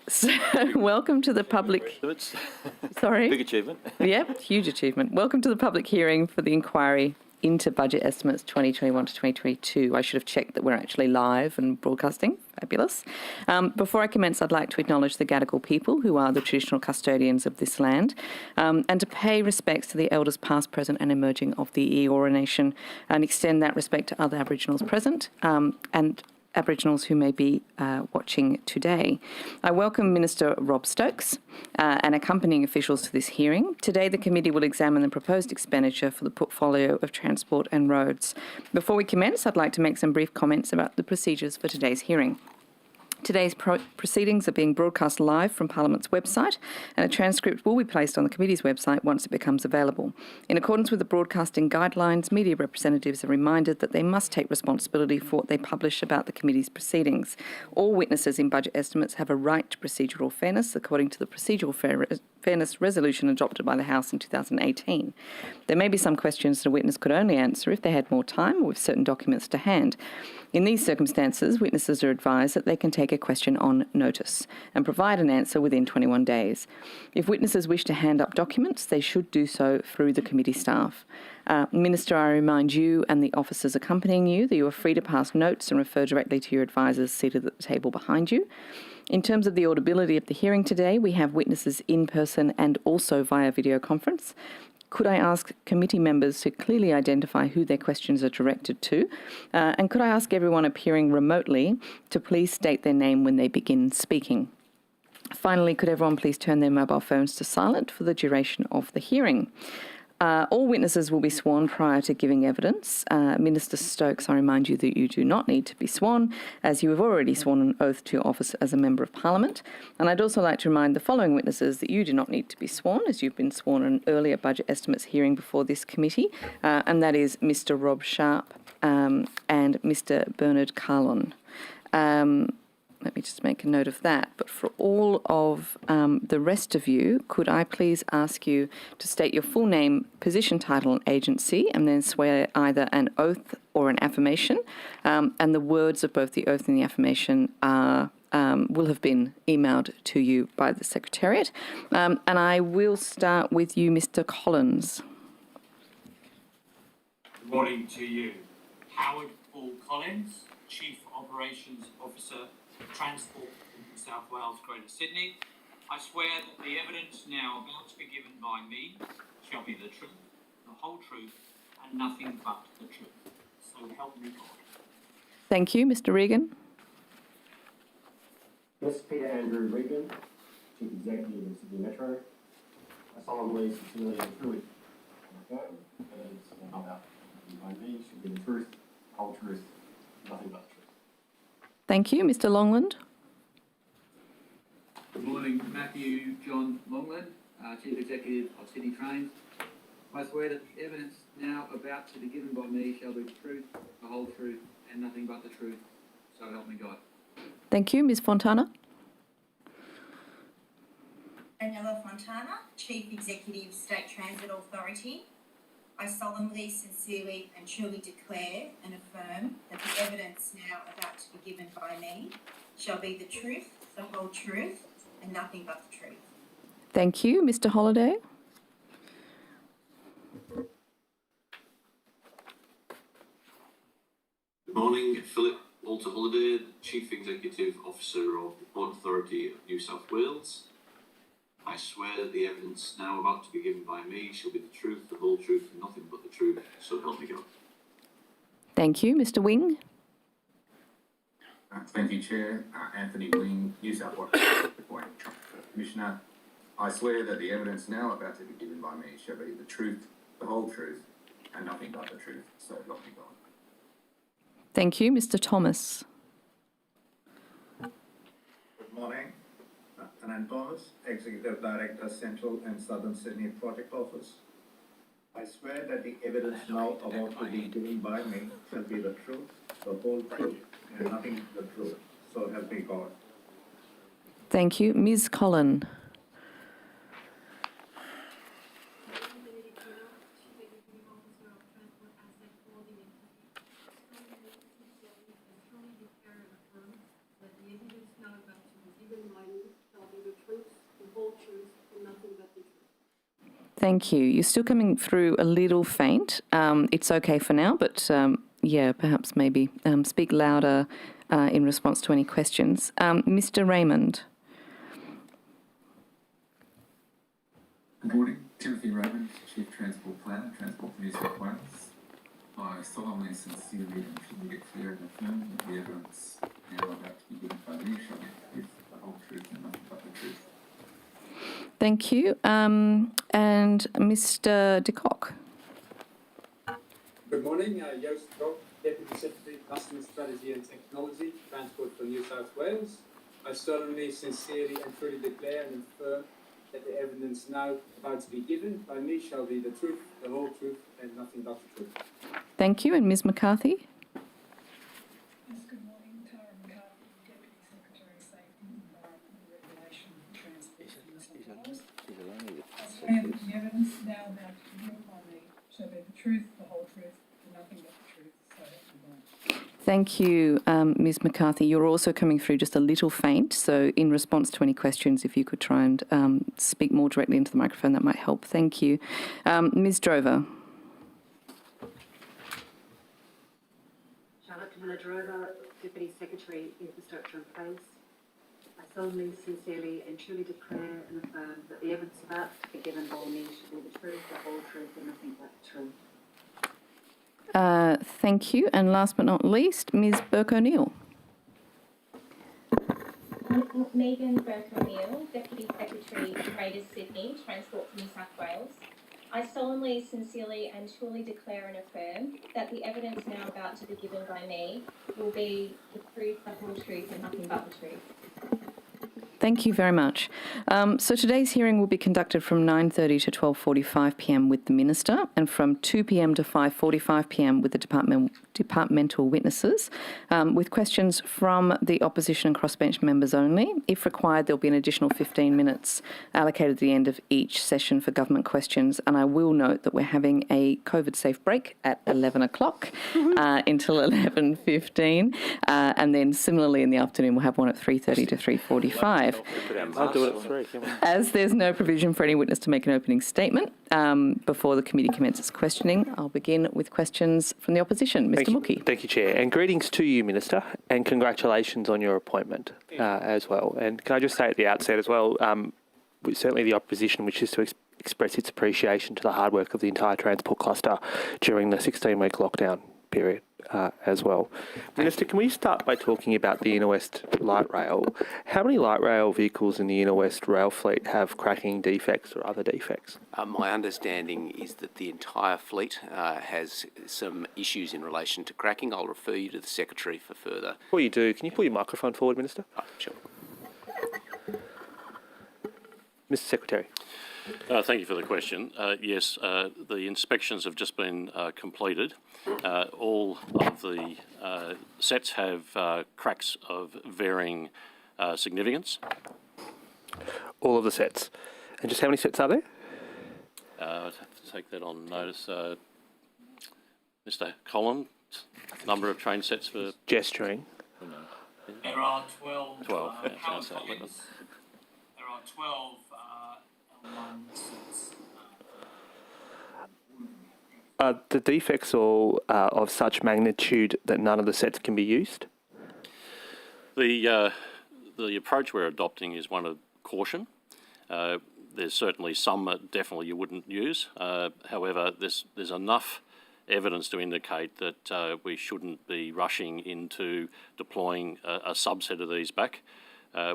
So, welcome to the public... Sorry? Big achievement. Yep, huge achievement. Welcome to the public hearing for the inquiry into budget estimates 2021 to 2022. I should have checked that we're actually live and broadcasting. Fabulous. Before I commence, I'd like to acknowledge the Gadigal people, who are the traditional custodians of this land, and to pay respects to the elders past, present and emerging of the Eora Nation, and extend that respect to other Aboriginals present and Aboriginals who may be watching today. I welcome Minister Rob Stokes and accompanying officials to this hearing. Today, the committee will examine the proposed expenditure for the portfolio of transport and roads. Before we commence, I'd like to make some brief comments about the procedures for today's hearing. Today's proceedings are being broadcast live from Parliament's website, and a transcript will be placed on the committee's website once it becomes available. In accordance with the broadcasting guidelines, media representatives are reminded that they must take responsibility for what they publish about the committee's proceedings. All witnesses in budget estimates have a right to procedural fairness according to the procedural fairness resolution adopted by the House in 2018. There may be some questions that a witness could only answer if they had more time or with certain documents to hand. In these circumstances, witnesses are advised that they can take a question on notice and provide an answer within 21 days. If witnesses wish to hand up documents, they should do so through the committee staff. Minister, I remind you and the officers accompanying you that you are free to pass notes and refer directly to your advisors seated at the table behind you. In terms of the audibility of the hearing today, we have witnesses in person and also via video conference. Could I ask committee members to clearly identify who their questions are directed to? And could I ask everyone appearing remotely to please state their name when they begin speaking? Finally, could everyone please turn their mobile phones to silent for the duration of the hearing? All witnesses will be sworn prior to giving evidence. Minister Stokes, I remind you that you do not need to be sworn, as you have already sworn an oath to your office as a Member of Parliament. And I'd also like to remind the following witnesses that you do not need to be sworn, as you've been sworn in an earlier budget estimates hearing before this committee, and that is Mr Rob Sharp and Mr Bernard Carlon. Let me just make a note of that. But for all of the rest of you, could I please ask you to state your full name, position, title and agency, and then swear either an oath or an affirmation. And the words of both the oath and the affirmation are will have been emailed to you by the Secretariat. And I will start with you, Mr Collins. Good morning to you. Howard Paul Collins, Chief Operations Officer, Transport in New South Wales, Greater Sydney. I swear that the evidence now about to be given by me shall be the truth, the whole truth, and nothing but the truth. So help me God. Thank you. Mr Regan. Yes, Peter Andrew Regan, Chief Executive of Sydney Metro. I solemnly, sincerely and truly affirm that evidence now about by me should be the truth, the whole truth, nothing but the truth. Thank you. Mr Longland. Good morning, Matthew John Longland, Chief Executive of Sydney Trains. I swear that the evidence now about to be given by me shall be the truth, the whole truth, and nothing but the truth. So help me God. Thank you. Ms Fontana. Daniela Fontana, Chief Executive, State Transit Authority. I solemnly, sincerely and truly declare and affirm that the evidence now about to be given by me shall be the truth, the whole truth, and nothing but the truth. Thank you. Mr Holliday. Good morning, Philip Walter Holliday, Chief Executive Officer of the Port Authority of New South Wales. I swear that the evidence now about to be given by me shall be the truth, the whole truth, and nothing but the truth, so help me God. Thank you. Mr Wing. Thank you, Chair. Anthony Wing, New South Wales Commissioner. I swear that the evidence now about to be given by me shall be the truth, the whole truth, and nothing but the truth, so help me God. Thank you. Mr Thomas. Good morning. Anand Thomas, Executive Director, Central and Southern Sydney Project Office. I swear that the evidence now about to be given by me shall be the truth, the whole truth, and nothing but the truth. So help me God. Thank you. Ms Collin. Thank you. You're still coming through a little faint. It's okay for now, but perhaps maybe speak louder in response to any questions. Mr. Raymond. Good morning, Timothy Raymond, Chief Transport Planner, Transport for New South Wales. I solemnly, sincerely and truly declare and affirm that the evidence now about to be given by me shall be the truth, the whole truth and nothing but the truth. Thank you. And Mr. de Kock. Good morning, Joost Stokes, Deputy Secretary, Customer Strategy and Technology, Transport for New South Wales. I solemnly, sincerely and truly declare and affirm that the evidence now about to be given by me shall be the truth, the whole truth and nothing but the truth. Thank you. And Ms. McCarthy? Yes, good morning. Tara McCarthy, Deputy Secretary of Safety, Environment and Regulation for Transport for New South Wales. I swear that the evidence now about to be given by me shall be the truth, the whole truth, and nothing but the truth. So help me God. Thank you, Ms. McCarthy. You're also coming through just a little faint, so in response to any questions, if you could try and speak more directly into the microphone, that might help. Thank you. Ms. Drover. Charlotte Drover, Deputy Secretary, Infrastructure and Place. I solemnly, sincerely and truly declare and affirm that the evidence about to be given by me shall be the truth, the whole truth and nothing but the truth. Thank you. And last but not least, Ms. Burke-O'Neill. Megan Burke-O'Neill, Deputy Secretary, Greater Sydney, Transport for New South Wales. I solemnly, sincerely and truly declare and affirm that the evidence now about to be given by me will be the truth, the whole truth and nothing but the truth. Thank you very much. So today's hearing will be conducted from 9:30 to 12:45 p.m. with the Minister and from 2 p.m. to 5:45 p.m. with the departmental witnesses, with questions from the opposition and crossbench members only. If required, there'll be an additional 15 minutes allocated at the end of each session for government questions. And I will note that we're having a COVID-safe break at 11 o'clock until 11:15. And then similarly in the afternoon, we'll have one at 3:30 to 3:45. I'll do it at 3. Come on. As there's no provision for any witness to make an opening statement before the committee commences questioning, I'll begin with questions from the opposition. Mr. Mookie. Thank you, Chair. And greetings to you, Minister, and congratulations on your appointment as well. And can I just say at the outset as well, certainly the opposition wishes to express its appreciation to the hard work of the entire transport cluster during the 16-week lockdown period as well. Minister, can we start by talking about the Inner West light rail? How many light rail vehicles in the Inner West rail fleet have cracking defects or other defects? My understanding is that the entire fleet has some issues in relation to cracking. I'll refer you to the Secretary for further. Before you do, can you pull your microphone forward, Minister? Sure. Mr. Secretary. Thank you for the question. Yes, the inspections have just been completed. All of the sets have cracks of varying significance. All of the sets. And just how many sets are there? I'd have to take that on notice. Mr. Collins, number of train sets for... Gesturing. There are 12. 12, yeah, Howard sounds like Collins. There are 12 L1 sets. Are the defects all of such magnitude that none of the sets can be used? The approach we're adopting is one of caution. There's certainly some that definitely you wouldn't use. However, there's enough evidence to indicate that we shouldn't be rushing into deploying a subset of these back.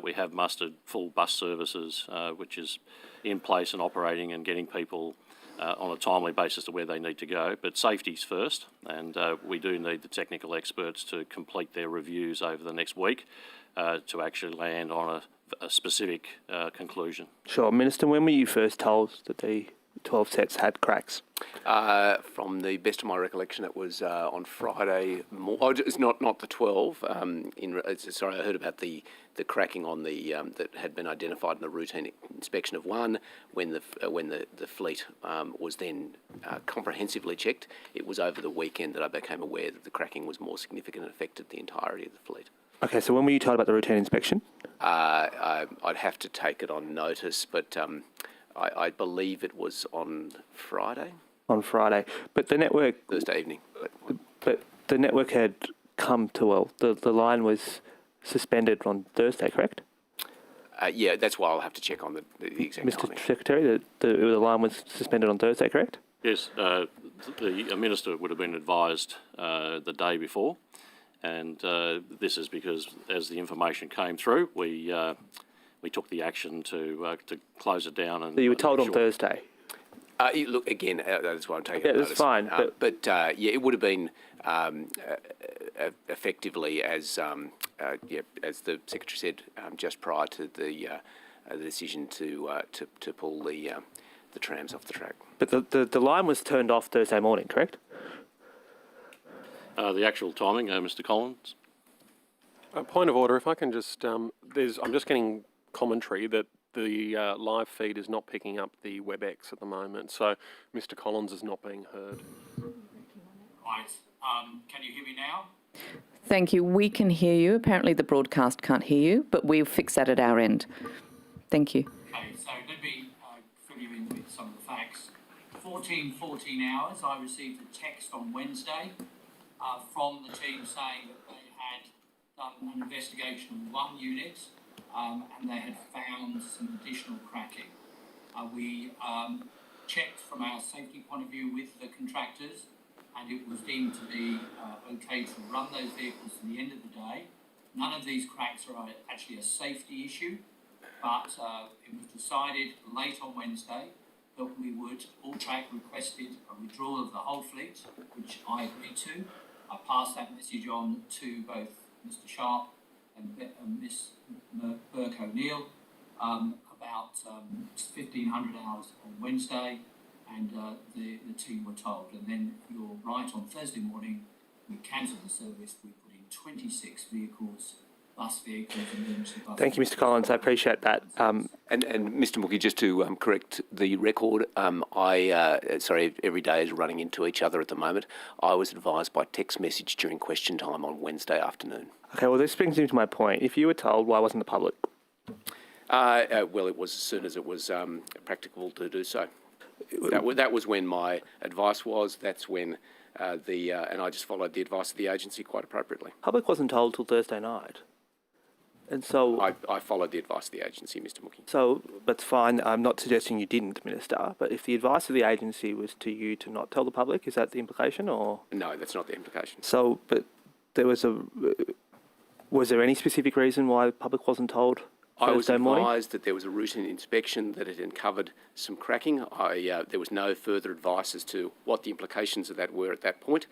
We have mustered full bus services, which is in place and operating and getting people on a timely basis to where they need to go. But safety's first, and we do need the technical experts to complete their reviews over the next week to actually land on a specific conclusion. Sure. Minister, when were you first told that the 12 sets had cracks? From the best of my recollection, it was on Friday. It's not the 12. Sorry, I heard about the cracking on the that had been identified in the routine inspection of one. When the fleet was then comprehensively checked, it was over the weekend that I became aware that the cracking was more significant and affected the entirety of the fleet. Okay, so when were you told about the routine inspection? I'd have to take it on notice, but I believe it was on Friday. On Friday. But the network... Thursday evening. But the network had come to, well, the line was suspended on Thursday, correct? Yeah, that's why I'll have to check on the exact timing. Mr. Secretary, the line was suspended on Thursday, correct? Yes, the Minister would have been advised the day before, and this is because as the information came through, we took the action to close it down. And So you were told on Thursday? Look, again, that's why I'm taking notice. That's fine. But yeah, it would have been effectively, as the Secretary said, just prior to the decision to pull the trams off the track. But the line was turned off Thursday morning, correct? The actual timing, Mr. Collins? Point of order, if I can just, I'm just getting commentary that the live feed is not picking up the WebEx at the moment, so Mr. Collins is not being heard. Right. Can you hear me now? Thank you. We can hear you. Apparently the broadcast can't hear you, but we'll fix that at our end. Thank you. Okay, so let me fill you in with some of the facts. 14 hours, I received a text on Wednesday from the team saying that they had done an investigation of one unit and they had found some additional cracking. We checked from our safety point of view with the contractors, and it was deemed to be okay to run those vehicles to the end of the day. None of these cracks are actually a safety issue, but it was decided late on Wednesday that we would, Alltrack requested a withdrawal of the whole fleet, which I agreed to. I passed that message on to both Mr. Sharp and Miss Burke O'Neill about 1,500 hours on Wednesday, and the team were told. And then you're right, on Thursday morning, we cancelled the service. We put in 26 vehicles, bus vehicles, and emergency buses. Thank you, Mr. Collins. I appreciate that. And Mr. Mookie, just to correct the record, every day is running into each other at the moment. I was advised by text message during question time on Wednesday afternoon. Okay, well, this brings me to my point. If you were told, why wasn't the public? Well, it was as soon as it was practicable to do so. That was when my advice was. That's when and I just followed the advice of the agency quite appropriately. Public wasn't told till Thursday night. And so... I followed the advice of the agency, Mr. Mookie. So, that's fine. I'm not suggesting you didn't, Minister, but if the advice of the agency was to you to not tell the public, is that the implication, or...? No, that's not the implication. So, but there was was there any specific reason why the public wasn't told Thursday morning? I was advised that there was a routine inspection that had uncovered some cracking. There was no further advice as to what the implications of that were at that point.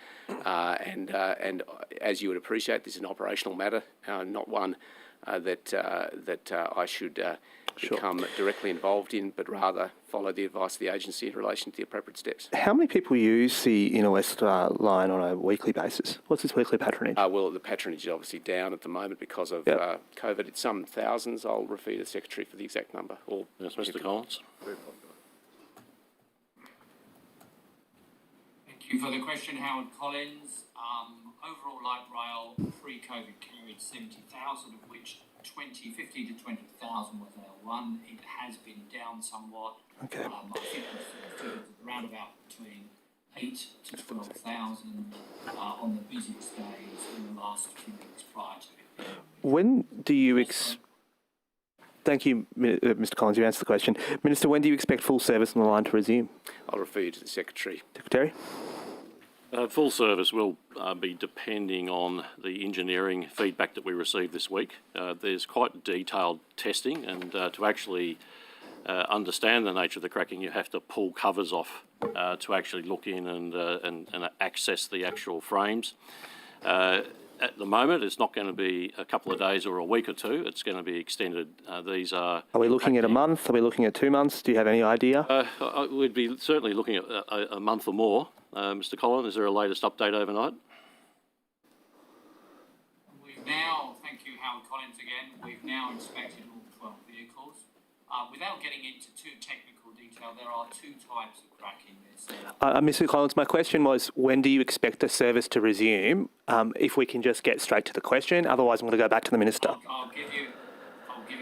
And as you would appreciate, this is an operational matter, not one that I should become directly involved in, but rather follow the advice of the agency in relation to the appropriate steps. How many people use the Inner West line on a weekly basis? What's its weekly patronage? Well, the patronage is obviously down at the moment because of COVID. It's some thousands. I'll refer to the Secretary for the exact number. Yes, Mr. Collins. Thank you for the question, Howard Collins. Overall, light rail pre-COVID carried 70,000, of which 15 to 20,000 was L1. It has been down somewhat. Okay. I think it's around about between 8 to 12,000 on the busiest days in the last few weeks prior to it. When do you Thank you, Mr. Collins. You answered the question. Minister, when do you expect full service on the line to resume? I'll refer you to the Secretary. Secretary? Full service will be depending on the engineering feedback that we received this week. There's quite detailed testing, and to actually understand the nature of the cracking, you have to pull covers off to actually look in and access the actual frames. At the moment, it's not going to be a couple of days or a week or two. It's going to be extended. These are... Are we looking at a month? Are we looking at 2 months? Do you have any idea? We'd be certainly looking at a month or more. Mr. Collins, is there a latest update overnight? We've now, thank you, Howard Collins again, we've now inspected all 12 vehicles. Without getting into too technical detail, there are 2 types of cracking. Mr. Collins, my question was, when do you expect the service to resume? If we can just get straight to the question, otherwise I'm going to go back to the Minister. I'll give you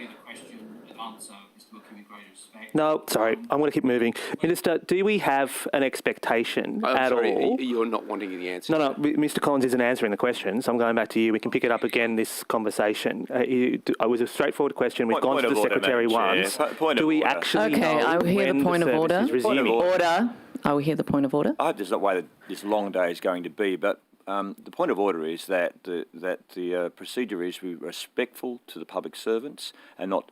the question. answer, Mr. Wilkie, with great respect. No, sorry, I'm going to keep moving. Minister, do we have an expectation I'm at sorry, all? you're not wanting the answer. No, Mr. Collins isn't answering the question, so I'm going back to you. We can pick it up again, this conversation. It was a straightforward question. We've gone to the Secretary once. Do we actually Okay, know I will hear when the point of service order. is resuming? Order. I will hear the point of order. I hope this is not the way that this long day is going to be, but the point of order is that the procedure is to be respectful to the public servants and not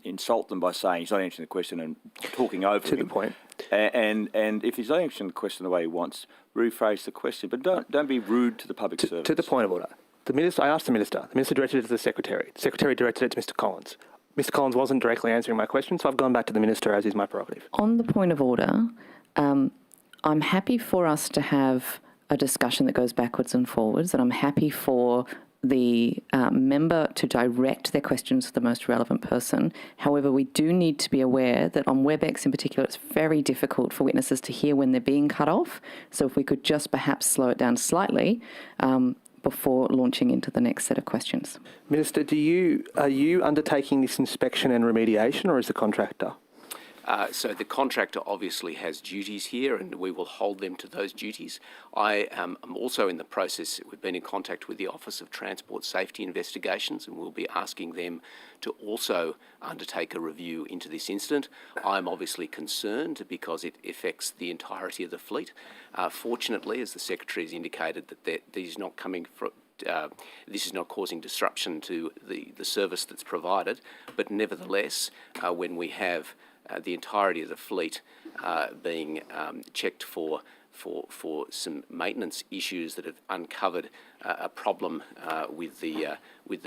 insult them by saying he's not answering the question and talking over him. To the point. And if he's not answering the question the way he wants, rephrase the question, but don't be rude to the public servants. To the point of order. The minister, I asked the minister. The minister directed it to the Secretary. The Secretary directed it to Mr. Collins. Mr. Collins wasn't directly answering my question, so I've gone back to the minister, as is my prerogative. On the point of order, I'm happy for us to have a discussion that goes backwards and forwards, and I'm happy for the member to direct their questions to the most relevant person. However, we do need to be aware that on WebEx in particular, it's very difficult for witnesses to hear when they're being cut off. So if we could just perhaps slow it down slightly before launching into the next set of questions. Minister, are you undertaking this inspection and remediation, or is the contractor? So the contractor obviously has duties here, and we will hold them to those duties. I am also in the process, we've been in contact with the Office of Transport Safety Investigations, and we'll be asking them to also undertake a review into this incident. I'm obviously concerned because it affects the entirety of the fleet. Fortunately, as the Secretary has indicated, that this is not coming from this is not causing disruption to the service that's provided, but nevertheless, when we have the entirety of the fleet being checked for some maintenance issues that have uncovered a problem with the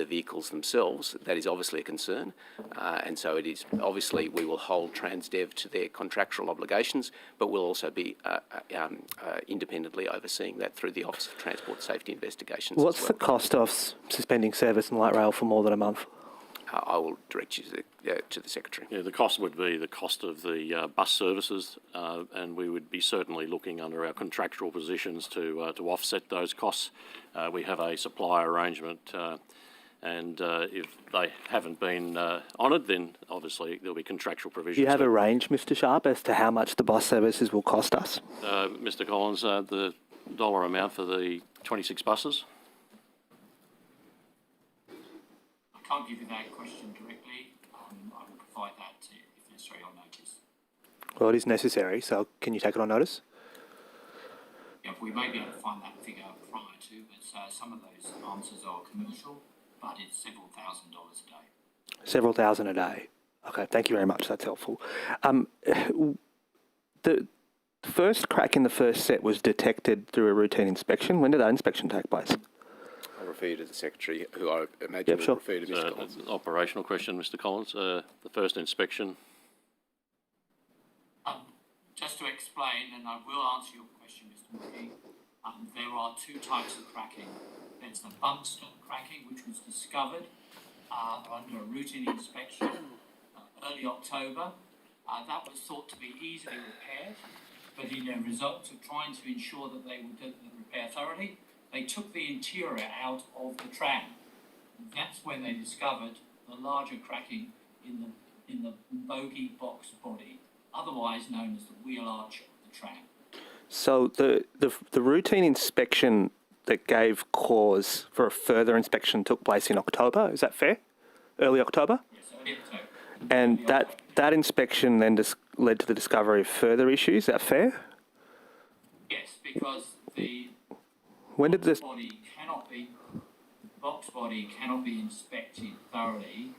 vehicles themselves, that is obviously a concern, and so it is obviously we will hold Transdev to their contractual obligations, but we'll also be independently overseeing that through the Office of Transport Safety Investigations. What's the cost of suspending service in light rail for more than a month? I will direct you to the Secretary. Yeah, the cost would be the cost of the bus services, and we would be certainly looking under our contractual positions to offset those costs. We have a supply arrangement, and if they haven't been honoured, then obviously there'll be contractual provisions. Do you have a range, Mr. Sharp, as to how much the bus services will cost us? Mr. Collins, the dollar amount for the 26 buses? I can't give you that question directly. I will provide that if necessary on notice. Well, it is necessary, so can you take it on notice? Yeah, we may be able to find that figure prior to, but some of those answers are commercial, but it's several $1,000s a day. Several thousand a day. Okay, thank you very much. That's helpful. The first crack in the first set was detected through a routine inspection. When did that inspection take place? I'll refer you to the Secretary, who I imagine will refer to Mr. Collins. It's an operational question, Mr. Collins. The first inspection. Just to explain, and I will answer your question, Mr. Wilkie, there are two types of cracking. There's the bump stop cracking, which was discovered under a routine inspection early October. That was thought to be easily repaired, but in a result of trying to ensure that they would do the repair thoroughly, they took the interior out of the tram. That's when they discovered the larger cracking in the bogie box body, otherwise known as the wheel arch of the tram. So the routine inspection that gave cause for a further inspection took place in October. Is that fair? Early October? Yes, early October. And that inspection then led to the discovery of further issues. Is that fair? Yes, because the box body cannot be inspected thoroughly,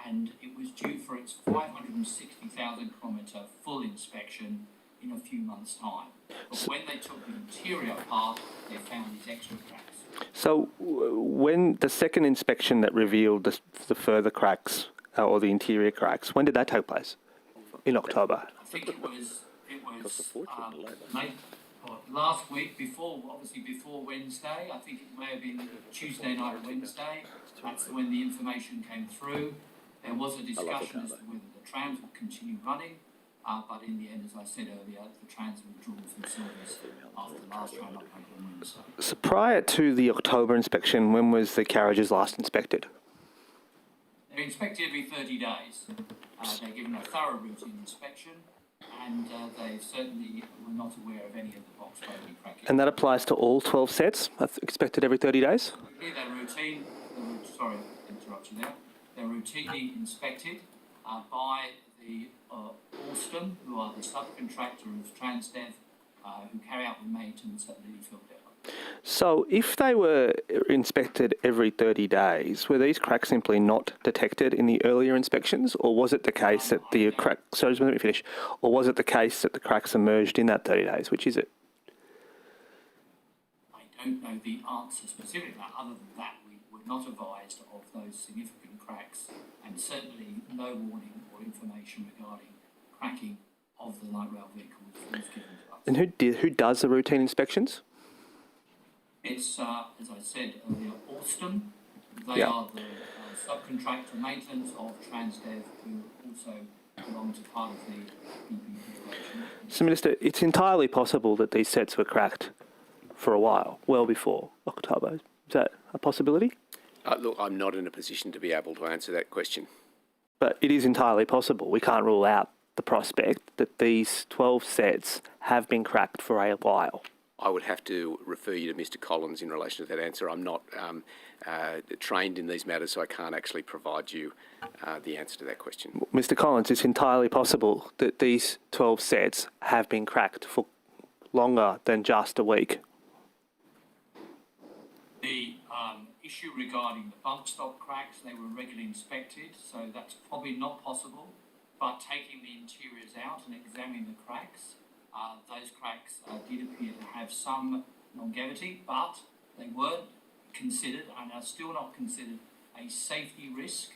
and it was due for its 560,000 kilometre full inspection in a few months' time. But when they took the interior apart, they found these extra cracks. So when the second inspection that revealed the further cracks or the interior cracks, when did that take place? In October? I think it was last week, before Wednesday. I think it may have been Tuesday night or Wednesday. That's when the information came through. There was a discussion as to whether the trams would continue running, but in the end, as I said earlier, the trams were withdrawn from service after the last tram upgrade on Wednesday. So prior to the October inspection, when was the carriages last inspected? They're inspected every 30 days. They're given a thorough routine inspection, and they certainly were not aware of any of the box voting cracking. And that applies to all 12 sets, expected every 30 days? Sorry, interrupt you there. They're routinely inspected by the Alstom, who are the subcontractor of Transdev, who carry out the maintenance at Lilyfield Depot. So if they were inspected every 30 days, were these cracks simply not detected in the earlier inspections, or was it the case that the crack? Sorry, just let me finish. Or was it the case that the cracks emerged in that 30 days? Which is it? I don't know the answer specifically. Other than that, we were not advised of those significant cracks, and certainly no warning or information regarding cracking of the light rail vehicles was given to us. And who does the routine inspections? It's, as I said earlier, Alstom. They are the subcontractor maintenance of Transdev, who also belong to part of the PP. So, Minister, it's entirely possible that these sets were cracked for a while, well before October. Is that a possibility? Look, I'm not in a position to be able to answer that question. But it is entirely possible. We can't rule out the prospect that these 12 sets have been cracked for a while. I would have to refer you to Mr. Collins in relation to that answer. I'm not trained in these matters, so I can't actually provide you the answer to that question. Mr. Collins, it's entirely possible that these 12 sets have been cracked for longer than just a week. The issue regarding the bump stock cracks, they were regularly inspected, so that's probably not possible. But taking the interiors out and examining the cracks, those cracks did appear to have some longevity, but they weren't considered and are still not considered a safety risk.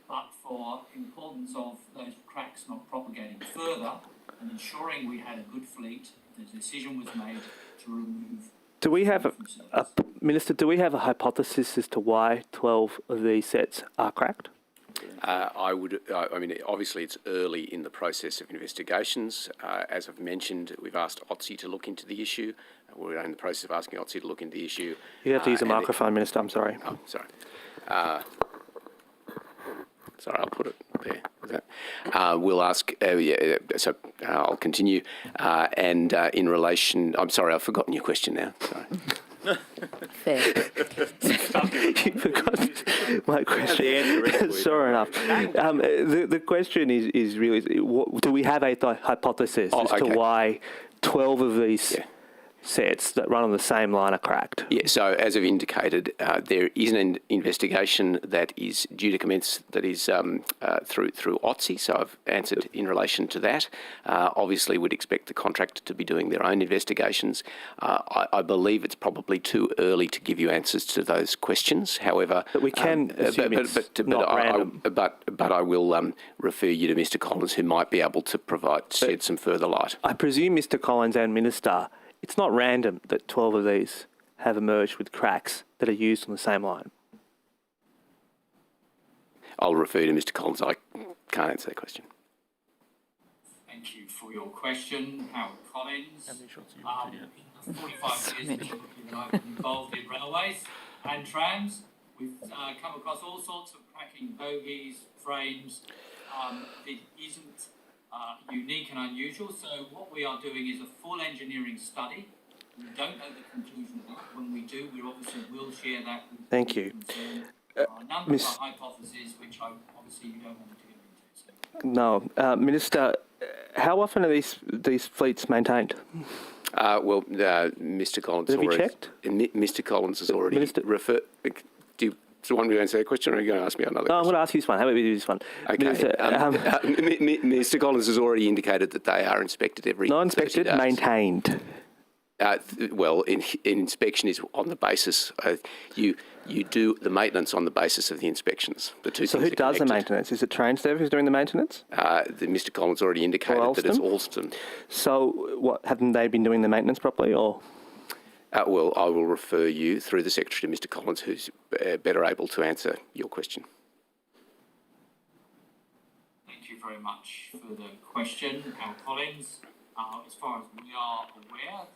But for importance of those cracks not propagating further and ensuring we had a good fleet, the decision was made to remove. Do we have Minister? Do we have a hypothesis as to why 12 of these sets are cracked? I mean, obviously it's early in the process of investigations. As I've mentioned, we've asked OTSI to look into the issue. We're in the process of asking OTSI to look into the issue. You have to use a microphone, Minister. I'm sorry. Oh, sorry. Sorry, I'll put it there. We'll ask, so I'll continue. And in relation, I'm sorry, I've forgotten your question now. Sorry. Fair. You forgot my question. Sorry enough. The question is really, do we have a hypothesis as to why 12 of these sets that run on the same line are cracked? Yeah, so as I've indicated, there is an investigation that is due to commence that is through OTSI, so I've answered in relation to that. Obviously, we'd expect the contractor to be doing their own investigations. I believe it's probably too early to give you answers to those questions. However, but we can assume it's not random. But I will refer you to Mr. Collins, who might be able to shed some further light. I presume Mr. Collins and Minister, it's not random that 12 of these have emerged with cracks that are used on the same line. I'll refer you to Mr. Collins. I can't answer that question. Thank you for your question, Howard Collins. In the 45 years that I've been involved in railways and trams, we've come across all sorts of cracking bogies, frames. It isn't unique and unusual. So what we are doing is a full engineering study. We don't know the conclusion of that. When we do, we obviously will share that with Thank you. a number of hypotheses which obviously you don't want to get into. So. No. Minister, how often are these fleets maintained? Well, Mr. Collins have you checked? Mr. Collins has already referred. Do you want me to answer that question, or are you going to ask me another question? I'm going to ask you this one. How about we do this one? Okay. Mr. Collins has already indicated that they are inspected every 30 days. Not inspected, maintained. Well, inspection is on the basis you do the maintenance on the basis of the inspections. The two. So who does the maintenance? Is it Transdev who's doing the maintenance? Mr. Collins already indicated that it's Alstom. So what, haven't they been doing the maintenance properly, or? Well, I will refer you through the Secretary to Mr. Collins, who's better able to answer your question. Thank you very much for the question, Howard Collins. As far as we are aware,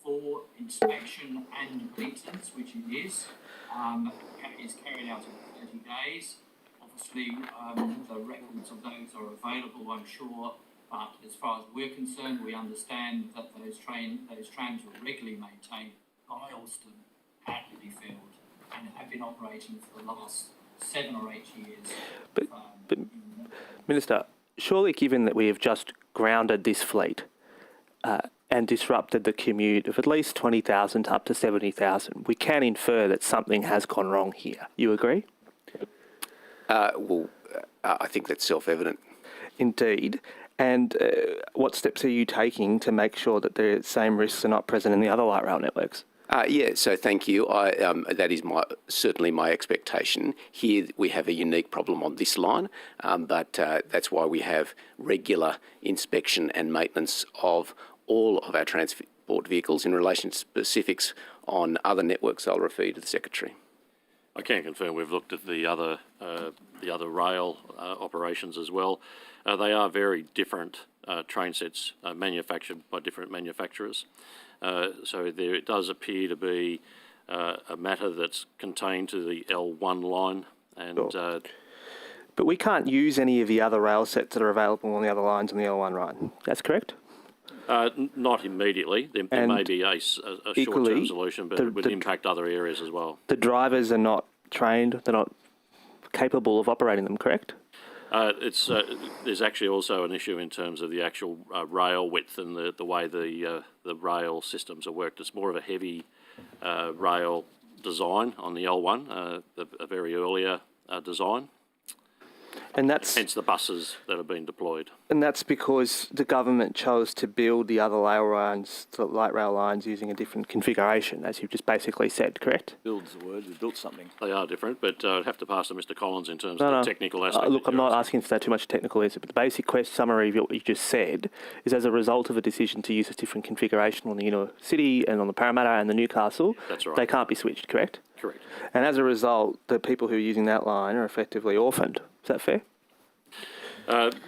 for inspection and maintenance, which it is carried out in 30 days of a obviously, the records of those are available, I'm sure. But as far as we're concerned, we understand that those trams were regularly maintained by Alston at Lilyfield and have been operating for the last 7 or 8 years. But Minister, surely given that we have just grounded this fleet and disrupted the commute of at least 20,000 up to 70,000, we can infer that something has gone wrong here. You agree? I think that's self-evident. Indeed. And what steps are you taking to make sure that the same risks are not present in the other light rail networks? So thank you. That is certainly my expectation. Here we have a unique problem on this line, but that's why we have regular inspection and maintenance of all of our transport vehicles. In relation to specifics on other networks, I'll refer you to the Secretary. I can confirm we've looked at the other rail operations as well. They are very different train sets manufactured by different manufacturers. So it does appear to be a matter that's contained to the L1 line. And but we can't use any of the other rail sets that are available on the other lines on the L1 line. That's correct? Not immediately. There may be a short-term solution, but it would impact other areas as well. The drivers are not trained, they're not capable of operating them, correct? There's actually also an issue in terms of the actual rail width and the way the rail systems are worked. It's more of a heavy rail design on the L1, a very earlier design. And that's hence the buses that have been deployed. And that's because the government chose to build the other light rail lines using a different configuration, as you've just basically said, correct? Build's the word. We built something. They are different, but I'd have to pass to Mr. Collins in terms of the technical aspect. Look, I'm not asking for too much technical answer, but the basic summary of what you just said is as a result of a decision to use a different configuration on the inner city and on the Parramatta and the Newcastle, that's right. They can't be switched, correct? Correct. And as a result, the people who are using that line are effectively orphaned. Is that fair?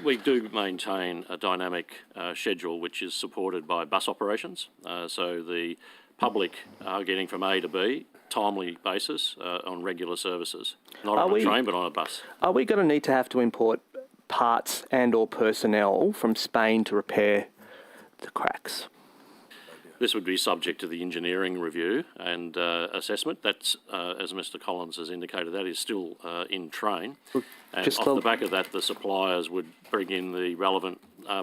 We do maintain a dynamic schedule which is supported by bus operations. So the public are getting from A to B, timely basis on regular services. Not on a train, but on a bus. Are we going to need to have to import parts and or personnel from Spain to repair the cracks? This would be subject to the engineering review and assessment. That's, as Mr. Collins has indicated, that is still in train. And off the back of that, the suppliers would bring in the relevant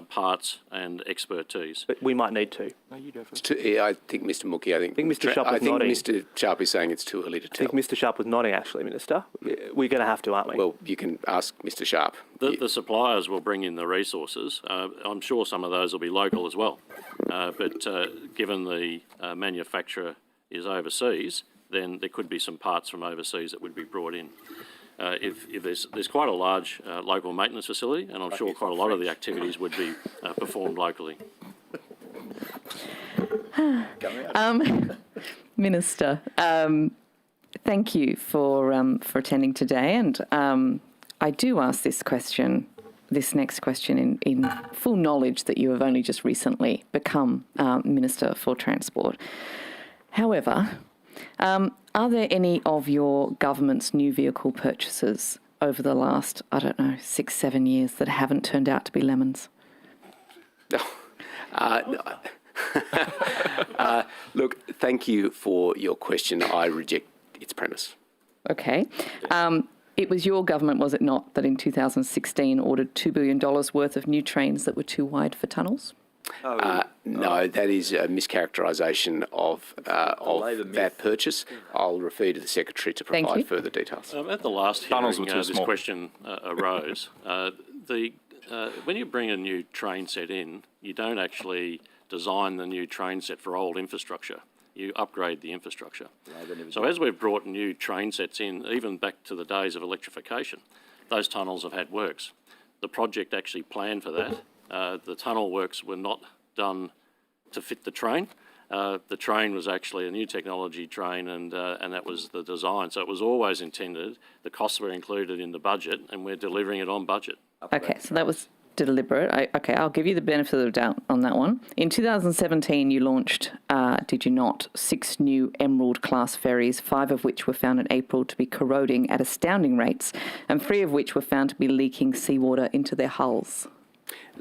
parts and expertise. But we might need to. No, you go first. I think Mr. Mookie, I think Mr. Sharp was nodding. Mr. Sharp is saying it's too early to tell. I think Mr. Sharp was nodding, actually, Minister. We're going to have to, aren't we? Well, you can ask Mr. Sharp. The suppliers will bring in the resources. I'm sure some of those will be local as well. But given the manufacturer is overseas, then there could be some parts from overseas that would be brought in. If there's quite a large local maintenance facility, and I'm sure quite a lot of the activities would be performed locally. Minister, thank you for attending today, and I do ask this next question in full knowledge that you have only just recently become Minister for Transport. However, are there any of your government's new vehicle purchases over the last, 6-7 years that haven't turned out to be lemons? No. Look, thank you for your question. I reject its premise. Okay. It was your government, was it not, that in 2016 ordered $2 billion worth of new trains that were too wide for tunnels? No, that is a mischaracterisation of that purchase. I'll refer you to the Secretary to provide further details. At the last hearing, this question arose. When you bring a new train set in, you don't actually design the new train set for old infrastructure. You upgrade the infrastructure. So as we've brought new train sets in, even back to the days of electrification, those tunnels have had works. The project actually planned for that. The tunnel works were not done to fit the train. The train was actually a new technology train, and that was the design. So it was always intended. The costs were included in the budget, and we're delivering it on budget. Okay, so that was deliberate. I'll give you the benefit of the doubt on that one. In 2017, you launched, did you not, 6 new Emerald class ferries, 5 of which were found in April to be corroding at astounding rates, and 3 of which were found to be leaking seawater into their hulls.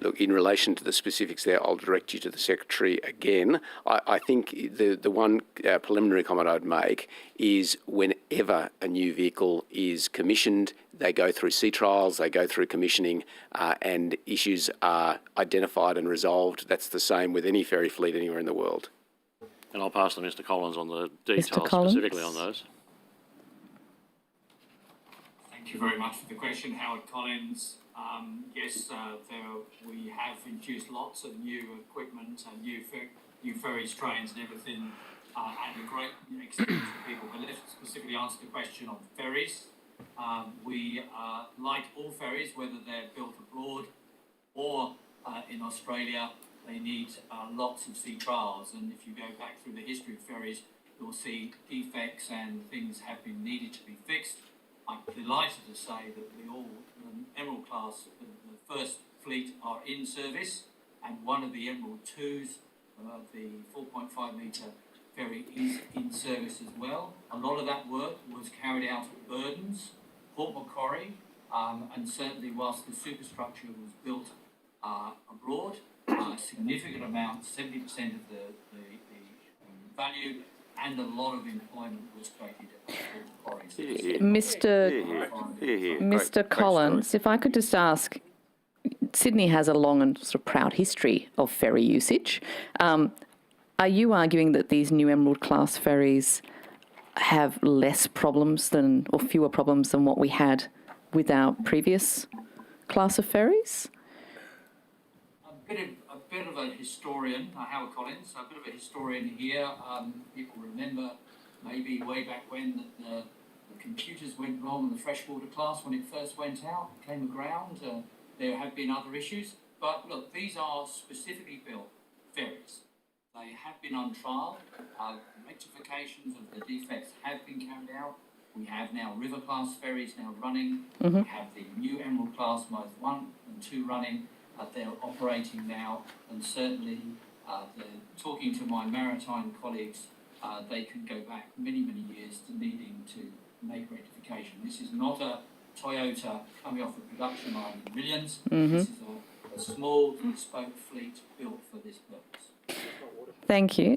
Look, in relation to the specifics there, I'll direct you to the Secretary again. I think the one preliminary comment I'd make is whenever a new vehicle is commissioned, they go through sea trials, they go through commissioning, and issues are identified and resolved. That's the same with any ferry fleet anywhere in the world. And I'll pass to Mr Collins on the details Collins? specifically on those. Thank you very much for the question, Howard Collins. Yes, we have introduced lots of new equipment and new ferries, trains and everything, and a great experience for people. But let's specifically answer the question on ferries. We, like all ferries, whether they're built abroad or in Australia, they need lots of sea trials. And if you go back through the history of ferries, you'll see defects and things have been needed to be fixed. I'm delighted to say that the Emerald class, the first fleet, are in service, and one of the Emerald 2s, the 4.5 metre ferry, is in service as well. A lot of that work was carried out at Burdens, Port Macquarie, and certainly whilst the superstructure was built abroad, a significant amount, 70% of the value and a lot of employment was created at Port Macquarie. Mr Collins, if I could just ask, Sydney has a long and sort of proud history of ferry usage. Are you arguing that these new Emerald class ferries have less problems than, or fewer problems than what we had with our previous class of ferries? A bit of a historian, Howard Collins, a bit of a historian here. People remember maybe way back when that the computers went wrong in the freshwater class when it first went out, came aground. There have been other issues. But look, these are specifically built ferries. They have been on trial. Rectifications of the defects have been carried out. We have now river class ferries now running. We have the new Emerald class, both 1 and 2 running. They're operating now, and certainly talking to my maritime colleagues, they can go back many, many years to needing to make rectification. This is not a Toyota coming off a production line in millions. This is a small bespoke fleet built for this purpose. Thank you.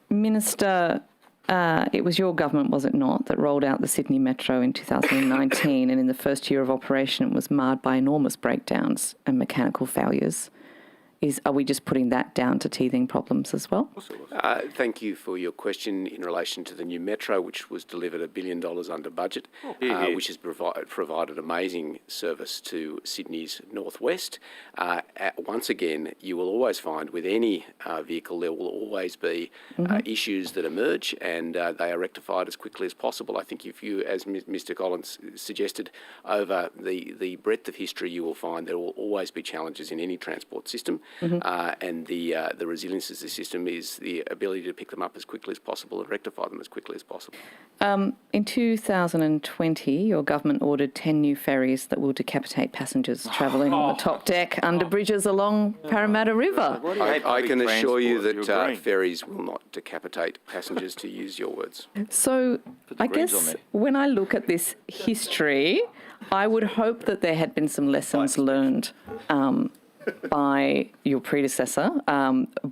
Minister, it was your government, was it not, that rolled out the Sydney Metro in 2019, and in the first year of operation it was marred by enormous breakdowns and mechanical failures. Are we just putting that down to teething problems as well? Thank you for your question in relation to the new Metro, which was delivered $1 billion under budget, which has provided amazing service to Sydney's northwest. Once again, you will always find with any vehicle there will always be issues that emerge, and they are rectified as quickly as possible. I think if you, as Mr Collins suggested, over the breadth of history, you will find there will always be challenges in any transport system. And the resilience of the system is the ability to pick them up as quickly as possible and rectify them as quickly as possible. In 2020, your government ordered 10 new ferries that will decapitate passengers travelling on the top deck under bridges along Parramatta River. I can assure you that ferries will not decapitate passengers, to use your words. So I guess when I look at this history, I would hope that there had been some lessons learned by your predecessor,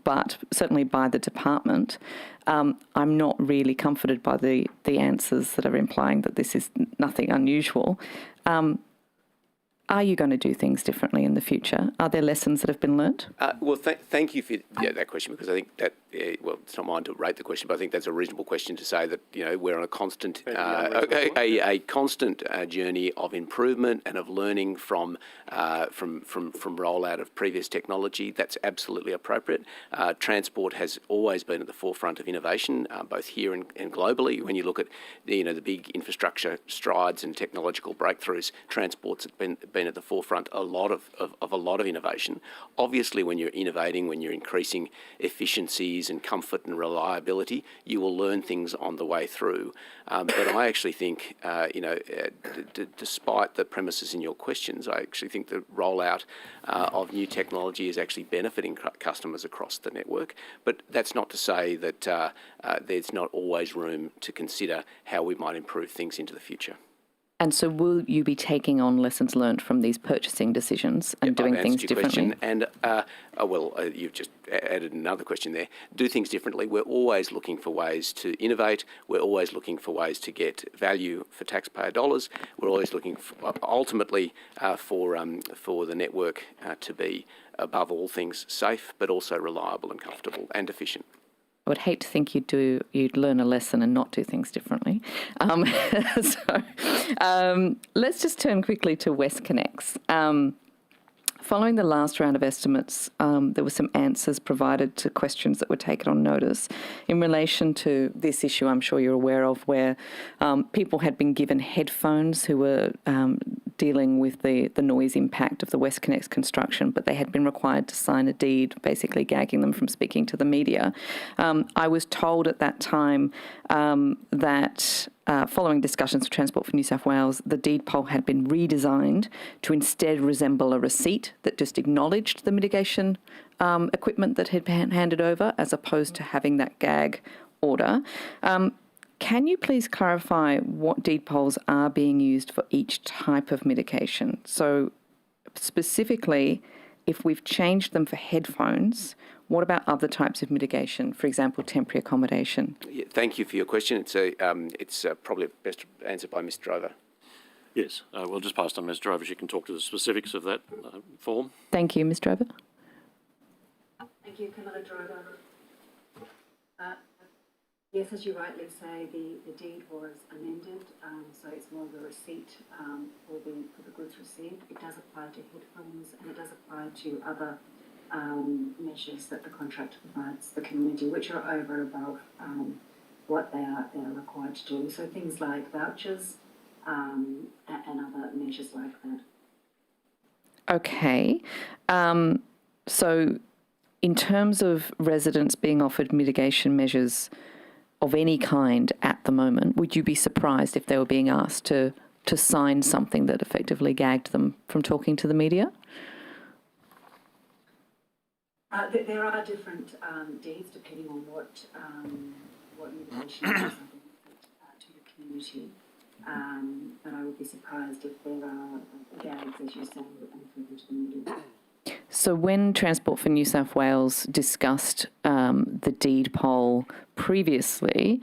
but certainly by the department. I'm not really comforted by the answers that are implying that this is nothing unusual. Are you going to do things differently in the future? Are there lessons that have been learnt? Well, thank you for that question, because I think that, it's not mine to rate the question, but I think that's a reasonable question to say that, we're on a constant, a constant journey of improvement and of learning from rollout of previous technology. That's absolutely appropriate. Transport has always been at the forefront of innovation, both here and globally. When you look at the big infrastructure strides and technological breakthroughs, transport's been been at the forefront of a lot of innovation. Obviously, when you're innovating, when you're increasing efficiencies and comfort and reliability, you will learn things on the way through. But I actually think, despite the premises in your questions, I actually think the rollout of new technology is actually benefiting customers across the network. But that's not to say that there's not always room to consider how we might improve things into the future. And so will you be taking on lessons learned from these purchasing decisions and doing things differently? And you've just added another question there. Do things differently. We're always looking for ways to innovate. We're always looking for ways to get value for taxpayer dollars. We're always looking for, ultimately for the network to be, above all things, safe, but also reliable and comfortable and efficient. I would hate to think you'd learn a lesson and not do things differently. Let's just turn quickly to WestConnex. Following the last round of estimates, there were some answers provided to questions that were taken on notice in relation to this issue I'm sure you're aware of, where people had been given headphones who were dealing with the noise impact of the WestConnex construction, but they had been required to sign a deed, basically gagging them from speaking to the media. I was told at that time that following discussions with Transport for New South Wales, the deed poll had been redesigned to instead resemble a receipt that just acknowledged the mitigation equipment that had been handed over, as opposed to having that gag order. Can you please clarify what deed polls are being used for each type of mitigation? So specifically, if we've changed them for headphones, what about other types of mitigation, for example, temporary accommodation? Yeah, thank you for your question. It's probably best answered by Ms. Drover. Yes, we'll just pass to Ms. Drover. She can talk to the specifics of that form. Thank you, Ms. Drover. Thank you, Camilla Drover. Yes, as you rightly say, the deed was amended, so it's more of a receipt for the goods received. It does apply to headphones, and it does apply to other measures that the contractor provides the community, which are over and above what they are required to do. So things like vouchers and other measures like that. Okay. So in terms of residents being offered mitigation measures of any kind at the moment, would you be surprised if they were being asked to sign something that effectively gagged them from talking to the media? There are different deeds depending on what mitigation is to the community, but I would be surprised if there are gags, as you say, and to the media. So when Transport for New South Wales discussed the deed poll previously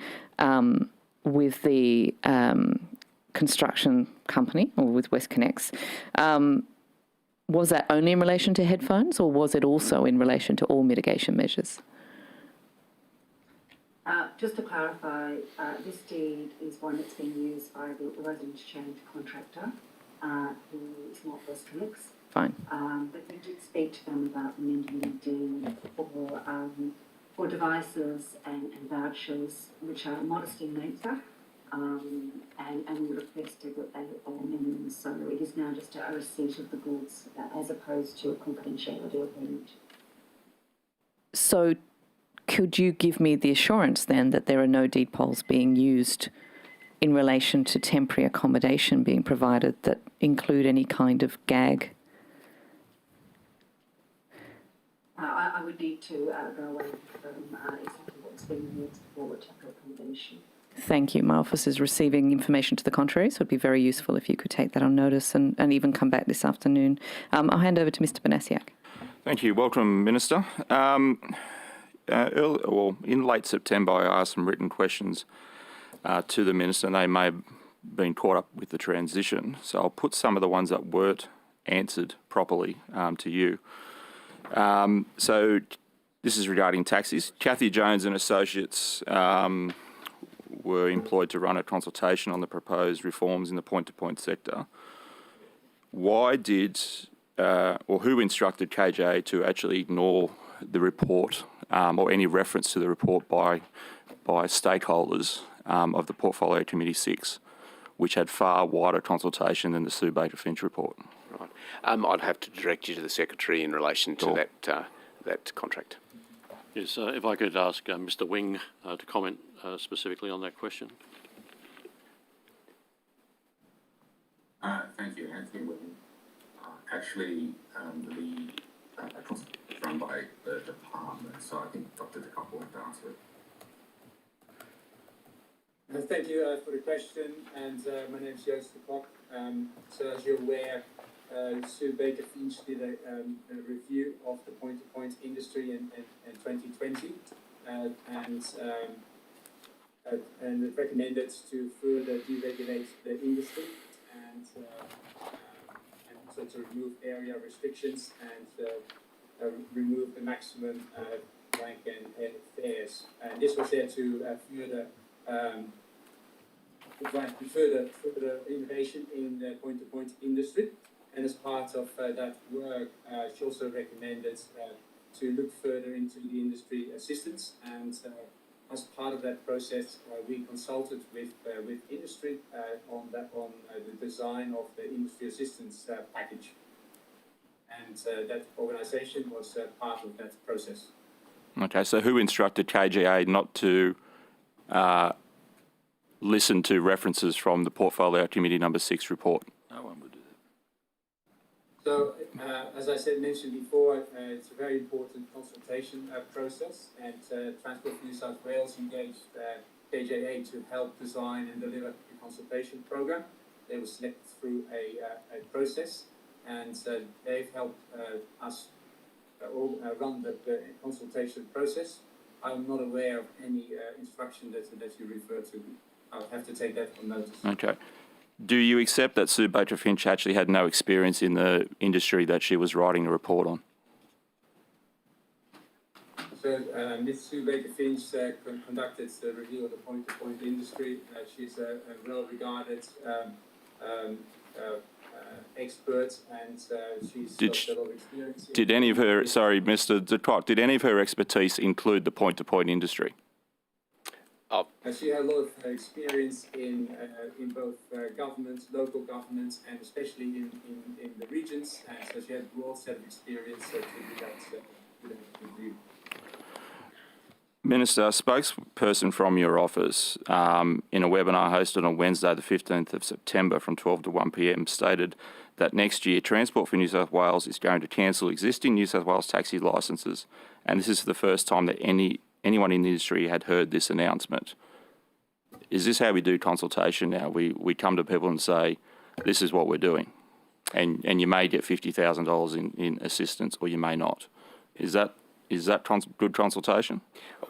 with the construction company, or with WestConnex, was that only in relation to headphones, or was it also in relation to all mitigation measures? Just to clarify, this deed is one that's being used by the residence change contractor, who is not WestConnex. Fine. But we did speak to them about amending the deed for devices and vouchers, which are modest in nature, and we requested that they amend them. So it is now just a receipt of the goods as opposed to a confidentiality agreement. So could you give me the assurance then that there are no deed polls being used in relation to temporary accommodation being provided that include any kind of gag? I would need to go away from exactly what's being used for temporary accommodation. Thank you. My office is receiving information to the contrary, so it would be very useful if you could take that on notice and even come back this afternoon. I'll hand over to Mr. Banasiak. Thank you. Welcome, Minister. In late September, I asked some written questions to the Minister, and they may have been caught up with the transition. So I'll put some of the ones that weren't answered properly to you. So this is regarding taxis. Cathy Jones and Associates were employed to run a consultation on the proposed reforms in the point-to-point sector. Why did, or who instructed KJ to actually ignore the report or any reference to the report by stakeholders of the Portfolio Committee 6, which had far wider consultation than the Sue Baker Finch report? Right. I'd have to direct you to the Secretary in relation to that contract. Yes, if I could ask Mr. Wing to comment specifically on that question. Thank you, Anthony Wing. Actually, the consultation is run by the department, so I think Dr. De Kock will have to answer it. Thank you for the question, and my name is Joost De Kock. So as you're aware, Sue Baker Finch did a review of the point-to-point industry in 2020, and it recommended to further deregulate the industry and also to remove area restrictions and remove the maximum rank and fares. And this was there to further innovation in the point-to-point industry. And as part of that work, she also recommended to look further into the industry assistance. And as part of that process, we consulted with industry on the design of the industry assistance package. And that organisation was part of that process. Okay, so who instructed KGA not to listen to references from the Portfolio Committee Number 6 report? No one would do that. So, as I mentioned before, it's a very important consultation process, and Transport for New South Wales engaged KGA to help design and deliver the consultation program. They were selected through a process, and they've helped us run the consultation process. I'm not aware of any instruction that you refer to. I'll have to take that on notice. Okay. Do you accept that Sue Baker Finch actually had no experience in the industry that she was writing a report on? So, Ms. Sue Baker Finch conducted the review of the point-to-point industry. She's a well-regarded expert, and she's got a lot of experience. Did any of her, sorry, Mr. De Kock, did any of her expertise include the point-to-point industry? She had a lot of experience in both governments, local governments, and especially in the regions. And so she had a broad set of experience to do that review. Minister, a spokesperson from your office in a webinar hosted on Wednesday the 15th of September from 12 to 1 p.m. stated that next year Transport for New South Wales is going to cancel existing New South Wales taxi licences, and this is the first time that anyone in the industry had heard this announcement. Is this how we do consultation now? We come to people and say, this is what we're doing, and you may get $50,000 in assistance, or you may not. Is that good consultation?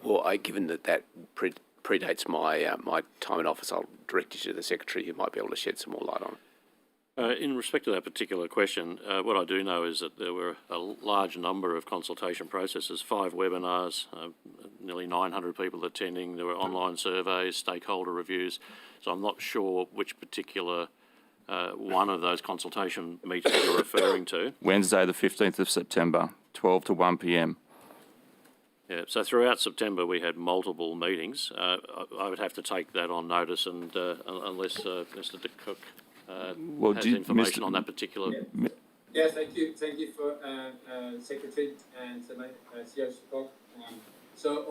Well, given that predates my time in office, I'll direct you to the Secretary who might be able to shed some more light on it. In respect to that particular question, what I do know is that there were a large number of consultation processes, 5 webinars, nearly 900 people attending. There were online surveys, stakeholder reviews. So I'm not sure which particular one of those consultation meetings you're referring to. Wednesday the 15th of September, 12 to 1 p.m. Yeah, so throughout September we had multiple meetings. I would have to take that on notice, and unless Mr. De Kock has information on that particular. Yeah, thank you for Secretary and Joost De Kock. So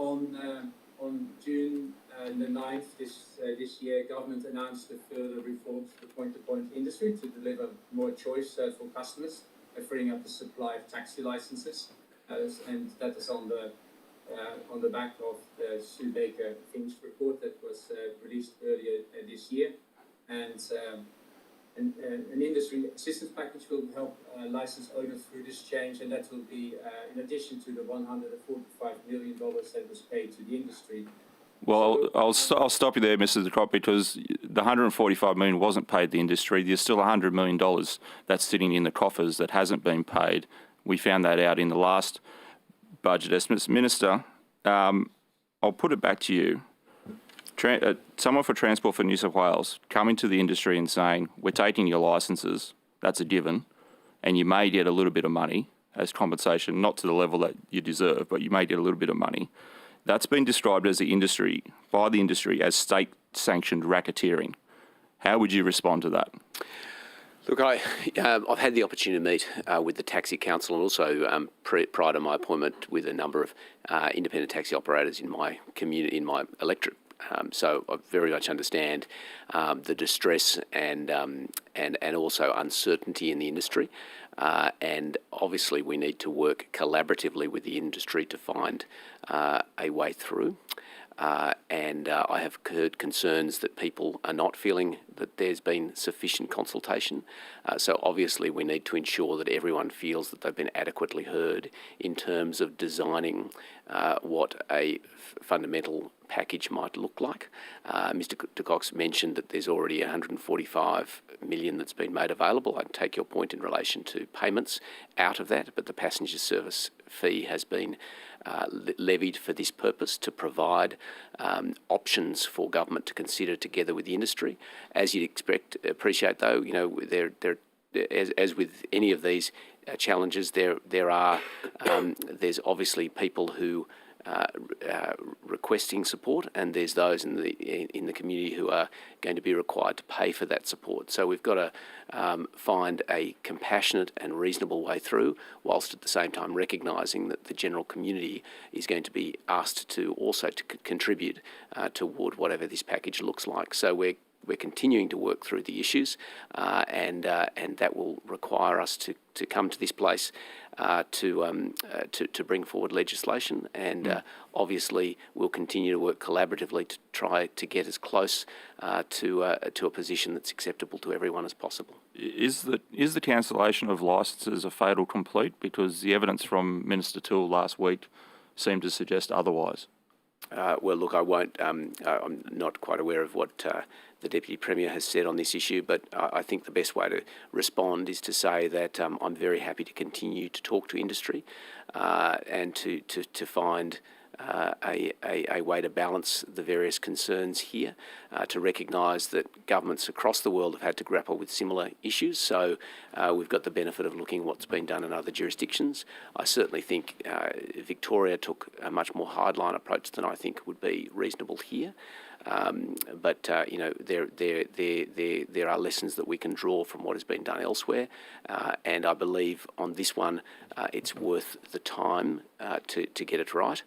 on June the 9th this year, government announced the further reforms to the point-to-point industry to deliver more choice for customers, freeing up the supply of taxi licences, and that is on the back of the Sue Baker Finch report that was released earlier this year, and an industry assistance package will help license owners through this change, and that will be in addition to the $145 million that was paid to the industry. Well, I'll stop you there, Mr. De Kock, because the $145 million wasn't paid the industry. There's still $100 million that's sitting in the coffers that hasn't been paid. We found that out in the last budget estimates. Minister, I'll put it back to you. Someone for Transport for New South Wales coming to the industry and saying, we're taking your licences, that's a given, and you may get a little bit of money as compensation, not to the level that you deserve, but you may get a little bit of money. That's been described as by the industry as state-sanctioned racketeering. How would you respond to that? Look, I've had the opportunity to meet with the Taxi Council and also prior to my appointment with a number of independent taxi operators in my community, in my electorate. So I very much understand the distress and also uncertainty in the industry. And obviously we need to work collaboratively with the industry to find a way through. And I have heard concerns that people are not feeling that there's been sufficient consultation. So obviously we need to ensure that everyone feels that they've been adequately heard in terms of designing what a fundamental package might look like. Mr. Stokes mentioned that there's already 145 million that's been made available. I take your point in relation to payments out of that, but the passenger service fee has been levied for this purpose to provide options for government to consider together with the industry. As you'd appreciate though, you know, as with any of these challenges, there's obviously people who requesting support, and there's those in the community who are going to be required to pay for that support. So we've got to find a compassionate and reasonable way through, whilst at the same time recognising that the general community is going to be asked to also to contribute toward whatever this package looks like. So we're continuing to work through the issues, and that will require us to come to this place to bring forward legislation, and obviously we'll continue to work collaboratively to try to get as close to a position that's acceptable to everyone as possible. Is the cancellation of licences a fait complete? Because the evidence from Minister Toole last week seemed to suggest otherwise. Well, look, I won't. I'm not quite aware of what the Deputy Premier has said on this issue, but I think the best way to respond is to say that I'm very happy to continue to talk to industry and to find a way to balance the various concerns here, to recognise that governments across the world have had to grapple with similar issues. So we've got the benefit of looking at what's been done in other jurisdictions. I certainly think Victoria took a much more hardline approach than I think would be reasonable here. But you know, there are lessons that we can draw from what has been done elsewhere, and I believe on this one it's worth the time to get it right.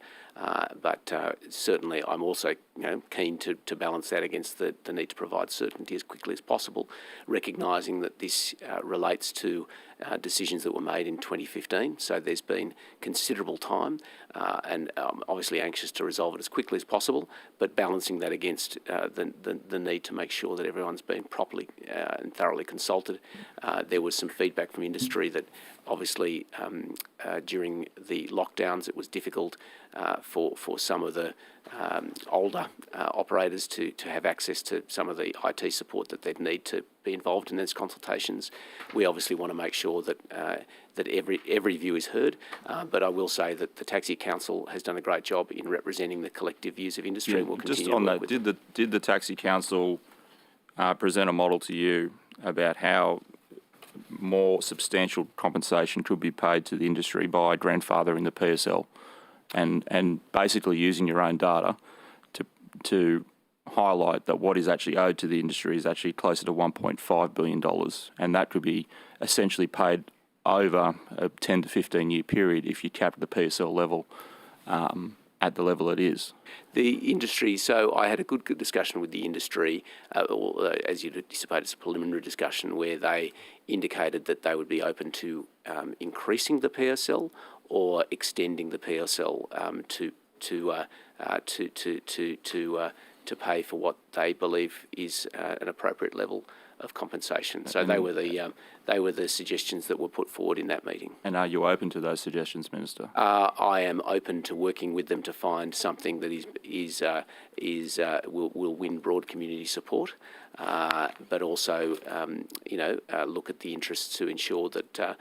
But certainly I'm also keen to balance that against the need to provide certainty as quickly as possible, recognising that this relates to decisions that were made in 2015. So there's been considerable time, and I'm obviously anxious to resolve it as quickly as possible, but balancing that against the need to make sure that everyone's been properly and thoroughly consulted. There was some feedback from industry that obviously during the lockdowns it was difficult for some of the older operators to have access to some of the IT support that they'd need to be involved in those consultations. We obviously want to make sure that that every view is heard, but I will say that the Taxi Council has done a great job in representing the collective views of industry. Yeah, and we'll continue just on to work that, did the Taxi Council present a model to you about how more substantial compensation could be paid to the industry by grandfathering the PSL, and basically using your own data to highlight that what is actually owed to the industry is actually closer to $1.5 billion, and that could be essentially paid over a 10 to 15 year period if you cap the PSL level at the level it is. The industry, so I had a good discussion with the industry, as you'd anticipate, it's a preliminary discussion where they indicated that they would be open to increasing the PSL or extending the PSL to pay for what they believe is an appropriate level of compensation. So they were the suggestions that were put forward in that meeting. And are you open to those suggestions, Minister? I am open to working with them to find something that will win broad community support, but also look at the interests to ensure that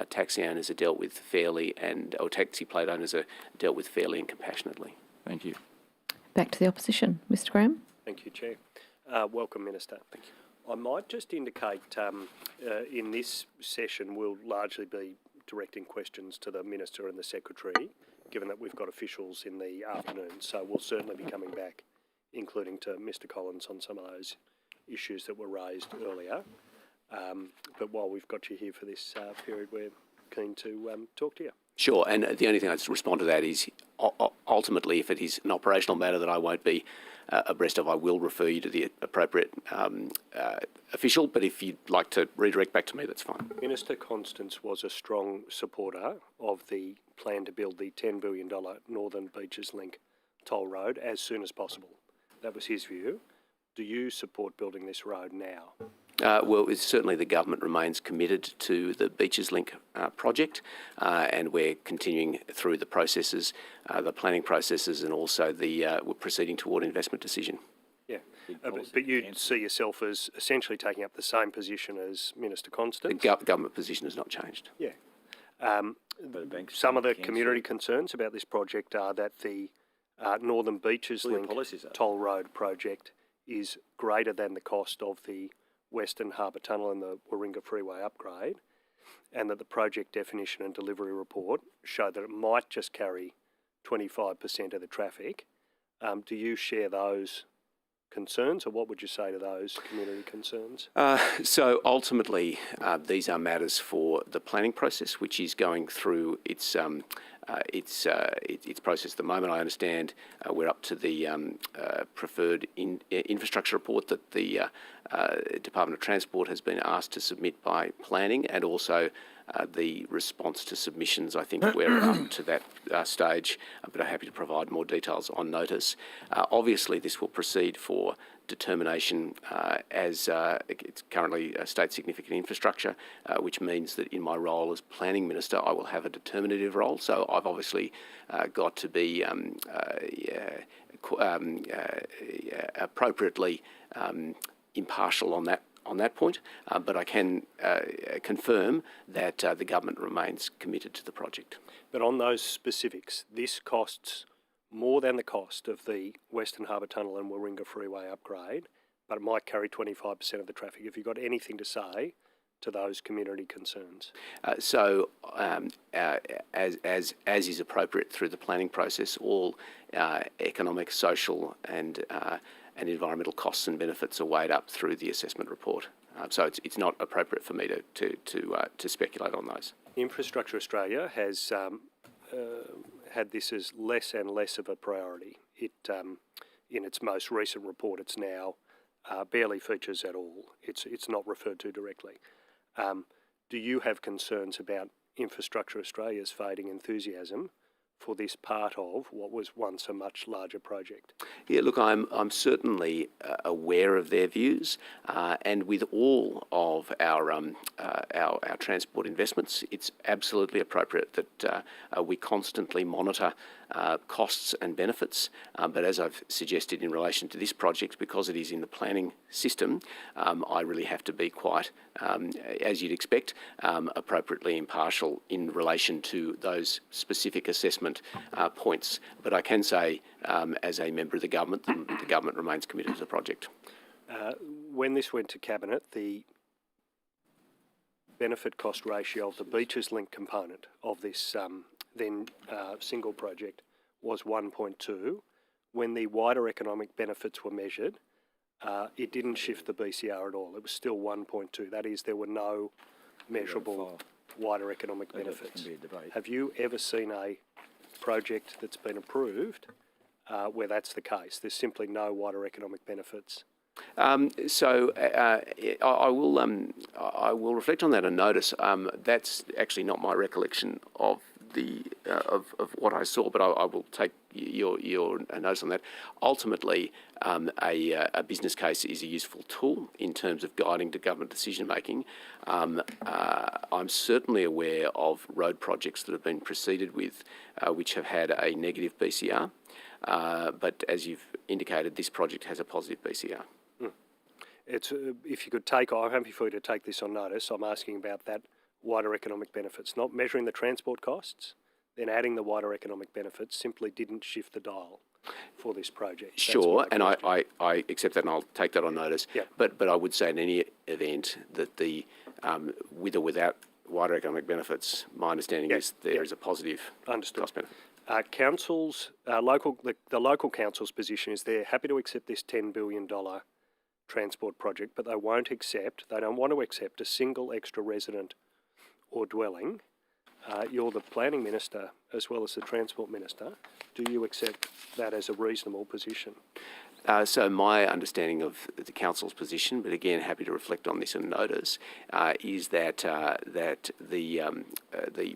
taxi owners are dealt with fairly, or taxi plate owners are dealt with fairly and compassionately. Thank you. Back to the opposition, Mr. Graham. Thank you, Chair. Welcome, Minister. Thank you. I might just indicate in this session we'll largely be directing questions to the Minister and the Secretary, given that we've got officials in the afternoon. So we'll certainly be coming back, including to Mr. Collins, on some of those issues that were raised earlier. But while we've got you here for this period, we're keen to talk to you. Sure, and the only thing I'd respond to that is ultimately, if it is an operational matter that I won't be abreast of, I will refer you to the appropriate official, but if you'd like to redirect back to me, that's fine. Minister Constance was a strong supporter of the plan to build the $10 billion Northern Beaches Link toll road as soon as possible. That was his view. Do you support building this road now? Well, certainly the government remains committed to the Beaches Link project, and we're continuing through the processes, the planning processes, and also we're proceeding toward investment decision. Yeah, but you see yourself as essentially taking up the same position as Minister Constance? The government position has not changed. Yeah. Some of the community concerns about this project are that the Northern Beaches Link toll road project is greater than the cost of the Western Harbour Tunnel and the Warringah Freeway upgrade, and that the project definition and delivery report show that it might just carry 25% of the traffic. Do you share those concerns, or what would you say to those community concerns? So ultimately, these are matters for the planning process, which is going through its process at the moment. I understand we're up to the preferred infrastructure report that the Department of Transport has been asked to submit by planning, and also the response to submissions. I think we're up to that stage, but I'm happy to provide more details on notice. Obviously, this will proceed for determination as it's currently a state significant infrastructure, which means that in my role as planning minister, I will have a determinative role. So I've obviously got to be appropriately impartial on that point, but I can confirm that the government remains committed to the project. But on those specifics, this costs more than the cost of the Western Harbour Tunnel and Warringah Freeway upgrade, but it might carry 25% of the traffic. Have you got anything to say to those community concerns? As is appropriate through the planning process, all economic, social and environmental costs and benefits are weighed up through the assessment report. So it's not appropriate for me to speculate on those. Infrastructure Australia has had this as less and less of a priority. It, in its most recent report, it's now barely features at all. It's not referred to directly. Do you have concerns about Infrastructure Australia's fading enthusiasm for this part of what was once a much larger project? Yeah, look, I'm certainly aware of their views, and with all of our transport investments, it's absolutely appropriate that we constantly monitor costs and benefits. But as I've suggested in relation to this project, because it is in the planning system, I really have to be quite, as you'd expect, appropriately impartial in relation to those specific assessment points. But I can say, as a member of the government remains committed to the project. When this went to Cabinet, the benefit cost ratio of the Beaches Link component of this single project was 1.2. When the wider economic benefits were measured, it didn't shift the BCR at all. It was still 1.2. That is, there were no measurable wider economic benefits. Have you ever seen a project that's been approved where that's the case? There's simply no wider economic benefits. I will reflect on that and notice. That's actually not my recollection of of what I saw, but I will take your notice on that. Ultimately, a business case is a useful tool in terms of guiding to government decision making. I'm certainly aware of road projects that have been proceeded with which have had a negative BCR, but as you've indicated, this project has a positive BCR. It's if you could take, I'm happy for you to take this on notice. I'm asking about that wider economic benefits, not measuring the transport costs, then adding the wider economic benefits simply didn't shift the dial for this project. Sure, and I accept that and I'll take that on notice. Yep. But I would say in any event that the with or without wider economic benefits, my understanding is there is a positive cost benefit. Councils, the local council's position is they're happy to accept this $10 billion transport project, but they don't want to accept a single extra resident or dwelling. You're the planning minister as well as the transport minister. Do you accept that as a reasonable position? So my understanding of the council's position, but again happy to reflect on this and notice, is that the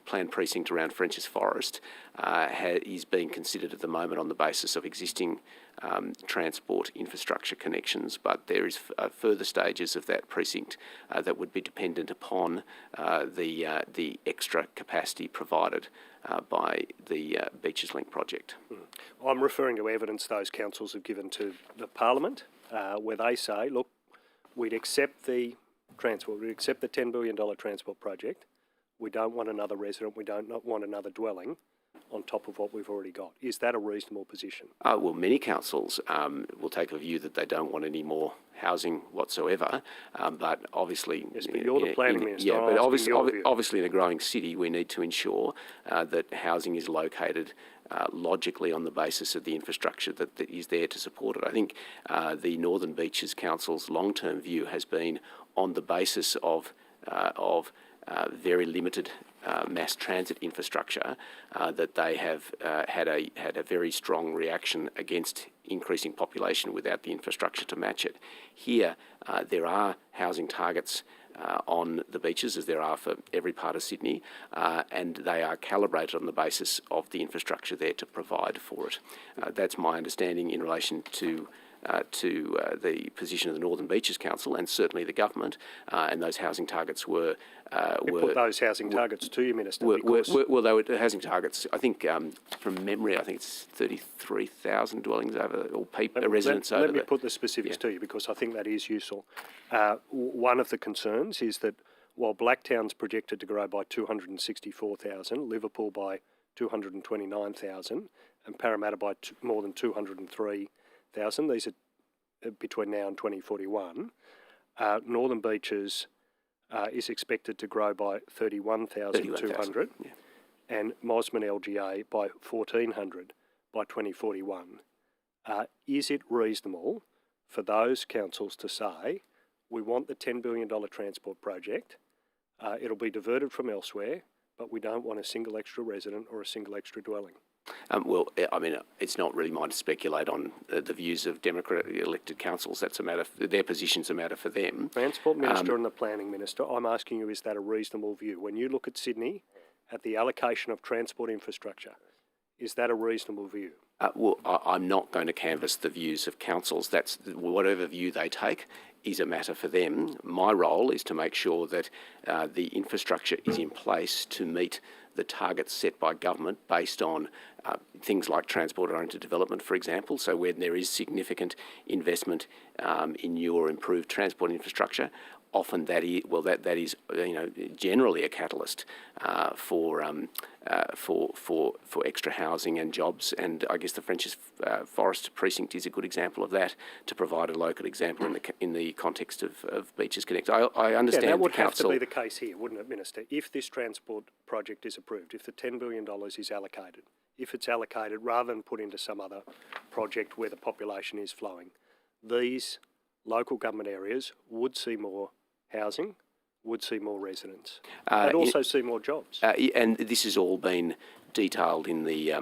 planned precinct around French's Forest is being considered at the moment on the basis of existing transport infrastructure connections, but there is further stages of that precinct that would be dependent upon the extra capacity provided by the Beaches Link project. I'm referring to evidence those councils have given to the Parliament, where they say, look, we'd accept the transport, we'd accept the $10 billion transport project, we don't want another resident, we don't want another dwelling on top of what we've already got. Is that a reasonable position? Well, many councils will take a view that they don't want any more housing whatsoever, but obviously... Yes, but you're the planning minister. Yeah, but obviously in a growing city we need to ensure that housing is located logically on the basis of the infrastructure that is there to support it. I think the Northern Beaches Council's long-term view has been on the basis of very limited mass transit infrastructure that they have had a very strong reaction against increasing population without the infrastructure to match it. Here, there are housing targets on the beaches, as there are for every part of Sydney, and they are calibrated on the basis of the infrastructure there to provide for it. That's my understanding in relation to the position of the Northern Beaches Council and certainly the government, and those housing targets were put those housing targets to you, Minister. Well, they were housing targets. I think from memory, I think it's 33,000 dwellings over, or residents over. Let me put the specifics to you because I think that is useful. One of the concerns is that while Blacktown's projected to grow by 264,000, Liverpool by 229,000, and Parramatta by more than 203,000. These are between now and 2041. Northern Beaches is expected to grow by 31,200 and Mosman LGA by 1,400 by 2041. Is it reasonable for those councils to say, we want the $10 billion transport project, it'll be diverted from elsewhere, but we don't want a single extra resident or a single extra dwelling? Well, I mean, it's not really mine to speculate on the views of democratically elected councils. That's a matter. Their position's a matter for them. Transport Minister and the Planning Minister, I'm asking you, is that a reasonable view? When you look at Sydney, at the allocation of transport infrastructure, is that a reasonable view? Well, I'm not going to canvass the views of councils. That's whatever view they take is a matter for them. My role is to make sure that the infrastructure is in place to meet the targets set by government based on things like transport-oriented development, for example. So when there is significant investment in new or improved transport infrastructure, often that is generally a catalyst for extra housing and jobs. And I guess the French's Forest precinct is a good example of that, to provide a local example in the context of Beaches Connect. I understand that would the council have to be the case here, wouldn't it, Minister? If this transport project is approved, if the $10 billion is allocated, if it's allocated rather than put into some other project where the population is flowing, these local government areas would see more housing, would see more residents, and also see more jobs. And this has all been detailed in the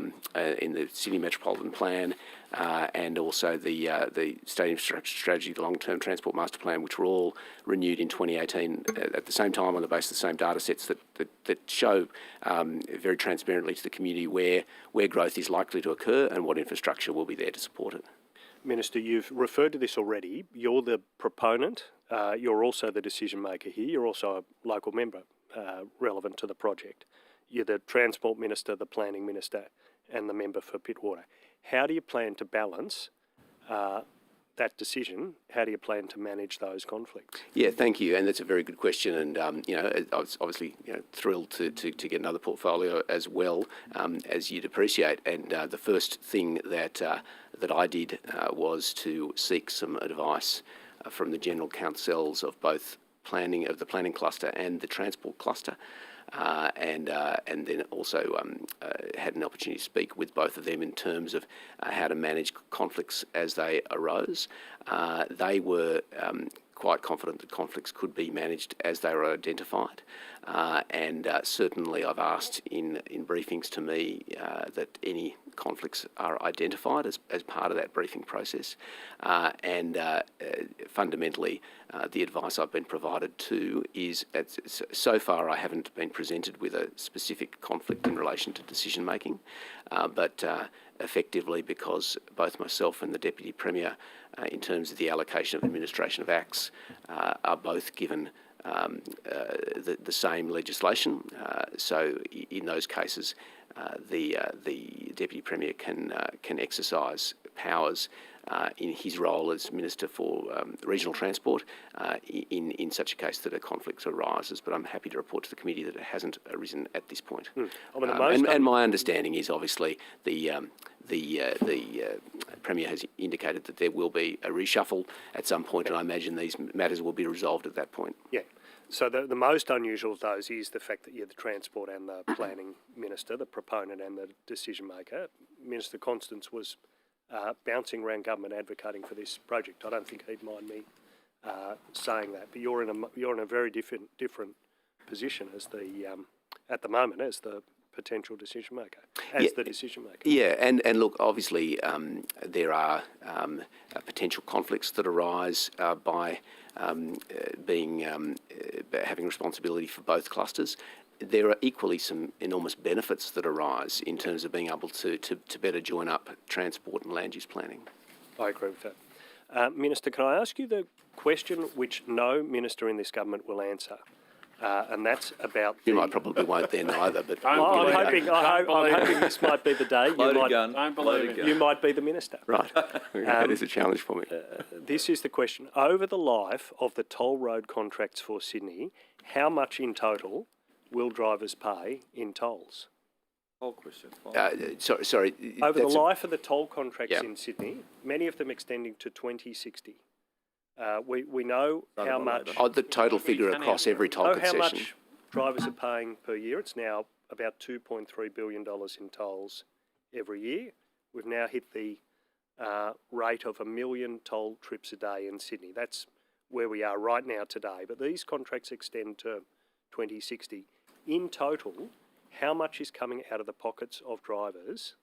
Sydney Metropolitan Plan and also the State Infrastructure Strategy, the Long-Term Transport Master Plan, which were all renewed in 2018 at the same time on the basis of the same data sets that show very transparently to the community where growth is likely to occur and what infrastructure will be there to support it. Minister, you've referred to this already. You're the proponent. You're also the decision maker here. You're also a local member relevant to the project. You're the Transport Minister, the Planning Minister, and the member for Pittwater. How do you plan to balance that decision? How do you plan to manage those conflicts? Yeah, thank you, and that's a very good question. And I was obviously thrilled to get another portfolio as well, as you'd appreciate. And the first thing that I did was to seek some advice from the general counsels of both planning cluster and the transport cluster. And then also had an opportunity to speak with both of them in terms of how to manage conflicts as they arose. They were quite confident that conflicts could be managed as they were identified. And certainly I've asked in briefings to me that any conflicts are identified as part of that briefing process. And fundamentally, the advice I've been provided to is, so far I haven't been presented with a specific conflict in relation to decision making, but effectively because both myself and the Deputy Premier, in terms of the allocation of administration of acts, are both given the same legislation. So in those cases, the Deputy Premier can exercise powers in his role as Minister for Regional Transport in such a case that a conflict arises. But I'm happy to report to the committee that it hasn't arisen at this point. And my understanding is obviously the Premier has indicated that there will be a reshuffle at some point, and I imagine these matters will be resolved at that point. Yeah. So the most unusual of those is the fact that you're the Transport and the Planning Minister, the proponent and the decision maker. Minister Constance was bouncing around government advocating for this project. I don't think he'd mind me saying that, but you're in a very different position as at the moment as the potential decision maker, the decision maker. Yeah, and look, obviously there are potential conflicts that arise by having responsibility for both clusters. There are equally some enormous benefits that arise in terms of being able to better join up transport and land use planning. I agree with that. Minister, can I ask you the question which no minister in this government will answer? And that's about you might probably won't then either, but I'm hoping this might be the day. You might be the minister. Right. That is a challenge for me. This is the question. Over the life of the toll road contracts for Sydney, how much in total will drivers pay in tolls? Whole question. Sorry. Over the life of the toll contracts in Sydney, many of them extending to 2060. We know how much... the total figure across every toll concession. How much drivers are paying per year. It's now about $2.3 billion in tolls every year. We've now hit the rate of 1 million toll trips a day in Sydney. That's where we are right now today. But these contracts extend to 2060. In total, how much is coming out of the pockets of drivers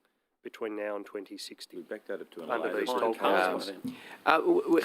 between now and 2060? We backed that up to under these toll contracts.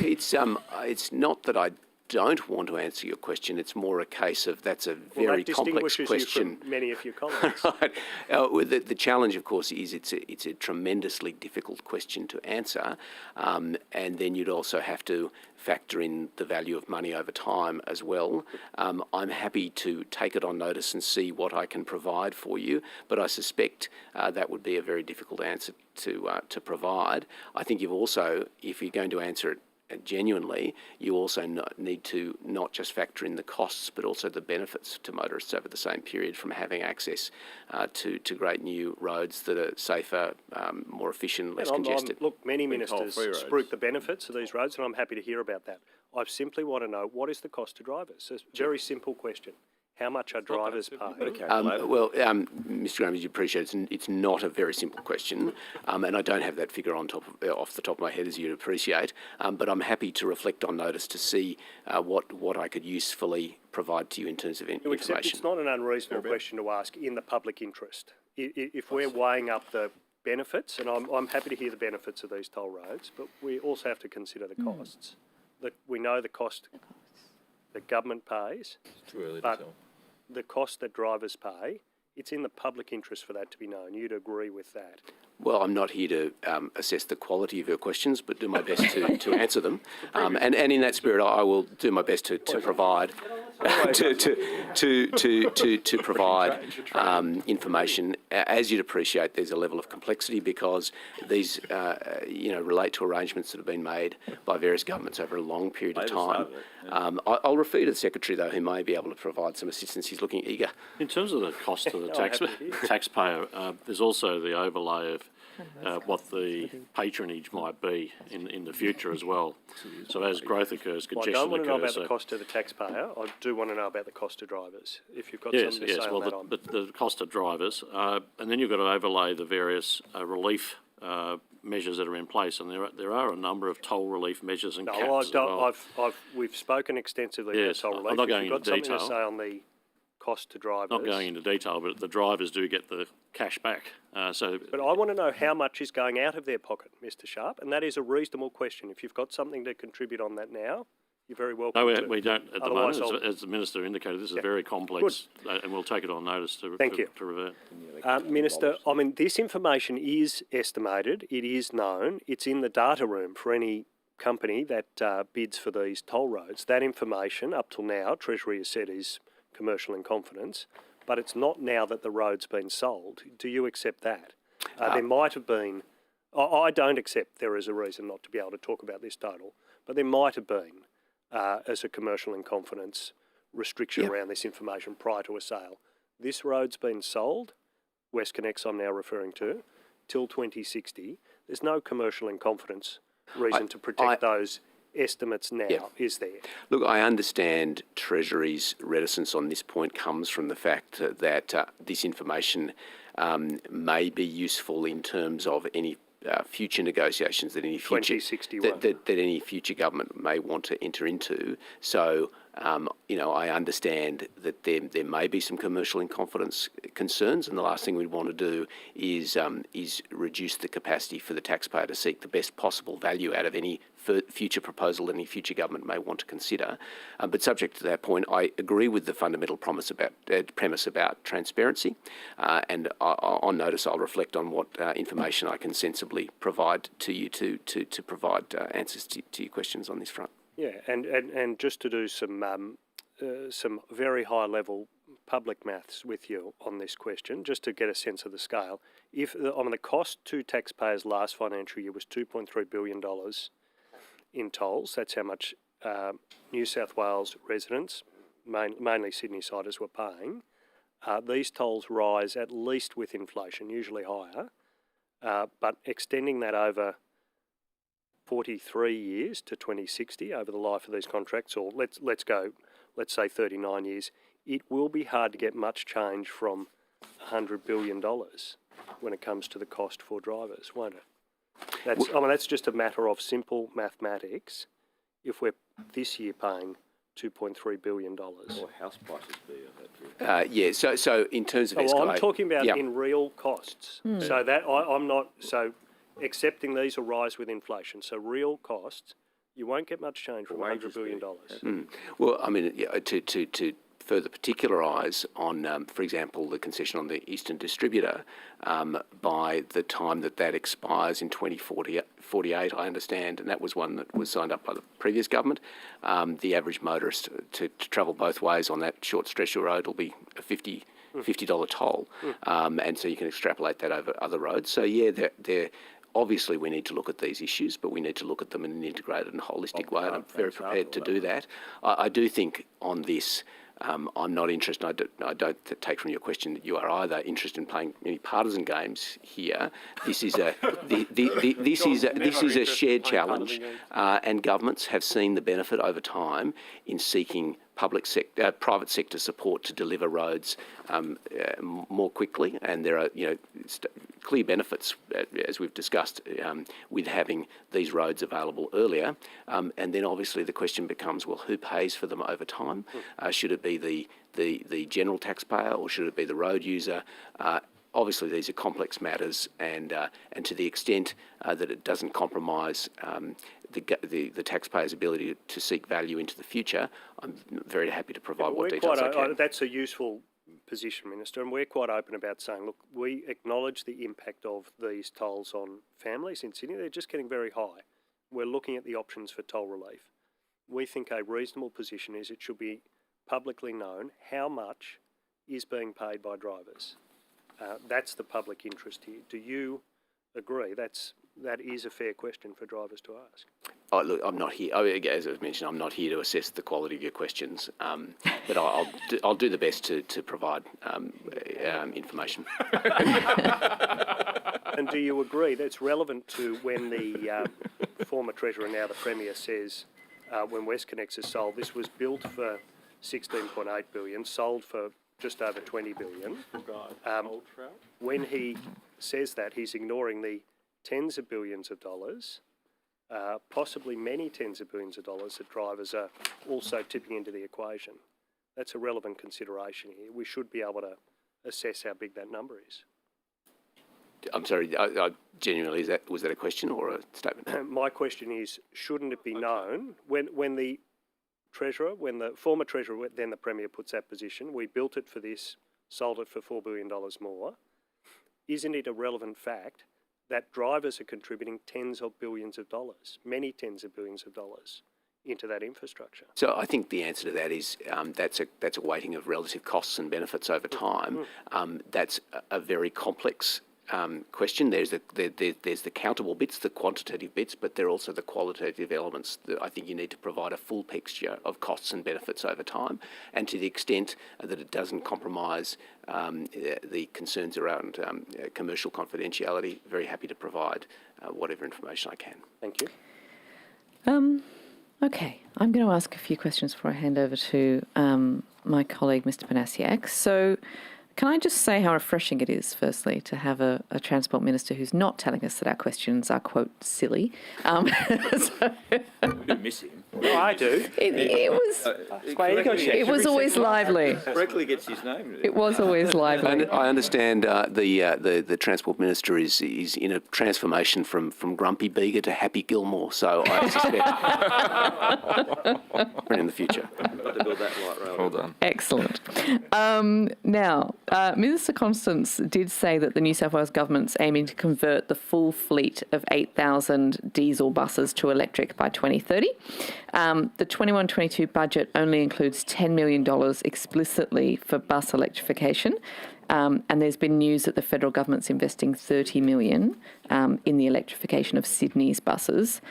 It's not that I don't want to answer your question. It's more a case of that's a very complex question. You from many of your colleagues. Right. The challenge, of course, is it's a tremendously difficult question to answer, and then you'd also have to factor in the value of money over time as well. I'm happy to take it on notice and see what I can provide for you, but I suspect that would be a very difficult answer to provide. I think you've also, if you're going to answer it genuinely, you also need to not just factor in the costs but also the benefits to motorists over the same period from having access to great new roads that are safer, more efficient, less congested. Look, many ministers spruik the benefits of these roads, and I'm happy to hear about that. I simply want to know, what is the cost to drivers? It's a very simple question. How much are drivers paid? Mr. Graham, as you appreciate, it's not a very simple question, and I don't have that figure off the top of my head, as you'd appreciate. But I'm happy to reflect on notice to see what I could usefully provide to you in terms of information. It's not an unreasonable question to ask in the public interest. If we're weighing up the benefits, and I'm happy to hear the benefits of these toll roads, but we also have to consider the costs. That we know the cost that government pays. It's too early to tell. The cost that drivers pay, it's in the public interest for that to be known. You'd agree with that? Well, I'm not here to assess the quality of your questions, but do my best to answer them. And in that spirit, I will do my best to provide to provide information. As you'd appreciate, there's a level of complexity because these relate to arrangements that have been made by various governments over a long period of time. I'll refer you to the Secretary, though, who may be able to provide some assistance. He's looking eager. In terms of the cost to the taxpayer, there's also the overlay of what the patronage might be in the future as well. So as growth occurs, Well, I congestion don't want to know occurs. about the cost to the taxpayer. I do want to know about the cost to drivers. If you've got Yes, something to say on that, but the cost of drivers, and then you've got to overlay the various relief measures that are in place, and there are a number of toll relief measures and caps as well. We've spoken extensively about toll relief. I'm not going if you've into got detail. something to say on the cost to drivers. Not going into detail, but the drivers do get the cash back. But I want to know how much is going out of their pocket, Mr. Sharp, and that is a reasonable question. If you've got something to contribute on that now, you're very welcome. No, we don't at the moment. As the Minister indicated, this is very complex, and we'll take it on notice to revert. Minister, I mean, this information is estimated, it is known, it's in the data room for any company that bids for these toll roads. That information, up till now, Treasury has said is commercial in confidence, but it's not now that the road's been sold. Do you accept that? There might have been, I don't accept there is a reason not to be able to talk about this total, but there might have been, as a commercial in confidence restriction around this information prior to a sale. This road's been sold, WestConnex I'm now referring to, till 2060. There's no commercial in confidence reason to protect those estimates now, is there? Look, I understand Treasury's reticence on this point comes from the fact that this information may be useful in terms of any future negotiations that any future that any future government may want to enter into. So, I understand that there may be some commercial in confidence concerns, and the last thing we'd want to do is reduce the capacity for the taxpayer to seek the best possible value out of any future proposal that any future government may want to consider. But subject to that point, I agree with the fundamental premise about transparency, and on notice I'll reflect on what information I can sensibly provide to you to provide answers to your questions on this front. Yeah, and just to do some very high level public maths with you on this question, just to get a sense of the scale. If the cost to taxpayers last financial year was $2.3 billion in tolls, that's how much New South Wales residents, mainly Sydney siders, were paying. These tolls rise at least with inflation, usually higher, but extending that over 43 years to 2060 over the life of these contracts, or let's say 39 years, it will be hard to get much change from $100 billion when it comes to the cost for drivers, won't it? That's just a matter of simple mathematics. If we're this year paying $2.3 billion. Or house prices be of that. So in terms of escalate, I'm talking about in real costs. So that I'm not accepting these will rise with inflation. So real costs, you won't get much change from $100 billion. Well, I mean, to further particularise on, for example, the concession on the Eastern Distributor, by the time that expires in 2048, I understand, and that was one that was signed up by the previous government, the average motorist to travel both ways on that short stretch of road will be a $50 toll, and so you can extrapolate that over other roads. So they're obviously we need to look at these issues, but we need to look at them in an integrated and holistic way, and I'm very prepared to do that. I do think on this, I'm not interested. I don't take from your question that you are either interested in playing any partisan games here. This is a this is a shared challenge, and governments have seen the benefit over time in seeking private sector support to deliver roads more quickly, and there are clear benefits as we've discussed with having these roads available earlier, and then obviously the question becomes, well, who pays for them over time? Should it be the general taxpayer, or should it be the road user? Obviously, these are complex matters, and to the extent that it doesn't compromise the taxpayer's ability to seek value into the future, I'm very happy to provide what details I can. That's a useful position, Minister, and we're quite open about saying, look, we acknowledge the impact of these tolls on families in Sydney. They're just getting very high. We're looking at the options for toll relief. We think a reasonable position is it should be publicly known how much is being paid by drivers. That's the public interest here. Do you agree that's that is a fair question for drivers to ask. Oh, look, I'm not here. As I've mentioned, I'm not here to assess the quality of your questions, but I'll do the best to provide information. And do you agree that's relevant to when the former Treasurer, now the Premier, says when WestConnex is sold, this was built for 16.8 billion, sold for just over 20 billion. When he says that, he's ignoring the tens of billions of dollars, possibly many tens of billions of dollars that drivers are also tipping into the equation. That's a relevant consideration here. We should be able to assess how big that number is. I'm sorry, I genuinely, was that a question or a statement? My question is, shouldn't it be known when the Treasurer, when the former Treasurer, then the Premier puts that position, we built it for this, sold it for $4 billion more, isn't it a relevant fact that drivers are contributing tens of billions of dollars, many tens of billions of dollars, into that infrastructure? So I think the answer to that is that's a weighting of relative costs and benefits over time. That's a very complex question. There's the countable bits, the quantitative bits, but there are also the qualitative elements that I think you need to provide a full picture of costs and benefits over time, and to the extent that it doesn't compromise the concerns around commercial confidentiality, very happy to provide whatever information I can. Thank you. Okay, I'm going to ask a few questions before I hand over to my colleague, Mr. Panasiak. So, can I just say how refreshing it is, firstly, to have a Transport Minister who's not telling us that our questions are, quote, silly. We do miss him. No, I do. It was always lively. Correctly gets his name. It was always lively. I understand the Transport Minister is in a transformation from Grumpy Beager to Happy Gilmore, so I suspect in the future. Got to build that light rail. Well done. Excellent. Now, Minister Constance did say that the New South Wales government's aiming to convert the full fleet of 8,000 diesel buses to electric by 2030. The 21-22 budget only includes $10 million explicitly for bus electrification. And there's been news that the federal government's investing $30 million in the electrification of Sydney's buses.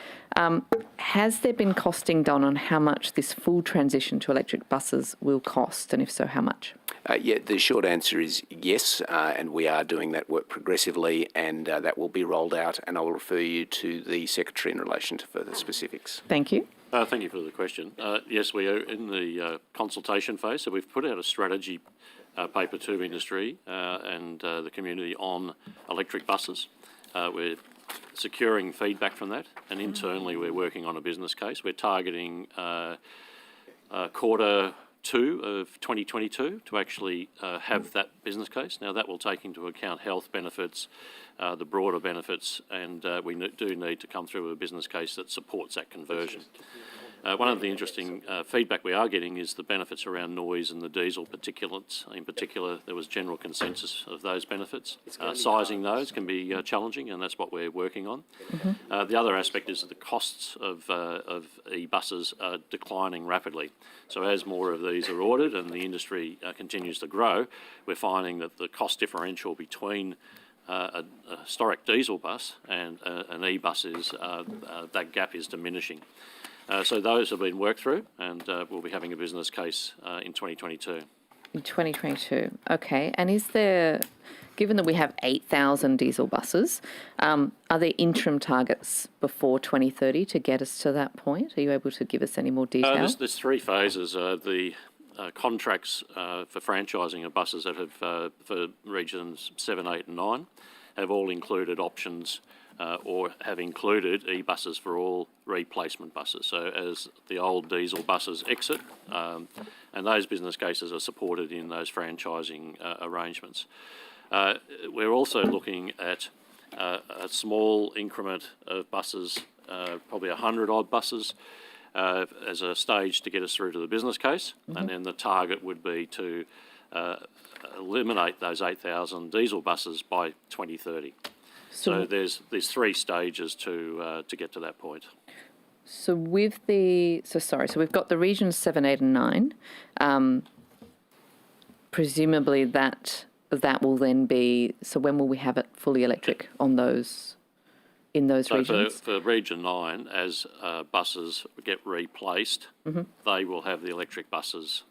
Has there been costing done on how much this full transition to electric buses will cost, and if so, how much? Yeah, the short answer is yes, and we are doing that work progressively, and that will be rolled out, and I will refer you to the Secretary in relation to further specifics. Thank you. Thank you for the question. Yes, we are in the consultation phase, so we've put out a strategy paper to industry and the community on electric buses. We're securing feedback from that, and internally we're working on a business case. We're targeting quarter 2 of 2022 to actually have that business case. Now, that will take into account health benefits, the broader benefits, and we do need to come through a business case that supports that conversion. One of the interesting feedback we are getting is the benefits around noise and the diesel particulates. In particular, there was general consensus of those benefits. Sizing those can be challenging, and that's what we're working on. The other aspect is that the costs of e-buses are declining rapidly. So as more of these are ordered and the industry continues to grow, we're finding that the cost differential between a historic diesel bus and an e-bus is that gap is diminishing. So those have been worked through, and we'll be having a business case in 2022. In 2022, okay. And is there, given that we have 8,000 diesel buses, are there interim targets before 2030 to get us to that point? Are you able to give us any more detail? There's 3 phases. The contracts for franchising of buses that have, for regions 7, 8 and 9, have all included options or have included e-buses for all replacement buses. So as the old diesel buses exit, and those business cases are supported in those franchising arrangements. We're also looking at a small increment of buses, probably 100 odd buses, as a stage to get us through to the business case, and then the target would be to eliminate those 8,000 diesel buses by 2030. So there's 3 stages to get to that point. So with so we've got the regions 7, 8 and 9. Presumably that will then be, so when will we have it fully electric on those in those So regions? for Region 9, as buses get replaced, they will have the electric buses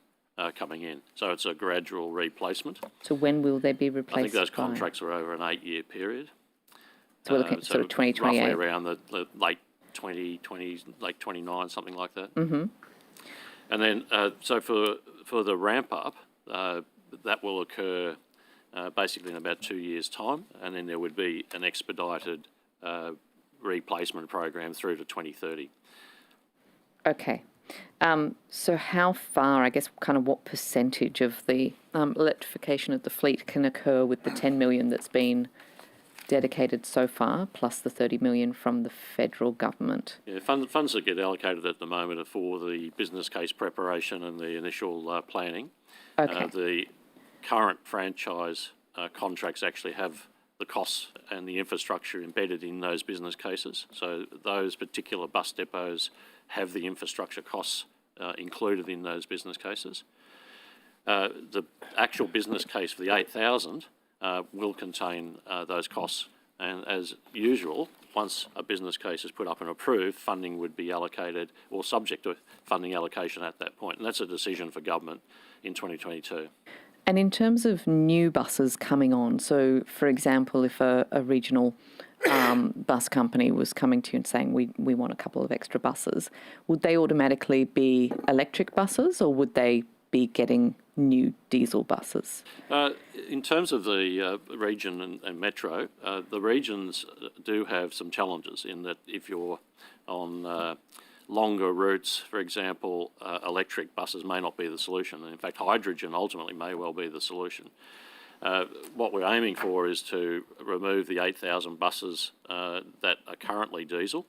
coming in. So it's a gradual replacement. So when will they be replaced? I think those by? contracts are over an 8-year period. So we're looking at sort of 2028. Roughly around the late 2020, late 29, something like that. Mm-hmm. And then, so for the ramp up, that will occur basically in about 2 years' time, and then there would be an expedited replacement program through to 2030. Okay. So how far, I guess, kind of what percentage of the electrification of the fleet can occur with the 10 million that's been dedicated so far, plus the 30 million from the federal government? Yeah, funds that get allocated at the moment are for the business case preparation and the initial planning. Okay. The current franchise contracts actually have the costs and the infrastructure embedded in those business cases. So those particular bus depots have the infrastructure costs included in those business cases. The actual business case for the 8,000 will contain those costs, and as usual, once a business case is put up and approved, funding would be allocated or subject to funding allocation at that point, and that's a decision for government in 2022. And in terms of new buses coming on, so for example, if a regional bus company was coming to you and saying, we want a couple of extra buses, would they automatically be electric buses, or would they be getting new diesel buses? In terms of the region and metro, the regions do have some challenges in that if you're on longer routes, for example, electric buses may not be the solution. In fact, hydrogen ultimately may well be the solution. What we're aiming for is to remove the 8,000 buses that are currently diesel.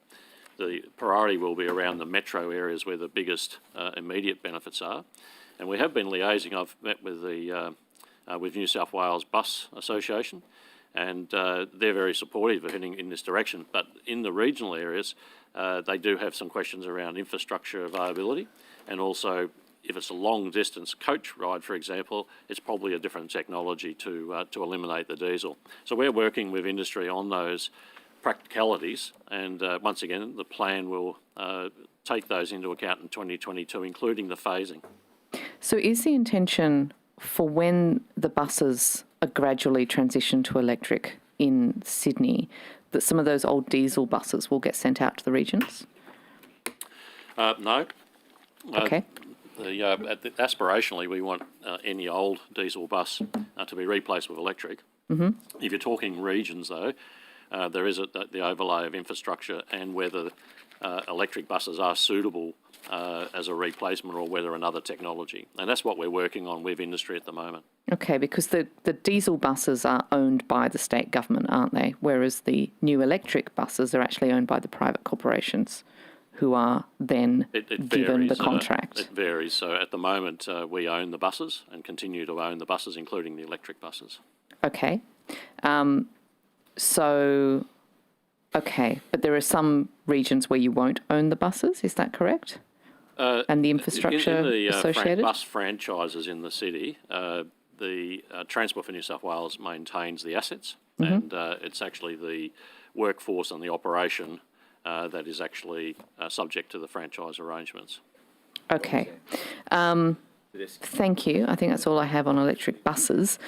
The priority will be around the metro areas where the biggest immediate benefits are. And we have been liaising. I've met with with New South Wales Bus Association, and they're very supportive of heading in this direction. But in the regional areas, they do have some questions around infrastructure availability, and also if it's a long distance coach ride, for example, it's probably a different technology to eliminate the diesel. So we're working with industry on those practicalities, and once again, the plan will take those into account in 2022, including the phasing. So is the intention for when the buses are gradually transitioned to electric in Sydney that some of those old diesel buses will get sent out to the regions? No. Okay. Aspirationally, we want any old diesel bus to be replaced with electric. Mm-hmm. If you're talking regions, though, there is the overlay of infrastructure and whether electric buses are suitable as a replacement or whether another technology. And that's what we're working on with industry at the moment. Okay, because the diesel buses are owned by the state government, aren't they? Whereas the new electric buses are actually owned by the private corporations who are then given the contract. It varies. So at the moment, we own the buses and continue to own the buses, including the electric buses. Okay. Okay, but there are some regions where you won't own the buses, is that correct? And the infrastructure in the associated? bus franchises in the city, the Transport for New South Wales maintains the assets, and it's actually the workforce and the operation that is actually subject to the franchise arrangements. Okay. Thank you. I think that's all I have on electric buses.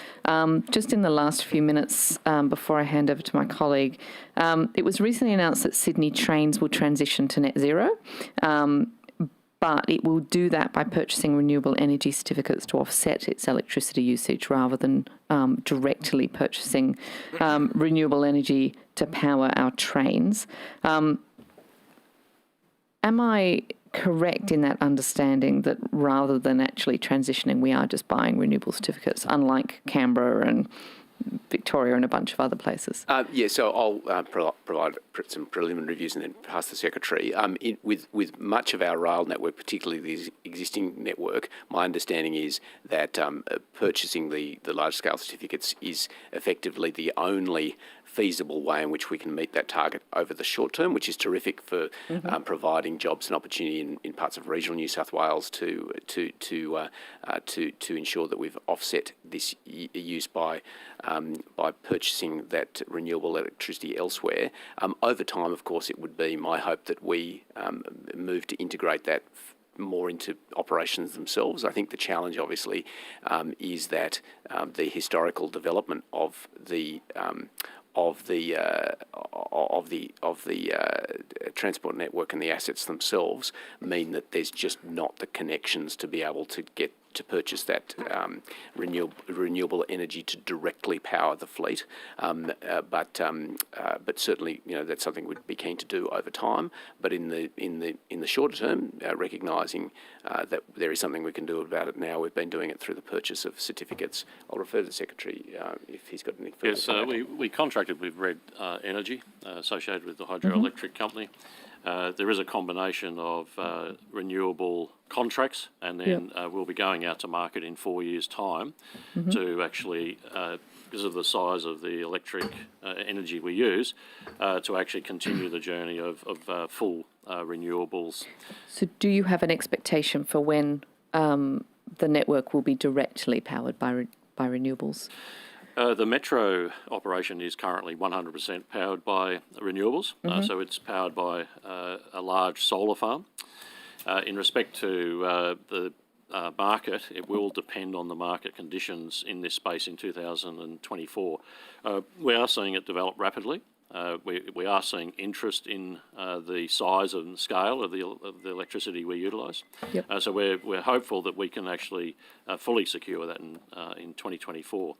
Just in the last few minutes before I hand over to my colleague, it was recently announced that Sydney Trains will transition to net zero, but it will do that by purchasing renewable energy certificates to offset its electricity usage rather than directly purchasing renewable energy to power our trains. Am I correct in that understanding that rather than actually transitioning, we are just buying renewable certificates, unlike Canberra and Victoria and a bunch of other places? Yeah, so I'll provide some preliminary reviews and then pass the Secretary. With much of our rail network, particularly the existing network, my understanding is that purchasing the large-scale certificates is effectively the only feasible way in which we can meet that target over the short term, which is terrific for providing jobs and opportunity in parts of regional New South Wales to ensure that we've offset this use by by purchasing that renewable electricity elsewhere. Over time, of course, it would be my hope that we move to integrate that more into operations themselves. I think the challenge, obviously, is that the historical development of the transport network and the assets themselves mean that there's just not the connections to be able to get to purchase that renewable energy to directly power the fleet. But certainly, that's something we'd be keen to do over time. But in the shorter term, recognising that there is something we can do about it now. We've been doing it through the purchase of certificates. I'll refer to the Secretary if he's got any further. Yes, we contracted with Red Energy, associated with the hydroelectric company. There is a combination of renewable contracts, and then we'll be going out to market in 4 years' time to actually, because of the size of the electric energy we use, to actually continue the journey of full renewables. So do you have an expectation for when the network will be directly powered by renewables? The metro operation is currently 100% powered by renewables, so it's powered by a large solar farm. In respect to the market, it will depend on the market conditions in this space in 2024. We are seeing it develop rapidly. We are seeing interest in the size and scale of the electricity we utilise. So we're hopeful that we can actually fully secure that in 2024.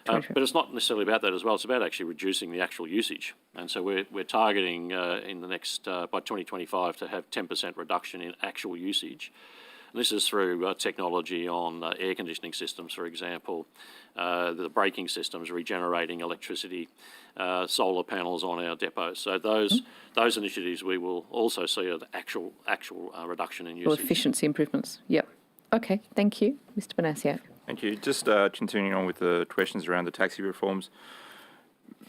But it's not necessarily about that as well. It's about actually reducing the actual usage. And so we're targeting in the next, by 2025, to have 10% reduction in actual usage. And this is through technology on air conditioning systems, for example, the braking systems, regenerating electricity, solar panels on our depots. So those initiatives we will also see an actual reduction in usage. Or efficiency improvements. Yep. Okay, thank you. Mr. Banasiak. Thank you. Just continuing on with the questions around the taxi reforms.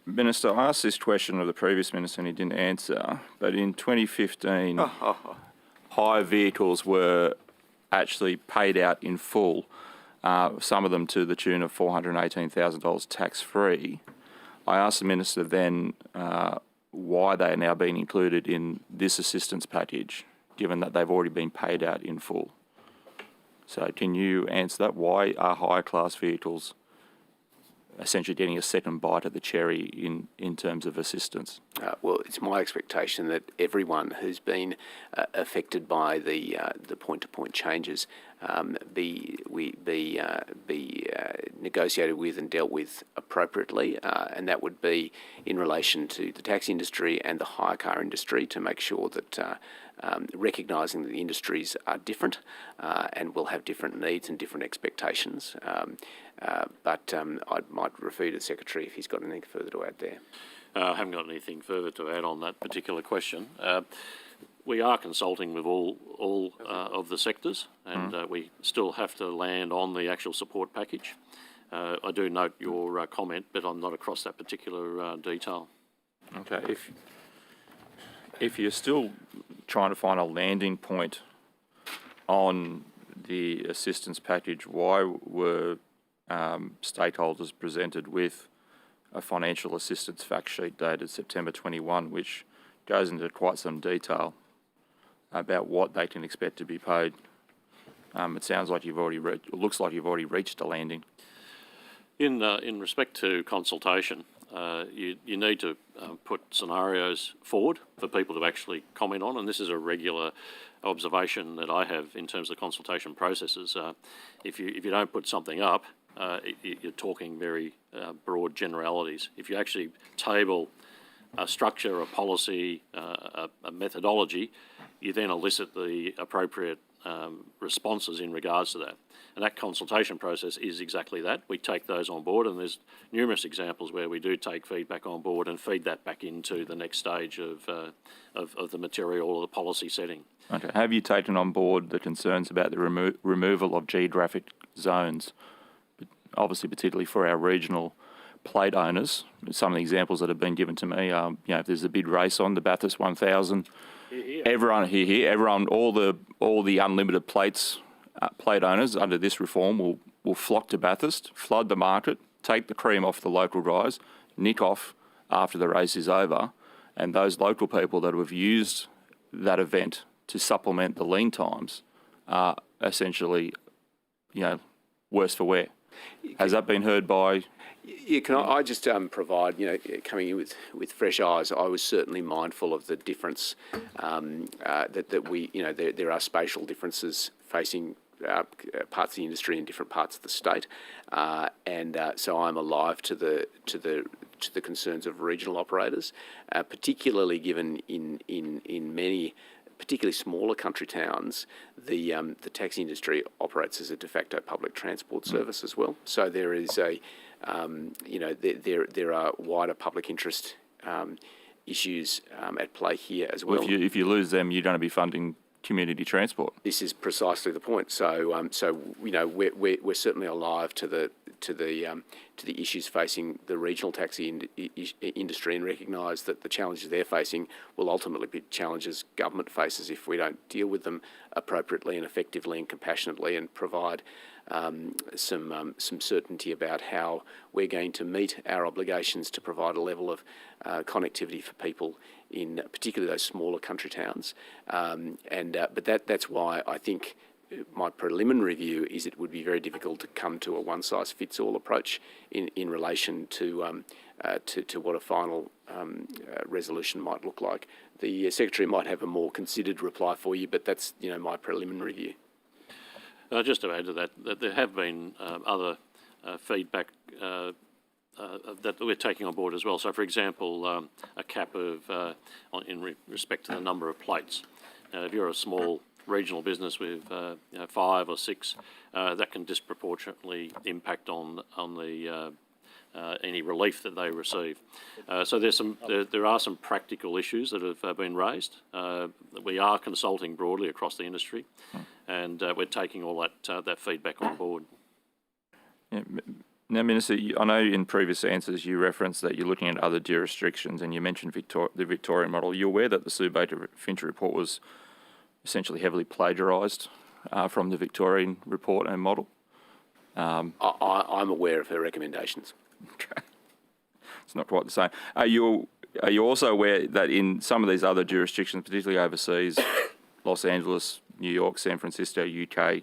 Minister, I asked this question of the previous minister and he didn't answer, but in 2015, hire vehicles were actually paid out in full, some of them to the tune of $418,000 tax-free. I asked the minister then why they are now being included in this assistance package, given that they've already been paid out in full. So can you answer that? Why are higher class vehicles essentially getting a second bite at the cherry in terms of assistance? Well, it's my expectation that everyone who's been affected by the point-to-point changes be negotiated with and dealt with appropriately, and that would be in relation to the taxi industry and the hire car industry, to make sure that recognising that the industries are different and will have different needs and different expectations. But I might refer you to the Secretary if he's got anything further to add there. I haven't got anything further to add on that particular question. We are consulting with all of the sectors, and we still have to land on the actual support package. I do note your comment, but I'm not across that particular detail. Okay. If you're still trying to find a landing point on the assistance package, why were stakeholders presented with a financial assistance fact sheet dated September 21, which goes into quite some detail about what they can expect to be paid? It sounds like looks like you've already reached a landing. In respect to consultation, you need to put scenarios forward for people to actually comment on, and this is a regular observation that I have in terms of consultation processes. If you don't put something up, you're talking very broad generalities. If you actually table a structure, a policy, a methodology, you then elicit the appropriate responses in regards to that. And that consultation process is exactly that. We take those on board, and there's numerous examples where we do take feedback on board and feed that back into the next stage of the material or the policy setting. Okay. Have you taken on board the concerns about the removal of geographic zones, obviously particularly for our regional plate owners? Some of the examples that have been given to me are, if there's a big race on the Bathurst 1000, everyone, all the unlimited plate owners under this reform will flock to Bathurst, flood the market, take the cream off the local guys, nick off after the race is over, and those local people that have used that event to supplement the lean times are essentially, worse for wear. Has that been heard by? Yeah, can I just provide, coming in with fresh eyes, I was certainly mindful of the difference that we, there are spatial differences facing parts of the industry in different parts of the state, so I'm alive to the concerns of regional operators, particularly given in many, particularly smaller country towns, the taxi industry operates as a de facto public transport service as well. So there is there are wider public interest issues at play here as well. If you lose them, you're going to be funding community transport. This is precisely the point. So we're certainly alive to the issues facing the regional taxi industry, and recognise that the challenges they're facing will ultimately be challenges government faces if we don't deal with them appropriately and effectively and compassionately, and provide some certainty about how we're going to meet our obligations to provide a level of connectivity for people in particularly those smaller country towns. But that's why I think my preliminary view is it would be very difficult to come to a one-size-fits-all approach in relation to what a final resolution might look like. The Secretary might have a more considered reply for you, but that's my preliminary view. Just to add to that there have been other feedback that we're taking on board as well. So, for example, a cap of in respect to the number of plates. If you're a small regional business with 5 or 6, that can disproportionately impact on the any relief that they receive. So there are some practical issues that have been raised. We are consulting broadly across the industry, and we're taking all that feedback on board. Yeah. Now, Minister, I know in previous answers you referenced that you're looking at other jurisdictions, and you mentioned the Victorian model. You're aware that the Sue Baker-Finch report was essentially heavily plagiarised from the Victorian report and model? I'm aware of her recommendations. Okay. It's not quite the same. Are you also aware that in some of these other jurisdictions, particularly overseas, Los Angeles, New York, San Francisco, UK,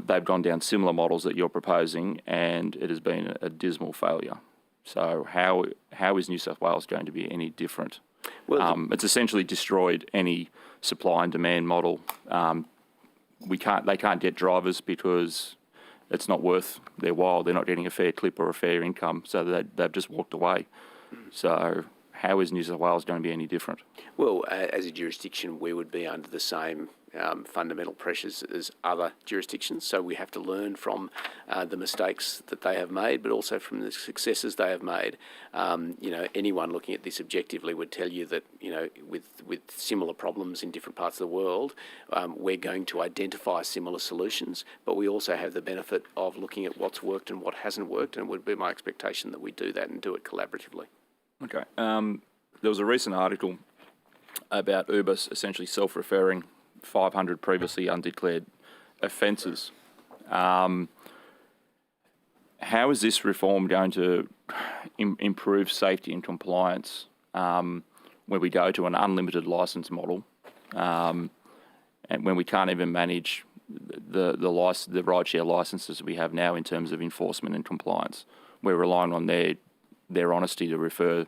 they've gone down similar models that you're proposing, and it has been a dismal failure. So how is New South Wales going to be any different? Well, it's essentially destroyed any supply and demand model. They can't get drivers because it's not worth their while. They're not getting a fair clip or a fair income, so they've just walked away. So how is New South Wales going to be any different? Well, as a jurisdiction, we would be under the same fundamental pressures as other jurisdictions. So we have to learn from the mistakes that they have made, but also from the successes they have made. Anyone looking at this objectively would tell you that, with similar problems in different parts of the world, we're going to identify similar solutions, but we also have the benefit of looking at what's worked and what hasn't worked, and it would be my expectation that we do that and do it collaboratively. Okay. There was a recent article about Uber essentially self-referring 500 previously undeclared offences. How is this reform going to improve safety and compliance when we go to an unlimited licence model, and when we can't even manage the rideshare licences we have now in terms of enforcement and compliance? We're relying on their honesty to refer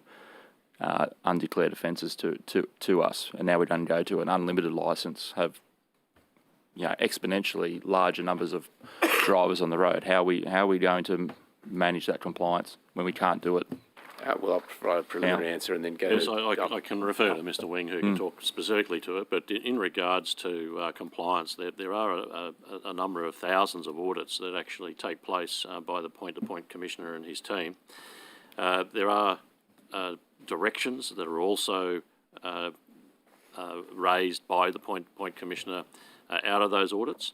undeclared offences to us, and now we're going to go to an unlimited licence, have exponentially larger numbers of drivers on the road. How are we going to manage that compliance when we can't do it? Well, I'll provide a preliminary answer and then go. Yes, I can refer to Mr. Wing, who can talk specifically to it. But in regards to compliance, there are a number of thousands of audits that actually take place by the point-to-point commissioner and his team. There are directions that are also raised by the point commissioner out of those audits.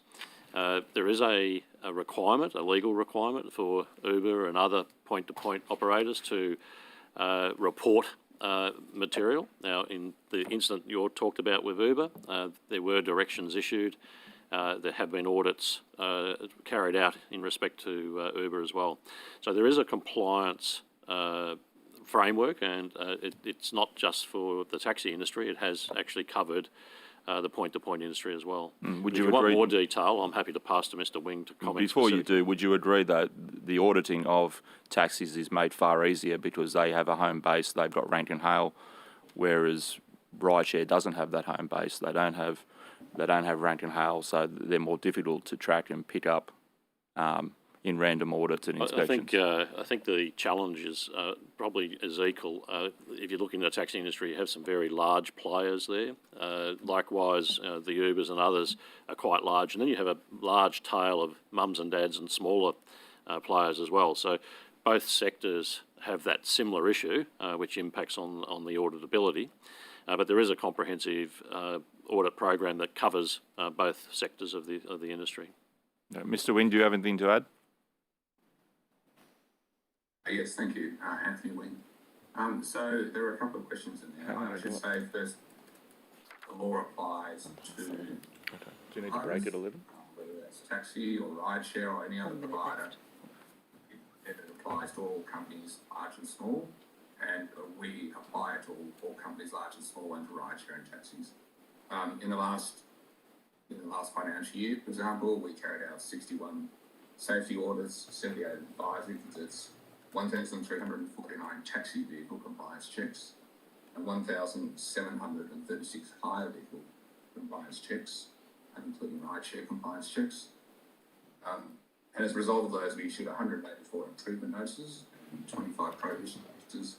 There is a requirement, a legal requirement for Uber and other point-to-point operators to report material. Now, in the incident you talked about with Uber, there were directions issued there have been audits carried out in respect to Uber as well. So there is a compliance framework, and it's not just for the taxi industry. It has actually covered the point-to-point industry as well. Would if you you want agree? more detail, I'm happy to pass to Mr. Wing to comment. Before you specifically. do, would you agree that the auditing of taxis is made far easier because they have a home base, they've got rank and hail, whereas rideshare doesn't have that home base. They don't have rank and hail, so they're more difficult to track and pick up in random audits and inspections. I think the challenge is probably is equal. If you look in the taxi industry, you have some very large players there. Likewise, the Ubers and others are quite large, and then you have a large tail of mums and dads and smaller players as well. So both sectors have that similar issue, which impacts on the auditability. But there is a comprehensive audit program that covers both sectors of the industry. Mr. Wing, do you have anything to add? Yes, thank you, Anthony Wing. So there are a couple of questions in there. I should say first, the law applies to. Do you need to break at 11? Whether that's taxi or rideshare or any other provider. It applies to all companies, large and small, and we apply it to all companies, large and small, and to rideshare and taxis. In the last financial year, for example, we carried out 61 safety audits, 78 advisory visits, 1,349 taxi vehicle compliance checks, and 1,736 hire vehicle compliance checks, including rideshare compliance checks. And as a result of those, we issued 184 improvement notices, 25 prohibition notices,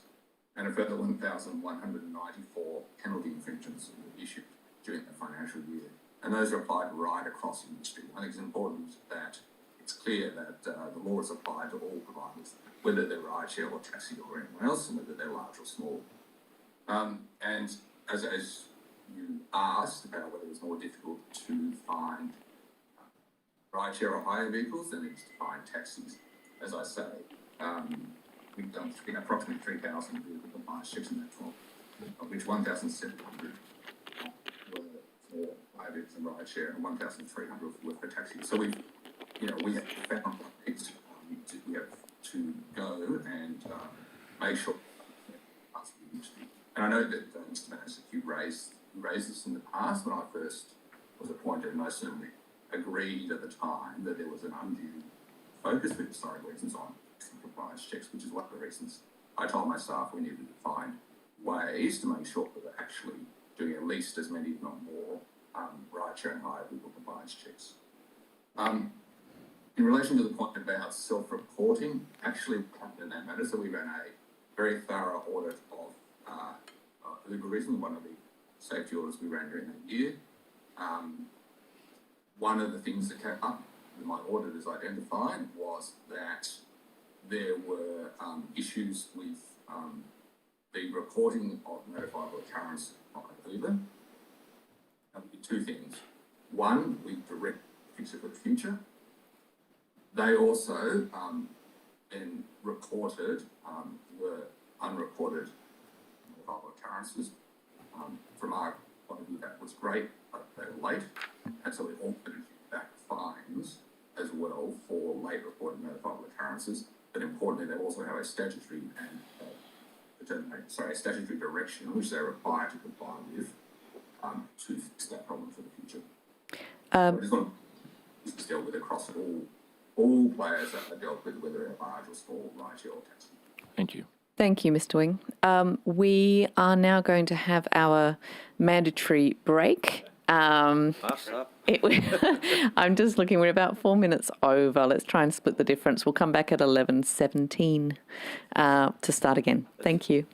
and a further 1,194 penalty infringements were issued during the financial year. And those are applied right across the industry. I think it's important that it's clear that the law is applied to all providers, whether they're rideshare or taxi or anyone else, and whether they're large or small. And as you asked about whether it's more difficult to find rideshare or hire vehicles than it is to find taxis, as I say, we've done approximately 3,000 vehicle compliance checks in that 12, of which 1,700 were for hire vehicles and rideshare, and 1,300 were for taxis. So we have found things we have to go and make sure. And I know that Mr. Manus, you raised this in the past when I first was appointed, and I certainly agreed at the time that there was an undue focus for historic reasons on compliance checks, which is one of the reasons I told my staff we needed to find ways to make sure that we're actually doing at least as many, if not more, rideshare and hire vehicle compliance checks. In relation to the point about self-reporting, actually what happened in that matter, so we ran a very thorough audit of Uberism, one of the safety audits we ran during that year. One of the things that came up that my auditors identified was that there were issues with the reporting of notifiable occurrence by Uber. That would be two things. One, we direct fix it for the future. They also then reported were unreported notifiable occurrences. From our point of view, that was great, but they were late, and so we also back fines as well for late reported notifiable occurrences. But importantly, they also have a statutory statutory direction which they're required to comply with to fix that problem for the future. So it's not dealt with across all players that are dealt with, whether they're large or small, rideshare or taxi. Thank you. Thank you, Mr. Wing. We are now going to have our mandatory break. I'm just looking, we're about 4 minutes over. Let's try and split the difference. We'll come back at 11:17 to start again. Thank you.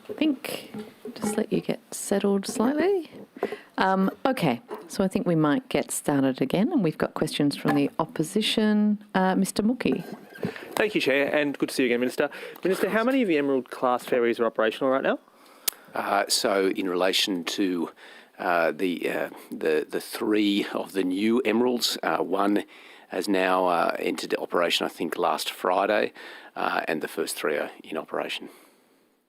I think just let you get settled slightly. Okay, so I think we might get started again, and we've got questions from the opposition. Mr. Mookie. Thank you, Chair, and good to see you again, Minister. Minister, how many of the Emerald class ferries are operational right now? So in relation to the three of the new Emeralds, one has now entered operation, I think, last Friday, and the first three are in operation.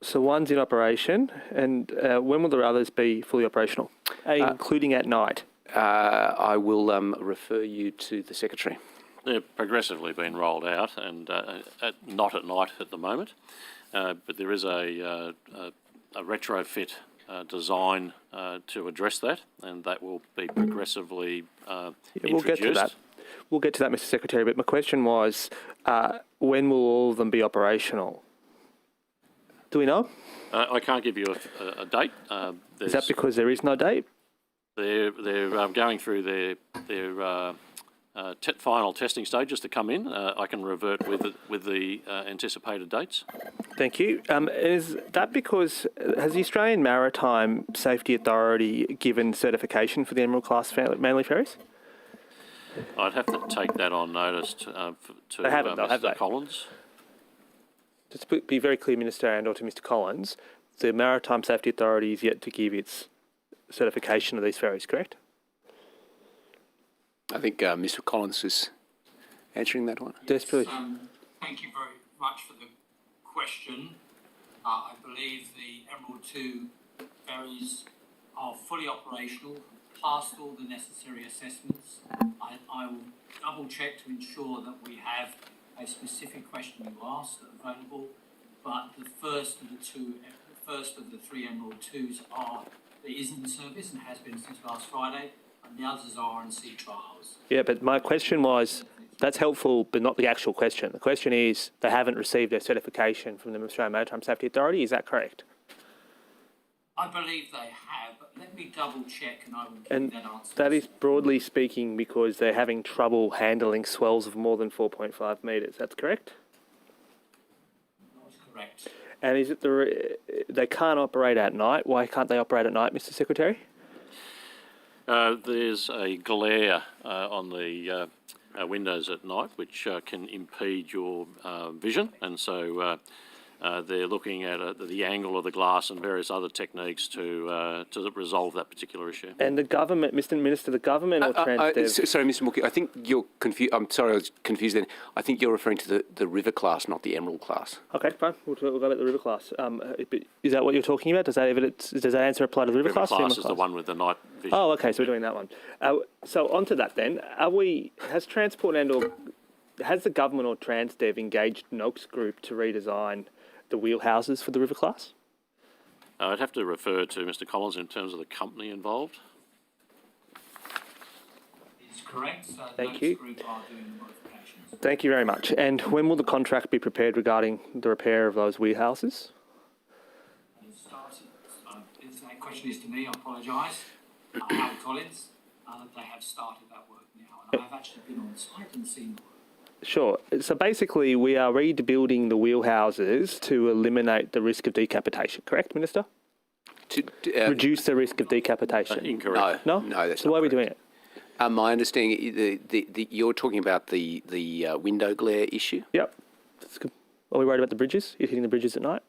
So one's in operation, and when will the others be fully operational, including at night? I will refer you to the Secretary. They're progressively being rolled out, and not at night at the moment, but there is a retrofit design to address that, and that will be progressively introduced. We'll get to that. We'll get to that, Mr. Secretary, but my question was, when will all of them be operational? Do we know? I can't give you a date. Is that because there is no date? They're going through their final testing stages to come in. I can revert with the anticipated dates. Thank you. Is that because, has the Australian Maritime Safety Authority given certification for the Emerald class Manly ferries? I'd have to take that on notice to Mr. Collins. Just to be very clear, Minister, and or to Mr. Collins, the Maritime Safety Authority is yet to give its certification of these ferries, correct? I think Mr. Collins is answering that one. Yes, thank you very much for the question. I believe the Emerald 2 ferries are fully operational, passed all the necessary assessments. I will double check to ensure that we have a specific question you asked available, but the first of the three Emerald 2s is in service and has been since last Friday, and the others are in sea trials. Yeah, but my question was, that's helpful, but not the actual question. The question is, they haven't received their certification from the Australian Maritime Safety Authority. Is that correct? I believe they have, but let me double check and I will give you that answer. That is broadly speaking because they're having trouble handling swells of more than 4.5 metres. That's correct? That's correct. And is it they can't operate at night? Why can't they operate at night, Mr. Secretary? There's a glare on the windows at night which can impede your vision, and so they're looking at the angle of the glass and various other techniques to resolve that particular issue. And the government, Mr. Minister, the government or Transdev... Sorry, Mr. Mookie, I think you're confused. I'm sorry, I was confused then. I think you're referring to the River class, not the Emerald class. Okay, fine. We'll go about the River class. Is that what you're talking about? Does that answer apply to the River class? River class is the one with the night vision. Oh, okay, so we're doing that one. So onto that then. Has Transport has the government or Transdev engaged Stokes Group to redesign the wheelhouses for the River class? I'd have to refer to Mr. Collins in terms of the company involved. It's correct. So Thank you. Group are doing the modifications. Thank you very much. And when will the contract be prepared regarding the repair of those wheelhouses? If that question is to me, I apologise. Howard Collins, they have started that work now, and I have actually been on site and seen the work. Sure. So basically, we are rebuilding the wheelhouses to eliminate the risk of decapitation, correct, Minister? To reduce the risk of decapitation. Incorrect. No? No, that's so not why are we doing it? My understanding, you're talking about the window glare issue? Yep. Are we worried about the bridges? You're hitting the bridges at night?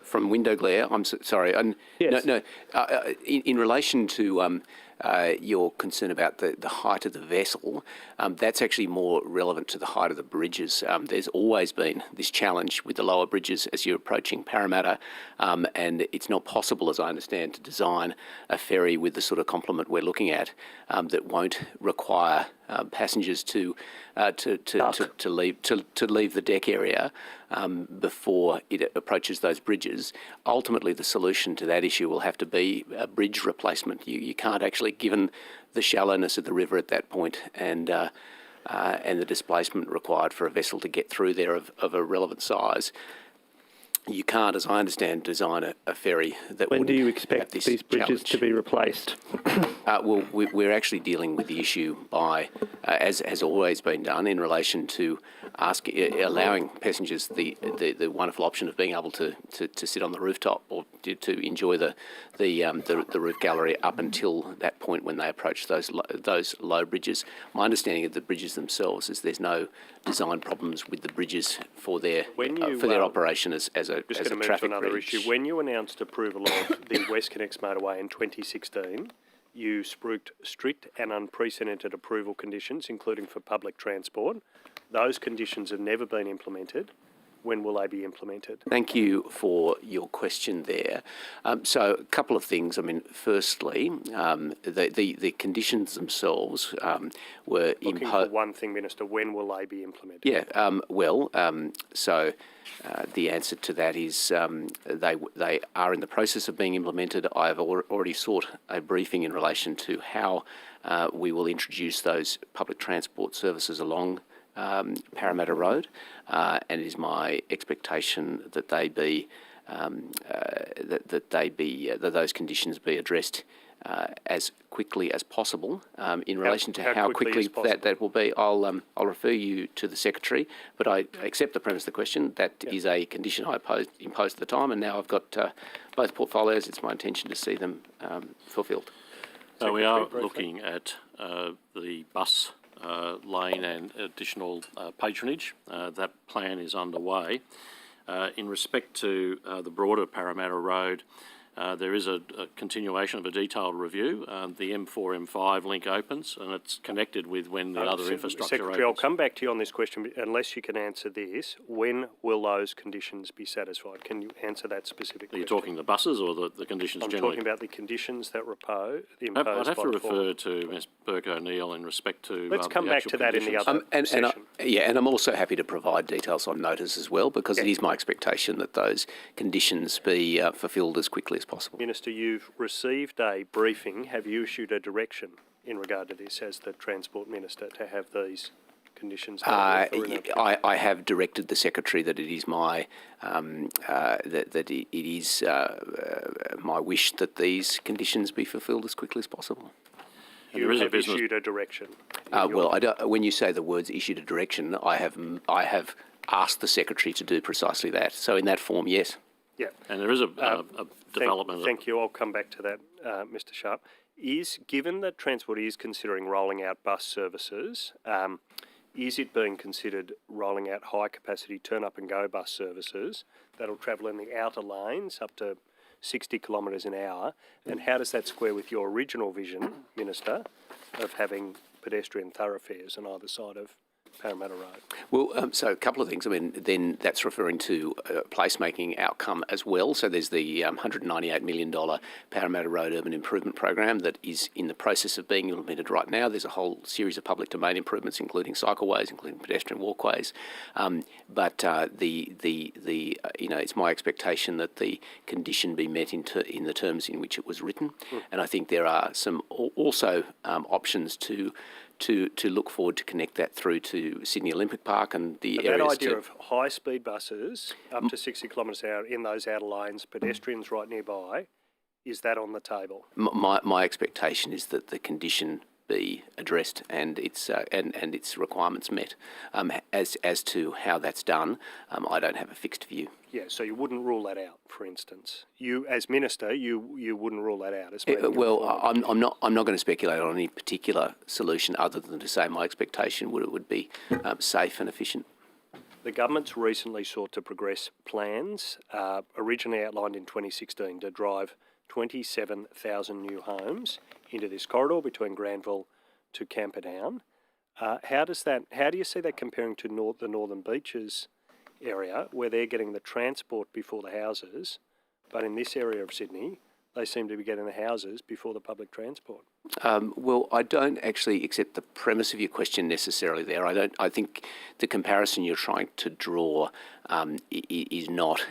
From window glare? I'm sorry. Yes. No. In relation to your concern about the height of the vessel, that's actually more relevant to the height of the bridges. There's always been this challenge with the lower bridges as you're approaching Parramatta, and it's not possible, as I understand, to design a ferry with the sort of complement we're looking at that won't require passengers to leave the deck area before it approaches those bridges. Ultimately, the solution to that issue will have to be a bridge replacement. You can't actually, given the shallowness of the river at that point and the displacement required for a vessel to get through there of a relevant size, you can't, as I understand, design a ferry that When would do you expect these bridges to be replaced? Well, we're actually dealing with the issue by, as has always been done, in relation to allowing passengers the wonderful option of being able to sit on the rooftop or to enjoy the roof gallery up until that point when they approach those low bridges. My understanding of the bridges themselves is there's no design problems with the bridges for their operation as a just going to move traffic to another bridge. issue. When you announced approval of the WestConnex motorway in 2016, you spruiked strict and unprecedented approval conditions, including for public transport. Those conditions have never been implemented. When will they be implemented? Thank you for your question there. So a couple of things. I mean, firstly, the conditions themselves were Looking for one thing, Minister, when will they be implemented? Yeah, so the answer to that is they are in the process of being implemented. I've already sought a briefing in relation to how we will introduce those public transport services along Parramatta Road, and it is my expectation that those conditions be addressed as quickly as possible. In relation to how quickly that will be, I'll refer you to the Secretary, but I accept the premise of the question. That is a condition I imposed at the time, and now I've got both portfolios. It's my intention to see them fulfilled. So we are looking at the bus lane and additional patronage. That plan is underway. In respect to the broader Parramatta Road, there is a continuation of a detailed review. The M4, M5 link opens, and it's connected with when the other infrastructure Secretary, opens. I'll come back to you on this question, unless you can answer this. When will those conditions be satisfied? Can you answer that specifically? Are you talking the buses or the conditions I'm generally? talking about the conditions that imposed I'd have by to the refer to Ms Burke O'Neill in respect to Let's come the back actual to that in the conditions. other session. And I'm also happy to provide details on notice as well, because it is my expectation that those conditions be fulfilled as quickly as possible. Minister, you've received a briefing. Have you issued a direction in regard to this as the Transport Minister to have these conditions dealt with? I have directed the Secretary that it is my my wish that these conditions be fulfilled as quickly as possible. You have issued a direction. When you say the words "issued a direction," I have asked the Secretary to do precisely that. So in that form, yes. Yeah. And there is a development. Thank you. I'll come back to that, Mr Sharp. Given that Transport is considering rolling out bus services, is it being considered rolling out high-capacity turn-up-and-go bus services that'll travel in the outer lanes up to 60 kilometres an hour? And how does that square with your original vision, Minister, of having pedestrian thoroughfares on either side of Parramatta Road? Well, so a couple of things. I mean, then that's referring to a placemaking outcome as well. So there's the $198 million Parramatta Road Urban Improvement Program that is in the process of being implemented right now. There's a whole series of public domain improvements, including cycleways, including pedestrian walkways. But it's my expectation that the condition be met in the terms in which it was written. And I think there are some also options to look forward to connect that through to Sydney Olympic Park and the areas. That idea of high-speed buses up to 60 kilometres an hour in those outer lanes, pedestrians right nearby, is that on the table? My expectation is that the condition be addressed and its requirements met. As to how that's done, I don't have a fixed view. Yeah, so you wouldn't rule that out, for instance. You, as Minister, you wouldn't rule that out. I'm not going to speculate on any particular solution other than to say my expectation would be safe and efficient. The government's recently sought to progress plans, originally outlined in 2016, to drive 27,000 new homes into this corridor between Granville to Camperdown. How do you see that comparing to the Northern Beaches area, where they're getting the transport before the houses, but in this area of Sydney, they seem to be getting the houses before the public transport? Well, I don't actually accept the premise of your question necessarily there. I think the comparison you're trying to draw is not.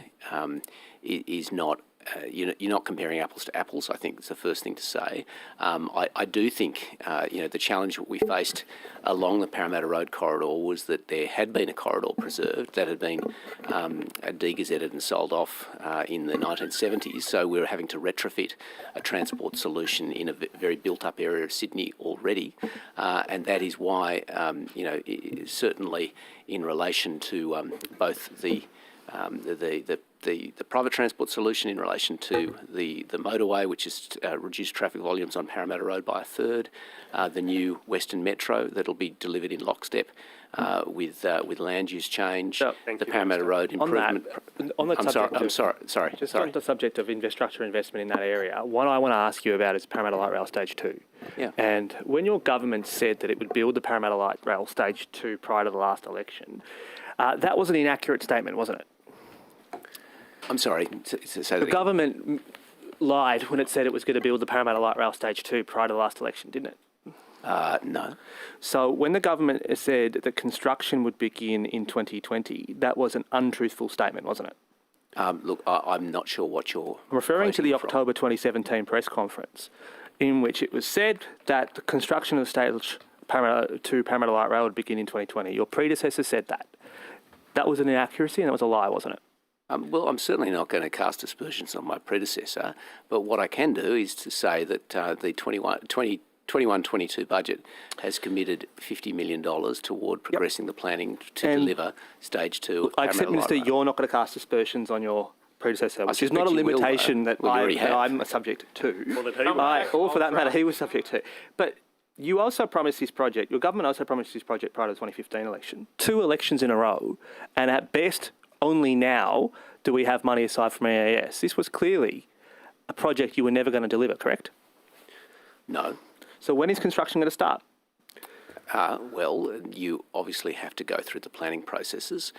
You're not comparing apples to apples. I think it's the first thing to say. I do think the challenge that we faced along the Parramatta Road corridor was that there had been a corridor preserved that had been degazetted and sold off in the 1970s. So we were having to retrofit a transport solution in a very built-up area of Sydney already, and that is why certainly in relation to both the the private transport solution in relation to the motorway, which is reduced traffic volumes on Parramatta Road by a third, the new Western Metro that'll be delivered in lockstep with land use change, the Parramatta Road improvement. On that I'm sorry. Just on the subject of infrastructure investment in that area, what I want to ask you about is Parramatta Light Rail Stage 2. Yeah. And when your government said that it would build the Parramatta Light Rail Stage 2 prior to the last election, that was an inaccurate statement, wasn't it? I'm sorry, say that The again. government lied when it said it was going to build the Parramatta Light Rail Stage 2 prior to the last election, didn't it? No. So when the government said that construction would begin in 2020, that was an untruthful statement, wasn't it? Look, I'm not sure what you're I'm referring to the quoting from. October 2017 press conference, in which it was said that the construction of stage Parramatta Light Rail would begin in 2020. Your predecessor said that. That was an inaccuracy and that was a lie, wasn't it? Well, I'm certainly not going to cast aspersions on my predecessor, but what I can do is to say that the 21-22 budget has committed $50 million toward progressing the planning to deliver Stage 2. I accept, Minister, you're not going to cast aspersions on your predecessor, which is not a limitation that I'm subject to. Or for that matter, he was subject to. But you also promised this project, your government also promised this project prior to the 2015 election, 2 elections in a row, and at best, only now do we have money aside from EAS. This was clearly a project you were never going to deliver, correct? No. So when is construction going to start? Well, you obviously have to go through the planning processes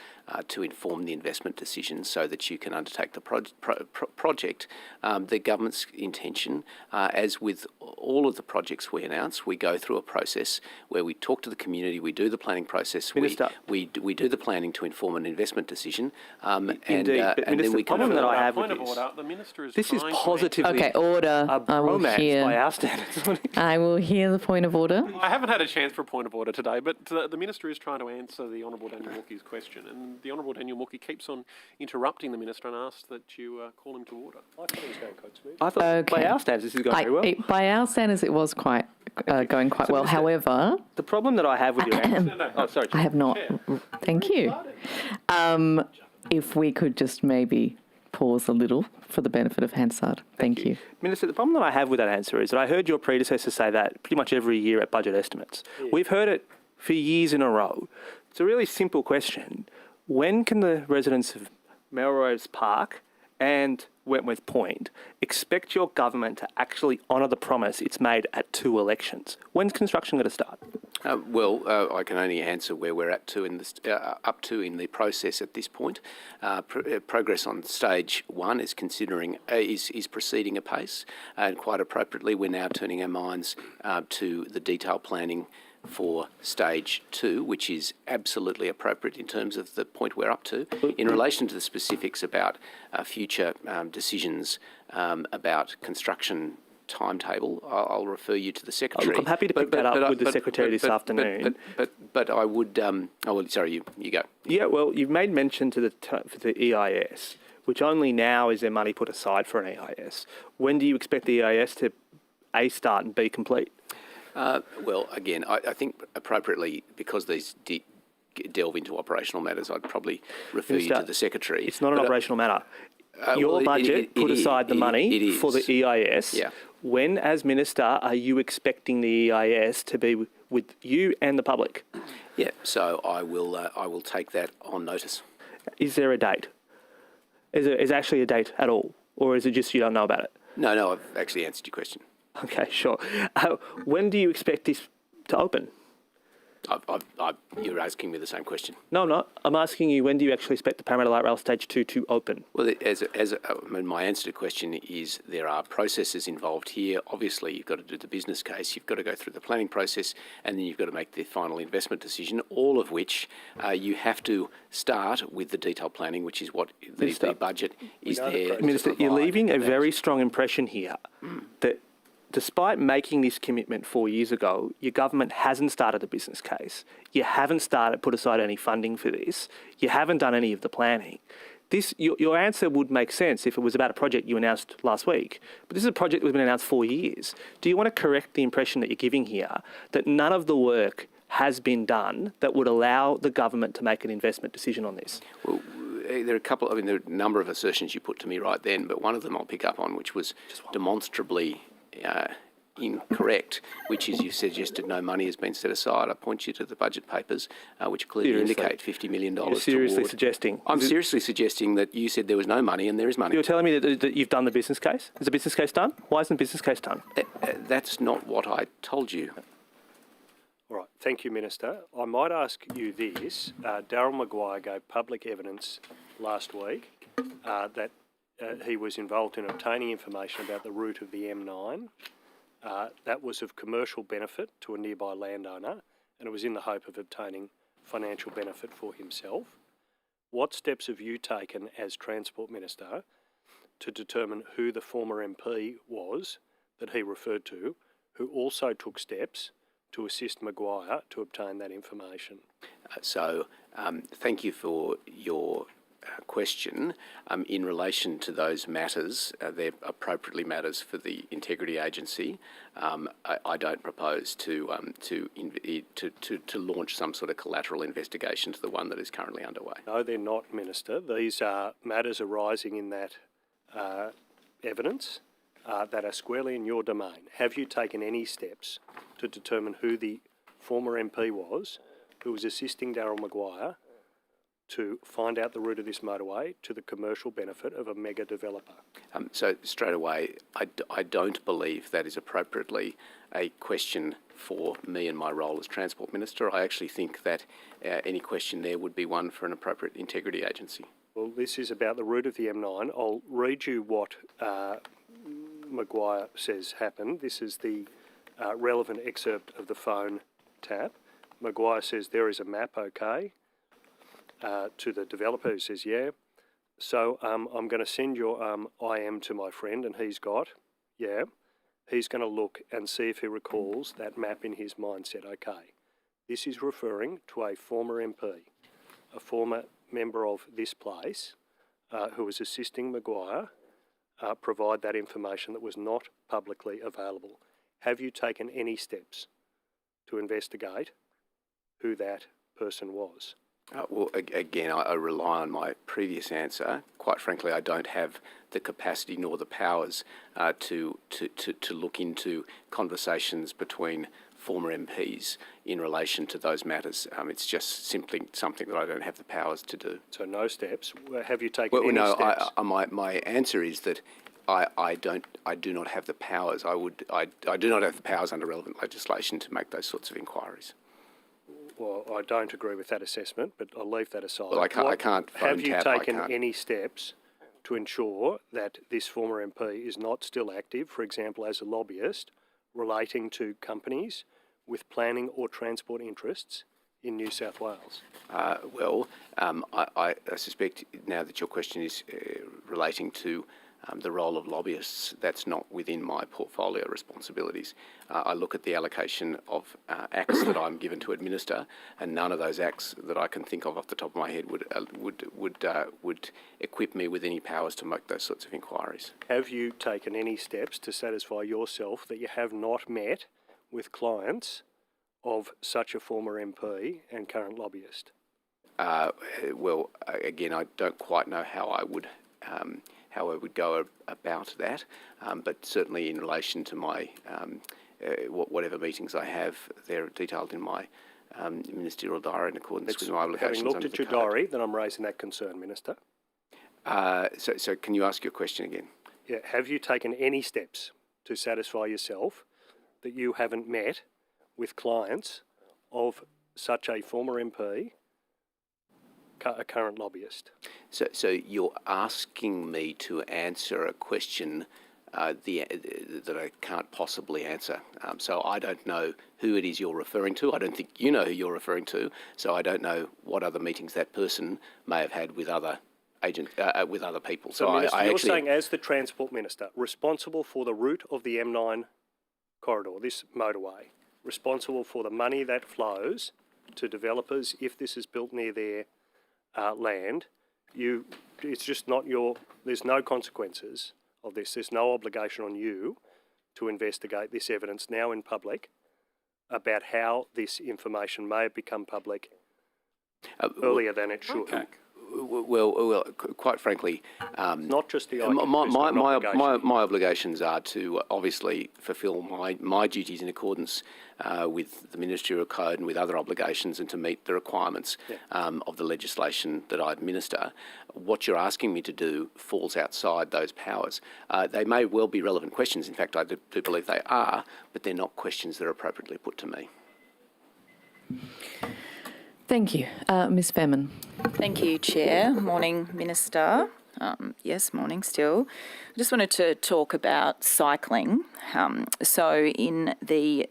to inform the investment decision so that you can undertake the project. The government's intention, as with all of the projects we announce, we go through a process where we talk to the community, we do the planning process, Minister, we do the planning to inform an investment decision, and Minister, then we problem that I have Point with of this, order, the Minister is this is trying to positively Okay, order. a I will bromance hear. by our standards. I will hear the point of order. I haven't had a chance for a point of order today, but the Minister is trying to answer the Honourable Daniel Mooke's question, and the Honourable Daniel Mooke keeps on interrupting the Minister and asks that you call him to order. I thought he was going quite smooth. I thought by our standards this is going very well. By our standards, it was quite going quite well. Minister, However, the problem that I have with your answer... Oh, sorry. I have not. Thank you. If we could just maybe pause a little for the benefit of Hansard. Thank you. Minister, the problem that I have with that answer is that I heard your predecessor say that pretty much every year at budget estimates. Yeah. We've heard it for years in a row. It's a really simple question. When can the residents of Melrose Park and Wentworth Point expect your government to actually honour the promise it's made at 2 elections? When's construction going to start? I can only answer where we're up to in the process at this point. Progress on stage 1 is is proceeding apace, and quite appropriately, we're now turning our minds to the detailed planning for stage 2, which is absolutely appropriate in terms of the point we're up to. In relation to the specifics about future decisions about construction timetable, I'll refer you to the Secretary. Look, I'm happy to pick that up with the Secretary this afternoon. But I would... sorry, you go. Yeah, well, you've made mention to the EIS, which only now is there money put aside for an EIS. When do you expect the EIS to A, start and B, complete? Well, again, I think appropriately, because these delve into operational matters, I'd probably refer you to the Secretary. It's not an operational matter. Your budget put aside the money for the EIS. Yeah. When, as Minister, are you expecting the EIS to be with you and the public? Yeah, so I will take that on notice. Is there a date? Is there actually a date at all? Or is it just you don't know about it? No, I've actually answered your question. Okay, sure. When do you expect this to open? You're asking me the same question. No, I'm not. I'm asking you, when do you actually expect the Parramatta Light Rail Stage 2 to open? Well, my answer to the question is there are processes involved here. Obviously, you've got to do the business case, you've got to go through the planning process, and then you've got to make the final investment decision, all of which you have to start with the detailed planning, which is what the budget is there. Minister, you're leaving a very strong impression here that despite making this commitment 4 years ago, your government hasn't started a business case. You haven't put aside any funding for this. You haven't done any of the planning. Your answer would make sense if it was about a project you announced last week. But this is a project that's been announced 4 years. Do you want to correct the impression that you're giving here that none of the work has been done that would allow the government to make an investment decision on this? Well, there are a couple. I mean, there are a number of assertions you put to me right then, but one of them I'll pick up on, which was demonstrably incorrect, which is you suggested no money has been set aside. I point you to the budget papers, which clearly indicate $50 million. You're seriously suggesting? I'm seriously suggesting that you said there was no money and there is money. You're telling me that you've done the business case? Is the business case done? Why isn't the business case done? That's not what I told you. All right, thank you, Minister. I might ask you this. Darryl Maguire gave public evidence last week that he was involved in obtaining information about the route of the M9. That was of commercial benefit to a nearby landowner, and it was in the hope of obtaining financial benefit for himself. What steps have you taken as Transport Minister to determine who the former MP was that he referred to, who also took steps to assist Maguire to obtain that information? Thank you for your question. In relation to those matters, they're appropriately matters for the Integrity Agency. I don't propose to launch some sort of collateral investigation to the one that is currently underway. No, they're not, Minister. These are matters arising in that evidence that are squarely in your domain. Have you taken any steps to determine who the former MP was who was assisting Darryl Maguire to find out the route of this motorway to the commercial benefit of a mega developer? So straight away, I don't believe that is appropriately a question for me and my role as Transport Minister. I actually think that any question there would be one for an appropriate integrity agency. Well, this is about the route of the M9. I'll read you what Maguire says happened. This is the relevant excerpt of the phone tap. Maguire says there is a map, okay. To the developer who says, yeah. So I'm going to send your IM to my friend, and he's got, yeah. He's going to look and see if he recalls that map in his mindset, okay. This is referring to a former MP, a former member of this place, who was assisting Maguire provide that information that was not publicly available. Have you taken any steps to investigate who that person was? Well, again, I rely on my previous answer. Quite frankly, I don't have the capacity nor the powers to look into conversations between former MPs in relation to those matters. It's just simply something that I don't have the powers to do. So no steps. Have you taken any steps? My answer is that I do not have the powers. I do not have the powers under relevant legislation to make those sorts of inquiries. Well, I don't agree with that assessment, but I'll leave that aside. Well, I can't. Have you taken any steps to ensure that this former MP is not still active, for example, as a lobbyist, relating to companies with planning or transport interests in New South Wales? I suspect now that your question is relating to the role of lobbyists, that's not within my portfolio responsibilities. I look at the allocation of acts that I'm given to administer, and none of those acts that I can think of off the top of my head would equip me with any powers to make those sorts of inquiries. Have you taken any steps to satisfy yourself that you have not met with clients of such a former MP and current lobbyist? Again, I don't quite know how I would go about that, but certainly in relation to my whatever meetings I have, they're detailed in my ministerial diary in accordance with my obligations. Having looked at your diary, then I'm raising that concern, Minister. So can you ask your question again? Yeah. Have you taken any steps to satisfy yourself that you haven't met with clients of such a former MP, a current lobbyist? So you're asking me to answer a question that I can't possibly answer. So I don't know who it is you're referring to. I don't think you know who you're referring to. So I don't know what other meetings that person may have had with other with other people. So Minister, you're saying, as the Transport Minister, responsible for the route of the M9 corridor, this motorway, responsible for the money that flows to developers if this is built near their land, it's just not there's no consequences of this. There's no obligation on you to investigate this evidence now in public about how this information may have become public earlier than it should. Well, quite frankly, not just the my obligations are to obviously fulfil my duties in accordance with the ministerial code and with other obligations, and to meet the requirements of the legislation that I administer. What you're asking me to do falls outside those powers. They may well be relevant questions. In fact, I do believe they are, but they're not questions that are appropriately put to me. Thank you. Ms Fairman. Thank you, Chair. Morning, Minister. Yes, morning still. I just wanted to talk about cycling.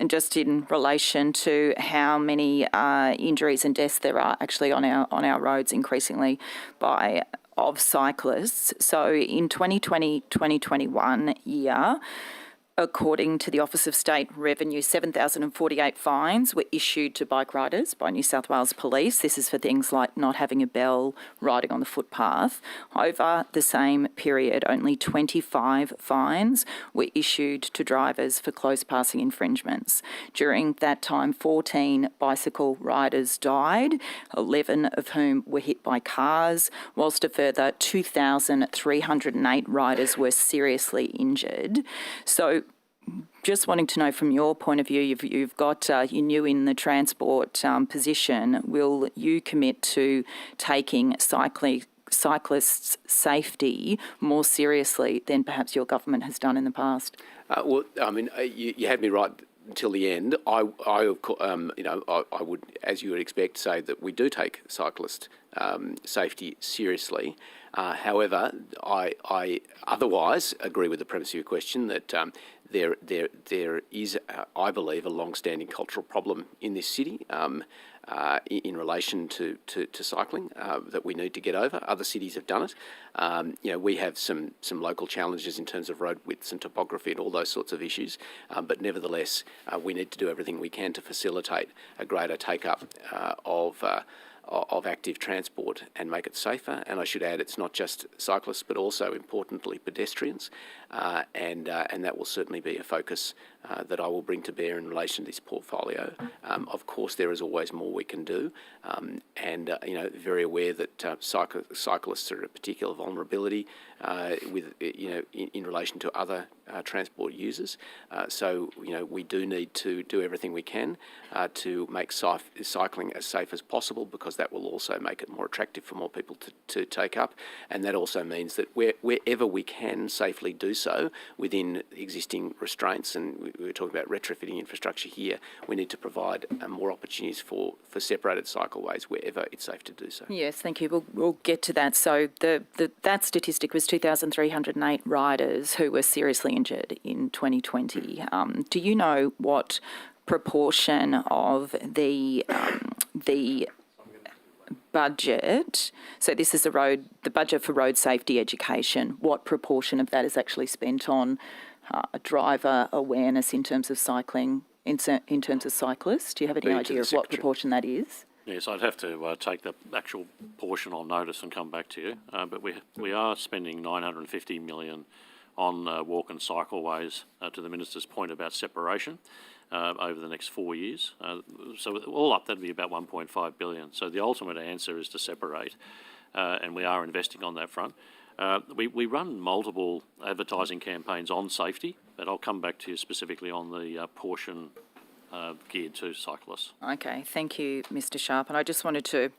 Just in relation to how many injuries and deaths there are actually on our roads increasingly of cyclists. So in 2020-2021 year, according to the Office of State Revenue, 7,048 fines were issued to bike riders by New South Wales Police. This is for things like not having a bell, riding on the footpath. Over the same period, only 25 fines were issued to drivers for close passing infringements. During that time, 14 bicycle riders died, 11 of whom were hit by cars, whilst a further 2,308 riders were seriously injured. So just wanting to know from your point of view, you've got, you're new in the transport position, will you commit to taking cyclists' safety more seriously than perhaps your government has done in the past? Well, I mean, you had me right until the end. I would, as you would expect, say that we do take cyclist safety seriously. However, I otherwise agree with the premise of your question that there is, I believe, a long-standing cultural problem in this city in relation to cycling that we need to get over. Other cities have done it. We have some local challenges in terms of road widths and topography and all those sorts of issues, but nevertheless, we need to do everything we can to facilitate a greater take-up of active transport and make it safer. And I should add, it's not just cyclists, but also, importantly, pedestrians. And that will certainly be a focus that I will bring to bear in relation to this portfolio. Of course, there is always more we can do. Very aware that cyclists are a particular vulnerability in relation to other transport users. So we do need to do everything we can to make cycling as safe as possible, because that will also make it more attractive for more people to take up. And that also means that wherever we can safely do so within existing restraints, and we were talking about retrofitting infrastructure here, we need to provide more opportunities for separated cycleways wherever it's safe to do so. Yes, thank you. We'll get to that. So that statistic was 2,308 riders who were seriously injured in 2020. Do you know what proportion of the budget, so this is the budget for road safety education, what proportion of that is actually spent on driver awareness in terms of cycling, in terms of cyclists? Do you have any idea of what proportion that is? Yes, I'd have to take the actual portion on notice and come back to you. But we are spending $950 million on walk and cycleways, to the Minister's point about separation, over the next 4 years. So all up, that'd be about $1.5 billion. So the ultimate answer is to separate, and we are investing on that front. We run multiple advertising campaigns on safety, but I'll come back to you specifically on the portion geared to cyclists. Okay, thank you, Mr. Sharp. And I just wanted to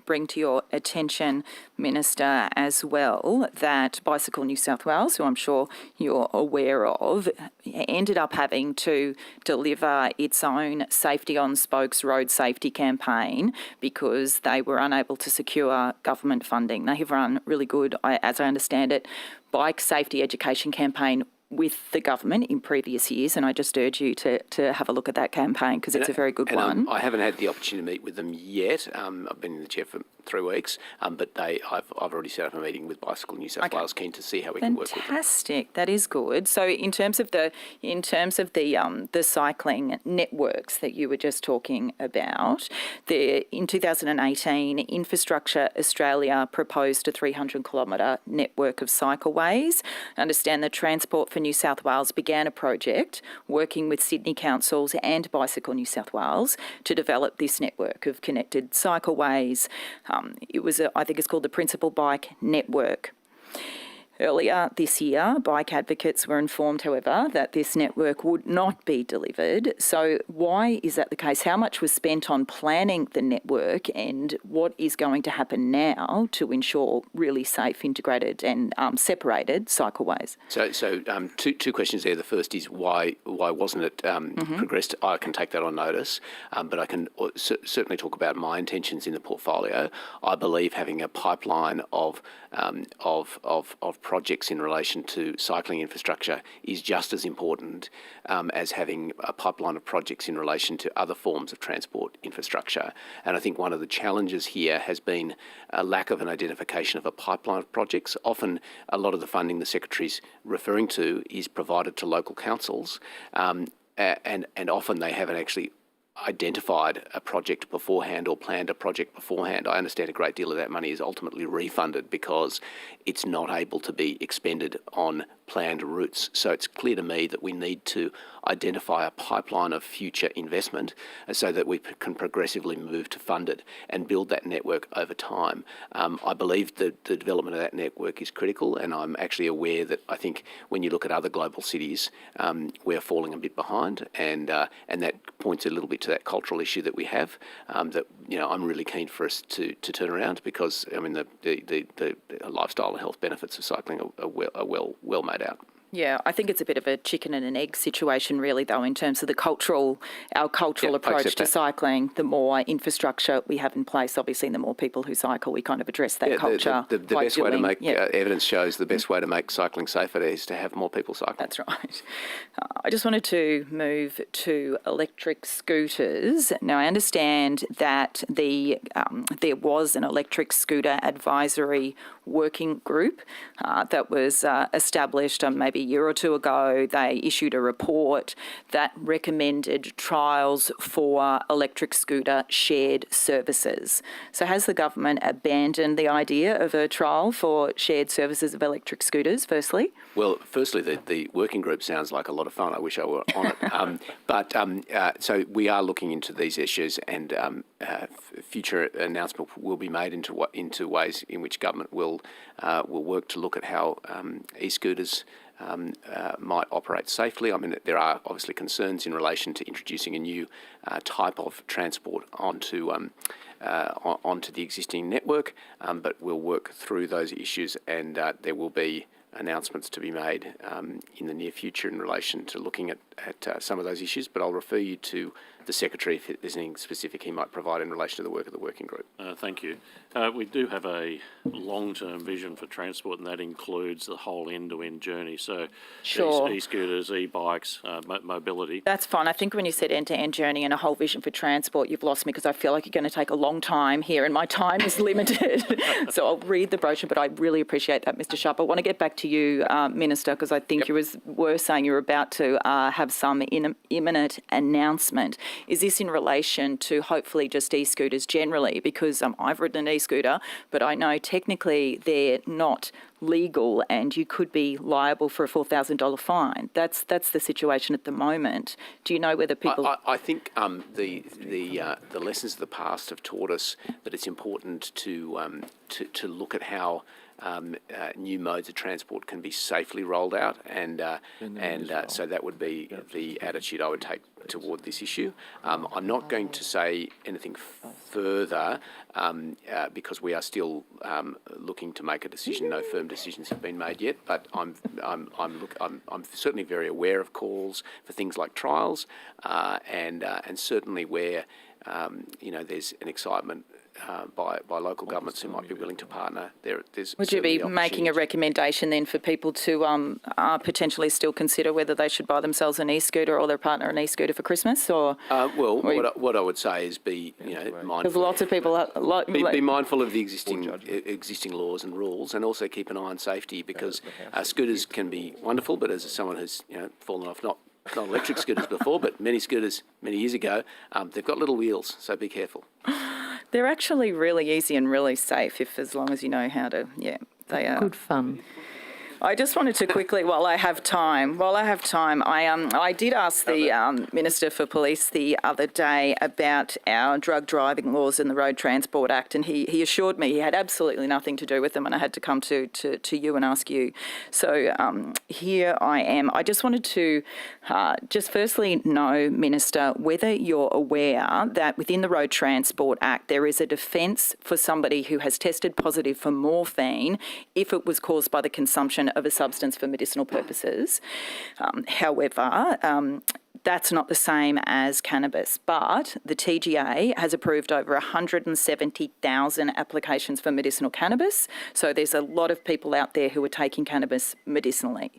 bring to your attention, Minister, as well, that Bicycle New South Wales, who I'm sure you're aware of, ended up having to deliver its own Safety on Spokes road safety campaign because they were unable to secure government funding. They have run really good, as I understand it, bike safety education campaign with the government in previous years, and I just urge you to have a look at that campaign because it's a very good one. I haven't had the opportunity to meet with them yet. I've been in the chair for 3 weeks, but I've already set up a meeting with Bicycle New South Wales, keen to see how we can work with them. Fantastic, that is good. So in terms of the cycling networks that you were just talking about, in 2018, Infrastructure Australia proposed a 300-kilometre network of cycleways. I understand the Transport for for New South Wales began a project working with Sydney councils and Bicycle New South Wales to develop this network of connected cycleways. I think it's called the Principal Bike Network. Earlier this year, bike advocates were informed, however, that this network would not be delivered. So why is that the case? How much was spent on planning the network, and what is going to happen now to ensure really safe, integrated and separated cycleways? So two questions there. The first is why wasn't it progressed? I can take that on notice, but I can certainly talk about my intentions in the portfolio. I believe having a pipeline of projects in relation to cycling infrastructure is just as important as having a pipeline of projects in relation to other forms of transport infrastructure. And I think one of the challenges here has been a lack of an identification of a pipeline of projects. Often a lot of the funding the Secretary's referring to is provided to local councils, and often they haven't actually identified a project beforehand or planned a project beforehand. I understand a great deal of that money is ultimately refunded because it's not able to be expended on planned routes. So it's clear to me that we need to identify a pipeline of future investment so that we can progressively move to fund it and build that network over time. I believe that the development of that network is critical, and I'm actually aware that I think when you look at other global cities, we're falling a bit behind, and that points a little bit to that cultural issue that we have, that I'm really keen for us to turn around, because I mean the lifestyle and health benefits of cycling are well made out. Yeah, I think it's a bit of a chicken and an egg situation really, though, in terms of our cultural approach to cycling. The more infrastructure we have in place, obviously, the more people who cycle, we kind of address that culture. The best way to make, evidence shows the best way to make cycling safer is to have more people cycle. That's right. I just wanted to move to electric scooters. Now, I understand that there was an electric scooter advisory working group that was established maybe a year or two ago. They issued a report that recommended trials for electric scooter shared services. So has the government abandoned the idea of a trial for shared services of electric scooters, firstly? Well, firstly, the working group sounds like a lot of fun. I wish I were on it. So we are looking into these issues, and future announcement will be made into ways in which government will work to look at how e-scooters might operate safely. I mean, there are obviously concerns in relation to introducing a new type of transport onto the existing network, but we'll work through those issues, and there will be announcements to be made in the near future in relation to looking at some of those issues. But I'll refer you to the Secretary if there's anything specific he might provide in relation to the work of the working group. Thank you. We do have a long-term vision for transport, and that includes the whole end-to-end journey. So sure. E-scooters, e-bikes, mobility. That's fine. I think when you said end-to-end journey and a whole vision for transport, you've lost me, because I feel like you're going to take a long time here and my time is limited. So I'll read the brochure, but I really appreciate that, Mr. Sharp. I want to get back to you, Minister, because I think you were saying you were about to have some imminent announcement. Is this in relation to hopefully just e-scooters generally? Because I've ridden an e-scooter, but I know technically they're not legal and you could be liable for a $4,000 fine. That's the situation at the moment. Do you know whether people... I think the lessons of the past have taught us that it's important to look at how new modes of transport can be safely rolled out, and so that would be the attitude I would take toward this issue. I'm not going to say anything further because we are still looking to make a decision. No firm decisions have been made yet, but I'm certainly very aware of calls for things like trials, and certainly where there's an excitement by local governments who might be willing to partner. Would you be making a recommendation then for people to potentially still consider whether they should buy themselves an e-scooter or their partner an e-scooter for Christmas? Or what I would say is be mindful. Because lots of people be mindful of the existing laws and rules, and also keep an eye on safety, because scooters can be wonderful, but as someone who's fallen off not electric scooters before, but many scooters many years ago, they've got little wheels, so be careful. They're actually really easy and really safe, as long as you know how to. Yeah, they are good fun. I just wanted to quickly, while I have time, I did ask the Minister for Police the other day about our drug driving laws and the Road Transport Act, and he assured me he had absolutely nothing to do with them, and I had to come to you and ask you. So here I am. I just wanted to just firstly know, Minister, whether you're aware that within the Road Transport Act there is a defence for somebody who has tested positive for morphine if it was caused by the consumption of a substance for medicinal purposes. However, that's not the same as cannabis, but the TGA has approved over 170,000 applications for medicinal cannabis, so there's a lot of people out there who are taking cannabis medicinally.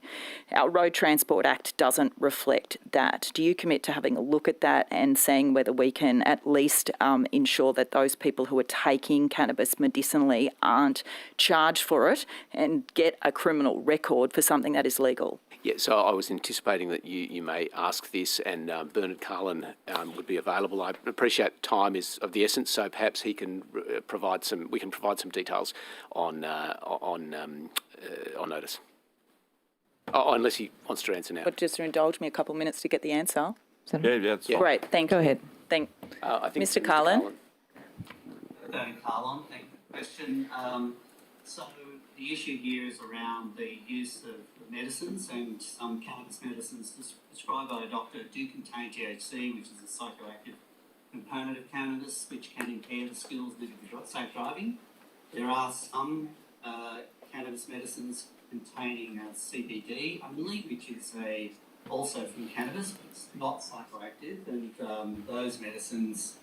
Our Road Transport Act doesn't reflect that. Do you commit to having a look at that and seeing whether we can at least ensure that those people who are taking cannabis medicinally aren't charged for it and get a criminal record for something that is legal? Yeah, so I was anticipating that you may ask this, and Bernard Carlin would be available. I appreciate time is of the essence, so perhaps he can provide some. We can provide some details on notice. Unless he wants to answer now. But just to indulge me a couple of minutes to get the answer. Yeah, that's fine. Great, thank you. Go ahead. I think Mr. Carlin. Bernard Carlin, thank you for the question. So the issue here is around the use of medicines, and some cannabis medicines prescribed by a doctor do contain THC, which is a psychoactive component of cannabis, which can impair the skills needed for safe driving. There are some cannabis medicines containing CBD only, which is also from cannabis, but it's not psychoactive, and those medicines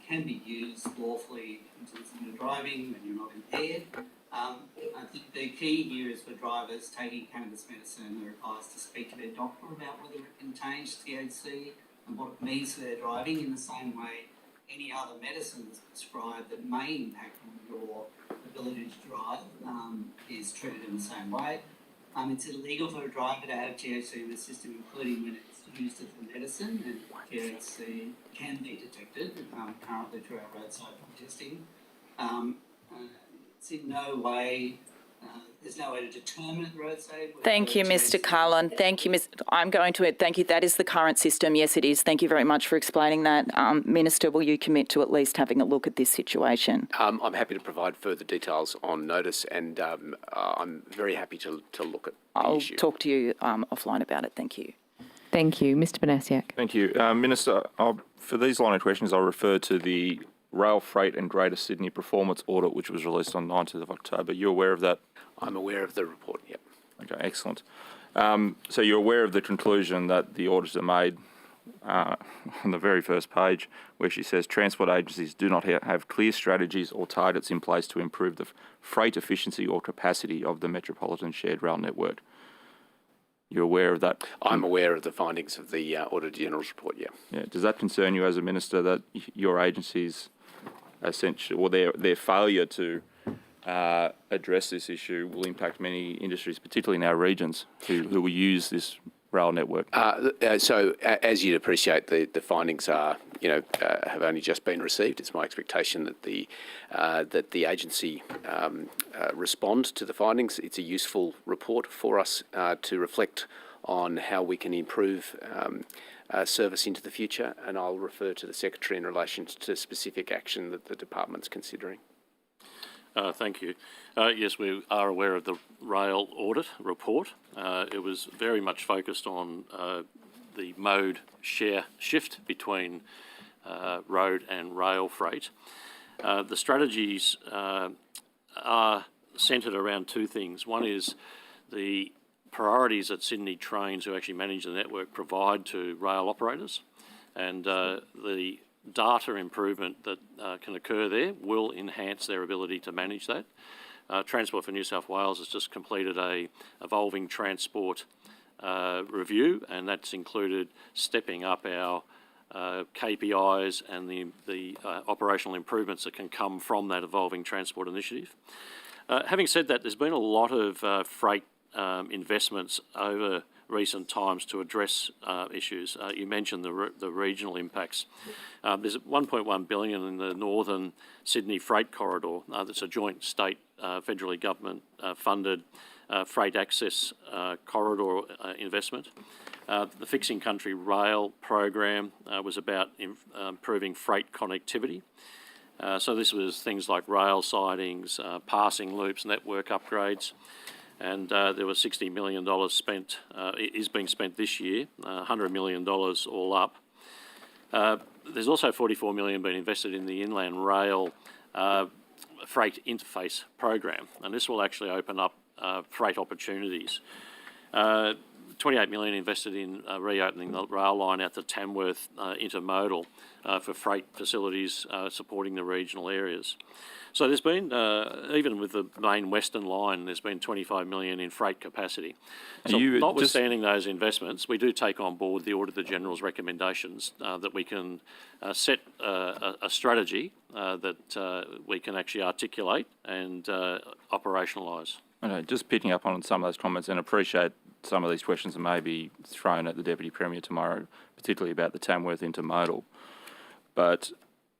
can be used lawfully in terms of your driving when you're not impaired. I think the key here is for drivers taking cannabis medicine, they're advised to speak to their doctor about whether it contains THC and what it means for their driving. In the same way, any other medicine that's prescribed that may impact on your ability to drive is treated in the same way. It's illegal for a driver to have THC in the system, including when it's used as a medicine, and THC can be detected currently through our roadside testing. It's in no way, there's no way to determine at the roadside. Thank you, Mr. Carlin. Thank you, thank you. That is the current system. Yes, it is. Thank you very much for explaining that. Minister, will you commit to at least having a look at this situation? I'm happy to provide further details on notice, and I'm very happy to look at the issue. I'll talk to you offline about it. Thank you. Thank you. Mr. Banasiak. Thank you. Minister, for these line of questions, I'll refer to the Rail Freight and Greater Sydney Performance Audit, which was released on 19th of October. You're aware of that? I'm aware of the report, yep. Okay, excellent. So you're aware of the conclusion that the auditor made on the very first page, where she says transport agencies do not have clear strategies or targets in place to improve the freight efficiency or capacity of the Metropolitan Shared Rail Network. You're aware of that? I'm aware of the findings of the Auditor General's report, yeah. Yeah. Does that concern you as a minister, that your agencies essentially, or their failure to address this issue will impact many industries, particularly in our regions, who will use this rail network? So, as you'd appreciate, the findings are, have only just been received. It's my expectation that the agency respond to the findings. It's a useful report for us to reflect on how we can improve service into the future, and I'll refer to the Secretary in relation to specific action that the department's considering. Thank you. Yes, we are aware of the rail audit report. It was very much focused on the mode share shift between road and rail freight. The strategies are centred around two things. One is the priorities that Sydney Trains, who actually manage the network, provide to rail operators, and the data improvement that can occur there will enhance their ability to manage that. Transport for New South Wales has just completed a evolving transport review, and that's included stepping up our KPIs and the operational improvements that can come from that evolving transport initiative. Having said that, there's been a lot of freight investments over recent times to address issues. You mentioned the regional impacts. There's $1.1 billion in the northern Sydney freight corridor. That's a joint state, federally government funded freight access corridor investment. The Fixing Country Rail program was about improving freight connectivity. So this was things like rail sidings, passing loops, network upgrades, and there was $60 million spent, is being spent this year, $100 million all up. There's also $44 million being invested in the Inland Rail Freight Interface program, and this will actually open up freight opportunities. 28 million invested in reopening the rail line out to Tamworth intermodal for freight facilities supporting the regional areas. So there's been, even with the main Western line, there's been 25 million in freight capacity. So notwithstanding those investments, we do take on board the Auditor General's recommendations that we can set a strategy that we can actually articulate and operationalise. Okay, just picking up on some of those comments, and appreciate some of these questions that may be thrown at the Deputy Premier tomorrow, particularly about the Tamworth intermodal. But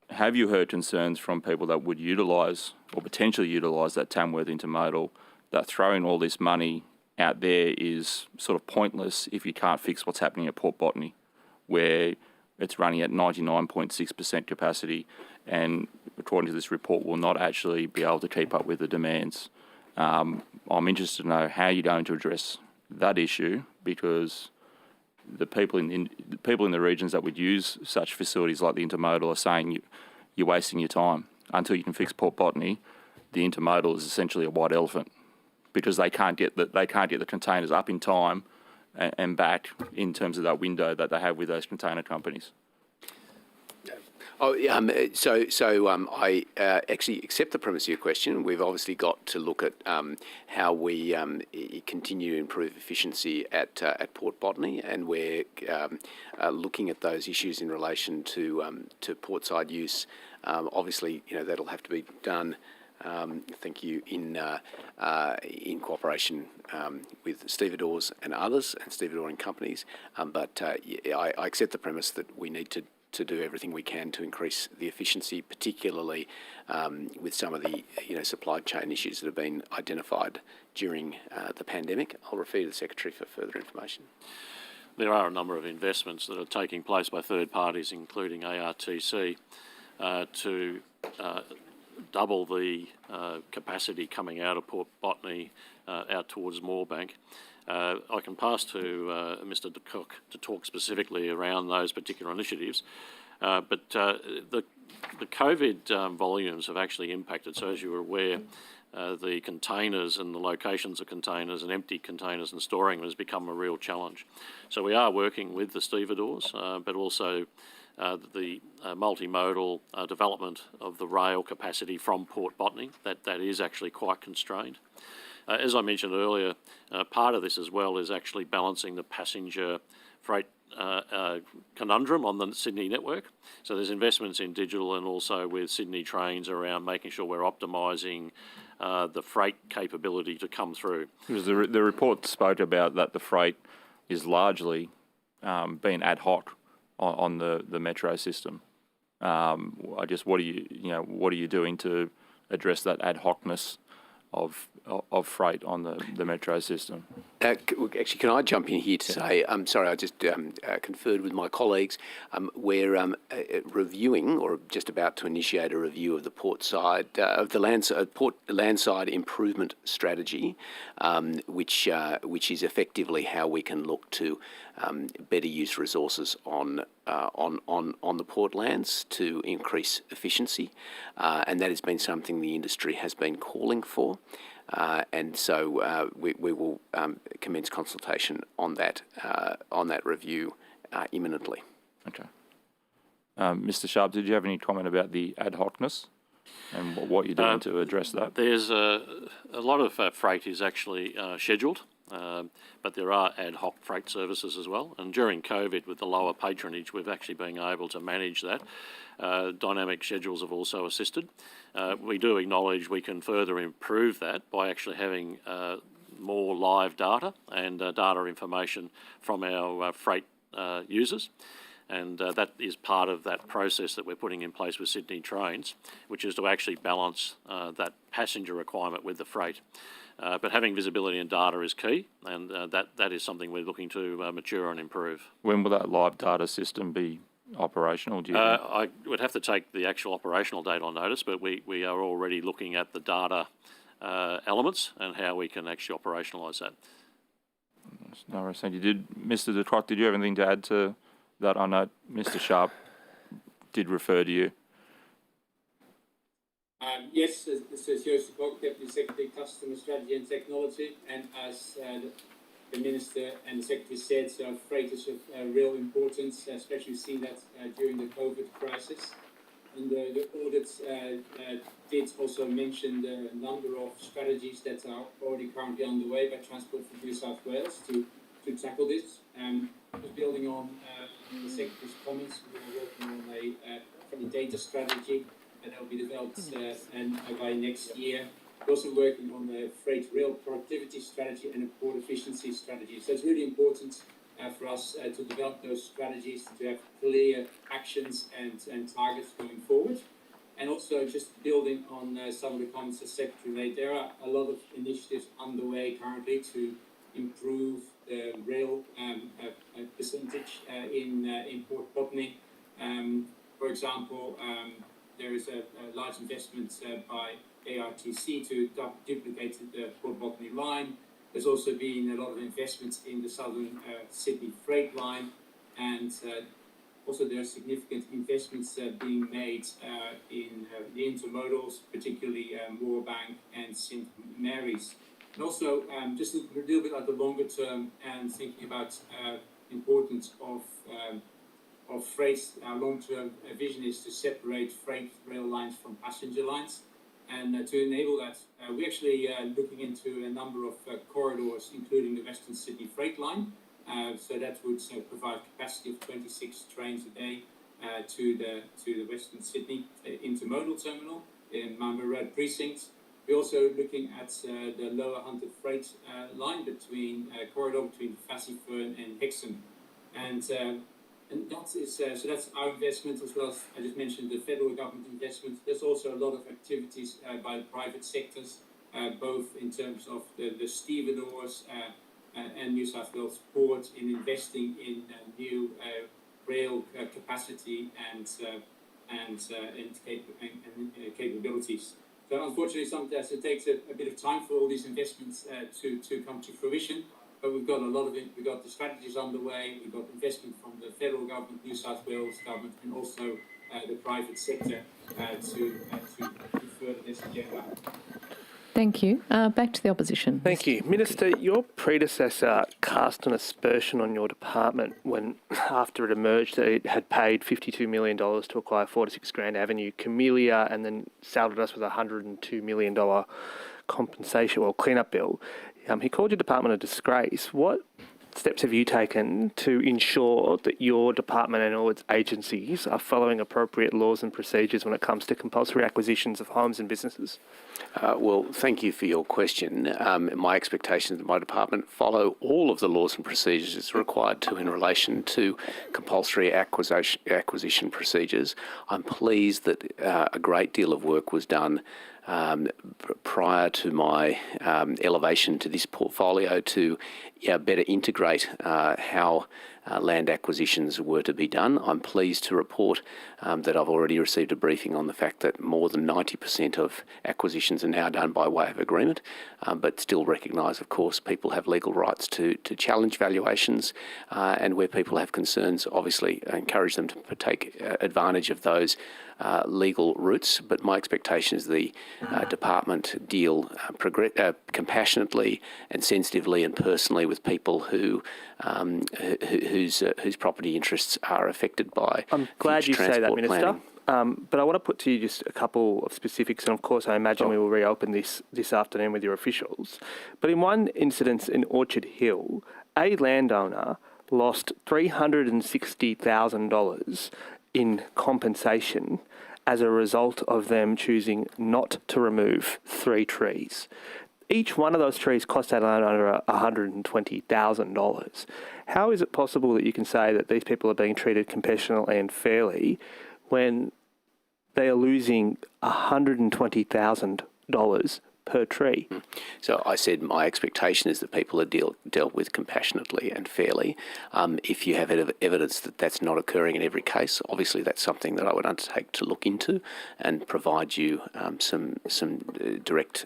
have you heard concerns from people that would utilise or potentially utilise that Tamworth intermodal, that throwing all this money out there is sort of pointless if you can't fix what's happening at Port Botany, where it's running at 99.6% capacity and, according to this report, will not actually be able to keep up with the demands? I'm interested to know how you're going to address that issue, because the people in the regions that would use such facilities like the intermodal are saying you're wasting your time. Until you can fix Port Botany, the intermodal is essentially a white elephant, because they can't get the containers up in time and back in terms of that window that they have with those container companies. I actually accept the premise of your question. We've obviously got to look at how we continue to improve efficiency at Port Botany, and we're looking at those issues in relation to portside use. Obviously, that'll have to be done. Thank you, in cooperation with stevedores and others, and stevedoring companies. But I accept the premise that we need to do everything we can to increase the efficiency, particularly with some of the supply chain issues that have been identified during the pandemic. I'll refer to the Secretary for further information. There are a number of investments that are taking place by third parties, including ARTC, to double the capacity coming out of Port Botany out towards Moorebank. I can pass to Mr. de Kock to talk specifically around those particular initiatives, but the COVID volumes have actually impacted. So as you were aware, the containers and the locations of containers and empty containers and storing them has become a real challenge. So we are working with the stevedores, but also the multimodal development of the rail capacity from Port Botany. That is actually quite constrained. As I mentioned earlier, part of this as well is actually balancing the passenger freight conundrum on the Sydney network. So there's investments in digital and also with Sydney Trains around making sure we're optimising the freight capability to come through. Because the report spoke about that the freight is largely being ad hoc on the metro system. I guess what are you doing to address that ad hocness of freight on the metro system? Actually, can I jump in here to say, I'm sorry, I just conferred with my colleagues. We're reviewing, or just about to initiate a review of the portside of the landside improvement strategy, which is effectively how we can look to better use resources on the port lands to increase efficiency, and that has been something the industry has been calling for. And so we will commence consultation on that review imminently. Okay. Mr. Sharp, did you have any comment about the ad hocness and what you're doing to address that? There's a lot of freight is actually scheduled, but there are ad hoc freight services as well. And during COVID, with the lower patronage, we've actually been able to manage that. Dynamic schedules have also assisted. We do acknowledge we can further improve that by actually having more live data and data information from our freight users. And that is part of that process that we're putting in place with Sydney Trains, which is to actually balance that passenger requirement with the freight. But having visibility and data is key, and that is something we're looking to mature and improve. When will that live data system be operational, do you think? I would have to take the actual operational date on notice, but we are already looking at the data elements and how we can actually operationalise that. No, thank you. Mr. De Croc, did you have anything to add to that? I know Mr. Sharp did refer to you. Yes, this is Joost de Croc, Deputy Secretary, Customer Strategy and Technology, and as the Minister and the Secretary said, freight is of real importance, especially seen that during the COVID crisis. And the audit did also mention the number of strategies that are already currently underway by Transport for New South Wales to tackle this. Just building on the Secretary's comments, we are working on a data strategy that will be developed and by next year. We're also working on a freight rail productivity strategy and a port efficiency strategy. So it's really important for us to develop those strategies, to have clear actions and targets going forward. And also just building on some of the comments the Secretary made, there are a lot of initiatives underway currently to improve the rail percentage in port botany. For example, there is a large investment by ARTC to duplicate the Port Botany line. There's also been a lot of investments in the Southern Sydney Freight Line, and also there are significant investments being made in the intermodals, particularly Moorebank and St Mary's. And also just a little bit at the longer term and thinking about importance of freight. Our long-term vision is to separate freight rail lines from passenger lines. And to enable that, we're actually looking into a number of corridors, including the Western Sydney Freight Line. So that would provide capacity of 26 trains a day to the Western Sydney Intermodal Terminal in Mount Road Precinct. We're also looking at the Lower Hunter Freight line corridor between Fassifern and Hexham. And that is, so that's our investment, as well as I just mentioned the federal government investment. There's also a lot of activities by the private sectors, both in terms of the stevedores and New South Wales Port in investing in new rail capacity and capabilities. So unfortunately, sometimes it takes a bit of time for all these investments to come to fruition. But we've got a lot of it. We've got the strategies underway. We've got investment from the federal government, New South Wales government, and also the private sector to further this agenda. Thank you. Back to the opposition. Thank you. Minister, your predecessor cast an aspersion on your department when, after it emerged that it had paid $52 million to acquire 46 Grand Avenue, Camellia, and then saddled us with a $102 million compensation or clean-up bill. He called your department a disgrace. What steps have you taken to ensure that your department and all its agencies are following appropriate laws and procedures when it comes to compulsory acquisitions of homes and businesses? Well, thank you for your question. My expectation is that my department follow all of the laws and procedures it's required to in relation to compulsory acquisition procedures. I'm pleased that a great deal of work was done prior to my elevation to this portfolio to better integrate how land acquisitions were to be done. I'm pleased to report that I've already received a briefing on the fact that more than 90% of acquisitions are now done by way of agreement, but still recognise, of course, people have legal rights to challenge valuations, and where people have concerns, obviously encourage them to take advantage of those legal routes. But my expectation is the department deal compassionately and sensitively and personally with people whose property interests are affected by. I'm glad you say that, Minister. But I want to put to you just a couple of specifics, and of course I imagine we will reopen this afternoon with your officials. But in one incident in Orchard Hill, a landowner lost $360,000 in compensation as a result of them choosing not to remove 3 trees. Each one of those trees cost that landowner $120,000. How is it possible that you can say that these people are being treated compassionately and fairly when they are losing $120,000 per tree. So I said my expectation is that people are dealt with compassionately and fairly. If you have evidence that that's not occurring in every case, obviously that's something that I would undertake to look into and provide you some direct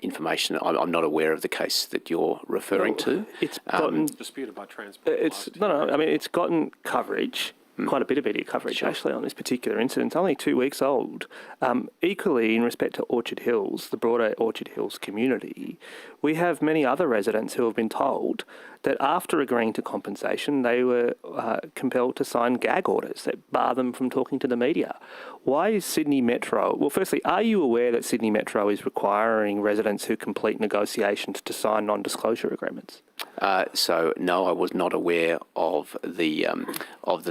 information. I'm not aware of the case that you're referring to. It's gotten disputed by transport. it's gotten coverage. Quite a bit of media coverage, actually, on this particular incident. It's only 2 weeks old. Equally, in respect to Orchard Hills, the broader Orchard Hills community, we have many other residents who have been told that after agreeing to compensation, they were compelled to sign gag orders that bar them from talking to the media. Why is Sydney Metro... Well, firstly, are you aware that Sydney Metro is requiring residents who complete negotiations to sign non-disclosure agreements? So no, I was not aware of the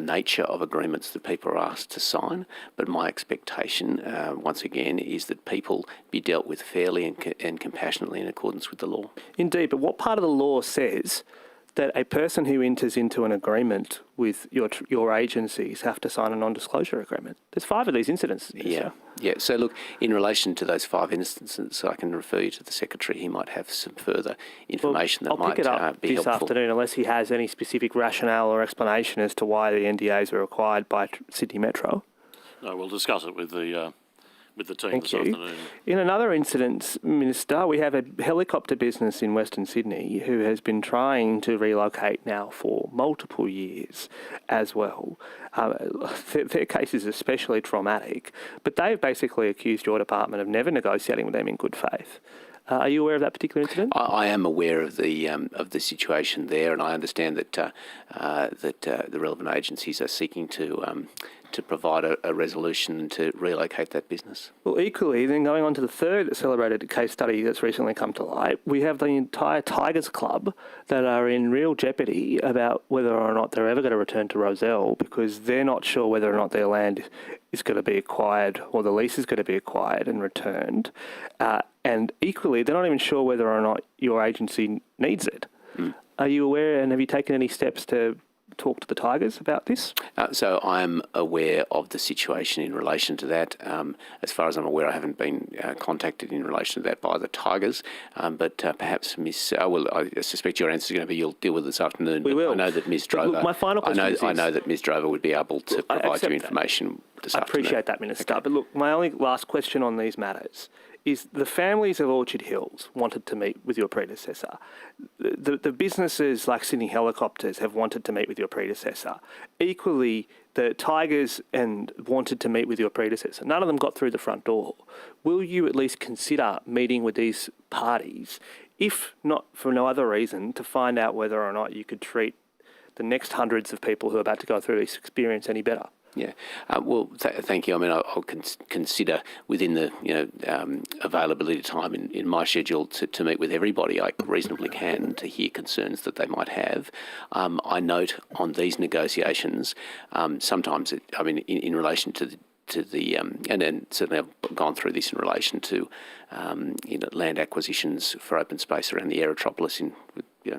nature of agreements that people are asked to sign. But my expectation, once again, is that people be dealt with fairly and compassionately in accordance with the law. Indeed, but what part of the law says that a person who enters into an agreement with your agencies have to sign a non-disclosure agreement? There's 5 of these incidents. Yeah. So look, in relation to those 5 instances, I can refer you to the Secretary. He might have some further information that might be helpful. I'll pick it up this afternoon, unless he has any specific rationale or explanation as to why the NDAs were required by Sydney Metro. No, we'll discuss it with the team Thank this you. afternoon. In another incident, Minister, we have a helicopter business in Western Sydney who has been trying to relocate now for multiple years as well. Their case is especially traumatic, but they've basically accused your department of never negotiating with them in good faith. Are you aware of that particular incident? I am aware of the situation there, and I understand that the relevant agencies are seeking to provide a resolution to relocate that business. Well, equally, then going on to the third celebrated case study that's recently come to light, we have the entire Tigers Club that are in real jeopardy about whether or not they're ever going to return to Rozelle, because they're not sure whether or not their land is going to be acquired or the lease is going to be acquired and returned. And equally, they're not even sure whether or not your agency needs it. Are you aware, and have you taken any steps to talk to the Tigers about this? So I'm aware of the situation in relation to that. As far as I'm aware, I haven't been contacted in relation to that by the Tigers, but perhaps Miss... I suspect your answer is going to be you'll deal with it this afternoon. We will. I know that Ms Drover... Look, my final question I know that Ms Drover would be able to provide you information this I afternoon. appreciate that, Minister. Okay. But look, my only last question on these matters is the families of Orchard Hills wanted to meet with your predecessor. The businesses like Sydney Helicopters have wanted to meet with your predecessor. Equally, the Tigers wanted to meet with your predecessor. None of them got through the front door. Will you at least consider meeting with these parties, if not for no other reason, to find out whether or not you could treat the next hundreds of people who are about to go through this experience any better? Yeah, well, thank you. I mean, I'll consider within the availability time in my schedule to meet with everybody I reasonably can to hear concerns that they might have. I note on these negotiations, sometimes, in relation to the and then certainly I've gone through this in relation to land acquisitions for open space around the Aerotropolis in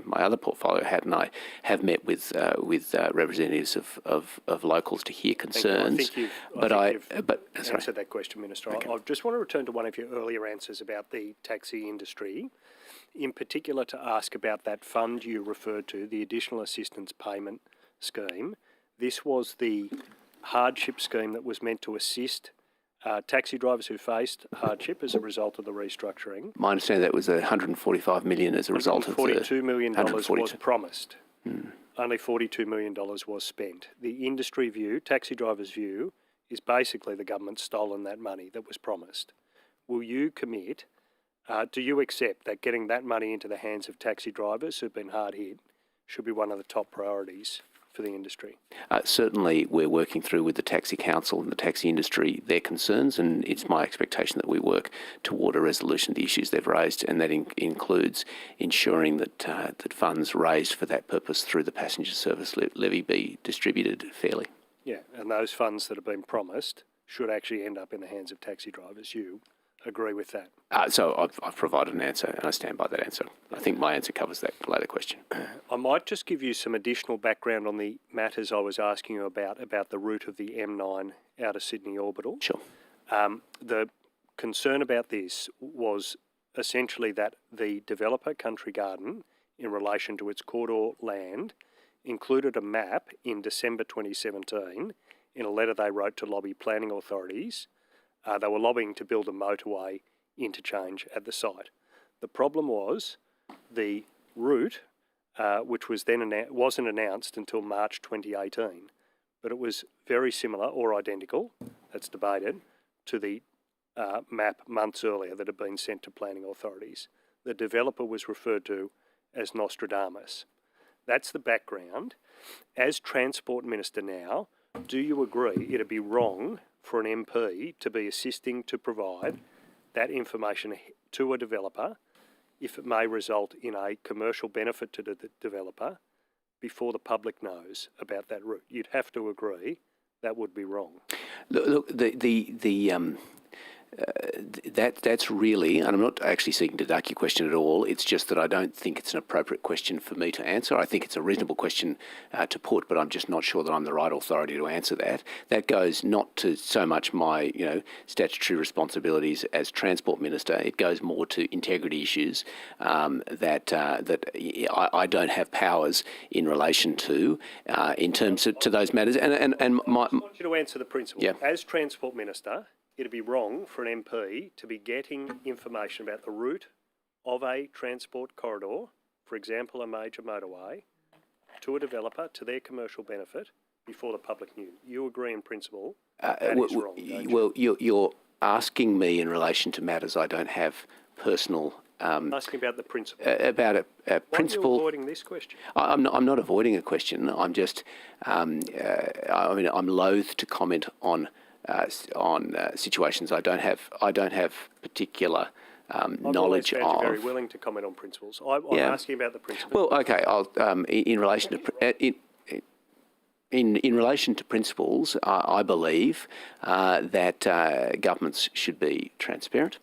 my other portfolio hat, and I have met with representatives of locals to hear concerns. I think you've answered that question, Minister. Okay. I just want to return to one of your earlier answers about the taxi industry, in particular to ask about that fund you referred to, the Additional Assistance Payment Scheme. This was the hardship scheme that was meant to assist taxi drivers who faced hardship as a result of the restructuring. My understanding that was $145 million as a result of the... $42 million was promised. Only $42 million was spent. The industry view, taxi drivers' view, is basically the government stolen that money that was promised. Will you commit, do you accept that getting that money into the hands of taxi drivers who've been hard hit should be one of the top priorities for the industry? Certainly, we're working through with the Taxi Council and the taxi industry their concerns, and it's my expectation that we work toward a resolution of the issues they've raised, and that includes ensuring that that funds raised for that purpose through the passenger service levy be distributed fairly. Yeah, and those funds that have been promised should actually end up in the hands of taxi drivers. You agree with that? So I've provided an answer, and I stand by that answer. I think my answer covers that later question. I might just give you some additional background on the matters I was asking you about the route of the M9 out of Sydney Orbital. Sure. The concern about this was essentially that the developer, Country Garden, in relation to its corridor land, included a map in December 2017 in a letter they wrote to lobby planning authorities. They were lobbying to build a motorway interchange at the site. The problem was the route, which was then wasn't announced until March 2018, but it was very similar or identical, that's debated, to the map months earlier that had been sent to planning authorities. The developer was referred to as Nostradamus. That's the background. As Transport Minister now, do you agree it'd be wrong for an MP to be assisting to provide that information to a developer if it may result in a commercial benefit to the developer before the public knows about that route? You'd have to agree that would be wrong. Look, that's really, and I'm not actually seeking to duck your question at all, it's just that I don't think it's an appropriate question for me to answer. I think it's a reasonable question to put, but I'm just not sure that I'm the right authority to answer that. That goes not to so much my, statutory responsibilities as Transport Minister. It goes more to integrity issues that I don't have powers in relation to, in terms of to those matters. And I want you to answer the principle. Yeah. As Transport Minister, it'd be wrong for an MP to be getting information about the route of a transport corridor, for example, a major motorway, to a developer, to their commercial benefit, before the public knew. You agree in principle that is wrong, don't you? Well, you're asking me in relation to matters I don't have personal... I'm asking about the principle. About a principle... Why are you avoiding this question? I'm not avoiding a question. I'm just... I'm loath to comment on situations I don't have particular knowledge of. I'm very willing to comment on principles. I'm asking about the principle. Well, okay. I'll in relation to in relation to principles, I believe that governments should be transparent.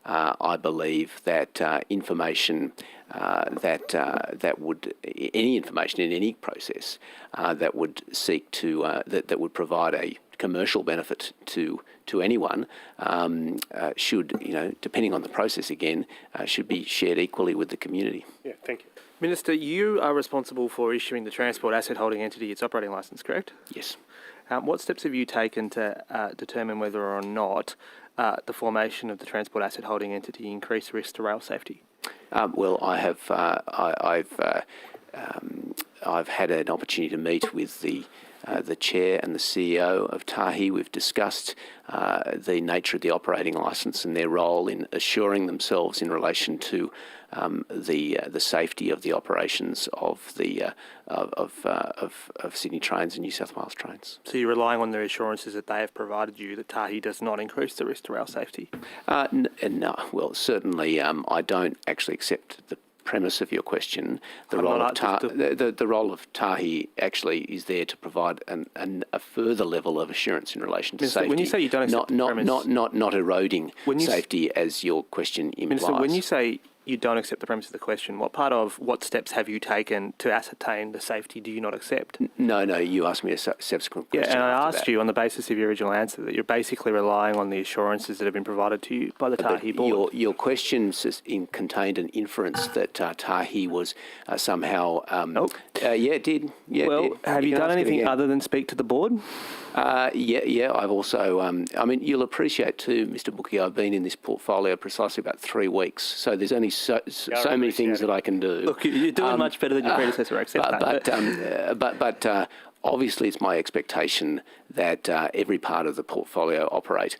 I believe that information that would any information in any process that would seek to that would provide a commercial benefit to anyone should, depending on the process again, should be shared equally with the community. Yeah, thank you. Minister, you are responsible for issuing the Transport Asset Holding Entity its operating licence, correct? Yes. What steps have you taken to determine whether or not the formation of the Transport Asset Holding Entity increased risk to rail safety? Well, I have. I've had an opportunity to meet with the chair and the CEO of Tahi. We've discussed the nature of the operating licence and their role in assuring themselves in relation to the safety of the operations of the of Sydney Trains and New South Wales Trains. So you're relying on their assurances that they have provided you that Tahi does not increase the risk to rail safety? No. Well, certainly I don't actually accept the premise of your question. The role of Tahi actually is there to provide a further level of assurance in relation to safety. When you say you don't accept the premise, not eroding safety as your question implies. Minister, when you say you don't accept the premise of the question, what steps have you taken to ascertain the safety do you not accept? No, you asked me a subsequent question. Yeah, and I asked you on the basis of your original answer that you're basically relying on the assurances that have been provided to you by the Tahi board. Your question contained an inference that Tahi was somehow... Nope. Yeah, it did. Yeah, well, have you done anything other than speak to the board? Yeah, I've also... you'll appreciate too, Mr. Bookie, I've been in this portfolio precisely about 3 weeks, so there's only so many things that I can do. Look, you're doing much better than your predecessor, I accept that. But obviously it's my expectation that every part of the portfolio operate,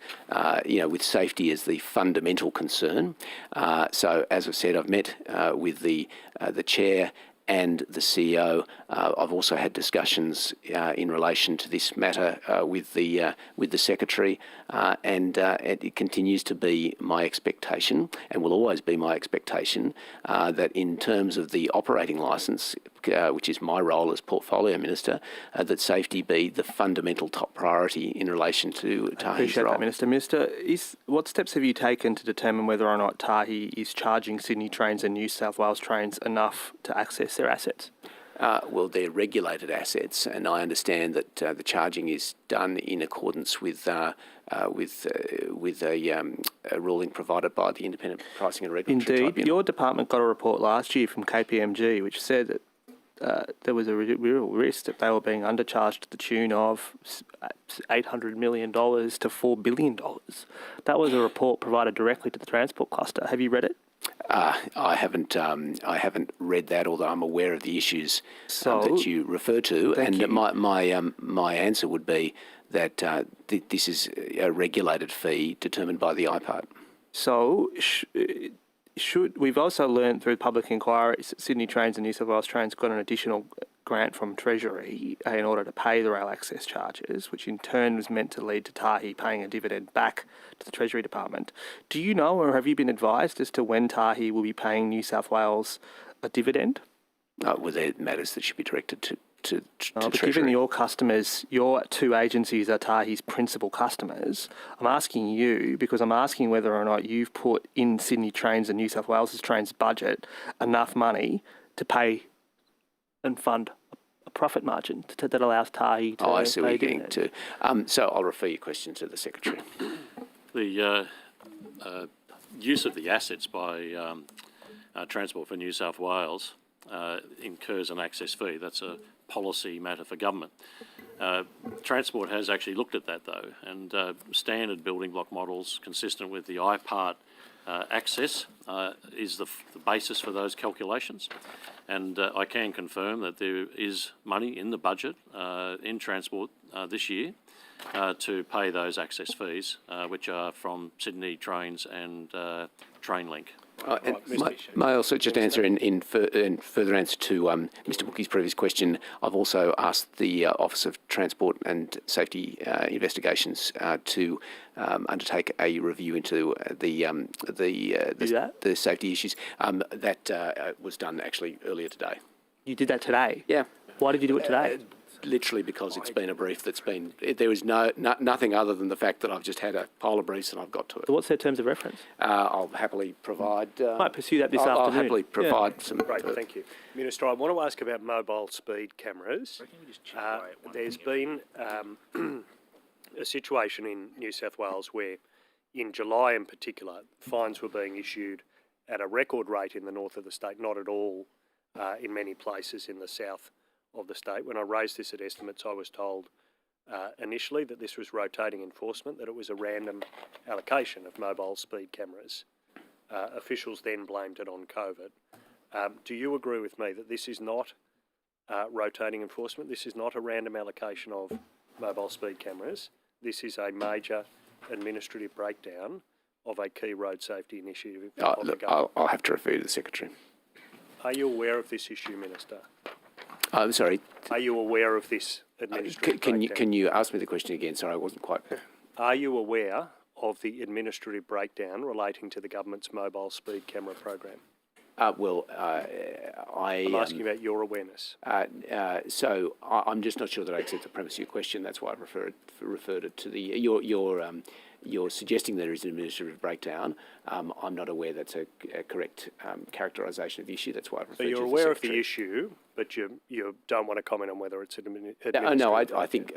with safety as the fundamental concern. So, as I've said, I've met with the chair and the CEO. I've also had discussions in relation to this matter with the secretary, and it continues to be my expectation, and will always be my expectation, that in terms of the operating licence, which is my role as portfolio minister, that safety be the fundamental top priority in relation to Tahi's role. I appreciate that, Minister. Minister, what steps have you taken to determine whether or not Tahi is charging Sydney Trains and New South Wales Trains enough to access their assets? Well, they're regulated assets, and I understand that the charging is done in accordance with a ruling provided by the Independent Pricing and Regulatory Indeed, Tribunal. your department got a report last year from KPMG which said that there was a real risk that they were being undercharged to the tune of $800 million to $4 billion. That was a report provided directly to the transport cluster. Have you read it? I haven't read that, although I'm aware of the issues that you refer to. And my answer would be that this is a regulated fee determined by the IPART. So we've also learned through public inquiries that Sydney Trains and New South Wales Trains got an additional grant from Treasury in order to pay the rail access charges, which in turn was meant to lead to Tahi paying a dividend back to the Treasury Department. Do you know, or have you been advised as to when Tahi will be paying New South Wales a dividend? Well, they're matters that should be directed to but Treasury. given your customers, your two agencies are Tahi's principal customers, I'm asking you because I'm asking whether or not you've put in Sydney Trains and New South Wales Trains budget enough money to pay and fund a profit margin that allows Tahi to I see what pay you're getting dividends. to. So I'll refer your question to the Secretary. The use of the assets by Transport for New South Wales incurs an access fee. That's a policy matter for government. Transport has actually looked at that though, and standard building block models consistent with the IPART access is the basis for those calculations. And I can confirm that there is money in the budget in Transport this year to pay those access fees, which are from Sydney Trains and Trainlink. May I also just answer in further answer to Mr. Bookie's previous question? I've also asked the Office of Transport and Safety Investigations to undertake a review into the safety issues. That was done actually earlier today. You did that today? Yeah. Why did you do it today? Literally because it's been a brief that's been... There is nothing other than the fact that I've just had a pile of briefs and I've got to it. So what's their terms of reference? I'll happily provide... Might pursue that this I'll afternoon. happily provide some... Great, thank you. Minister, I want to ask about mobile speed cameras. There's been a situation in New South Wales where, in July in particular, fines were being issued at a record rate in the north of the state, not at all in many places in the south of the state. When I raised this at estimates, I was told initially that this was rotating enforcement, that it was a random allocation of mobile speed cameras. Officials then blamed it on COVID. Do you agree with me that this is not rotating enforcement? This is not a random allocation of mobile speed cameras. This is a major administrative breakdown of a key road safety initiative of the government. I'll have to refer you to the Secretary. Are you aware of this issue, Minister? I'm sorry. Are you aware of this administrative breakdown? Can you ask me the question again? Sorry, I wasn't quite... Are you aware of the administrative breakdown relating to the government's mobile speed camera program? I'm asking about your awareness. So I'm just not sure that I accept the premise of your question. That's why I referred it to the... You're suggesting there is an administrative breakdown. I'm not aware that's a correct characterisation of the issue. That's why I referred So you you're to the aware of the Secretary. issue, but you don't want to comment on whether it's an administrative No, I breakdown. think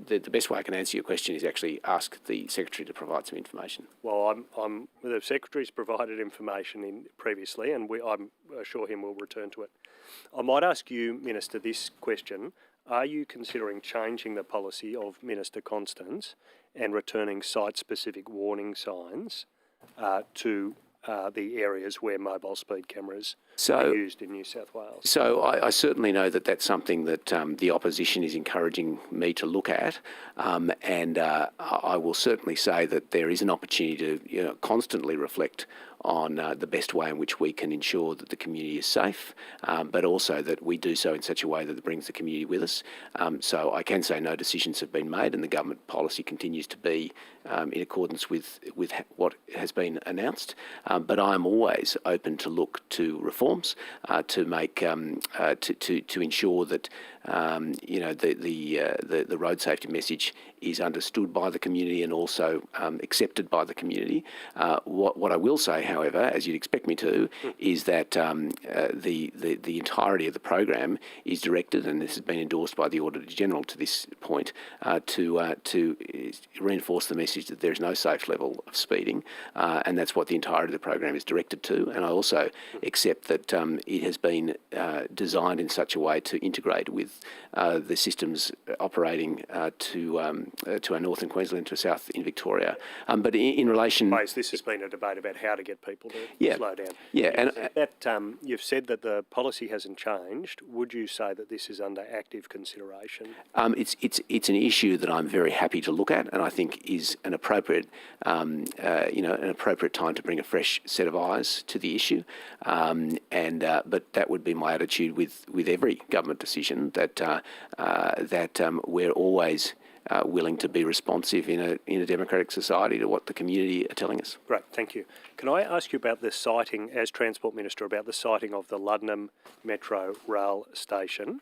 the best way I can answer your question is actually ask the Secretary to provide some information. Well, the Secretary's provided information previously, and I'm sure him we'll return to it. I might ask you, Minister, this question. Are you considering changing the policy of Minister Constance and returning site-specific warning signs to the areas where mobile speed cameras are used in New South Wales? So I certainly know that that's something that the opposition is encouraging me to look at, and I will certainly say that there is an opportunity to constantly reflect on the best way in which we can ensure that the community is safe, but also that we do so in such a way that it brings the community with us. So I can say no decisions have been made and the government policy continues to be in accordance with what has been announced. But I'm always open to look to reform platforms to make to ensure that the road safety message is understood by the community and also accepted by the community. What I will say, however, as you'd expect me to, is that the entirety of the program is directed, and this has been endorsed by the Auditor General to this point, to reinforce the message that there is no safe level of speeding, and that's what the entirety of the program is directed to. And I also accept that it has been designed in such a way to integrate with the systems operating to our north in Queensland, to south in Victoria. But in relation... This has been a debate about how to get people to slow down. Yeah, and you've said that the policy hasn't changed. Would you say that this is under active consideration? It's an issue that I'm very happy to look at, and I think is an appropriate, an appropriate time to bring a fresh set of eyes to the issue. But that would be my attitude with every government decision, that we're always willing to be responsive in a democratic society to what the community are telling us. Great, thank you. Can I ask you about the siting, as Transport Minister, about the siting of the Luddenham Metro Rail Station?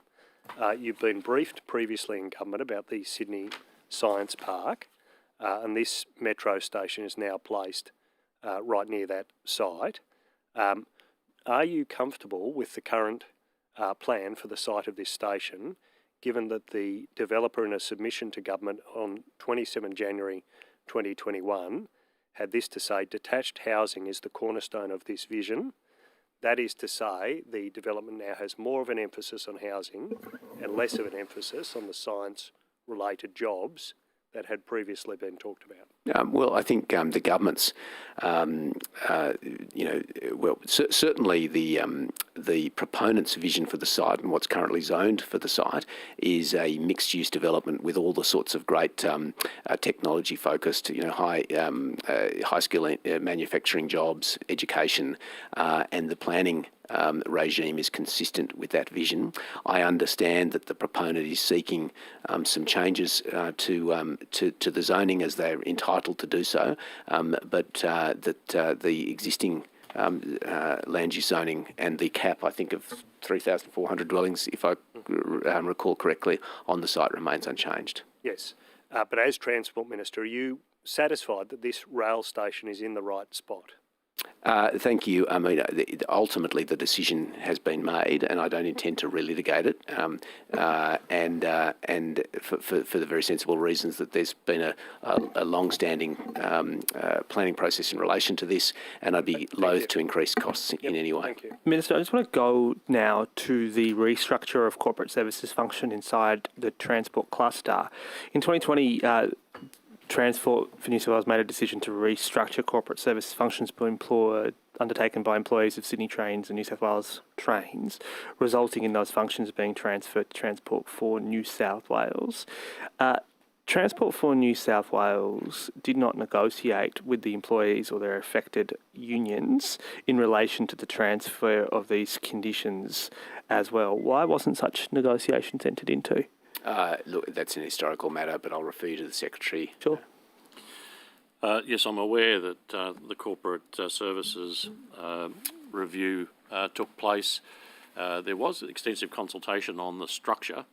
You've been briefed previously in government about the Sydney Science Park, and this metro station is now placed right near that site. Are you comfortable with the current plan for the site of this station, given that the developer in a submission to government on 27 January 2021 had this to say: detached housing is the cornerstone of this vision. That is to say, the development now has more of an emphasis on housing and less of an emphasis on the science-related jobs that had previously been talked about. Well, I think the government's, certainly the proponent's vision for the site and what's currently zoned for the site is a mixed-use development with all the sorts of great technology-focused, high-skill manufacturing jobs, education, and the planning regime is consistent with that vision. I understand that the proponent is seeking some changes to the zoning, as they're entitled to do so, but that the existing land use zoning and the cap, I think, of 3,400 dwellings, if I recall correctly, on the site remains unchanged. Yes, but as Transport Minister, are you satisfied that this rail station is in the right spot? Thank you. I mean, ultimately the decision has been made, and I don't intend to relitigate it. And for the very sensible reasons that there's been a long-standing planning process in relation to this, and I'd be loath to increase costs in any way. Thank you. Minister, I just want to go now to the restructure of corporate services function inside the transport cluster. In 2020, Transport for New South Wales made a decision to restructure corporate services functions undertaken by employees of Sydney Trains and New South Wales Trains, resulting in those functions being transferred to Transport for New South Wales. Transport for New South Wales did not negotiate with the employees or their affected unions in relation to the transfer of these conditions as well. Why wasn't such negotiations entered into? Look, that's an historical matter, but I'll refer you to the Secretary. Sure. Yes, I'm aware that the corporate services review took place. There was extensive consultation on the structure,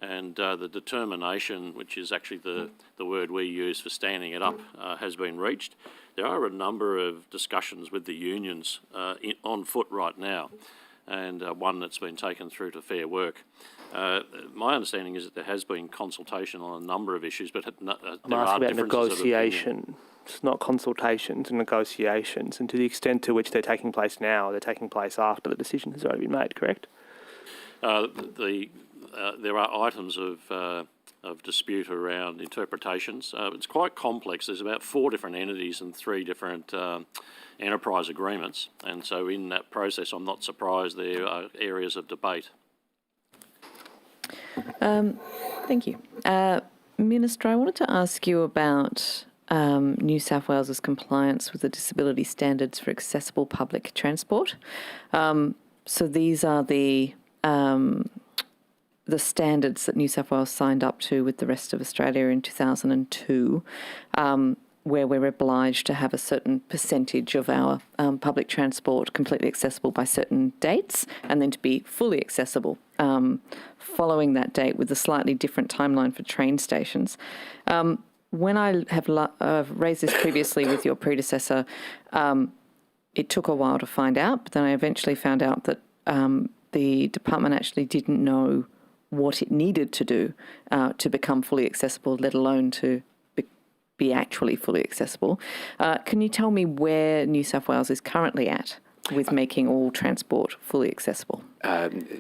and the determination, which is actually the word we use for standing it up, has been reached. There are a number of discussions with the unions on foot right now, and one that's been taken through to Fair Work. My understanding is that there has been consultation on a number of issues, but I'm asking about negotiation. It's not consultations and negotiations, and to the extent to which they're taking place now, they're taking place after the decision has already been made, correct? There are items of dispute around interpretations. It's quite complex. There's about 4 different entities and 3 different enterprise agreements, and so in that process, I'm not surprised there are areas of debate. Thank you. Minister, I wanted to ask you about New South Wales's compliance with the disability standards for accessible public transport. So these are the standards that New South Wales signed up to with the rest of Australia in 2002. where we're obliged to have a certain percentage of our public transport completely accessible by certain dates, and then to be fully accessible following that date, with a slightly different timeline for train stations. When I have raised this previously with your predecessor, it took a while to find out, but then I eventually found out that the department actually didn't know what it needed to do to become fully accessible, let alone to be actually fully accessible. Can you tell me where New South Wales is currently at with making all transport fully accessible?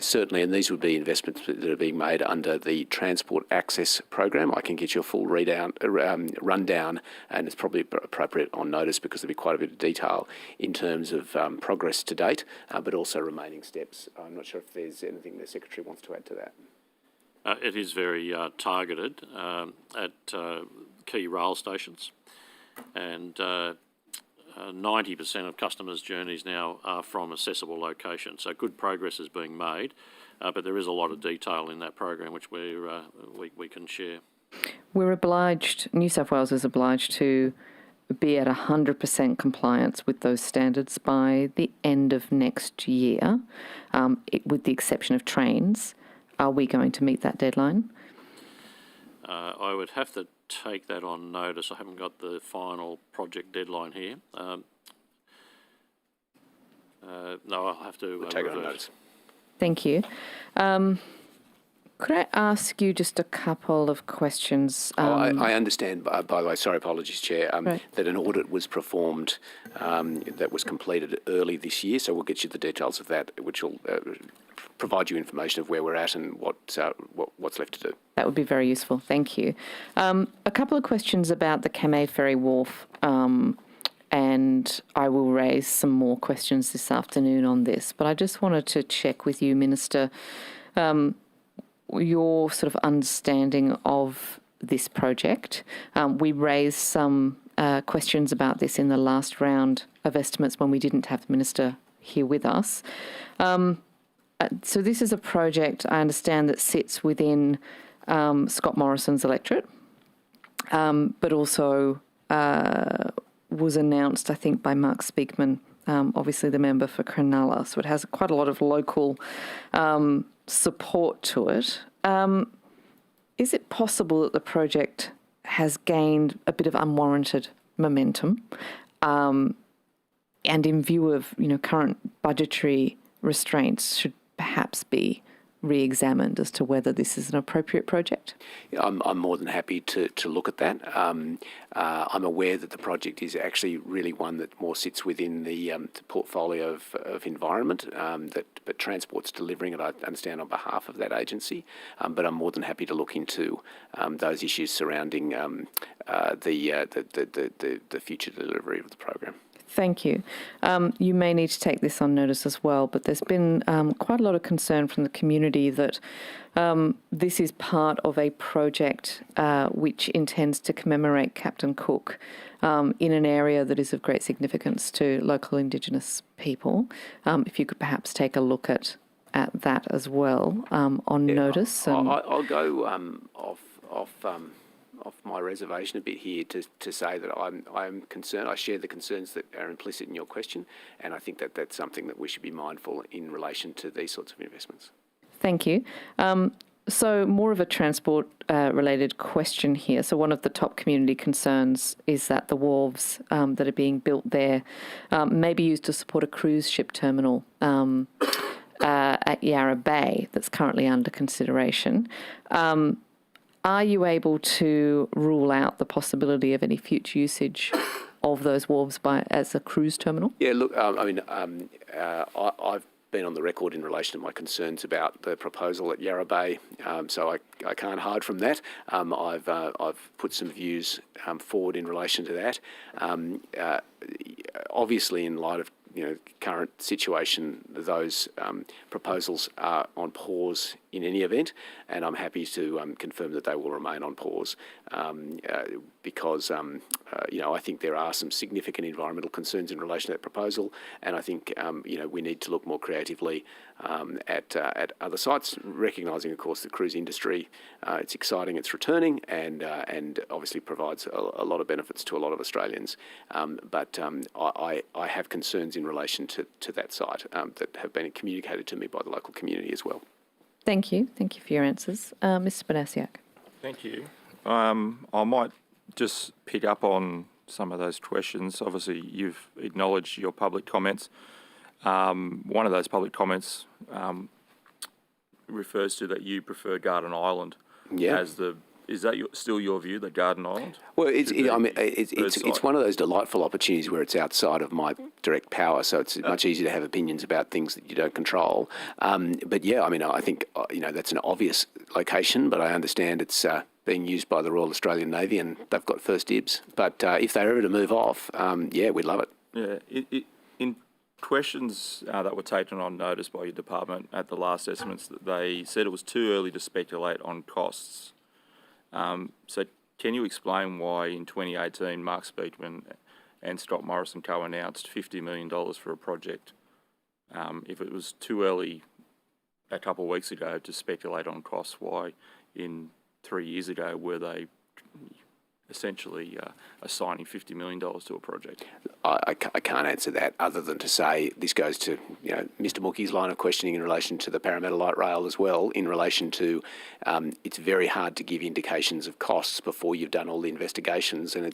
Certainly, and these would be investments that are being made under the Transport Access Program. I can get you a full rundown, and it's probably appropriate on notice because there'll be quite a bit of detail in terms of progress to date, but also remaining steps. I'm not sure if there's anything the Secretary wants to add to that. It is very targeted at key rail stations, and 90% of customers' journeys now are from accessible locations. So good progress is being made, but there is a lot of detail in that program which we can share. We're obliged, New South Wales is obliged to be at 100% compliance with those standards by the end of next year, with the exception of trains. Are we going to meet that deadline? I would have to take that on notice. I haven't got the final project deadline here. No, I'll have to take it on notice. Thank you. Could I ask you just a couple of questions? I understand, by the way, sorry, apologies, Chair, that an audit was performed that was completed early this year, so we'll get you the details of that, which will provide you information of where we're at and what's left to do. That would be very useful. Thank you. A couple of questions about the Kamei Ferry Wharf, and I will raise some more questions this afternoon on this, but I just wanted to check with you, Minister, your sort of understanding of this project. We raised some questions about this in the last round of estimates when we didn't have the Minister here with us. So this is a project, I understand, that sits within Scott Morrison's electorate, but also was announced, I think, by Mark Speakman, obviously the member for Cronulla. So it has quite a lot of local support to it. Is it possible that the project has gained a bit of unwarranted momentum, and in view of current budgetary restraints, should perhaps be re-examined as to whether this is an appropriate project? I'm more than happy to look at that. I'm aware that the project is actually really one that more sits within the portfolio of environment, but Transport's delivering it, I understand, on behalf of that agency. But I'm more than happy to look into those issues surrounding the future delivery of the program. Thank you. You may need to take this on notice as well, but there's been quite a lot of concern from the community that this is part of a project which intends to commemorate Captain Cook in an area that is of great significance to local Indigenous people. If you could perhaps take a look at that as well on notice. I'll go off my reservation a bit here to say that I'm concerned. I share the concerns that are implicit in your question, and I think that that's something that we should be mindful in relation to these sorts of investments. Thank you. So more of a transport related question here. So one of the top community concerns is that the wharves that are being built there may be used to support a cruise ship terminal at Yarra Bay that's currently under consideration. Are you able to rule out the possibility of any future usage of those wharves as a cruise terminal? Yeah, look, I've been on the record in relation to my concerns about the proposal at Yarra Bay, so I can't hide from that. I've put some views forward in relation to that. Obviously, in light of current situation, those proposals are on pause in any event, and I'm happy to confirm that they will remain on pause because I think there are some significant environmental concerns in relation to that proposal, and I think we need to look more creatively at other sites, recognising, of course, the cruise industry. It's exciting, it's returning, and obviously provides a lot of benefits to a lot of Australians. But I have concerns in relation to that site that have been communicated to me by the local community as well. Thank you. Thank you for your answers. Mr. Bonasiak. Thank you. I might just pick up on some of those questions. Obviously, you've acknowledged your public comments. One of those public comments refers to that you prefer Garden Island as the. Is that still your view, that Garden Island? Well, it's one of those delightful opportunities where it's outside of my direct power, so it's much easier to have opinions about things that you don't control. But yeah, I think that's an obvious location, but I understand it's being used by the Royal Australian Navy and they've got first dibs. But if they're ever to move off, we'd love it. Yeah, in questions that were taken on notice by your department at the last estimates, that they said it was too early to speculate on costs. So can you explain why in 2018 Mark Speakman and Scott Morrison Co announced $50 million for a project? If it was too early a couple of weeks ago to speculate on costs, why in 3 years ago were they essentially assigning $50 million to a project? I can't answer that other than to say this goes to Mr. Mookie's line of questioning in relation to the Parramatta Light Rail as well, in relation to it's very hard to give indications of costs before you've done all the investigations, and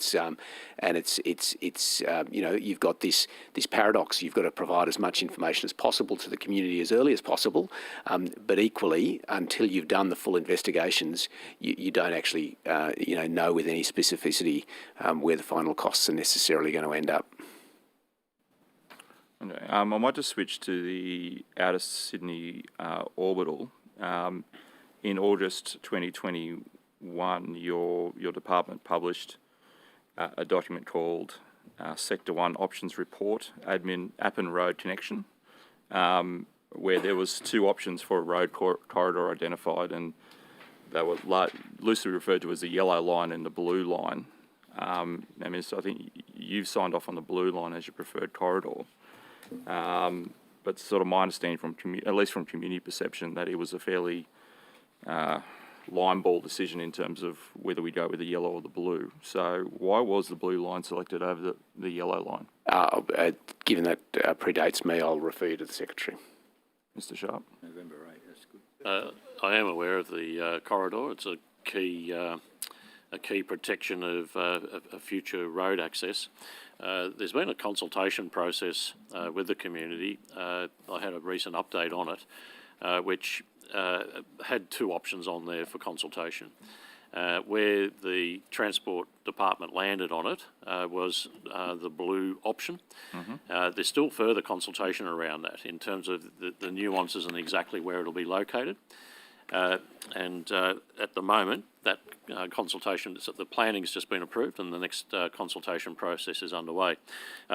you've got this paradox. You've got to provide as much information as possible to the community as early as possible, but equally until you've done the full investigations, you don't actually know with any specificity where the final costs are necessarily going to end up. Okay. I might just switch to the Outer Sydney orbital. In August 2021, your department published a document called Sector 1 Options Report, Appin Road Connection, where there was two options for a road corridor identified, and they were loosely referred to as the yellow line and the blue line. So I think you've signed off on the blue line as your preferred corridor. But sort of my understanding at least from community perception, that it was a fairly line ball decision in terms of whether we go with the yellow or the blue. So why was the blue line selected over the yellow line? Given that predates me, I'll refer you to the Secretary. Mr. Sharp? November 8, that's good. I am aware of the corridor. It's a key protection of future road access. There's been a consultation process with the community. I had a recent update on it, which had two options on there for consultation. Where the Transport Department landed on it was the blue option. Mm-hmm. There's still further consultation around that in terms of the nuances and exactly where it'll be located. And at the moment, that consultation, the planning's just been approved and the next consultation process is underway.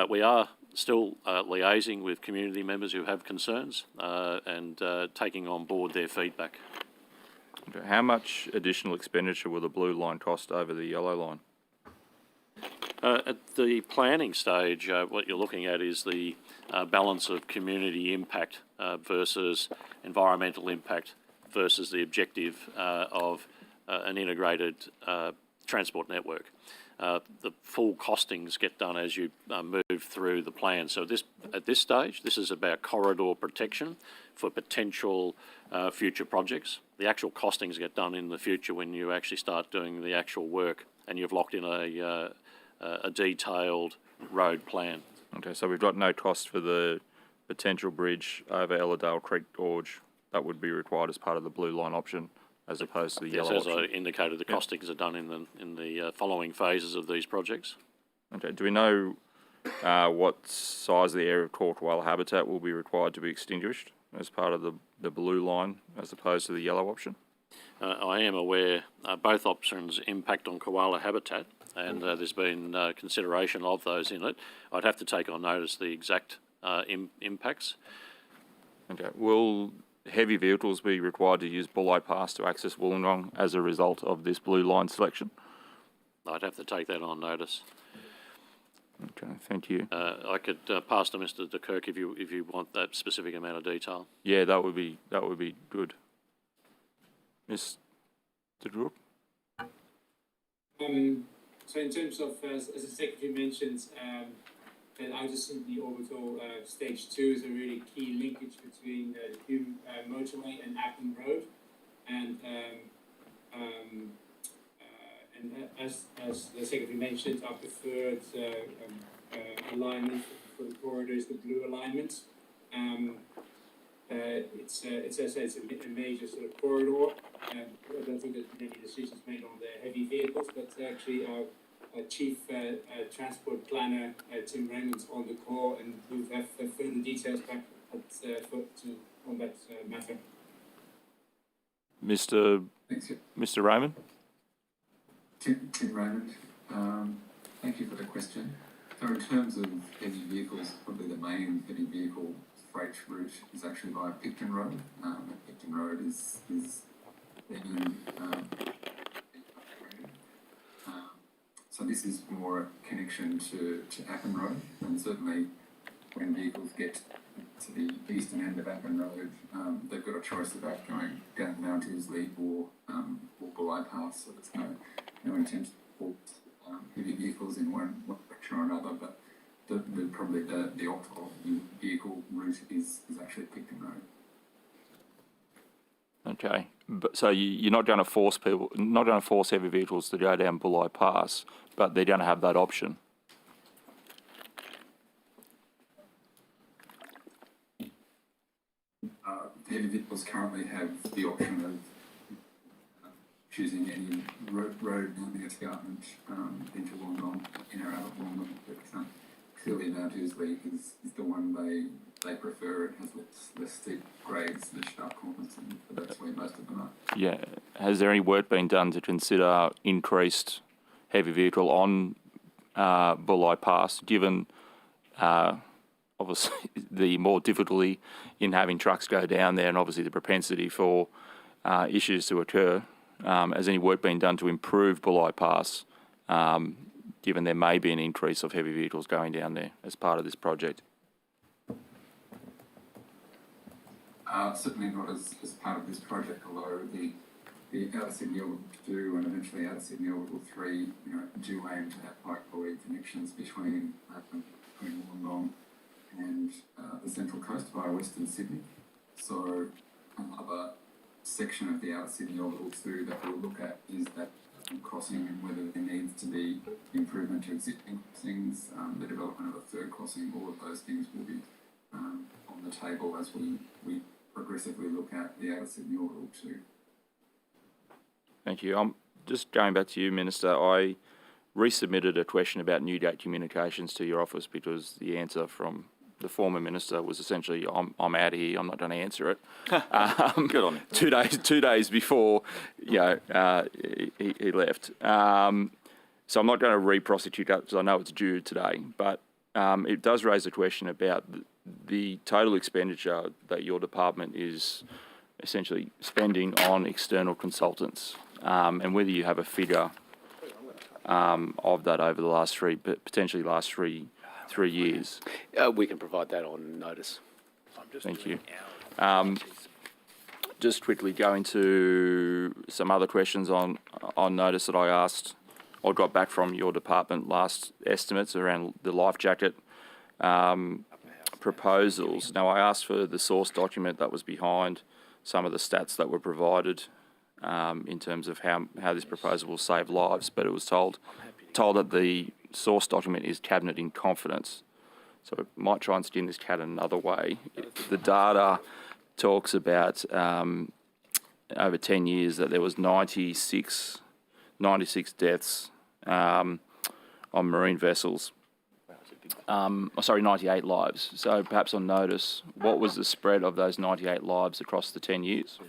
We are still liaising with community members who have concerns and taking on board their feedback. Okay. How much additional expenditure will the blue line cost over the yellow line? At the planning stage, what you're looking at is the balance of community impact versus environmental impact versus the objective of an integrated transport network. The full costings get done as you move through the plan. So at this stage, this is about corridor protection for potential future projects. The actual costings get done in the future when you actually start doing the actual work and you've locked in a detailed road plan. Okay, so we've got no cost for the potential bridge over Ellardale Creek Gorge. That would be required as part of the blue line option, as opposed to the yellow option. As I indicated, the costings are done in the following phases of these projects. Okay. Do we know what size of the area of core koala habitat will be required to be extinguished as part of the blue line, as opposed to the yellow option? I am aware both options impact on koala habitat, and there's been consideration of those in it. I'd have to take on notice the exact impacts. Okay. Will heavy vehicles be required to use Bulli Pass to access Wollongong as a result of this blue line selection? I'd have to take that on notice. Okay, thank you. I could pass to Mr. de Kirk if you want that specific amount of detail. Yeah, that would be good. Ms. de Groot? So in terms of, as the Secretary mentioned, that outer Sydney orbital stage 2 is a really key linkage between the Hume motorway and Acton Road, and as the Secretary mentioned, our preferred alignment for the corridor is the blue alignment. It's as I say, it's a major sort of corridor. I don't think there's been any decisions made on the heavy vehicles, but actually our Chief Transport Planner Tim Raymond's on the call, and we'll have further details back on that matter. Mr. Raymond? Tim Raymond, thank you for the question. So in terms of heavy vehicles, probably the main heavy vehicle freight route is actually via Picton Road. Picton Road is being so this is more a connection to Appin Road, and certainly when vehicles get to the eastern end of Appin Road, they've got a choice about going down Mount Ousley or Bulli Pass, so there's no intent for heavy vehicles in one direction or another, but probably the optimal vehicle route is actually Picton Road. Okay, but so you're not going to force heavy vehicles to go down Bulli Pass, but they're going to have that option. Heavy vehicles currently have the option of choosing any road in the escarpment into Wollongong, in or out of Wollongong, but clearly Mount Ousley is the one they prefer. It has less steep grades, less sharp corners, and that's where most of them are. Yeah. Has there any work been done to consider increased heavy vehicle on Bulli Pass, given obviously the more difficulty in having trucks go down there, and obviously the propensity for issues to occur? Has any work been done to improve Bulli Pass, given there may be an increase of heavy vehicles going down there as part of this project? Certainly not as part of this project, although the Outer Sydney Orbital 2 and eventually Outer Sydney Orbital 3 do aim to have high-quality connections between Wollongong and the Central Coast via Western Sydney. So another section of the Outer Sydney Orbital 2 that we'll look at is that crossing, and whether there needs to be improvement to existing crossings, the development of a third crossing. All of those things will be on the table as we progressively look at the Outer Sydney Orbital 2. Thank you. Just going back to you, Minister, I resubmitted a question about Newgate Communications to your office because the answer from the former minister was essentially, I'm out of here, I'm not going to answer it. Good on you. 2 days before, he left. So I'm not going to re-prosecute that because I know it's due today, but it does raise a question about the total expenditure that your department is essentially spending on external consultants, and whether you have a figure of that over the last potentially last three years. We can provide that on notice. Thank you. Just quickly going to some other questions on notice that I asked or got back from your department last estimates around the life jacket proposals. Now, I asked for the source document that was behind some of the stats that were provided in terms of how this proposal will save lives, but it was told that the source document is cabinet in confidence. So I might try and skin this cat another way. The data talks about over 10 years that there was 96 deaths on marine vessels 98 lives. So perhaps on notice, what was the spread of those 98 lives across the 10 years?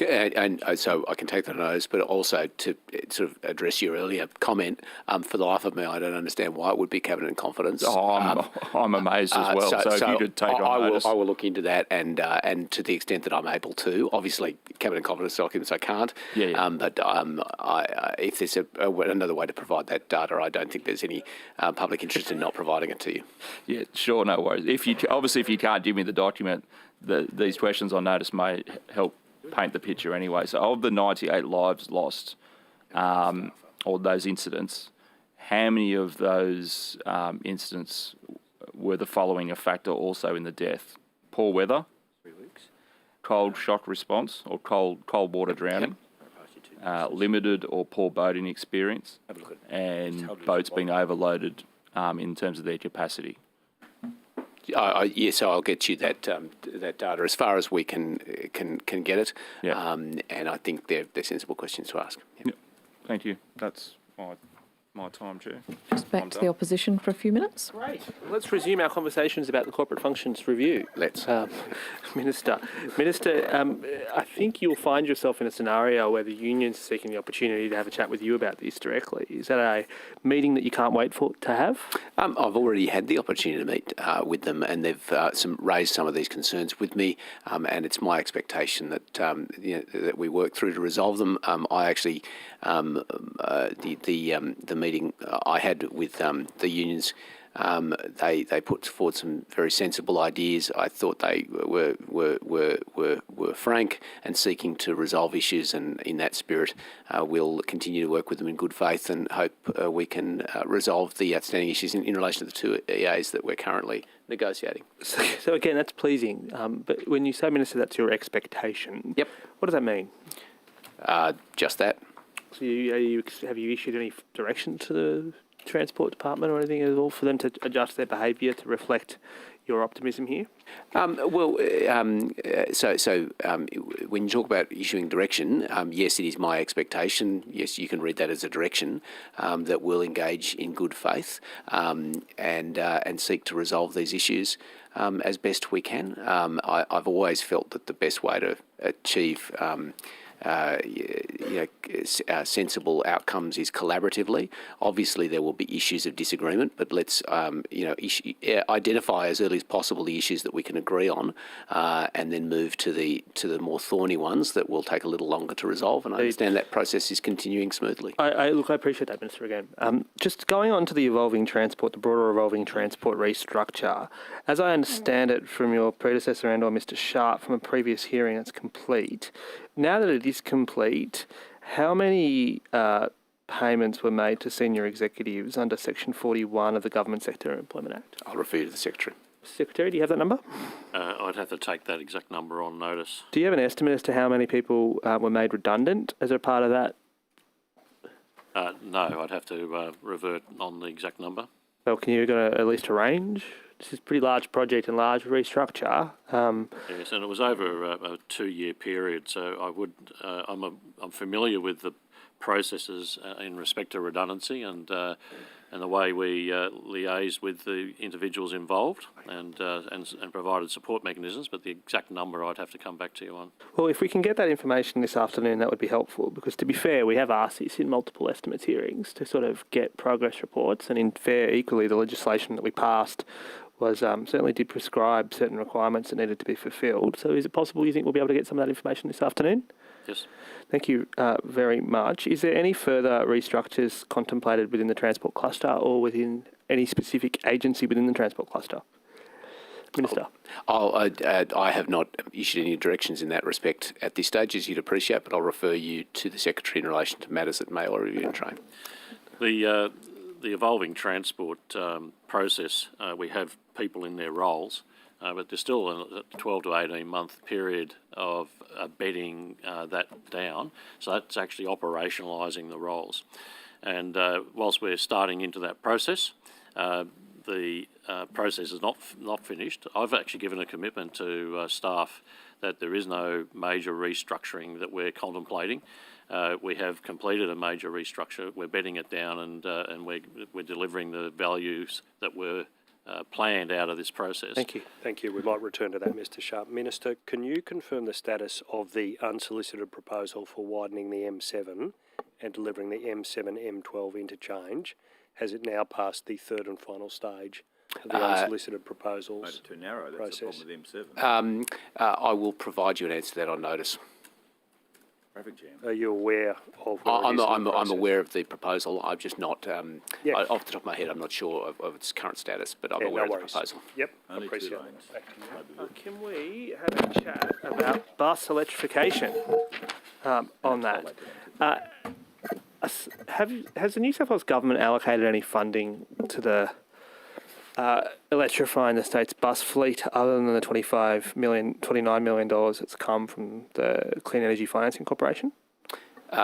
And so I can take that on notice, but also to sort of address your earlier comment, for the life of me, I don't understand why it would be cabinet in confidence. I'm amazed as well. So if you could take on notice. I will look into that, and to the extent that I'm able to. Obviously, cabinet in confidence documents I can't. But if there's another way to provide that data, I don't think there's any public interest in not providing it to you. Yeah, sure, no worries. If you can't give me the document, these questions on notice may help paint the picture anyway. So of the 98 lives lost, or those incidents, how many of those incidents were the following a factor also in the death? Poor weather, cold shock response or cold water drowning, limited or poor boating experience, and boats being overloaded in terms of their capacity. So I'll get you that data as far as we can get it. And I think they're sensible questions to ask. Yep. Thank you. That's my time, Chair. Just back to the opposition for a few minutes. Great. Let's resume our conversations about the corporate functions review. Let's. Minister, I think you'll find yourself in a scenario where the union's seeking the opportunity to have a chat with you about this directly. Is that a meeting that you can't wait to have? I've already had the opportunity to meet with them, and they've raised some of these concerns with me, and it's my expectation that that we work through to resolve them. I actually the meeting I had with the unions, they put forward some very sensible ideas. I thought they were frank and seeking to resolve issues, and in that spirit, we'll continue to work with them in good faith and hope we can resolve the outstanding issues in relation to the two EAs that we're currently negotiating. So again, that's pleasing. But when you say, Minister, that's your expectation. Yep. What does that mean? Just that. So have you issued any direction to the Transport Department or anything at all for them to adjust their behaviour to reflect your optimism here? When you talk about issuing direction, yes, it is my expectation. Yes, you can read that as a direction that we'll engage in good faith and seek to resolve these issues as best we can. I've always felt that the best way to achieve sensible outcomes is collaboratively. Obviously, there will be issues of disagreement, but let's identify as early as possible the issues that we can agree on, and then move to the more thorny ones that will take a little longer to resolve. And I understand that process is continuing smoothly. I appreciate that, Minister. Again, just going on to the broader evolving transport restructure. As I understand it from your predecessor and/or Mr. Sharp from a previous hearing, it's complete. Now that it is complete, how many payments were made to senior executives under Section 41 of the Government Sector Employment Act? I'll refer you to the Secretary. Secretary, do you have that number? I'd have to take that exact number on notice. Do you have an estimate as to how many people were made redundant as a part of that? No, I'd have to revert on the exact number. Well, can you get at least a range? This is a pretty large project and large restructure. Yes, and it was over a 2-year period, so I would. I'm familiar with the processes in respect to redundancy and the way we liaised with the individuals involved and provided support mechanisms. But the exact number I'd have to come back to you on. Well, if we can get that information this afternoon, that would be helpful, because to be fair, we have asked this in multiple estimates hearings to sort of get progress reports, and equally, the legislation that we passed was certainly did prescribe certain requirements that needed to be fulfilled. So is it possible you think we'll be able to get some of that information this afternoon? Yes. Thank you very much. Is there any further restructures contemplated within the transport cluster or within any specific agency within the transport cluster? Minister. I have not issued any directions in that respect at this stage, as you'd appreciate, but I'll refer you to the Secretary in relation to matters that may already be in train. The evolving transport process, we have people in their roles, but there's still a 12 to 18 month period of bedding that down. So that's actually operationalising the roles. And whilst we're starting into that process, the process is not finished. I've actually given a commitment to staff that there is no major restructuring that we're contemplating. We have completed a major restructure. We're bedding it down, and we're delivering the values that were planned out of this process. Thank you. Thank you. We might return to that, Mr. Sharp. Minister, can you confirm the status of the unsolicited proposal for widening the M7 and delivering the M7-M12 interchange? Has it now passed the third and final stage of the unsolicited proposals Made it too narrow. That's process? the problem with M7. I will provide you an answer to that on notice. Traffic jam. Are you aware of where I'm, it is in I'm, the I'm process? aware of the proposal. I'm just not, Yeah. off the top of my head, I'm not sure of its current status, but I'm Yeah, aware no of the worries. proposal. Yep, Only appreciate two that. lanes. Back to you. Can we have a chat about bus electrification on that? Has the New South Wales government allocated any funding to the electrifying the state's bus fleet other than the $29 million that's come from the Clean Energy Financing Corporation?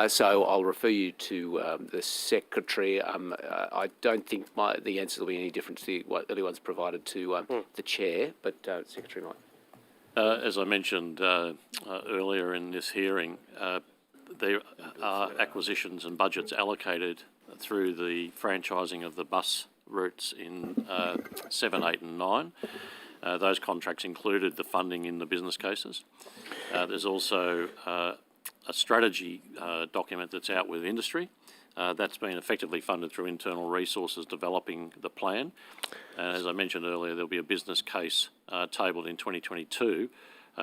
So I'll refer you to the Secretary. I don't think the answer will be any different to what anyone's provided to the Chair, but Secretary might. As I mentioned earlier in this hearing, there are acquisitions and budgets allocated through the franchising of the bus routes in 7, 8 and 9. Those contracts included the funding in the business cases. There's also a strategy document that's out with industry. That's been effectively funded through internal resources developing the plan. As I mentioned earlier, there'll be a business case tabled in 2022,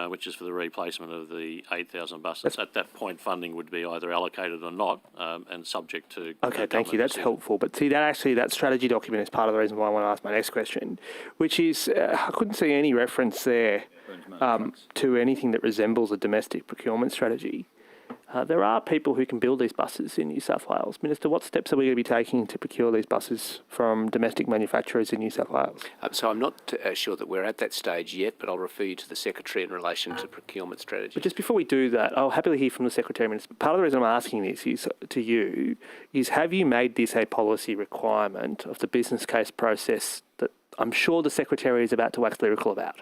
which is for the replacement of the 8,000 buses. At that point, funding would be either allocated or not, and subject to Okay, thank you. That's helpful. But see, that strategy document is part of the reason why I want to ask my next question, which is I couldn't see any reference there to anything that resembles a domestic procurement strategy. There are people who can build these buses in New South Wales. Minister, what steps are we going to be taking to procure these buses from domestic manufacturers in New South Wales? So I'm not sure that we're at that stage yet, but I'll refer you to the Secretary in relation to procurement strategy. But just before we do that, I'll happily hear from the Secretary. Minister. Part of the reason I'm asking this is have you made this a policy requirement of the business case process that I'm sure the Secretary is about to wax lyrical about?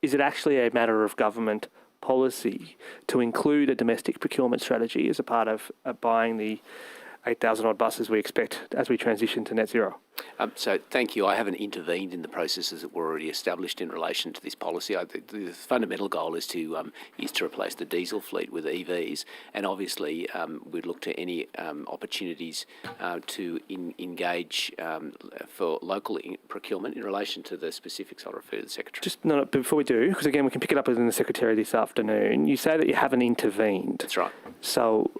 Is it actually a matter of government policy to include a domestic procurement strategy as a part of buying the 8,000 odd buses we expect as we transition to net zero? So thank you. I haven't intervened in the processes that were already established in relation to this policy. The fundamental goal is to replace the diesel fleet with EVs, and obviously we'd look to any opportunities to engage for local procurement in relation to the specifics. I'll refer to the Secretary. Just before we do, because again we can pick it up within the Secretary this afternoon. You say that you haven't intervened. That's right. So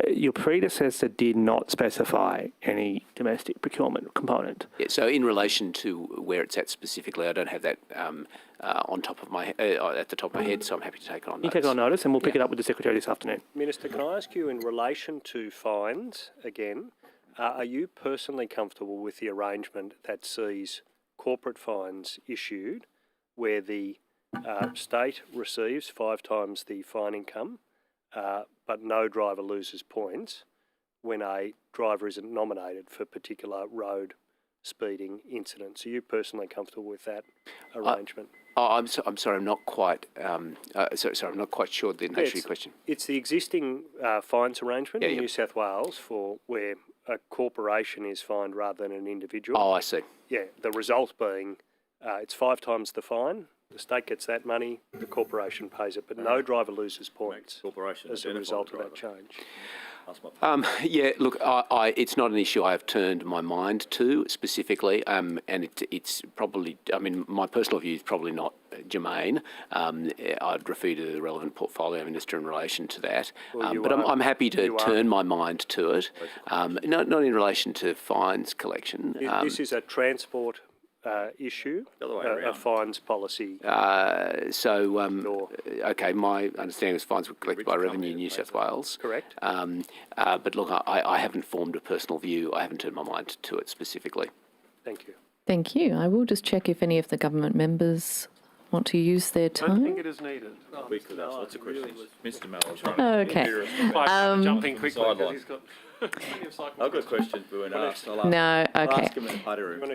your predecessor did not specify any domestic procurement component. Yeah, so in relation to where it's at specifically, I don't have that on top of my at the top of my head, so I'm happy to take it on notice. You take it on notice, and we'll pick it up with the Secretary this afternoon. Minister, can I ask you in relation to fines again? Are you personally comfortable with the arrangement that sees corporate fines issued where the state receives 5 times the fine income, but no driver loses points when a driver isn't nominated for particular road speeding incidents? Are you personally comfortable with that arrangement? I'm sorry. I'm not quite. I'm not quite sure the nature of your question. It's the existing fines arrangement in Yeah. New South Wales for where a corporation is fined rather than an individual. Oh, I see. Yeah. The result being it's 5 times the fine. The state gets that money, the corporation pays it, but no driver loses points as a result of that change. Yeah, look, it's not an issue I have turned my mind to specifically, and it's probably, I mean, my personal view is probably not germane. I'd refer you to the relevant portfolio minister in relation to that. But I'm happy to turn my mind to it, not in relation to fines collection. This is a transport issue, a fines policy. Okay, my understanding was fines were collected by Revenue New South Wales. Correct. But look, I haven't formed a personal view. I haven't turned my mind to it specifically. Thank you. Thank you. I will just check if any of the government members want to use their I don't think time. it is needed. We could ask lots of questions. Mr. Mellow's Okay. Jumping quickly because he's got plenty of cycle. I've got questions, but when asked, I'll No, okay. ask him in the party room.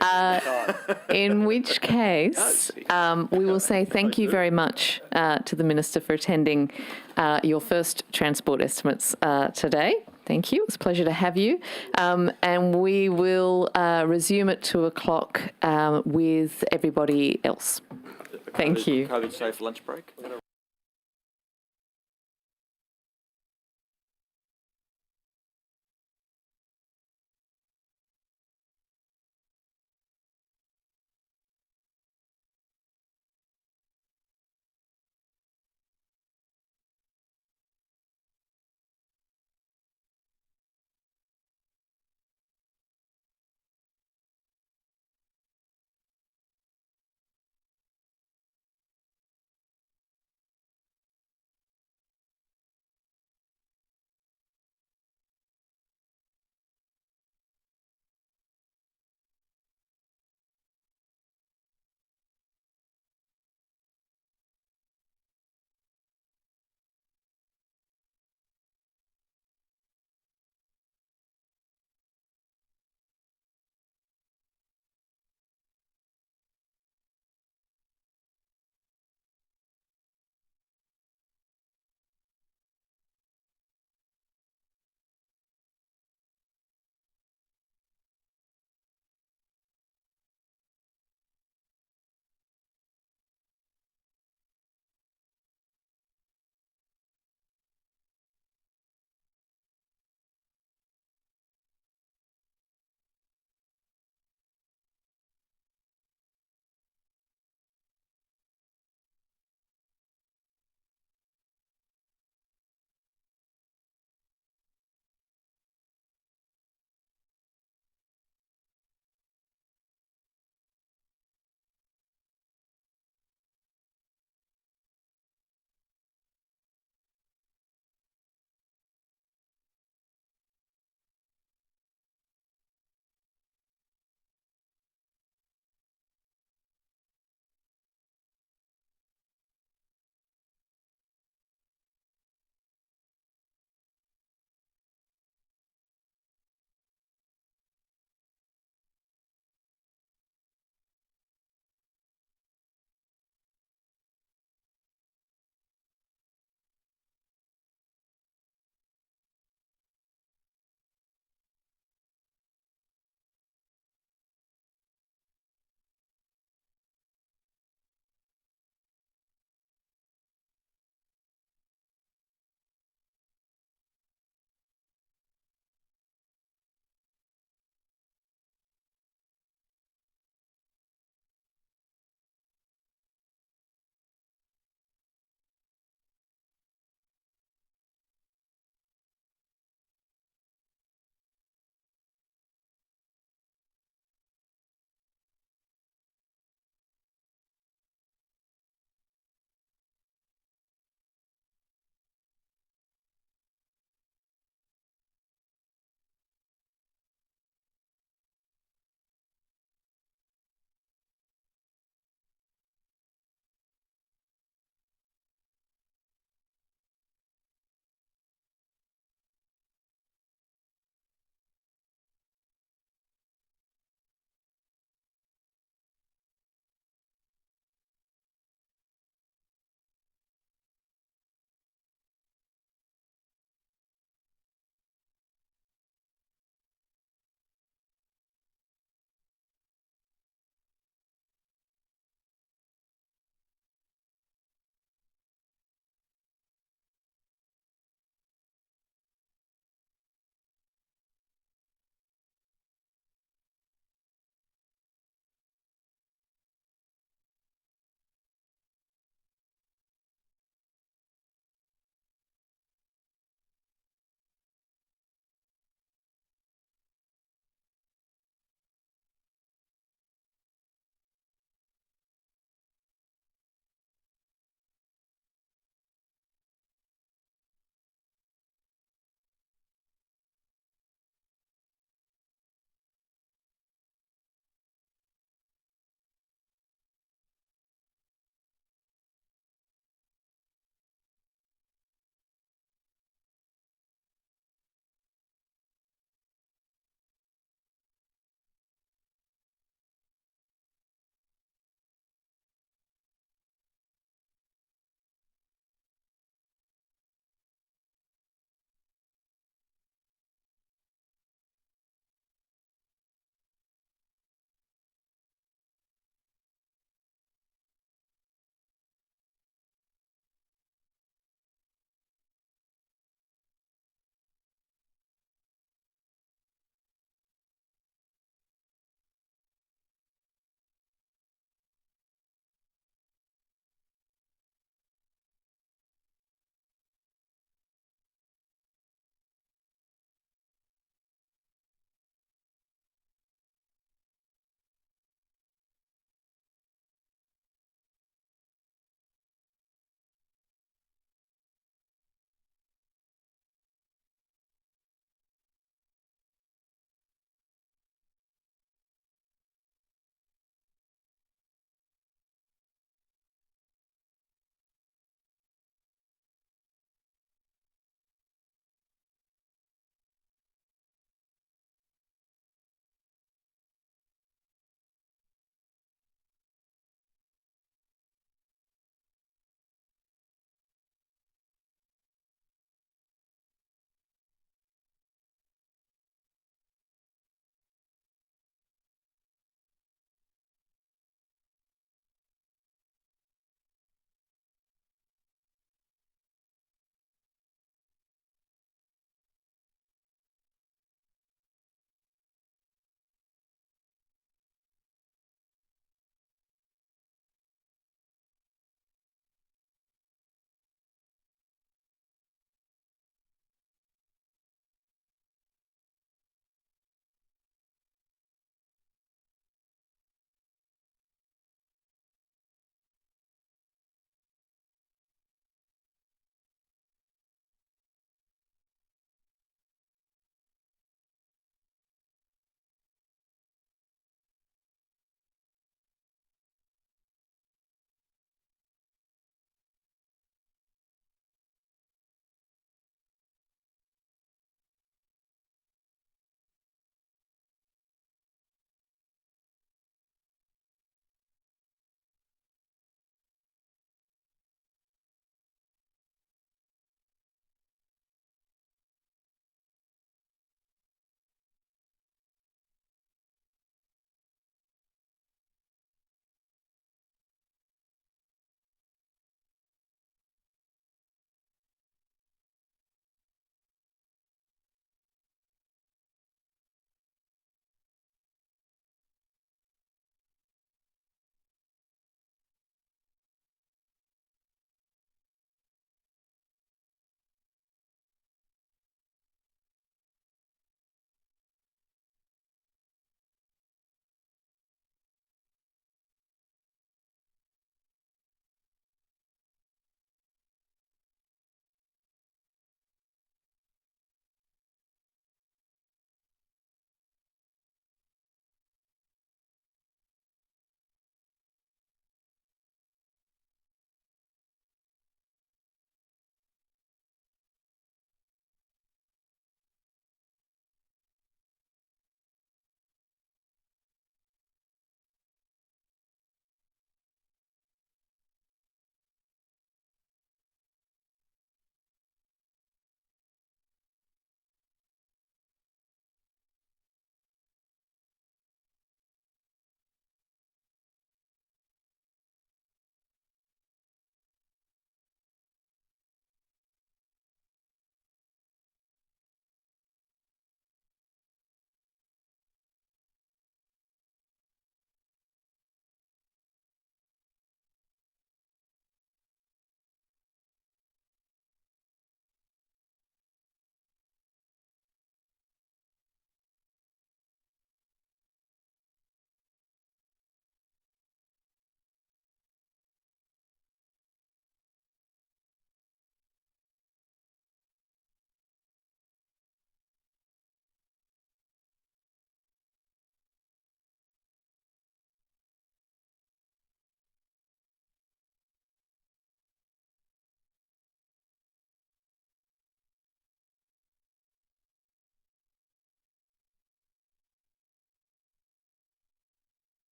In which case, we will say thank you very much to the Minister for attending your first transport estimates today. Thank you. It's a pleasure to have you. And we will resume at 2:00 with everybody else. Thank you. COVID-safe lunch break.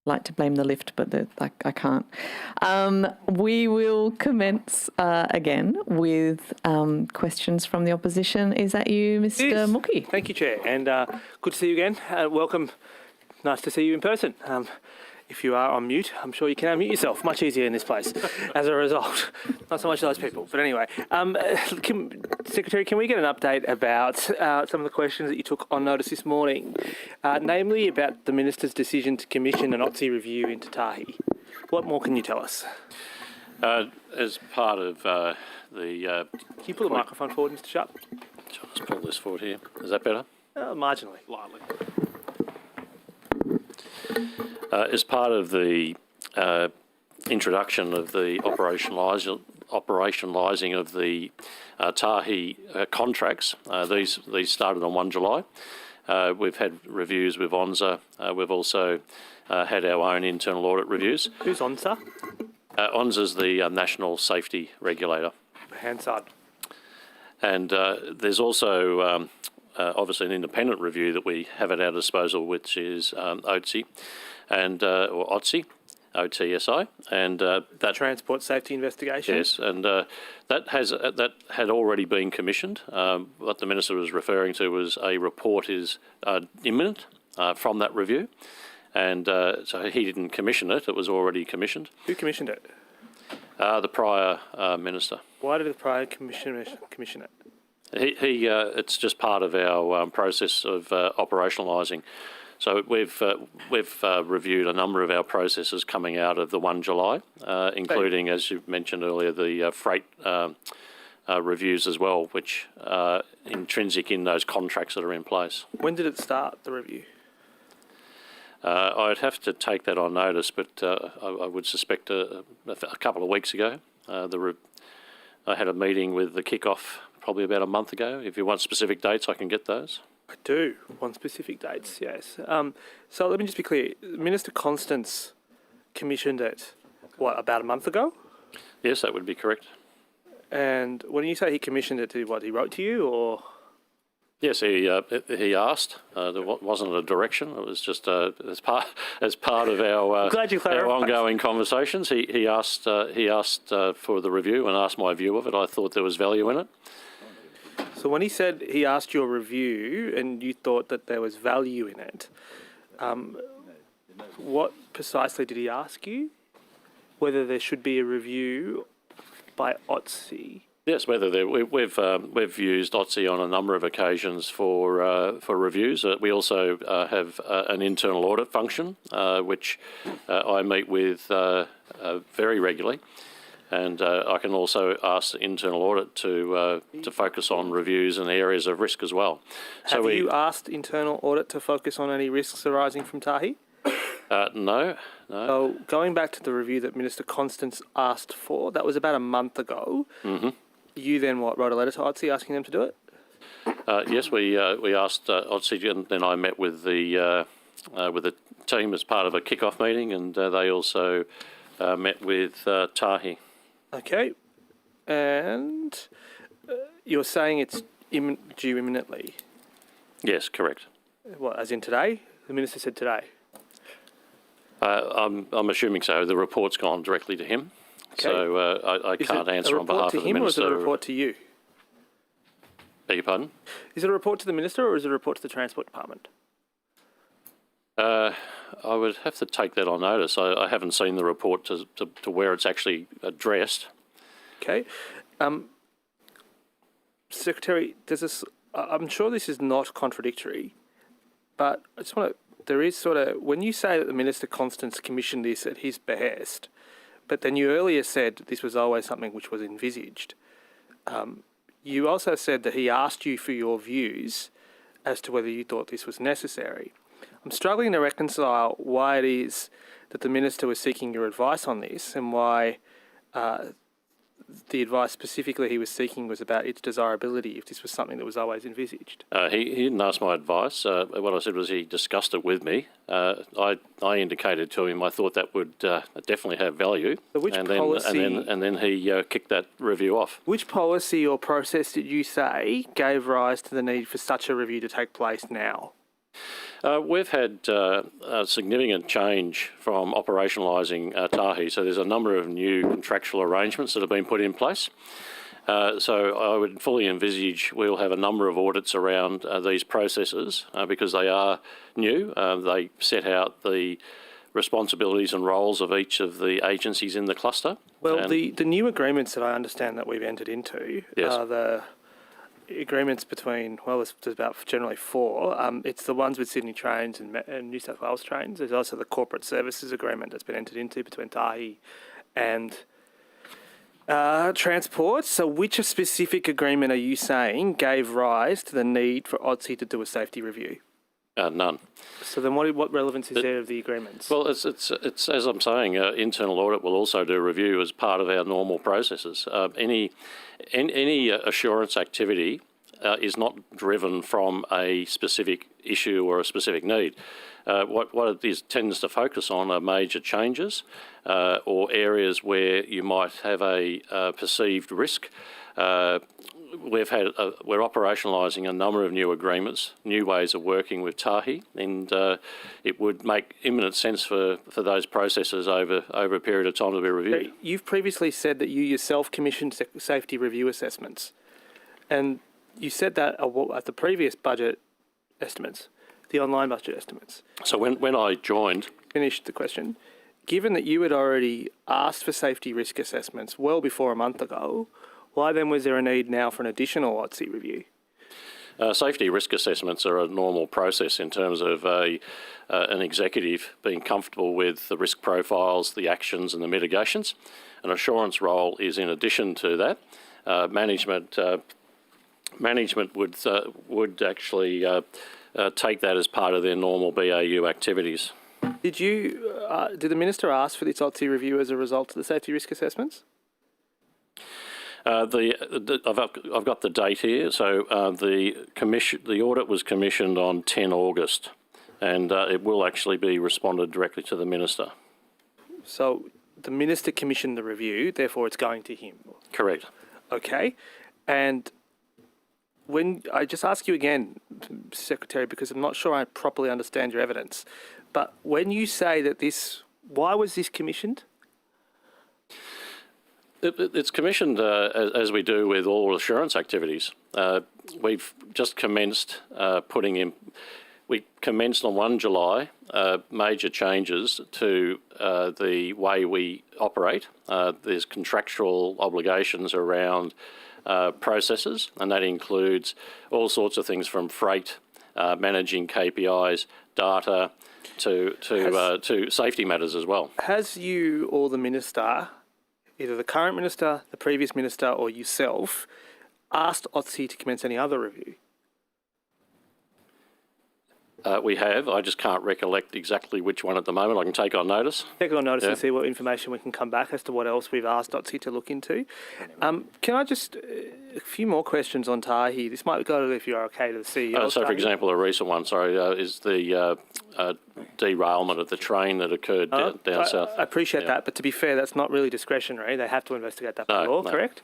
like to blame the lift, but I can't. We will commence again with questions from the opposition. Is that you, Mr. Yes. Mookie? Thank you, Chair, and good to see you again. Welcome. Nice to see you in person. If you are on mute, I'm sure you can unmute yourself. Much easier in this place as a result. Not so much those people. But anyway, Secretary, can we get an update about some of the questions that you took on notice this morning, namely about the Minister's decision to commission an OTSI review into Tahi? What more can you tell us? As part of the... Can you pull the microphone forward, Mr. Sharp? I'll just pull this forward here. Is that better? Marginally, lightly. As part of the introduction of the operationalising of the Tahi contracts, these started on 1 July. We've had reviews with ONSA. We've also had our own internal audit reviews. Who's ONSA? ONSA's the National Safety Regulator. Hansard. And there's also obviously an independent review that we have at our disposal, which is OTSI and or OTSI, OTSI, and that Transport Safety Investigation. Yes, and that had already been commissioned. What the Minister was referring to was a report is imminent from that review, and so he didn't commission it; it was already commissioned. Who commissioned it? The prior Minister. Why did the prior commission it? It's just part of our process of operationalising. So we've reviewed a number of our processes coming out of the 1 July, including, as you mentioned earlier, the freight reviews as well, which are intrinsic in those contracts that are in place. When did it start, the review? I'd have to take that on notice, but I would suspect a couple of weeks ago. I had a meeting with the kick-off probably about a month ago. If you want specific dates, I can get those. I do want specific dates, yes. So let me just be clear. Minister Constance commissioned it, about a month ago? Yes, that would be correct. And when you say he commissioned it, he wrote to you, or...? Yes, he asked. There wasn't a direction. It was just as part of our ongoing conversations. He asked for the review and asked my view of it. I thought there was value in it. So when he said he asked your review and you thought that there was value in it, what precisely did he ask you? Whether there should be a review by OTSI? Yes, whether we've used OTSI on a number of occasions for reviews. We also have an internal audit function, which I meet with very regularly. And I can also ask the internal audit to focus on reviews and areas of risk as well. Have you asked internal audit to focus on any risks arising from Tahi? No. So going back to the review that Minister Constance asked for, that was about a month ago. Mm-hmm. You then wrote a letter to OTSI asking them to do it? Yes, we asked OTSI, and then I met with the team as part of a kick-off meeting, and they also met with Tahi. Okay, and you're saying it's due imminently? Yes, correct. What, as in today? The Minister said today. I'm assuming so. The report's gone directly to him, so I can't answer on behalf of the Minister. Is it a report to him or is it a report to you? Beg your pardon? Is it a report to the Minister or is it a report to the Transport Department? I would have to take that on notice. I haven't seen the report to where it's actually addressed. Okay. Secretary, I'm sure this is not contradictory, but I just want to, there is sort of, when you say that the Minister Constance commissioned this at his behest, but then you earlier said this was always something which was envisaged, you also said that he asked you for your views as to whether you thought this was necessary. I'm struggling to reconcile why it is that the Minister was seeking your advice on this and why the advice specifically he was seeking was about its desirability, if this was something that was always envisaged. He didn't ask my advice. What I said was he discussed it with me. I indicated to him I thought that would definitely have value. So which policy... And then he kicked that review off. Which policy or process did you say gave rise to the need for such a review to take place now? We've had a significant change from operationalising Tahi, so there's a number of new contractual arrangements that have been put in place. So I would fully envisage we'll have a number of audits around these processes because they are new. They set out the responsibilities and roles of each of the agencies in the cluster. Well, the new agreements that I understand that we've entered into are the agreements between, well, there's about generally four. It's the ones with Sydney Trains and New South Wales Trains. There's also the corporate services agreement that's been entered into between Tahi and Transport. So which specific agreement are you saying gave rise to the need for OTSI to do a safety review? None. So then what relevance is there of the agreements? Well, it's as I'm saying, internal audit will also do a review as part of our normal processes. Any assurance activity is not driven from a specific issue or a specific need. What it tends to focus on are major changes or areas where you might have a perceived risk. We're operationalising a number of new agreements, new ways of working with Tahi, and it would make imminent sense for those processes over a period of time to be reviewed. You've previously said that you yourself commissioned safety review assessments, and you said that at the previous budget estimates, the online budget estimates. So when I joined... Finished the question. Given that you had already asked for safety risk assessments well before a month ago, why then was there a need now for an additional OTSI review? Safety risk assessments are a normal process in terms of an executive being comfortable with the risk profiles, the actions and the mitigations. An assurance role is in addition to that. Management would actually take that as part of their normal BAU activities. Did the Minister ask for this OTSI review as a result of the safety risk assessments? I've got the date here. So the audit was commissioned on 10 August, and it will actually be responded directly to the Minister. So the Minister commissioned the review, therefore it's going to him. Correct. Okay, and when I just ask you again, Secretary, because I'm not sure I properly understand your evidence, but when you say that why was this commissioned? It's commissioned as we do with all assurance activities. We've just commenced we commenced on 1 July major changes to the way we operate. There's contractual obligations around processes, and that includes all sorts of things from freight, managing KPIs, data, to safety matters as well. Has you or the Minister, either the current Minister, the previous Minister or yourself, asked OTSI to commence any other review? We have. I just can't recollect exactly which one at the moment. I can take on notice. Take on notice and see what information we can come back as to what else we've asked OTSI to look into. Can I just, a few more questions on Tahi. This might go to, if you're okay, to the CEO. So, for example, a recent one, is the derailment of the train that occurred down south. I appreciate that, but to be fair, that's not really discretionary. They have to investigate that by law, correct?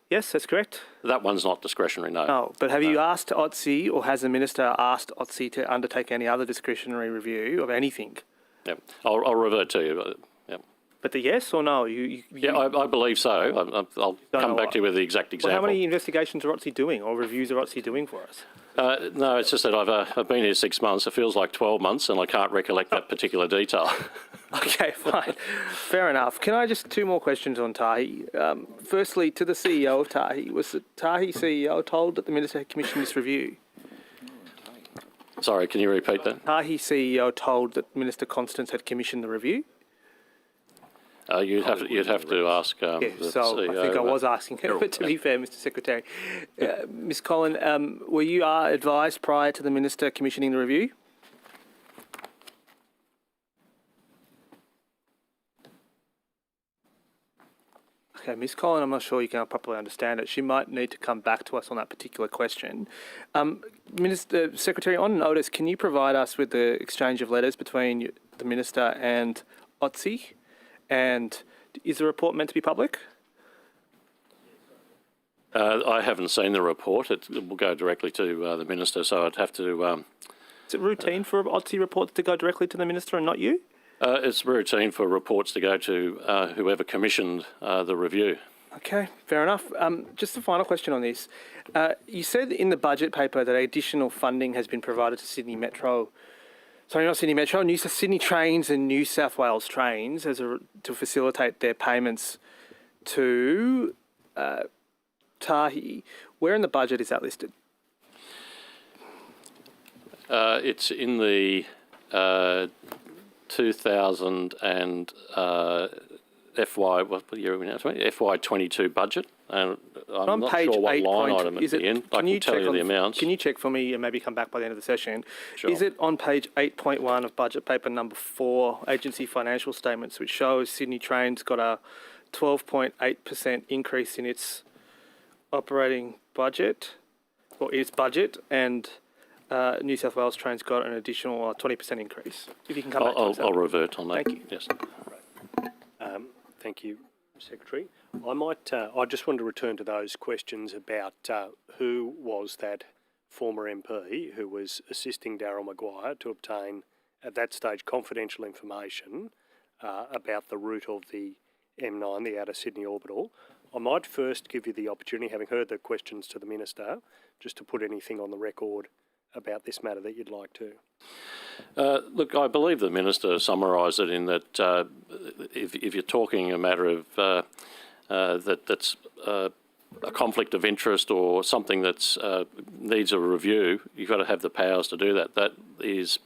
Yes, that's correct. That one's not discretionary, no. No, but have you asked OTSI, or has the Minister asked OTSI to undertake any other discretionary review of anything? Yeah, I'll revert to you. But the yes or no? I believe so. I'll come back to you with the exact example. Well, how many investigations are OTSI doing, or reviews are OTSI doing for us? No, it's just that I've been here 6 months. It feels like 12 months, and I can't recollect that particular detail. Okay, fine. Fair enough. Can I just, 2 more questions on Tahi? Firstly, to the CEO of Tahi, was the Tahi CEO told that the Minister had commissioned this review? Sorry, can you repeat that? Tahi CEO told that Minister Constance had commissioned the review? You'd have to ask the CEO. I think I was asking her, but to be fair, Mr. Secretary. Ms. Collin, were you advised prior to the Minister commissioning the review? Okay, Ms. Collin, I'm not sure you can properly understand it. She might need to come back to us on that particular question. Minister, Secretary, on notice, can you provide us with the exchange of letters between the Minister and OTSI? And is the report meant to be public? I haven't seen the report. It will go directly to the Minister, so I'd have to Is it routine for OTSI reports to go directly to the Minister and not you? It's routine for reports to go to whoever commissioned the review. Okay, fair enough. Just a final question on this. You said in the budget paper that additional funding has been provided to Sydney Metro. Sorry, not Sydney Metro, Sydney Trains and New South Wales Trains to facilitate their payments to Tahi. Where in the budget is that listed? It's in the 2000 and FY22 budget, and I'm on not page sure what 8 line item at the end. I can tell you the amounts. Can you check for me and maybe come back by the end of the session? Sure. Is it on page 8.1 of budget paper number 4, agency financial statements, which shows Sydney Trains got a 12.8% increase in its operating budget, or its budget, and New South Wales Trains got an additional 20% increase? If you can come back to us. I'll revert on that. Thank you. Yes. Thank you, Secretary. I just want to return to those questions about who was that former MP who was assisting Darryl Maguire to obtain, at that stage, confidential information about the route of the M9, the Outer Sydney Orbital. I might first give you the opportunity, having heard the questions to the Minister, just to put anything on the record about this matter that you'd like to. Look, I believe the Minister summarised it in that if you're talking a matter of that's a conflict of interest or something that's needs a review, you've got to have the powers to do that. That is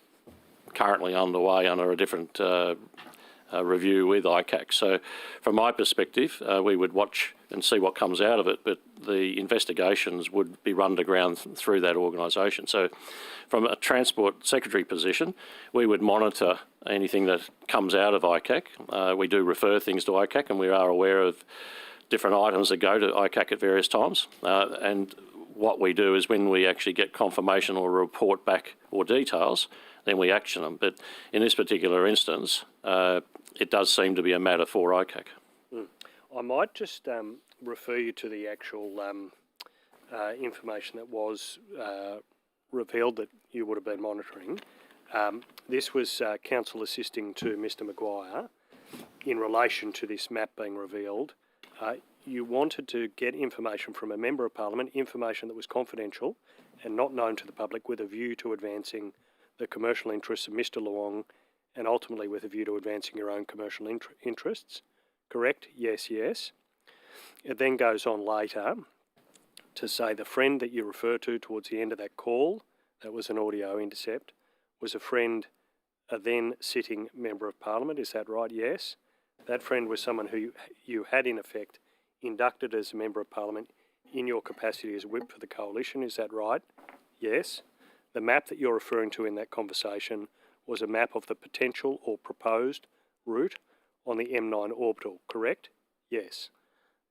currently underway under a different review with ICAC. So from my perspective, we would watch and see what comes out of it, but the investigations would be run to ground through that organisation. So from a Transport Secretary position, we would monitor anything that comes out of ICAC. We do refer things to ICAC, and we are aware of different items that go to ICAC at various times. And what we do is when we actually get confirmation or a report back or details, then we action them. But in this particular instance, it does seem to be a matter for ICAC. I might just refer you to the actual information that was revealed that you would have been monitoring. This was Council assisting to Mr Maguire in relation to this map being revealed. You wanted to get information from a Member of Parliament, information that was confidential and not known to the public, with a view to advancing the commercial interests of Mr Luong and ultimately with a view to advancing your own commercial interests. Correct? Yes, yes. It then goes on later to say the friend that you refer to towards the end of that call, that was an audio intercept, was a friend, a then sitting Member of Parliament. Is that right? Yes. That friend was someone who you had in effect inducted as a Member of Parliament in your capacity as whip for the coalition. Is that right? Yes. The map that you're referring to in that conversation was a map of the potential or proposed route on the M9 orbital, correct? Yes.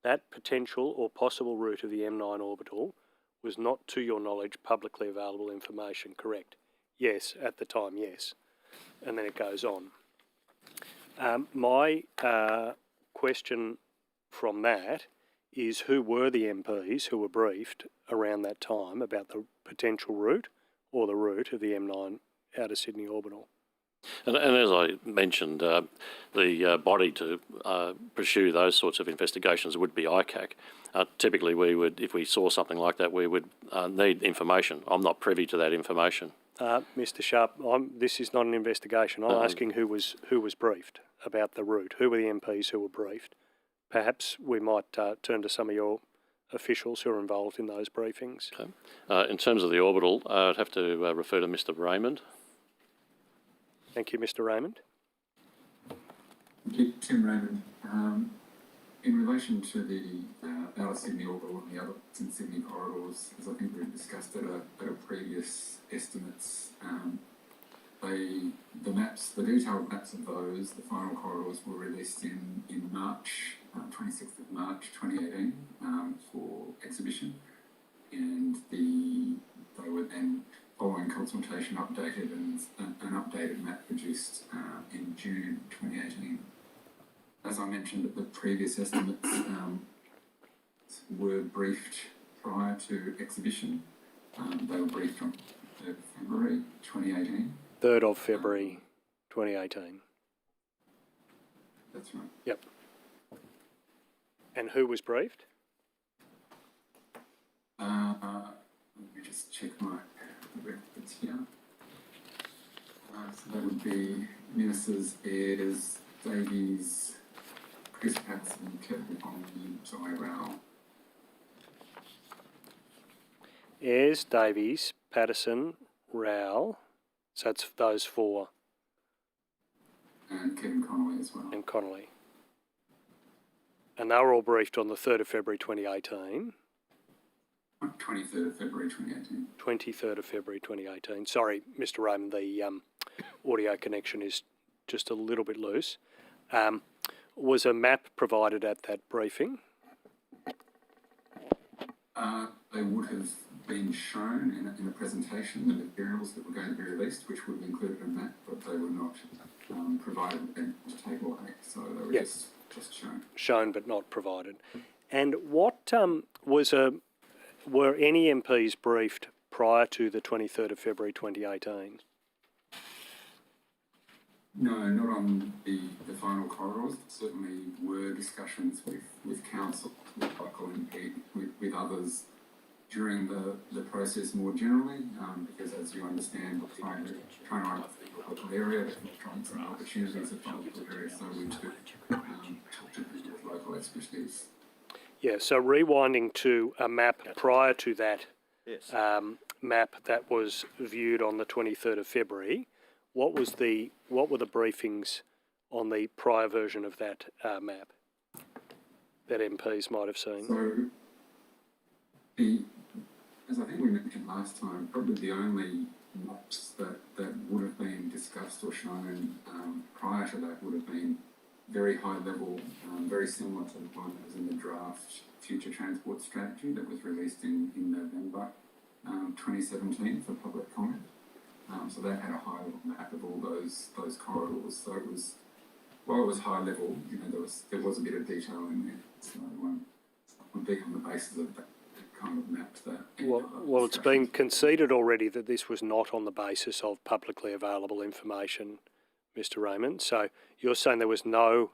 That potential or possible route of the M9 orbital was not, to your knowledge, publicly available information, correct? Yes, at the time, yes. And then it goes on. My question from that is, who were the MPs who were briefed around that time about the potential route or the route of the M9 Outer Sydney Orbital? And as I mentioned, the body to pursue those sorts of investigations would be ICAC. Typically, we would, if we saw something like that, we would need information. I'm not privy to that information. Mr Sharp, this is not an investigation. I'm asking who was briefed about the route. Who were the MPs who were briefed? Perhaps we might turn to some of your officials who are involved in those briefings. Okay. In terms of the orbital, I'd have to refer to Mr Raymond. Thank you, Mr Raymond. Thank you, Tim Raymond. In relation to the Outer Sydney Orbital and the other Sydney corridors, as I think we've discussed at a previous estimates, the maps, the detailed maps of those, the final corridors were released in March, 26th of March 2018 for exhibition, and they were then, following consultation, updated and an updated map produced in June 2018. As I mentioned, the previous estimates were briefed prior to exhibition. They were briefed on 3rd February 2018. 3rd of February 2018. That's right. Yep. And who was briefed? Let me just check my records here. So that would be Ministers Ayres, Davies, Chris Patterson, Kevin Connolly, Jai Rao. Ayres, Davies, Patterson, Rao. So it's those four. And Kevin Connolly as well. And Connolly. And they were all briefed on the 3rd of February 2018. 23rd of February 2018. 23rd of February 2018. Sorry, Mr. Raymond, the audio connection is just a little bit loose. Was a map provided at that briefing? They would have been shown in a presentation, the materials that were going to be released, which would have included a map, but they were not provided in Table 8, so they were just shown. Shown but not provided. And what were any MPs briefed prior to the 23rd of February 2018? No, not on the final corridors. Certainly were discussions with council, with local MP, with others during the process more generally, because as you understand, we're trying to run the local area, trying some opportunities of the local area, so we do talk to people with local expertise. Yeah, so rewinding to a map prior to that map that was viewed on the 23rd of February, what were the briefings on the prior version of that map that MPs might have seen? So, as I think we mentioned last time, probably the only maps that would have been discussed or shown prior to that would have been very high level, very similar to the one that was in the draft Future Transport Strategy that was released in November 2017 for public comment. So that had a high level map of all those corridors. So it was, while it was high level, there was a bit of detail in there. So would be on the basis of that kind of map that. Well, it's been conceded already that this was not on the basis of publicly available information, Mr. Raymond. So you're saying there was no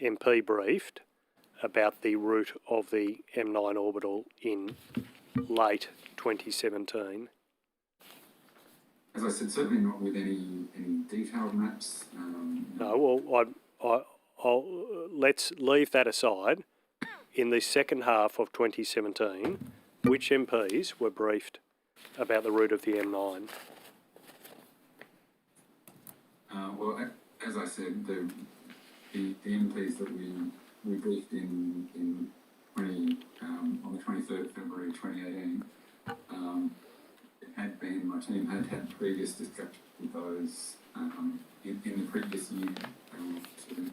MP briefed about the route of the M9 orbital in late 2017? As I said, certainly not with any detailed maps. No, well, let's leave that aside. In the second half of 2017, which MPs were briefed about the route of the M9? Well, as I said, the MPs that we briefed on the 23rd of February 2018, my team had previous discussions with those in the previous year to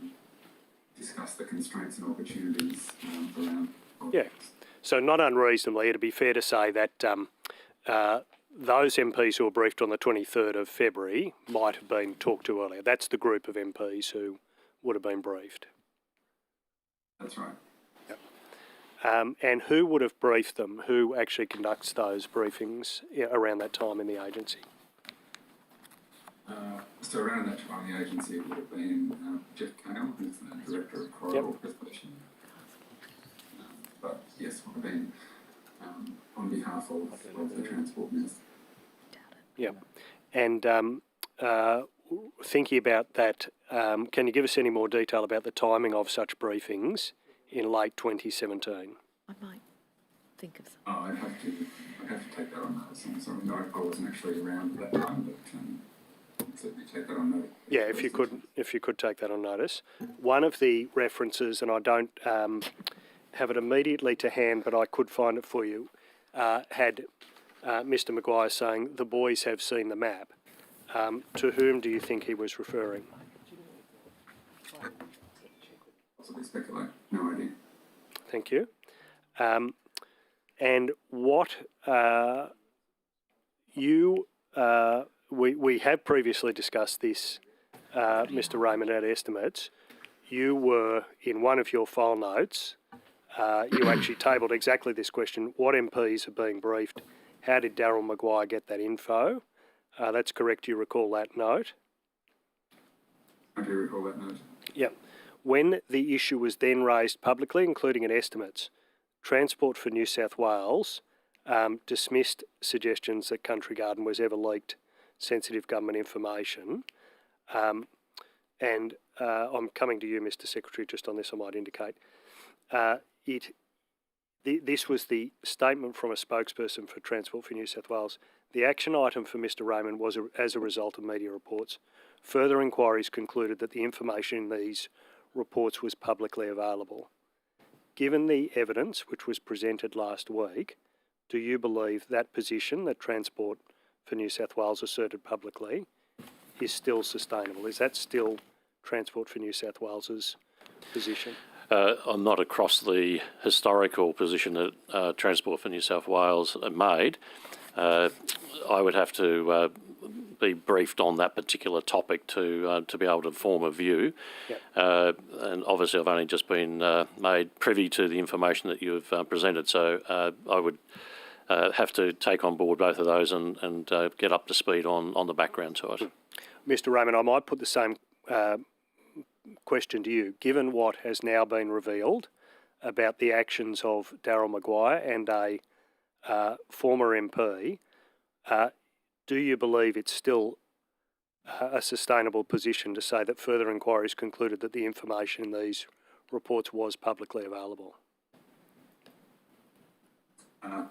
discuss the constraints and opportunities around. Yeah, so not unreasonably, it'd be fair to say that those MPs who were briefed on the 23rd of February might have been talked to earlier. That's the group of MPs who would have been briefed. That's right. Yep. And who would have briefed them? Who actually conducts those briefings around that time in the agency? So around that time in the agency, it would have been Jeff Cale, who's the Director of Corridor Preservation. But yes, would have been on behalf of the Transport Minister. Yeah. And thinking about that, can you give us any more detail about the timing of such briefings in late 2017? I might think of something. Oh, I'd have to take that on notice. I'm sorry, I wasn't actually around at that time, but I'd certainly take that on notice. Yeah, if you could take that on notice. One of the references, and I don't have it immediately to hand, but I could find it for you, had Mr. Maguire saying, "The boys have seen the map." To whom do you think he was referring? Possibly speculate. No idea. Thank you. And what we have previously discussed this, Mr. Raymond, at estimates. You were, in one of your file notes, you actually tabled exactly this question: what MPs are being briefed? How did Darryl Maguire get that info? That's correct, you recall that note? I do recall that note. Yep. When the issue was then raised publicly, including in estimates, Transport for New South Wales dismissed suggestions that Country Garden was ever leaked sensitive government information. And I'm coming to you, Mr Secretary, just on this I might indicate. This was the statement from a spokesperson for Transport for New South Wales. The action item for Mr Raymond was as a result of media reports. Further inquiries concluded that the information in these reports was publicly available. Given the evidence which was presented last week, do you believe that position that Transport for New South Wales asserted publicly is still sustainable? Is that still Transport for New South Wales's position? I'm not across the historical position that Transport for New South Wales made. I would have to be briefed on that particular topic to be able to form a view. Yep. And obviously I've only just been made privy to the information that you've presented, so I would have to take on board both of those and get up to speed on the background to it. Mr Raymond, I might put the same question to you. Given what has now been revealed about the actions of Darryl Maguire and a former MP, do you believe it's still a sustainable position to say that further inquiries concluded that the information in these reports was publicly available?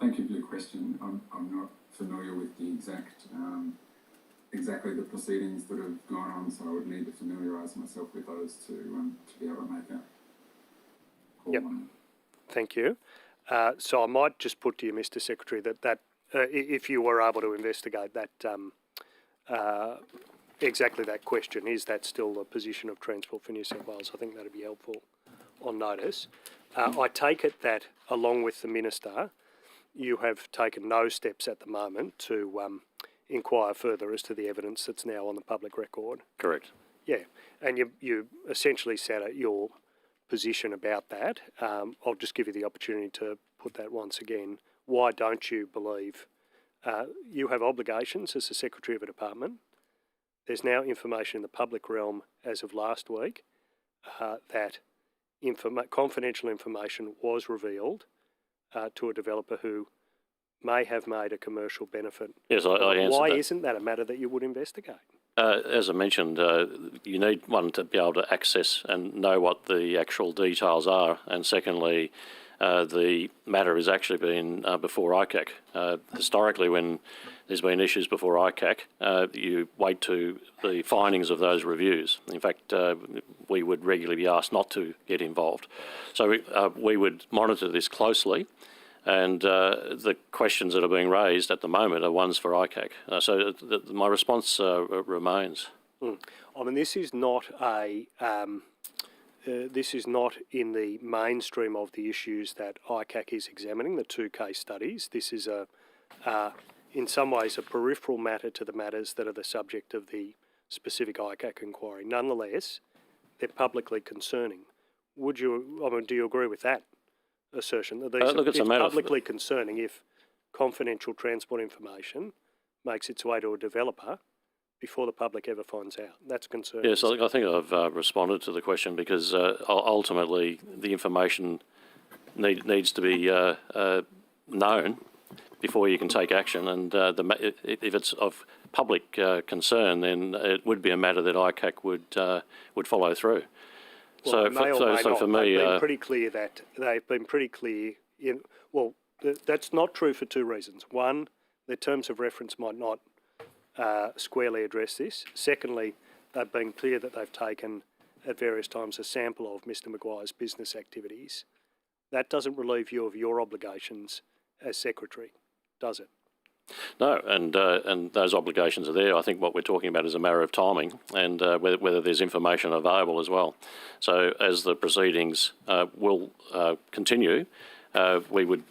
Thank you for your question. I'm not familiar with the exactly the proceedings that have gone on, so I would need to familiarise myself with those to be able to make a call. Yep. Thank you. So I might just put to you, Mr Secretary, that if you were able to investigate that, exactly that question, is that still the position of Transport for New South Wales? I think that would be helpful on notice. I take it that, along with the Minister, you have taken no steps at the moment to inquire further as to the evidence that's now on the public record. Correct. Yeah, and you essentially set out your position about that. I'll just give you the opportunity to put that once again. Why don't you believe you have obligations as the Secretary of a department? There's now information in the public realm as of last week that confidential information was revealed to a developer who may have made a commercial benefit. Yes, I answered Why that. isn't that a matter that you would investigate? As I mentioned, you need one to be able to access and know what the actual details are, and secondly, the matter has actually been before ICAC. Historically, when there's been issues before ICAC, you wait to the findings of those reviews. In fact, we would regularly be asked not to get involved. So we would monitor this closely, and the questions that are being raised at the moment are ones for ICAC. So my response remains. I mean, this is not in the mainstream of the issues that ICAC is examining, the two case studies. This is in some ways a peripheral matter to the matters that are the subject of the specific ICAC inquiry. Nonetheless, they're publicly concerning. Do you agree with that assertion? That it's publicly concerning if confidential transport information makes its way to a developer before the public ever finds out. That's concerning. Yes, I think I've responded to the question because ultimately the information needs to be known before you can take action, and if it's of public concern, then it would be a matter that ICAC would follow through. Well, For me, they've been pretty clear that they've been pretty clear. That's not true for two reasons. One, their terms of reference might not squarely address this. Secondly, they've been clear that they've taken at various times a sample of Mr Maguire's business activities. That doesn't relieve you of your obligations as Secretary, does it? No, and those obligations are there. I think what we're talking about is a matter of timing and whether there's information available as well. So as the proceedings will continue, we would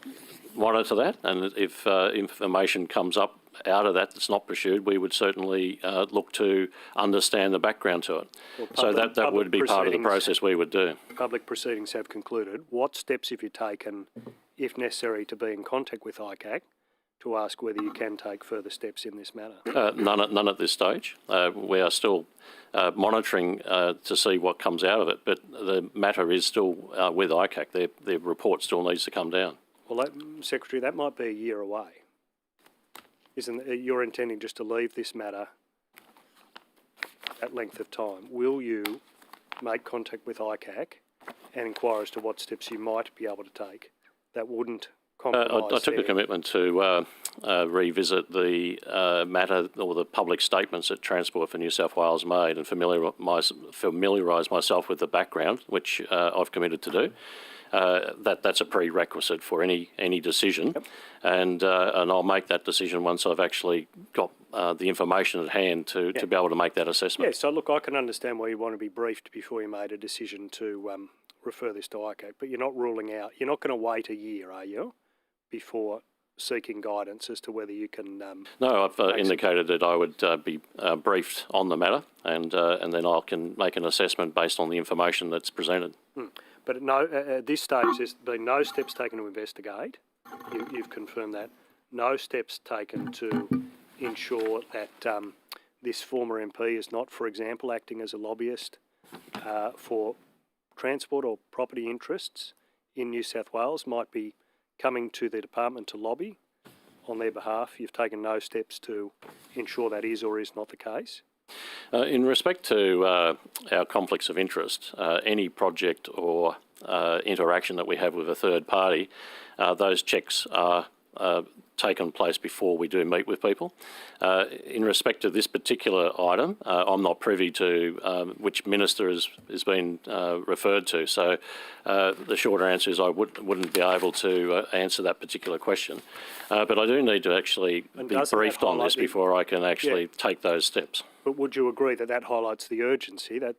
monitor that, and if information comes up out of that's not pursued, we would certainly look to understand the background to it. So that would be part of the process we would do. Public proceedings have concluded. What steps have you taken, if necessary, to be in contact with ICAC to ask whether you can take further steps in this matter? None at this stage. We are still monitoring to see what comes out of it, but the matter is still with ICAC. Their report still needs to come down. Well, Secretary, that might be a year away. You're intending just to leave this matter that length of time? Will you make contact with ICAC and inquire as to what steps you might be able to take that wouldn't compromise? I took a commitment to revisit the matter or the public statements that Transport for New South Wales made and familiarise myself with the background, which I've committed to do. That's a prerequisite for any decision, yep. And I'll make that decision once I've actually got the information at hand to be able to make that assessment. Yeah, so look, I can understand why you want to be briefed before you made a decision to refer this to ICAC, but you're not ruling out, you're not going to wait a year, are you, before seeking guidance as to whether you can... No, I've indicated that I would be briefed on the matter, and then I can make an assessment based on the information that's presented. But at this stage, there's been no steps taken to investigate. You've confirmed that. No steps taken to ensure that this former MP is not, for example, acting as a lobbyist for transport or property interests in New South Wales, might be coming to the department to lobby on their behalf. You've taken no steps to ensure that is or is not the case. In respect to our conflicts of interest, any project or interaction that we have with a third party, those checks are taken place before we do meet with people. In respect to this particular item, I'm not privy to which minister has been referred to, so the shorter answer is I wouldn't be able to answer that particular question. But I do need to actually be briefed on this before I can actually take those steps. But would you agree that that highlights the urgency, that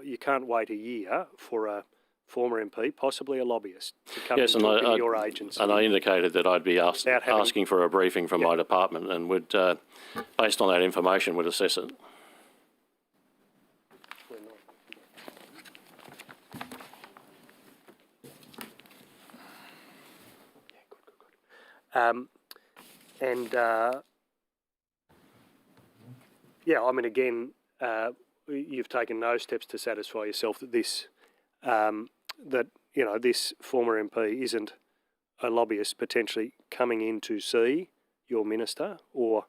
you can't wait a year for a former MP, possibly a lobbyist, to come and talk to your agency? And I indicated that I'd be asking for a briefing from my department and would, based on that information, would assess it. I mean, again, you've taken no steps to satisfy yourself that this, this former MP isn't a lobbyist potentially coming in to see your minister or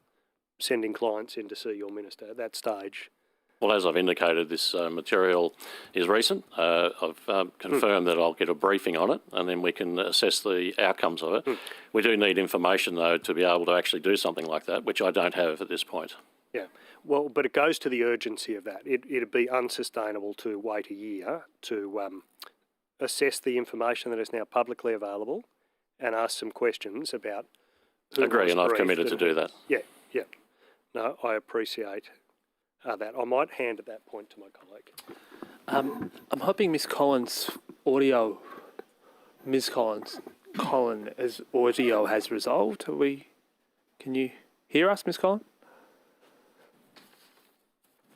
sending clients in to see your minister at that stage. Well, as I've indicated, this material is recent. I've confirmed that I'll get a briefing on it and then we can assess the outcomes of it. We do need information, though, to be able to actually do something like that, which I don't have at this point. Yeah, well, but it goes to the urgency of that. It'd be unsustainable to wait a year to assess the information that is now publicly available and ask some questions about who Agree, was and I've briefed committed to do that. Yeah. No, I appreciate that. I might hand at that point to my colleague. I'm hoping Ms. Collins' audio has resolved. Can you hear us, Ms. Collins?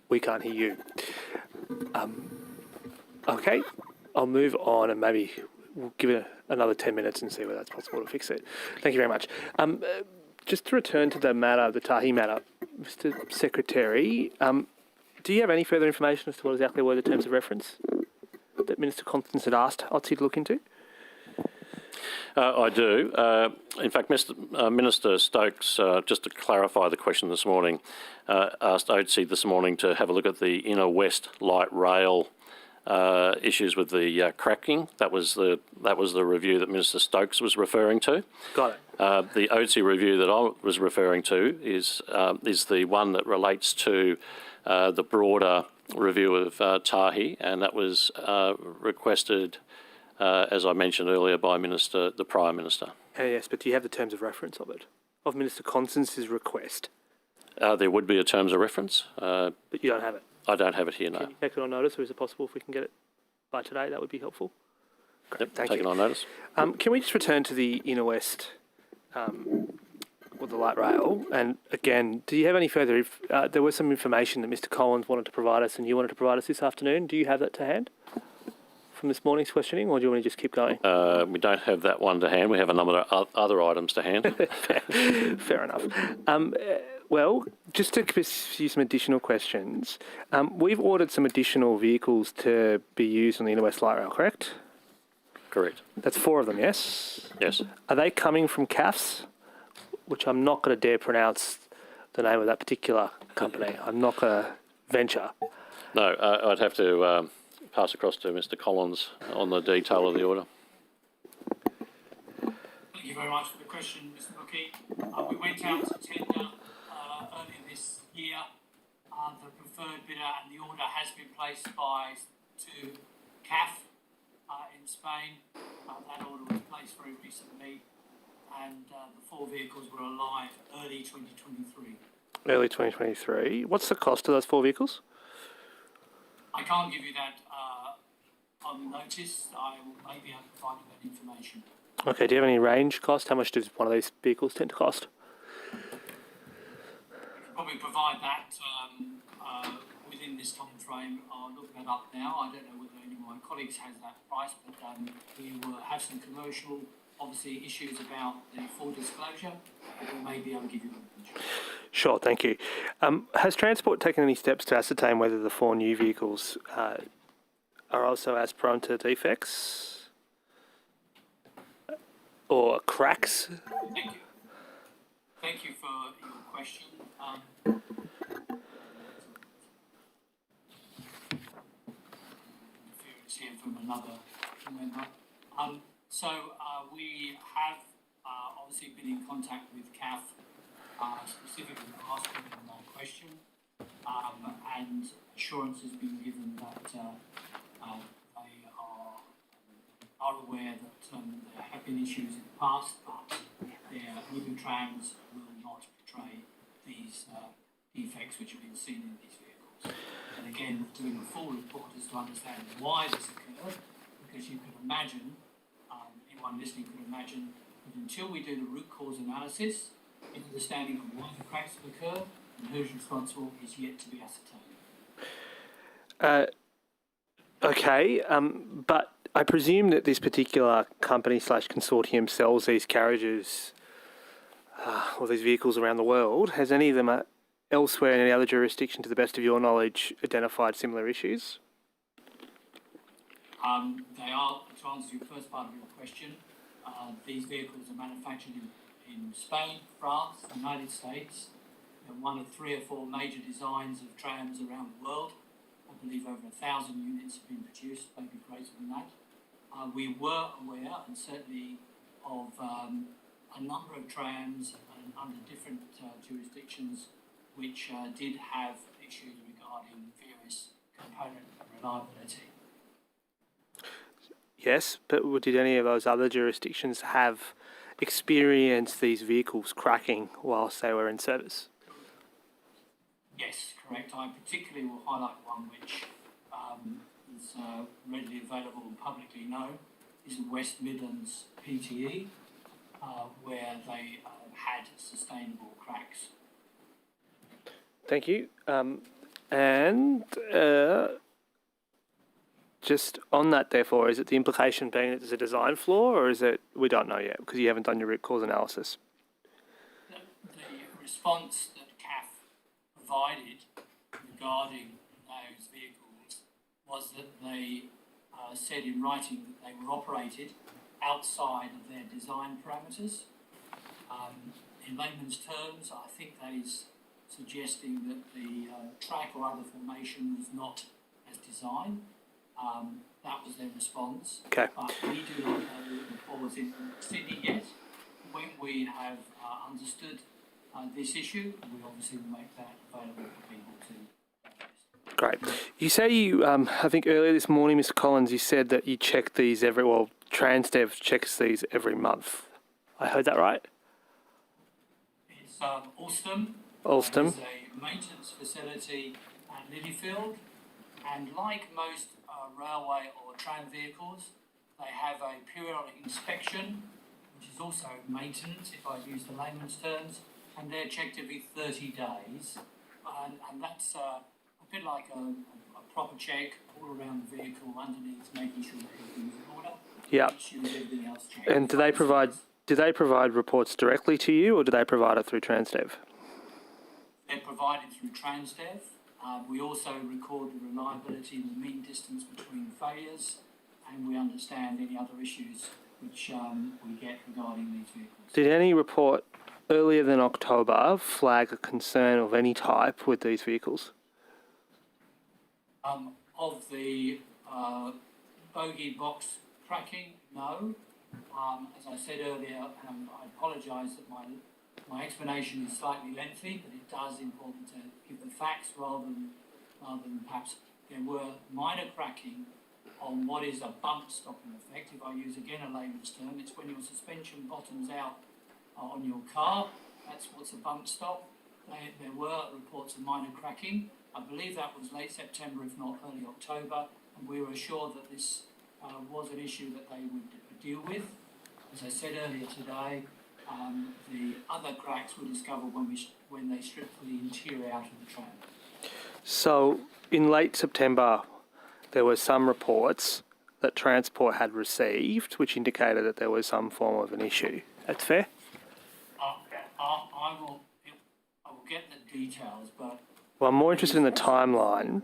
We can't hear you. Okay, I'll move on and maybe we'll give it another 10 minutes and see whether that's possible to fix it. Thank you very much. Just to return to the matter, the Tahi matter, Mr. Secretary, do you have any further information as to what exactly were the terms of reference that Minister Constance had asked OTSI to look into? I do. In fact, Minister Stokes, just to clarify the question this morning, asked OTSI this morning to have a look at the Inner West light rail issues with the cracking. That was the review that Minister Stokes was referring to. Got it. The OTSI review that I was referring to is the one that relates to the broader review of Tahi, and that was requested, as I mentioned earlier, by the Prime Minister. Yes, but do you have the terms of reference of it, of Minister Constance's request? There would be a terms of reference. But you don't have it? I don't have it here, no. Can you take it on notice, or is it possible if we can get it by today? That would be helpful. Great, yep, thank take you. it on notice. Can we just return to the Inner West with the light rail? And again, do you have any further... there was some information that Mr. Collins wanted to provide us and you wanted to provide us this afternoon. Do you have that to hand from this morning's questioning, or do you want to just keep going? We don't have that one to hand. We have a number of other items to hand. Fair enough. Well, just to pursue some additional questions, we've ordered some additional vehicles to be used on the Inner West Light Rail, correct? Correct. That's 4 of them, yes? Yes. Are they coming from CAFs, which I'm not going to dare pronounce the name of that particular company? I'm not going to venture. No, I'd have to pass across to Mr. Collins on the detail of the order. Thank you very much for the question, Mr. Brookie. We went out to tender earlier this year. The preferred bidder and the order has been placed to CAF in Spain. That order was placed very recently, and the 4 vehicles were arrived early 2023. Early 2023. What's the cost of those 4 vehicles? I can't give you that on notice. I may be able to provide you that information. Okay, do you have any range cost? How much does one of these vehicles tend to cost? I can probably provide that within this time frame. I'll look that up now. I don't know whether any of my colleagues has that price, but we will have some commercial, obviously, issues about the full disclosure, but we may be able to give you that. Sure, thank you. Has Transport taken any steps to ascertain whether the 4 new vehicles are also as prone to defects or cracks? Thank you. Thank you for your question. Interference here from another member. We have obviously been in contact with CAF, specifically asking them that question, and assurance has been given that they are aware that there have been issues in the past, but their living trams will not portray these defects which have been seen in these vehicles. And again, doing a full report is to understand why this occurred, because you can imagine, anyone listening could imagine, that until we do the root cause analysis, understanding of why the cracks have occurred and who's responsible is yet to be ascertained. Okay, but I presume that this particular company / consortium sells these carriages or these vehicles around the world. Has any of them elsewhere in any other jurisdiction, to the best of your knowledge, identified similar issues? They are, to answer your first part of your question, these vehicles are manufactured in Spain, France, the United States, and one of 3 or 4 major designs of trams around the world. I believe over 1,000 units have been produced, maybe greater than that. We were aware, and certainly, of a number of trams under different jurisdictions which did have issues regarding various component reliability. Yes, but did any of those other jurisdictions have experienced these vehicles cracking whilst they were in service? Yes, correct. I particularly will highlight one which is readily available and publicly known, is the West Midlands PTE, where they had sustainable cracks. Thank you. Just on that, therefore, is it the implication being that there's a design flaw, or is it we don't know yet because you haven't done your root cause analysis? The response that CAF provided regarding those vehicles was that they said in writing that they were operated outside of their design parameters. In layman's terms, I think that is suggesting that the track or other formation was not as designed. That was their response. Okay. But we do not know the cause in Sydney yet. When we have understood this issue, we obviously will make that available for people to digest. Great. You say you, I think earlier this morning, Mr. Collins, you said that you check these Transdev checks these every month. I heard that right? It's Alstom. Alstom. It's a maintenance facility at Lilyfield, and like most railway or tram vehicles, they have a periodic inspection, which is also maintenance, if I use the layman's terms, and they're checked every 30 days, and that's a bit like a proper check all around the vehicle underneath, making sure that everything's in order. Yeah. Everything else changed. And do they provide reports directly to you, or do they provide it through Transdev? They're provided through Transdev. We also record the reliability and the mean distance between failures, and we understand any other issues which we get regarding these vehicles. Did any report earlier than October flag a concern of any type with these vehicles? Of the bogey box cracking, no. As I said earlier, I apologise that my explanation is slightly lengthy, but it does important to give the facts rather than perhaps there were minor cracking on what is a bump stopping effect. If I use again a layman's term, it's when your suspension bottoms out on your car. That's what's a bump stop. There were reports of minor cracking. I believe that was late September, if not early October, and we were assured that this was an issue that they would deal with. As I said earlier today, the other cracks were discovered when they stripped the interior out of the tram. So, in late September, there were some reports that Transport had received, which indicated that there was some form of an issue. That's fair? I will get the details, but... Well, I'm more interested in the timeline.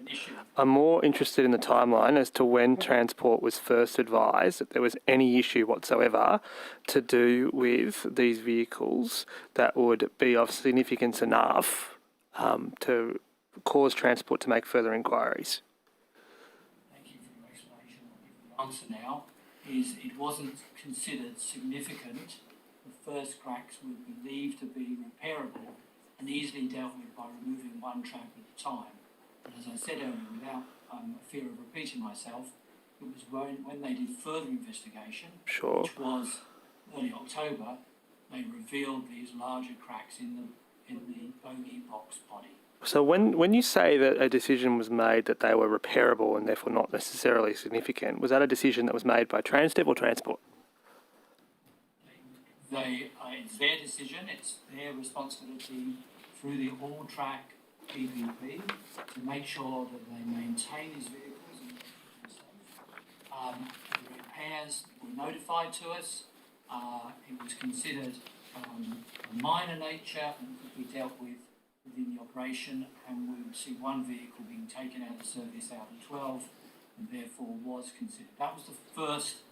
I'm more interested in the timeline as to when Transport was first advised that there was any issue whatsoever to do with these vehicles that would be of significance enough to cause Transport to make further inquiries. Thank you for your explanation. The answer now is it wasn't considered significant. The first cracks were believed to be repairable and easily dealt with by removing one trap at a time. And as I said earlier, without fear of repeating myself, it was when they did further investigation, which was early October, they revealed these larger cracks in the bogey box body. So when you say that a decision was made that they were repairable and therefore not necessarily significant, was that a decision that was made by Transdev or Transport? It's their decision, it's their responsibility through the all-track PPP to make sure that they maintain these vehicles and keep them safe. The repairs were notified to us. It was considered a minor nature and could be dealt with within the operation, and we would see one vehicle being taken out of service out of 12 and therefore was considered. That was the first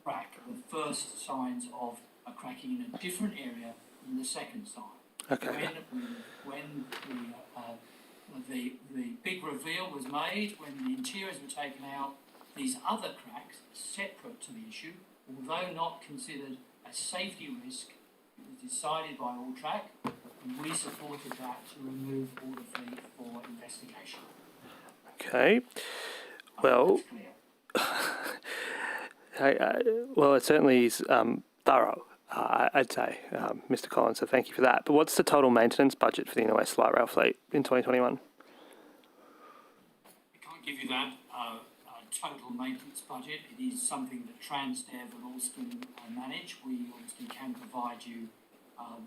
crack, the first signs of a cracking in a different area than the second sign. Okay. When the big reveal was made, when the interiors were taken out, these other cracks, separate to the issue, although not considered a safety risk, it was decided by Alltrack, and we supported that to remove all the fleet for investigation. Okay. Well, well, it certainly is thorough, I'd say, Mr. Collins, so thank you for that. But what's the total maintenance budget for the Inner West Light Rail fleet in 2021? I can't give you that total maintenance budget. It is something that Transdev and Alston manage. We obviously can provide you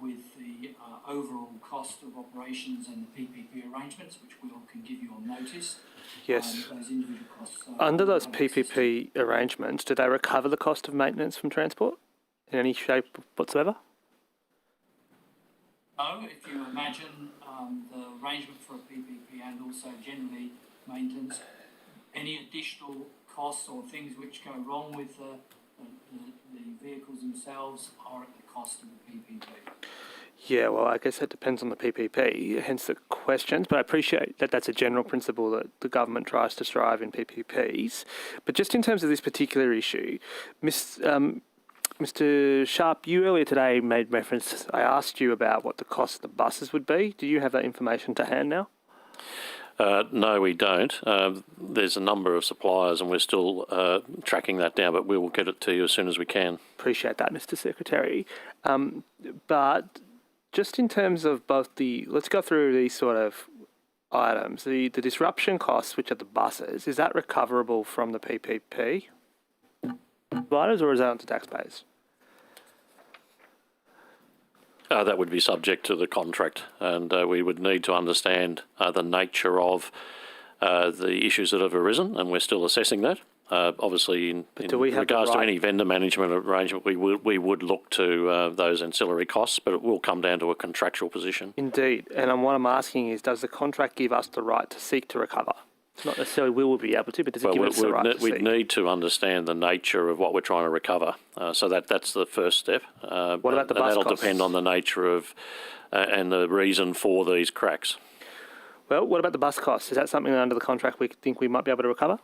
with the overall cost of operations and the PPP arrangements, which we all can give you on notice. Yes. Those individual costs. Under those PPP arrangements, do they recover the cost of maintenance from Transport in any shape whatsoever? No, if you imagine the arrangement for a PPP and also generally maintenance, any additional costs or things which go wrong with the vehicles themselves are at the cost of the PPP. Yeah, well, I guess that depends on the PPP, hence the questions, but I appreciate that that's a general principle that the government tries to strive in PPPs. But just in terms of this particular issue, Mr. Sharp, you earlier today made reference, I asked you about what the cost of the buses would be. Do you have that information to hand now? No, we don't. There's a number of suppliers and we're still tracking that down, but we will get it to you as soon as we can. Appreciate that, Mr. Secretary. But just in terms of both let's go through these sort of items. The disruption costs, which are the buses, is that recoverable from the PPP providers or is that onto taxpayers? That would be subject to the contract, and we would need to understand the nature of the issues that have arisen, and we're still assessing that. Obviously, in regards to any vendor management arrangement, we would look to those ancillary costs, but it will come down to a contractual position. Indeed. And what I'm asking is, does the contract give us the right to seek to recover? Not necessarily we will be able to, but does it give us the right to seek? We'd need to understand the nature of what we're trying to recover. So that's the first step. What about the bus that'll costs? depend on the nature of and the reason for these cracks. Well, what about the bus costs? Is that something that under the contract we think we might be able to recover?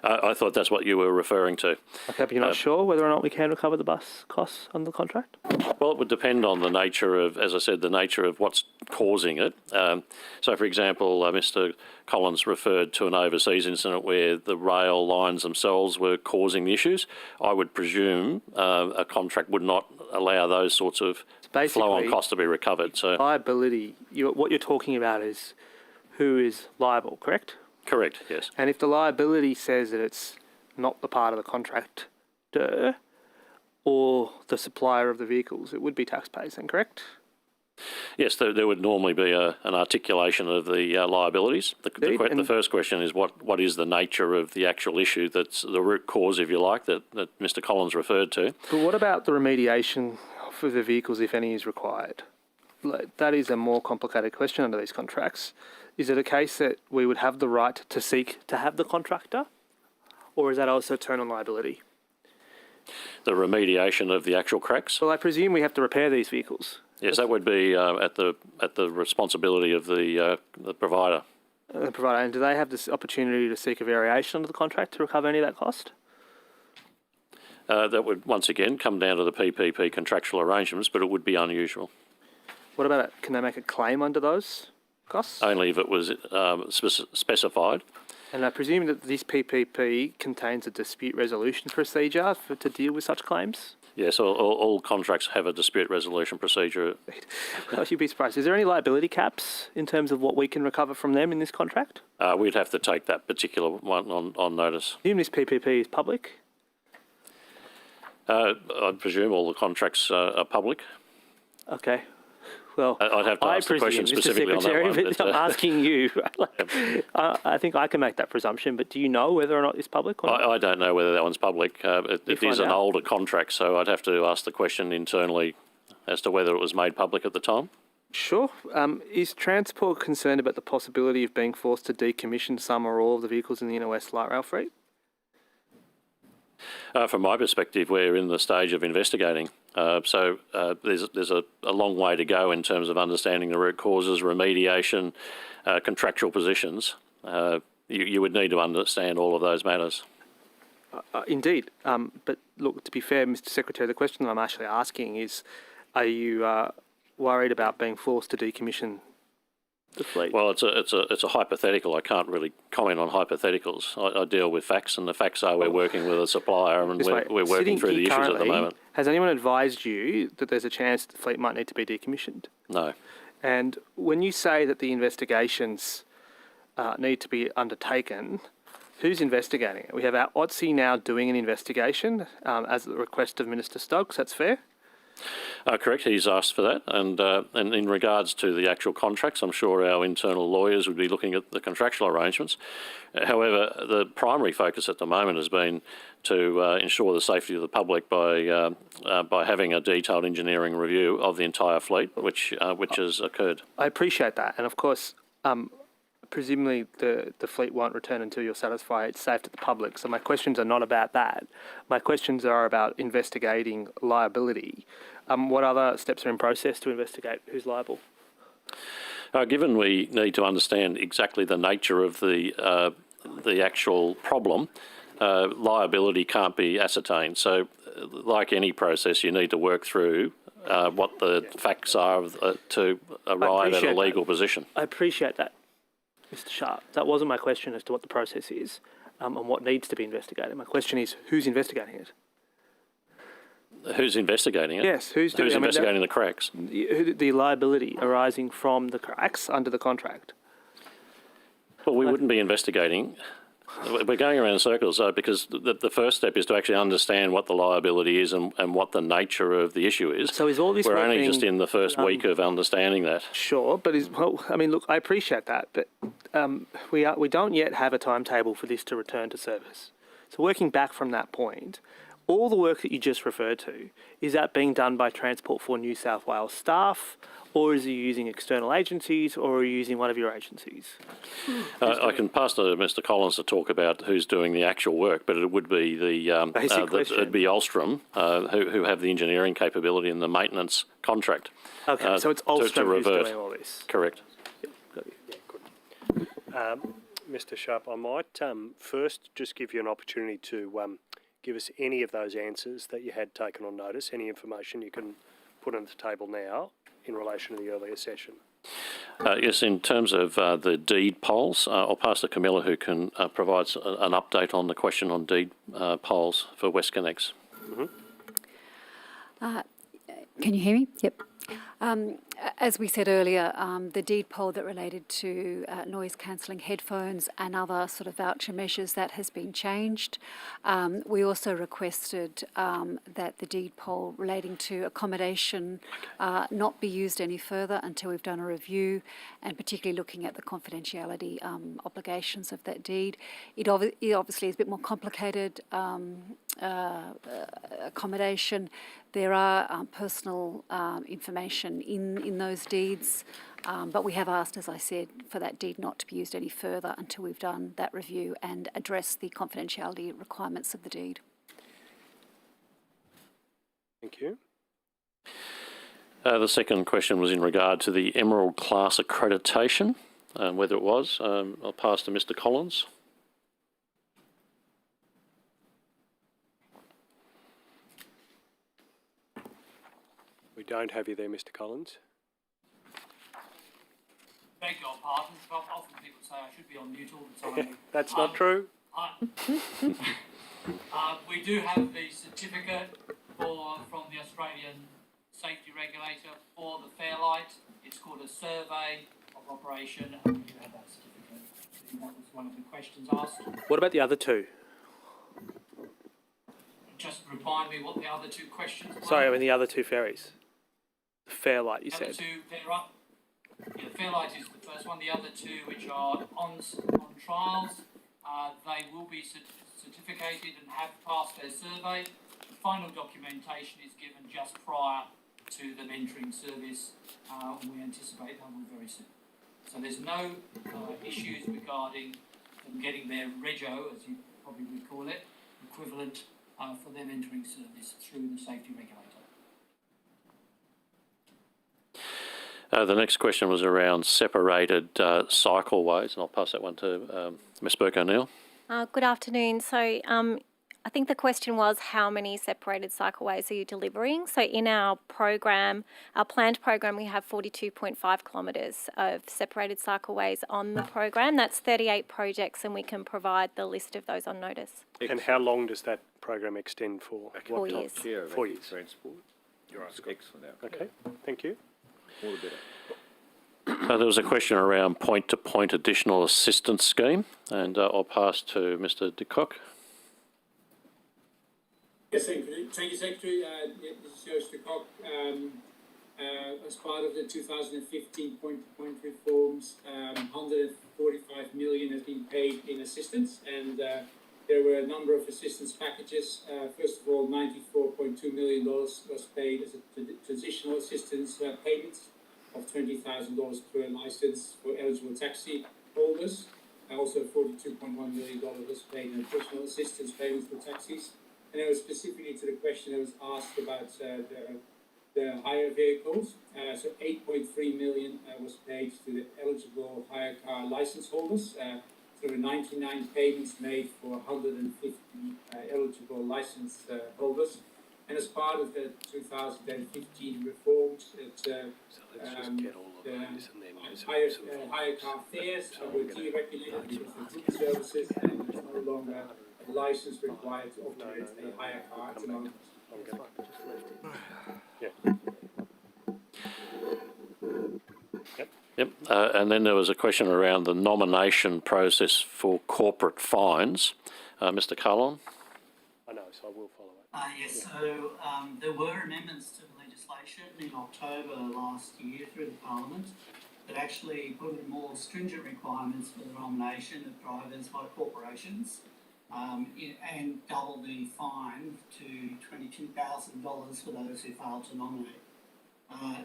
I thought that's what you were referring to. Okay, but you're not sure whether or not we can recover the bus costs under the contract? Well, it would depend on the nature of, as I said, the nature of what's causing it. So, for example, Mr. Collins referred to an overseas incident where the rail lines themselves were causing the issues. I would presume a contract would not allow those sorts of flow-on costs to be recovered. So liability, what you're talking about is who is liable, correct? Correct, yes. And if the liability says that it's not the part of the contractor or the supplier of the vehicles, it would be taxpayers then, correct? Yes, there would normally be an articulation of the liabilities. The first question is what is the nature of the actual issue that's the root cause, if you like, that Mr. Collins referred to. But what about the remediation for the vehicles, if any, is required? That is a more complicated question under these contracts. Is it a case that we would have the right to seek to have the contractor, or is that also turn on liability? The remediation of the actual cracks? Well, I presume we have to repair these vehicles. Yes, that would be at the responsibility of the provider. The provider, and do they have this opportunity to seek a variation under the contract to recover any of that cost? That would once again come down to the PPP contractual arrangements, but it would be unusual. What about it? Can they make a claim under those costs? Only if it was specified. And I presume that this PPP contains a dispute resolution procedure to deal with such claims? Yes, all contracts have a dispute resolution procedure. Well, you'd be surprised. Is there any liability caps in terms of what we can recover from them in this contract? We'd have to take that particular one on notice. I presume this PPP is public? I presume all the contracts are public. Okay. Well, I'd have to ask the question specifically on that one. But I'm asking you. I think I can make that presumption, but do you know whether or not it's public? Or not? I don't know whether that one's public. It is an older contract, so I'd have to ask the question internally as to whether it was made public at the time. Sure. Is Transport concerned about the possibility of being forced to decommission some or all of the vehicles in the Inner West Light Rail fleet? From my perspective, we're in the stage of investigating. So there's a long way to go in terms of understanding the root causes, remediation, contractual positions. You would need to understand all of those matters. Indeed. But look, to be fair, Mr. Secretary, the question that I'm actually asking is, are you worried about being forced to decommission the fleet? Well, it's a hypothetical. I can't really comment on hypotheticals. I deal with facts, and the facts are we're working with a supplier and we're working through the issues at the moment. Has anyone advised you that there's a chance the fleet might need to be decommissioned? No. And when you say that the investigations need to be undertaken, who's investigating it? We have our OTSI now doing an investigation as the request of Minister Stokes. That's fair? Correct, he's asked for that, and in regards to the actual contracts, I'm sure our internal lawyers would be looking at the contractual arrangements. However, the primary focus at the moment has been to ensure the safety of the public by having a detailed engineering review of the entire fleet, which has occurred. I appreciate that, and of course, presumably the fleet won't return until you're satisfied it's safe to the public. So my questions are not about that. My questions are about investigating liability. What other steps are in process to investigate who's liable? Given we need to understand exactly the nature of the actual problem, liability can't be ascertained. So, like any process, you need to work through what the facts are to arrive at a legal position. I appreciate that, Mr. Sharp. That wasn't my question as to what the process is and what needs to be investigated. My question is, who's investigating it? Who's investigating it? Yes, who's investigating the cracks? The liability arising from the cracks under the contract. Well, we wouldn't be investigating. We're going around in circles because the first step is to actually understand what the liability is and what the nature of the issue is. So is all this We're work only being just in the first week of understanding that. Sure, but look, I appreciate that, but we don't yet have a timetable for this to return to service. So working back from that point, all the work that you just referred to, is that being done by Transport for New South Wales staff, or is he using external agencies, or are you using one of your agencies? I can pass to Mr. Collins to talk about who's doing the actual work, but it would be it'd be Alstrom who have the engineering capability and the maintenance contract. Okay, so it's Alstrom who's doing all this. Correct. Mr. Sharp, I might first just give you an opportunity to give us any of those answers that you had taken on notice, any information you can put on the table now in relation to the earlier session. Yes, in terms of the deed polls, I'll pass to Camilla, who can provide an update on the question on deed polls for WestConnex. Can you hear me? Yep. As we said earlier, the deed poll that related to noise cancelling headphones and other sort of voucher measures, that has been changed. We also requested that the deed poll relating to accommodation not be used any further until we've done a review, and particularly looking at the confidentiality obligations of that deed. It obviously is a bit more complicated accommodation. There are personal information in those deeds, but we have asked, as I said, for that deed not to be used any further until we've done that review and addressed the confidentiality requirements of the deed. Thank you. The second question was in regard to the Emerald Class accreditation, whether it was. I'll pass to Mr. Collins. We don't have you there, Mr. Collins. Beg your pardon. Often people say I should be on mute all the time. That's not true. We do have the certificate from the Australian safety regulator for the Fairlight. It's called a survey of operation, and we do have that certificate. That was one of the questions asked. What about the other two? Just remind me what the other two questions were. Sorry, I mean the other two ferries. The Fairlight, you The said. other two, they're up. Yeah, the Fairlight is the first one. The other two, which are on trials, they will be certificated and have passed their survey. The final documentation is given just prior to them entering service. We anticipate that will very soon. So there's no issues regarding them getting their rego, as you probably would call it, equivalent for them entering service through the safety regulator. The next question was around separated cycleways, and I'll pass that one to Ms. Burke-O'Neill. Good afternoon. So I think the question was how many separated cycleways are you delivering? So in our program, our planned program, we have 42.5 kilometres of separated cycleways on the program. That's 38 projects, and we can provide the list of those on notice. And how long does that program extend for? 4 years. 4 years. Transport. You're right. Excellent outcome. Okay, thank you. All the better. There was a question around point-to-point additional assistance scheme, and I'll pass to Mr. De Kock. Yes, thank you, Secretary. This is Joost de Kock. As part of the 2015 point-to-point reforms, 145 million has been paid in assistance, and there were a number of assistance packages. First of all, $94.2 million was paid as a transitional assistance payment of $20,000 per license for eligible taxi holders. Also, $42.1 million was paid in additional assistance payments for taxis. And it was specifically to the question that was asked about the hire vehicles. So 8.3 million was paid to the eligible hire car license holders. There were 99 payments made for 150 eligible license holders. And as part of the 2015 reforms, hire car fares were deregulated because the group services and there's no longer a license required to operate a hire car at the moment. Yep. And then there was a question around the nomination process for corporate fines. Mr. Carlon? I know, so I will follow it. Yes, so there were amendments to the legislation in October last year through the Parliament that actually put in more stringent requirements for the nomination of drivers by corporations, and double the fine to $22,000 for those who failed to nominate.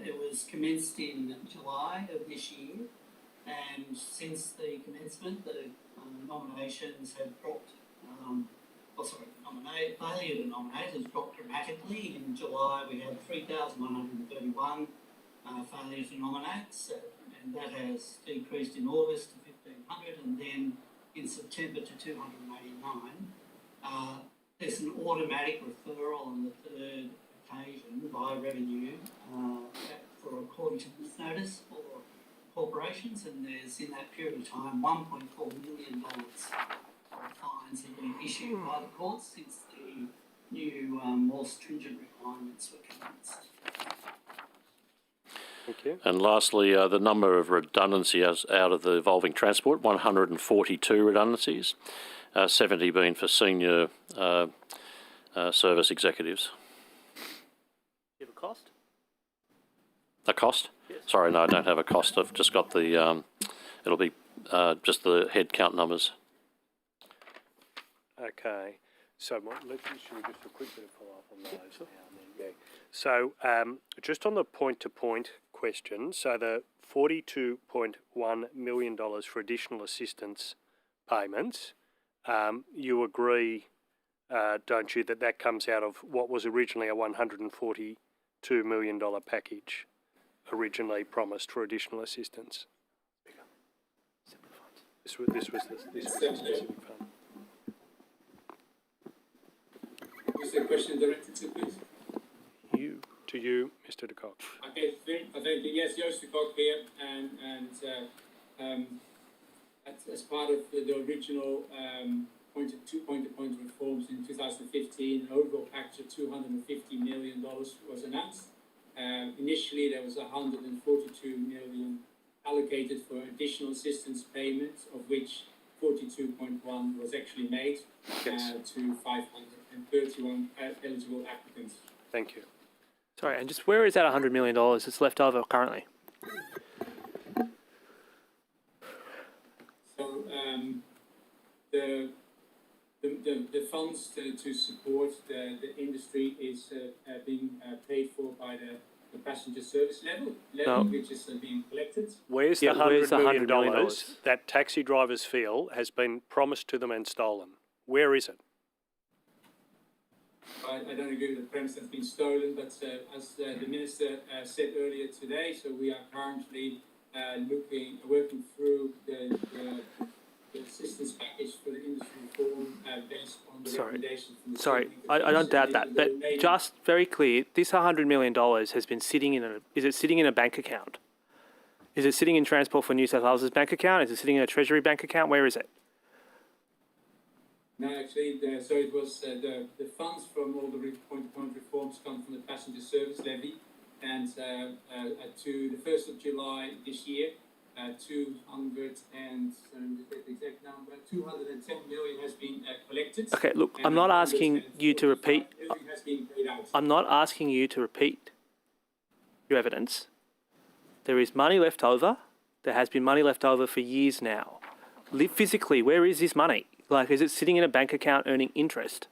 It was commenced in July of this year, and since the commencement, the nominations have dropped. Failure to nominate has dropped dramatically. In July, we had 3,131 failures to nominate, and that has decreased in August to 1,500, and then in September to 289. There's an automatic referral on the third occasion by revenue according to this notice for corporations, and there's in that period of time $1.4 million of fines have been issued by the courts since the new more stringent requirements were commenced. Thank you. And lastly, the number of redundancies out of the evolving transport, 142 redundancies, 70 being for senior service executives. You have a cost? A cost? Yes. Sorry, no, I don't have a cost. I've just got the, it'll be just the head count numbers. Okay. So should we just do a quick bit of follow-up on those now? And then, yeah. So just on the point-to-point question, so the $42.1 million for additional assistance payments, you agree, don't you, that that comes out of what was originally a $142 million package originally promised for additional assistance? This was the specific fund. Who's the question directed to, please? To you, Mr. de Kock. Okay, thank you. Yes, Joost de Kock here, and as part of the original point-to-point reforms in 2015, an overall package of $250 million was announced. Initially, there was $142 million allocated for additional assistance payments, of which 42.1 was actually made to 531 eligible applicants. Thank you. Sorry, and just where is that $100 million that's left over currently? So the funds to support the industry is being paid for by the passenger service levy, which is being collected. Where's the $100 million that taxi drivers feel has been promised to them and stolen? Where is it? I don't agree with the premise that's been stolen, but as the Minister said earlier today, so we are currently working through the assistance package for the industry reform based on the recommendations from the Sorry, I don't doubt that, but just very clear, this $100 million has been sitting is it sitting in a bank account? Is it sitting in Transport for New South Wales' bank account? Is it sitting in a Treasury bank account? Where is it? No, actually, so it was the funds from all the point-to-point reforms come from the passenger service levy, and to the 1st of July this year, 210 million has been collected. Okay, look, I'm not asking you to repeat. I'm not asking you to repeat your evidence. There is money left over. There has been money left over for years now. Physically, where is this money? Like, is it sitting in a bank account earning interest?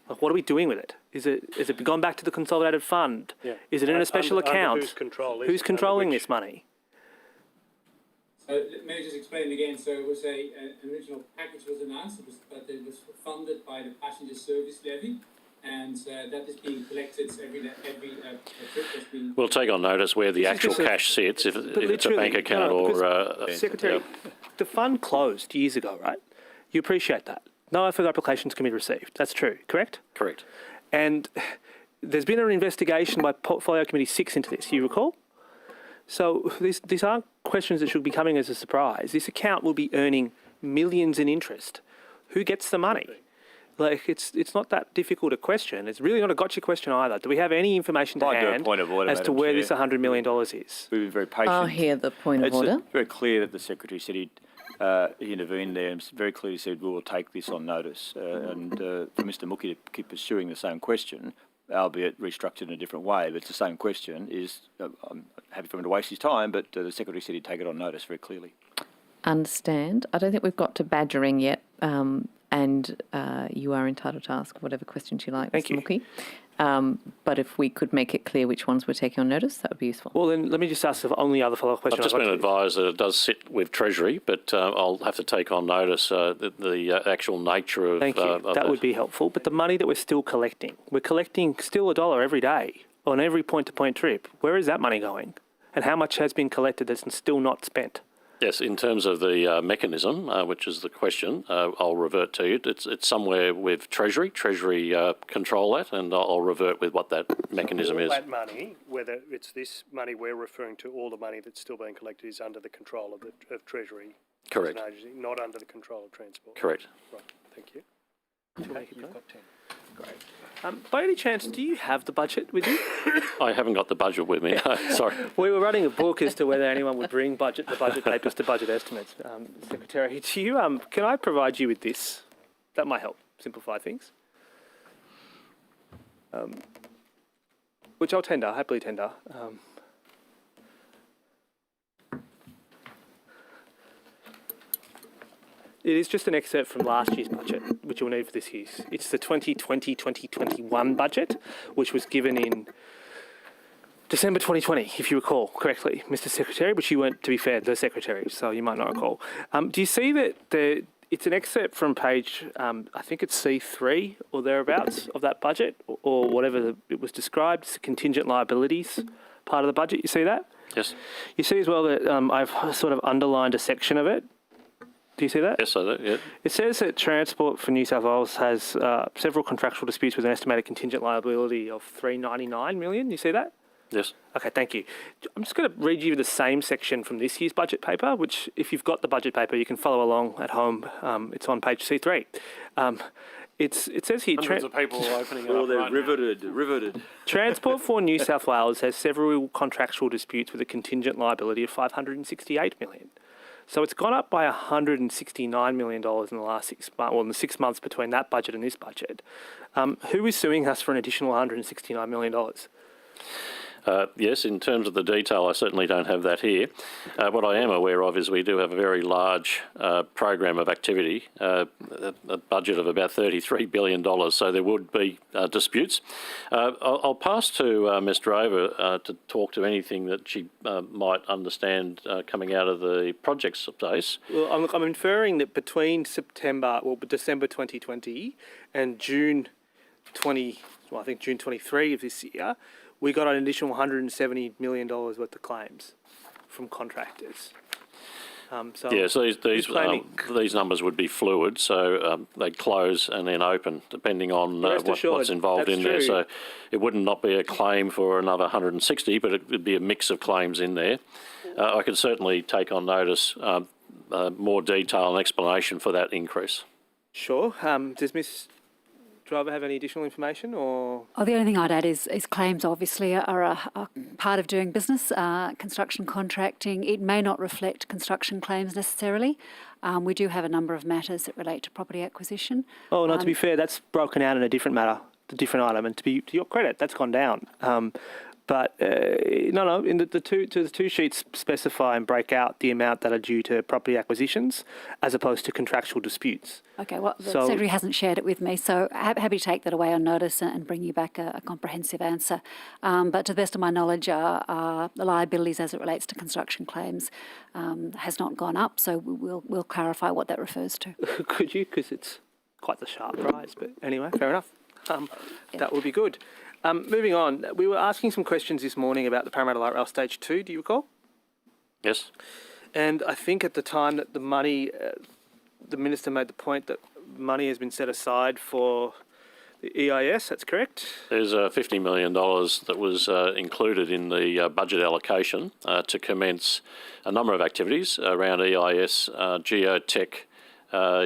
Like, what are we doing with it? Is it gone back to the consolidated fund? Yeah. Is it in a special account? Whose control is Who's it? controlling this money? So let me just explain again. So it was an original package was announced, but it was funded by the passenger service levy, and that is being collected every trip that's been. We'll take on notice where the actual cash sits, if it's a bank account or. Secretary, the fund closed years ago, right? You appreciate that. No further applications can be received. That's true, correct? Correct. And there's been an investigation by Portfolio Committee 6 into this, you recall? So these aren't questions that should be coming as a surprise. This account will be earning millions in interest. Who gets the money? Like, it's not that difficult a question. It's really not a gotcha question either. Do we have any information to hand as to where this $100 million is? We've been very patient. I'll hear the point of order. It's very clear that the Secretary said he intervened there and very clearly said we will take this on notice. And for Mr Mookie to keep pursuing the same question, albeit restructured in a different way. But it's the same question. I'm happy for him to waste his time, but the Secretary said he'd take it on notice very clearly. Understand. I don't think we've got to badgering yet, and you are entitled to ask whatever questions you like, Thank Mr. you. Mookie. But if we could make it clear which ones we're taking on notice, that would be useful. Well, then let me just ask the only other follow-up question. I've just been advised that it does sit with Treasury, but I'll have to take on notice the actual nature of. Thank you. That would be helpful. But the money that we're still collecting, we're collecting still $1 every day on every point-to-point trip. Where is that money going? And how much has been collected that's still not spent? Yes, in terms of the mechanism, which is the question, I'll revert to you. It's somewhere with Treasury. Treasury control that, and I'll revert with what that mechanism All is. that money, whether it's this money we're referring to, all the money that's still being collected is under the control of Treasury. Correct. As an agency, not under the control of Transport. Correct. Right. Thank you. Okay, you've got 10. Great. By any chance, do you have the budget with you? I haven't got the budget with me. Sorry. We were running a book as to whether anyone would bring the budget papers to budget estimates. Secretary, do you, can I provide you with this? That might help simplify things. Which I'll happily tender. It is just an excerpt from last year's budget, which you'll need for this year's. It's the 2020-2021 budget, which was given in December 2020, if you recall correctly, Mr. Secretary, but you weren't, to be fair, the Secretary, so you might not recall. Do you see that it's an excerpt from page, I think it's C3 or thereabouts of that budget, or whatever it was described, it's the contingent liabilities part of the budget. You see that? Yes. You see as well that I've sort of underlined a section of it. Do you see that? Yes, I do, yeah. It says that Transport for New South Wales has several contractual disputes with an estimated contingent liability of $399 million. You see that? Yes. Okay, thank you. I'm just going to read you the same section from this year's budget paper, which if you've got the budget paper, you can follow along at home. It's on page C3. It says here... Hundreds of people opening it up they're right riveted. Transport for New South Wales has several contractual disputes with a contingent liability of $568 million. So it's gone up by $169 million in the last 6 months, well, in the 6 months between that budget and this budget. Who is suing us for an additional $169 million? Yes, in terms of the detail, I certainly don't have that here. What I am aware of is we do have a very large program of activity, a budget of about $33 billion, so there would be disputes. I'll pass to Ms. Drover to talk to anything that she might understand coming out of the project space. Well, I'm inferring that between December 2020 and June 23 of this year, we got an additional $170 million worth of claims from contractors. So these numbers would be fluid, so they'd close and then open, depending on what's involved in there. So it wouldn't not be a claim for another 160, but it would be a mix of claims in there. I could certainly take on notice more detail and explanation for that increase. Sure. Does Ms. Driver have any additional information, or? Oh, the only thing I'd add is claims obviously are a part of doing business. Construction contracting, it may not reflect construction claims necessarily. We do have a number of matters that relate to property acquisition. Oh, no, to be fair, that's broken out in a different matter, a different item, and to your credit, that's gone down. But in the two sheets specify and break out the amount that are due to property acquisitions as opposed to contractual disputes. Okay, well, the Secretary hasn't shared it with me, so happy to take that away on notice and bring you back a comprehensive answer. But to the best of my knowledge, the liabilities as it relates to construction claims has not gone up, so we'll clarify what that refers to. Could you? Because it's quite the sharp rise, but anyway, fair enough. That would be good. Moving on, we were asking some questions this morning about the Parramatta Light Rail Stage 2, do you recall? Yes. And I think at the time that the money, the Minister made the point that money has been set aside for the EIS, that's correct? There's $50 million that was included in the budget allocation to commence a number of activities around EIS, geotech,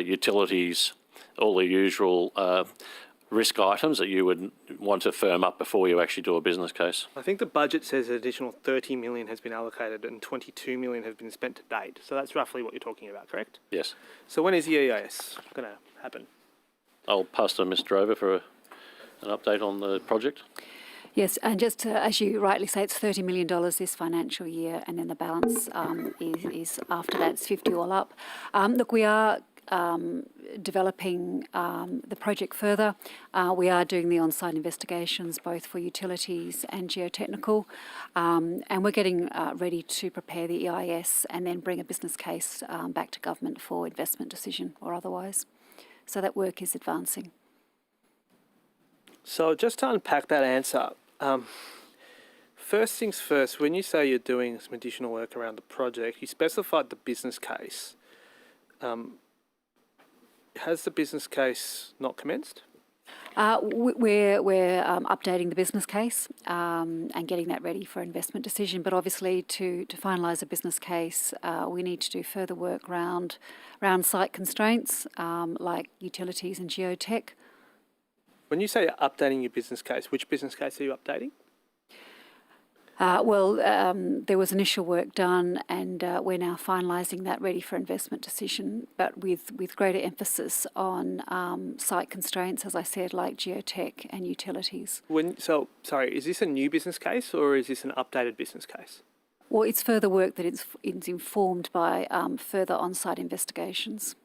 utilities, all the usual risk items that you would want to firm up before you actually do a business case. I think the budget says an additional $30 million has been allocated and $22 million has been spent to date. So that's roughly what you're talking about, correct? Yes. So when is the EIS going to happen? I'll pass to Ms. Drover for an update on the project? Yes, and just as you rightly say, it's $30 million this financial year, and then the balance is after that, it's 50 all up. Look, we are developing the project further. We are doing the on-site investigations, both for utilities and geotechnical, and we're getting ready to prepare the EIS and then bring a business case back to government for investment decision or otherwise. So that work is advancing. So just to unpack that answer, first things first, when you say you're doing some additional work around the project, you specified the business case. Has the business case not commenced? We're updating the business case and getting that ready for investment decision. But obviously, to finalise a business case, we need to do further work around site constraints like utilities and geotech. When you say updating your business case, which business case are you updating? There was initial work done, and we're now finalising that, ready for investment decision, but with greater emphasis on site constraints, as I said, like geotech and utilities. Is this a new business case or is this an updated business case? Well, it's further work that it's informed by further on-site investigations.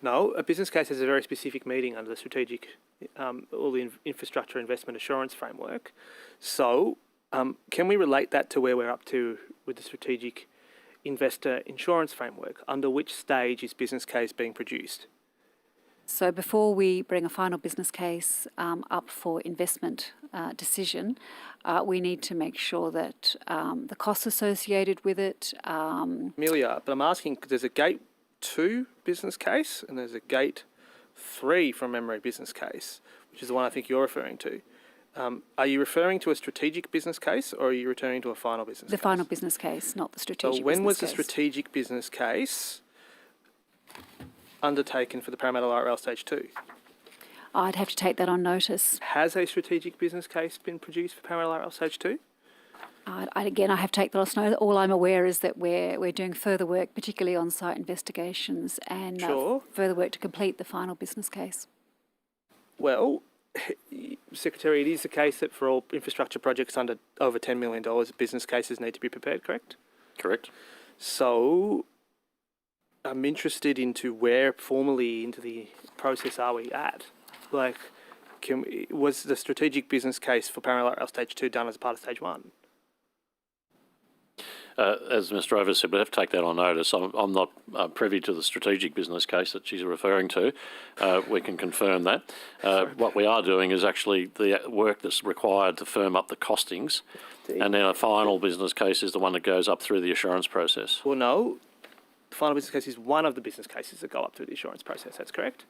No, a business case has a very specific meaning under the strategic, all the infrastructure investment assurance framework. So, can we relate that to where we're up to with the strategic investor insurance framework? Under which stage is business case being produced? So before we bring a final business case up for investment decision, we need to make sure that the costs associated with it... Amelia, but I'm asking, because there's a Gate 2 business case and there's a Gate 3 from memory business case, which is the one I think you're referring to. Are you referring to a strategic business case or are you referring to a final business case? The final business case, not the strategic business case. So when was the strategic business case undertaken for the Parramatta Light Rail Stage 2? I'd have to take that on notice. Has a strategic business case been produced for Parramatta Light Rail Stage 2? Again, I have to take that on notice. All I'm aware is that we're doing further work, particularly on-site investigations and further work to complete the final business case. Well, Secretary, it is the case that for all infrastructure projects under over $10 million, business cases need to be prepared, correct? Correct. So I'm interested into where formally into the process are we at? Like, was the strategic business case for Parramatta Rail Stage 2 done as part of Stage 1? As Mr. Over said, we have to take that on notice. I'm not privy to the strategic business case that she's referring to. We can confirm that. What we are doing is actually the work that's required to firm up the costings, and then a final business case is the one that goes up through the assurance process. Well, no. The final business case is one of the business cases that go up through the assurance process. That's correct?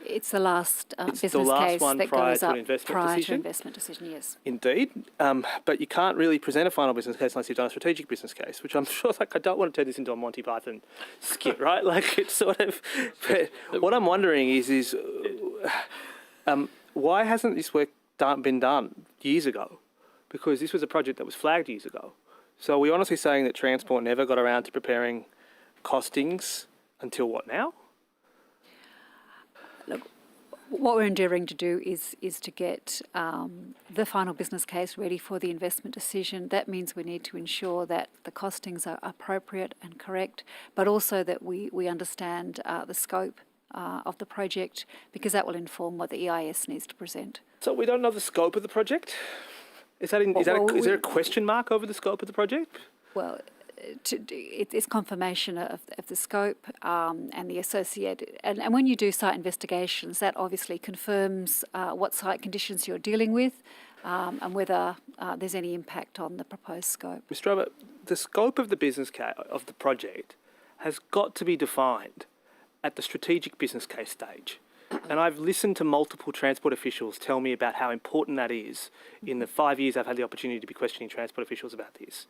It's the last business case that goes up prior to investment decision, yes. Indeed. But you can't really present a final business case unless you've done a strategic business case, which I'm sure, I don't want to turn this into a Monty Python skit, right? It's sort of... But what I'm wondering is why hasn't this work been done years ago? Because this was a project that was flagged years ago. So are we honestly saying that Transport never got around to preparing costings until what now? Look, what we're endeavouring to do is to get the final business case ready for the investment decision. That means we need to ensure that the costings are appropriate and correct, but also that we understand the scope of the project, because that will inform what the EIS needs to present. So we don't know the scope of the project? Is there a question mark over the scope of the project? Well, it's confirmation of the scope and the associated... And when you do site investigations, that obviously confirms what site conditions you're dealing with and whether there's any impact on the proposed scope. Mr. Robert, the scope of the business case of the project has got to be defined at the strategic business case stage. And I've listened to multiple transport officials tell me about how important that is in the 5 years I've had the opportunity to be questioning transport officials about this.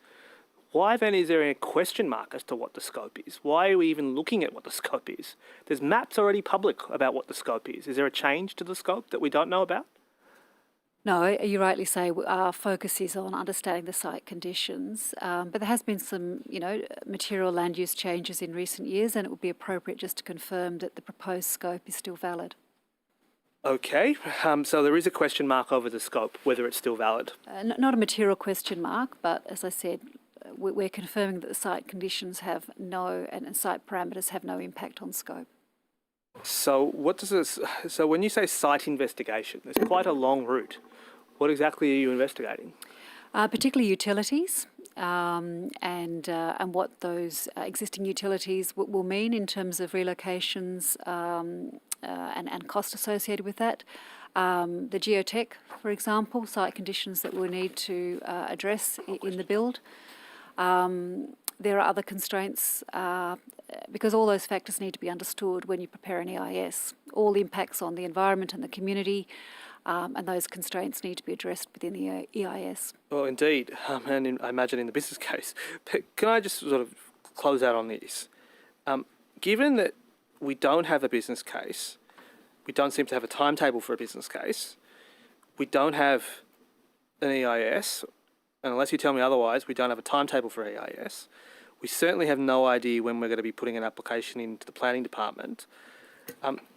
Why then is there a question mark as to what the scope is? Why are we even looking at what the scope is? There's maps already public about what the scope is. Is there a change to the scope that we don't know about? No, you rightly say our focus is on understanding the site conditions, but there has been some, material land use changes in recent years, and it would be appropriate just to confirm that the proposed scope is still valid. Okay, so there is a question mark over the scope, whether it's still valid. Not a material question mark, but as I said, we're confirming that the site conditions have and site parameters have no impact on scope. So what does this? So when you say site investigation, there's quite a long route. What exactly are you investigating? Particularly utilities, and what those existing utilities will mean in terms of relocations and cost associated with that. The geotech, for example, site conditions that we'll need to address in the build. There are other constraints because all those factors need to be understood when you prepare an EIS. All the impacts on the environment and the community, and those constraints need to be addressed within the EIS. Well, indeed, and I imagine in the business case. But can I just sort of close out on this? Given that we don't have a business case, we don't seem to have a timetable for a business case, we don't have an EIS, and unless you tell me otherwise, we don't have a timetable for EIS. We certainly have no idea when we're going to be putting an application into the planning department.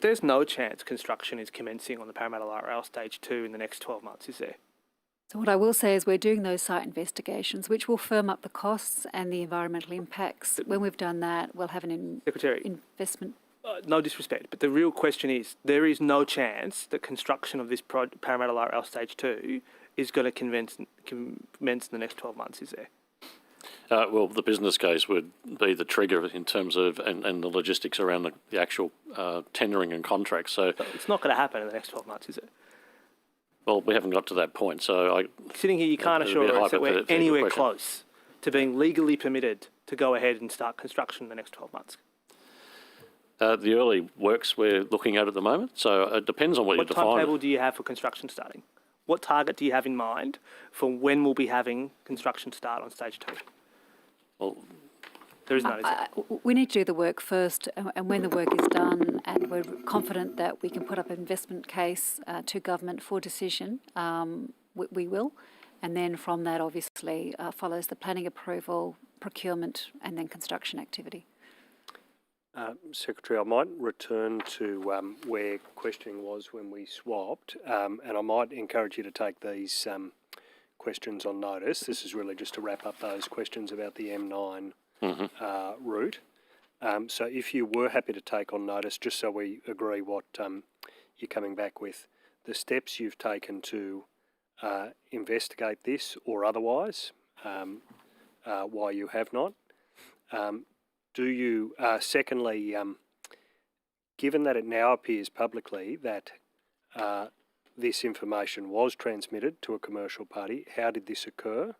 There's no chance construction is commencing on the Parramatta Light Rail Stage 2 in the next 12 months, is there? So what I will say is we're doing those site investigations, which will firm up the costs and the environmental impacts. When we've done that, we'll have an investment. No disrespect, but the real question is, there is no chance that construction of this Parramatta Light Rail Stage 2 is going to commence in the next 12 months, is there? Well, the business case would be the trigger in terms of and the logistics around the actual tendering and contracts. So it's not going to happen in the next 12 months, is it? Well, we haven't got to that point. So sitting here, you can't assure us that we're anywhere close to being legally permitted to go ahead and start construction in the next 12 months. The early works we're looking at the moment. So it depends on what you define. What timetable do you have for construction starting? What target do you have in mind for when we'll be having construction start on Stage 2? Well, there is no. We need to do the work first, and when the work is done and we're confident that we can put up an investment case to government for decision, we will. And then from that, obviously, follows the planning approval, procurement, and then construction activity. Secretary, I might return to where questioning was when we swapped, and I might encourage you to take these questions on notice. This is really just to wrap up those questions about the M9 route. So if you were happy to take on notice, just so we agree what you're coming back with, the steps you've taken to investigate this or otherwise, why you have not. Do you, secondly, given that it now appears publicly that this information was transmitted to a commercial party, how did this occur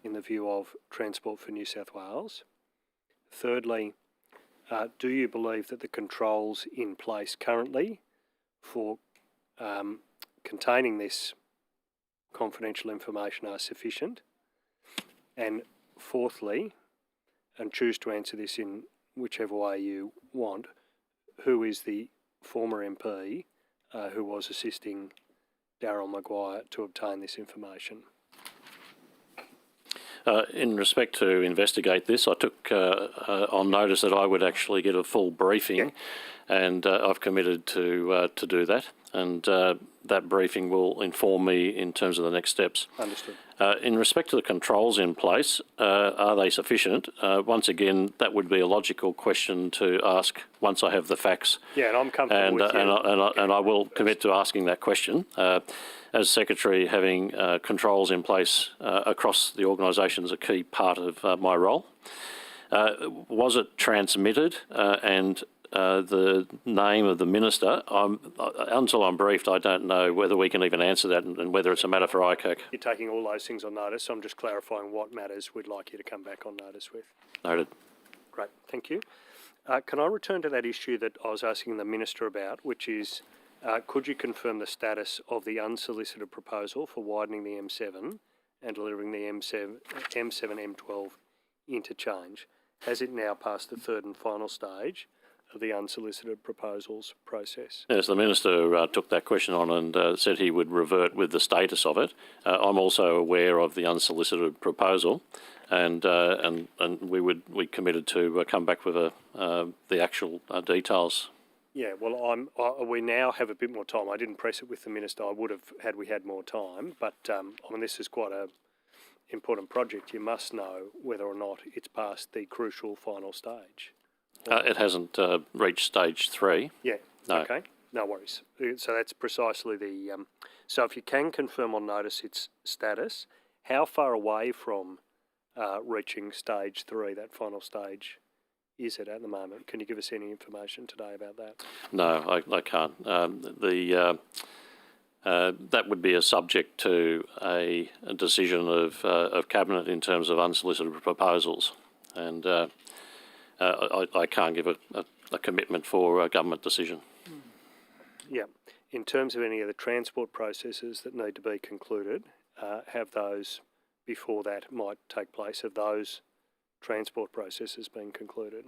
in the view of Transport for New South Wales? Thirdly, do you believe that the controls in place currently for containing this confidential information are sufficient? And fourthly, and choose to answer this in whichever way you want, who is the former MP who was assisting Darryl Maguire to obtain this information? In respect to investigate this, I took on notice that I would actually get a full briefing, and I've committed to do that. And that briefing will inform me in terms of the next steps. Understood. In respect to the controls in place, are they sufficient? Once again, that would be a logical question to ask once I have the facts. Yeah, and I'm comfortable with you. And I will commit to asking that question. As Secretary, having controls in place across the organisation is a key part of my role. Was it transmitted and the name of the minister? Until I'm briefed, I don't know whether we can even answer that and whether it's a matter for ICAC. You're taking all those things on notice, so I'm just clarifying what matters we'd like you to come back on notice with. Noted. Great, thank you. Can I return to that issue that I was asking the Minister about, which is, could you confirm the status of the unsolicited proposal for widening the M7 and delivering the M7-M12 interchange? Has it now passed the third and final stage of the unsolicited proposals process? Yes, the Minister took that question on and said he would revert with the status of it. I'm also aware of the unsolicited proposal, and we committed to come back with the actual details Yeah, well, we now have a bit more time. I didn't press it with the Minister. I would have had we had more time, but I mean, this is quite a important project. You must know whether or not it's past the crucial final stage. It hasn't reached stage 3. Yeah. No. Okay. No worries. So that's precisely the. So if you can confirm on notice its status, how far away from reaching stage 3, that final stage, is it at the moment? Can you give us any information today about that? No, I can't. That would be a subject to a decision of Cabinet in terms of unsolicited proposals, and I can't give a commitment for a government decision. Yeah. In terms of any of the transport processes that need to be concluded, have those before that might take place? Have those transport processes been concluded?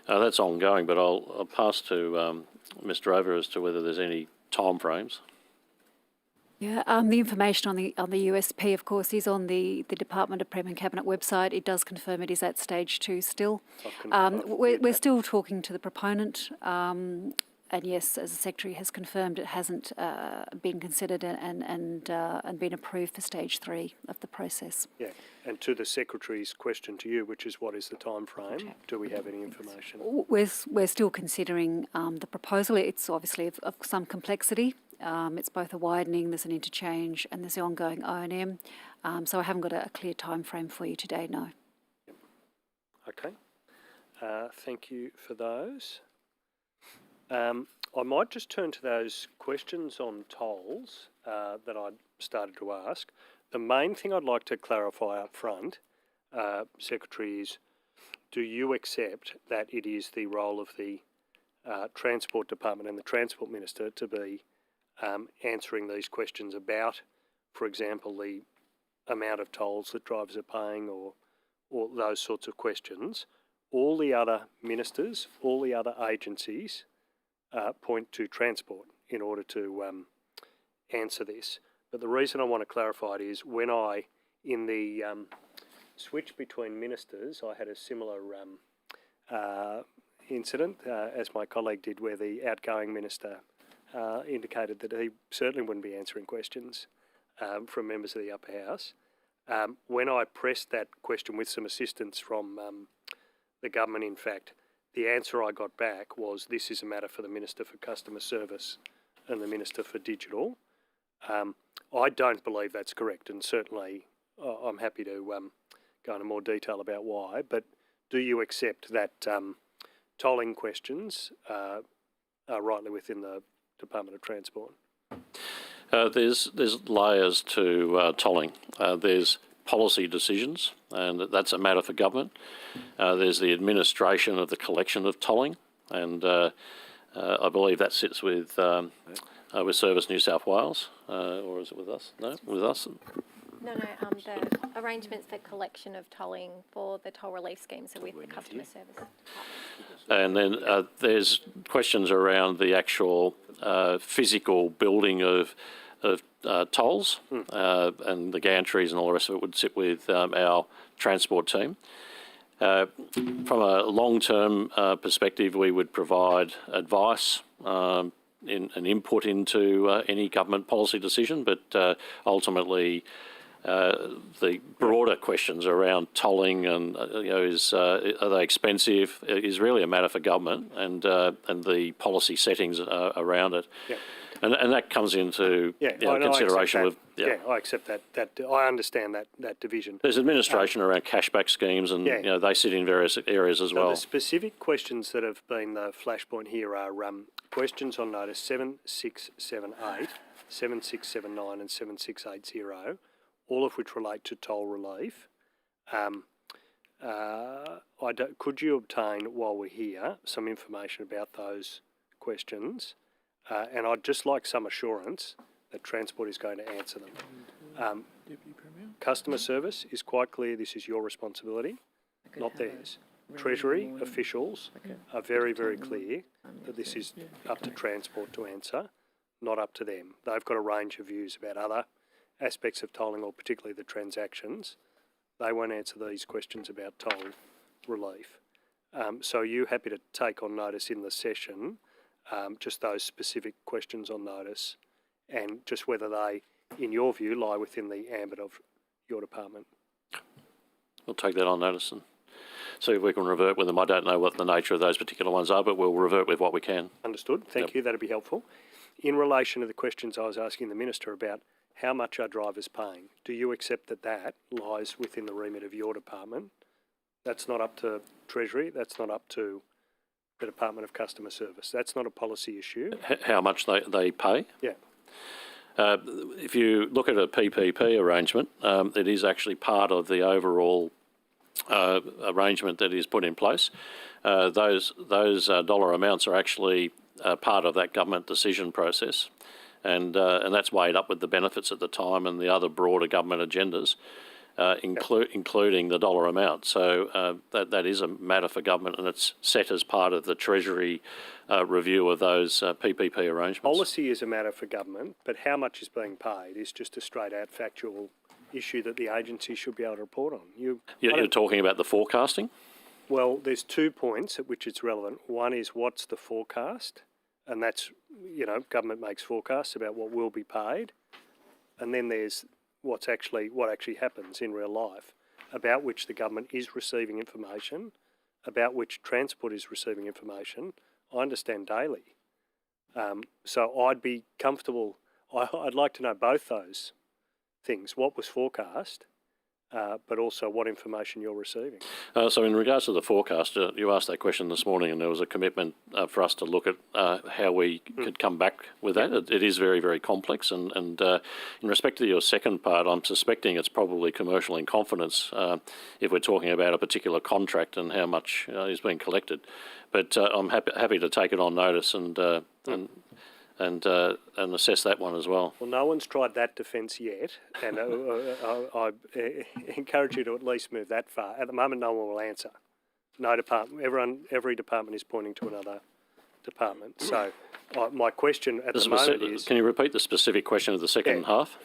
That's ongoing, but I'll pass to Mr. Over as to whether there's any timeframes. Yeah, the information on the USP, of course, is on the Department of Prem and Cabinet website. It does confirm it is at stage 2 still. We're still talking to the proponent, and yes, as the Secretary has confirmed, it hasn't been considered and been approved for stage 3 of the process. Yeah, and to the Secretary's question to you, which is what is the time frame? Do we have any information? We're still considering the proposal. It's obviously of some complexity. It's both a widening, there's an interchange, and there's the ongoing O&M. So I haven't got a clear time frame for you today, no. Okay. Thank you for those. I might just turn to those questions on tolls that I started to ask. The main thing I'd like to clarify up front, Secretary, is do you accept that it is the role of the Transport Department and the Transport Minister to be answering these questions about, for example, the amount of tolls that drivers are paying or those sorts of questions? All the other ministers, all the other agencies point to transport in order to answer this. But the reason I want to clarify it is when in the switch between ministers, I had a similar incident, as my colleague did, where the outgoing minister indicated that he certainly wouldn't be answering questions from members of the upper house. When I pressed that question with some assistance from the government, in fact, the answer I got back was this is a matter for the Minister for Customer Service and the Minister for Digital. I don't believe that's correct, and certainly I'm happy to go into more detail about why, but do you accept that tolling questions are rightly within the Department of Transport? There's layers to tolling. There's policy decisions, and that's a matter for government. There's the administration of the collection of tolling, and I believe that sits with Service New South Wales, or is it with us? No, with us. No, the arrangements for collection of tolling for the toll relief schemes are with the customer service. And then there's questions around the actual physical building of tolls, and the gantries and all the rest of it would sit with our transport team. From a long-term perspective, we would provide advice and input into any government policy decision, but ultimately the broader questions around tolling and are they expensive is really a matter for government and the policy settings around it. Yeah. And that comes into consideration with... I accept that. I understand that division. There's administration around cashback schemes and they sit in various areas as well. The specific questions that have been the flashpoint here are questions on notice 7678, 7679 and 7680, all of which relate to toll relief. Could you obtain, while we're here, some information about those questions? And I'd just like some assurance that Transport is going to answer them. Customer service is quite clear this is your responsibility, not theirs. Treasury officials are very, very clear that this is up to Transport to answer, not up to them. They've got a range of views about other aspects of tolling, or particularly the transactions. They won't answer these questions about toll relief. So are you happy to take on notice in the session just those specific questions on notice, and just whether they, in your view, lie within the ambit of your department. We'll take that on notice and see if we can revert with them. I don't know what the nature of those particular ones are, but we'll revert with what we can. Understood. Thank you. That'd be helpful. In relation to the questions I was asking the Minister about how much are drivers paying, do you accept that that lies within the remit of your department? That's not up to Treasury. That's not up to the Department of Customer Service. That's not a policy issue. How much they pay? Yeah. If you look at a PPP arrangement, it is actually part of the overall arrangement that is put in place. Those dollar amounts are actually part of that government decision process, and that's weighed up with the benefits at the time and the other broader government agendas, including the dollar amount. So that is a matter for government, and it's set as part of the Treasury review of those PPP arrangements. Policy is a matter for government, but how much is being paid is just a straight-out factual issue that the agency should be able to report on. You're talking about the forecasting? Well, there's 2 points at which it's relevant. One is what's the forecast, and that's, government makes forecasts about what will be paid, and then there's what actually happens in real life, about which the government is receiving information, about which Transport is receiving information. I understand daily. So I'd be comfortable. I'd like to know both those things: what was forecast, but also what information you're receiving. So in regards to the forecast, you asked that question this morning, and there was a commitment for us to look at how we could come back with that. It is very, very complex, and in respect to your second part, I'm suspecting it's probably commercial in confidence if we're talking about a particular contract and how much is being collected. But I'm happy to take it on notice and assess that one as well. Well, no one's tried that defence yet, and I encourage you to at least move that far. At the moment, no one will answer. No department. Every department is pointing to another department. So my question at the moment is... Can you repeat the specific question of the second half?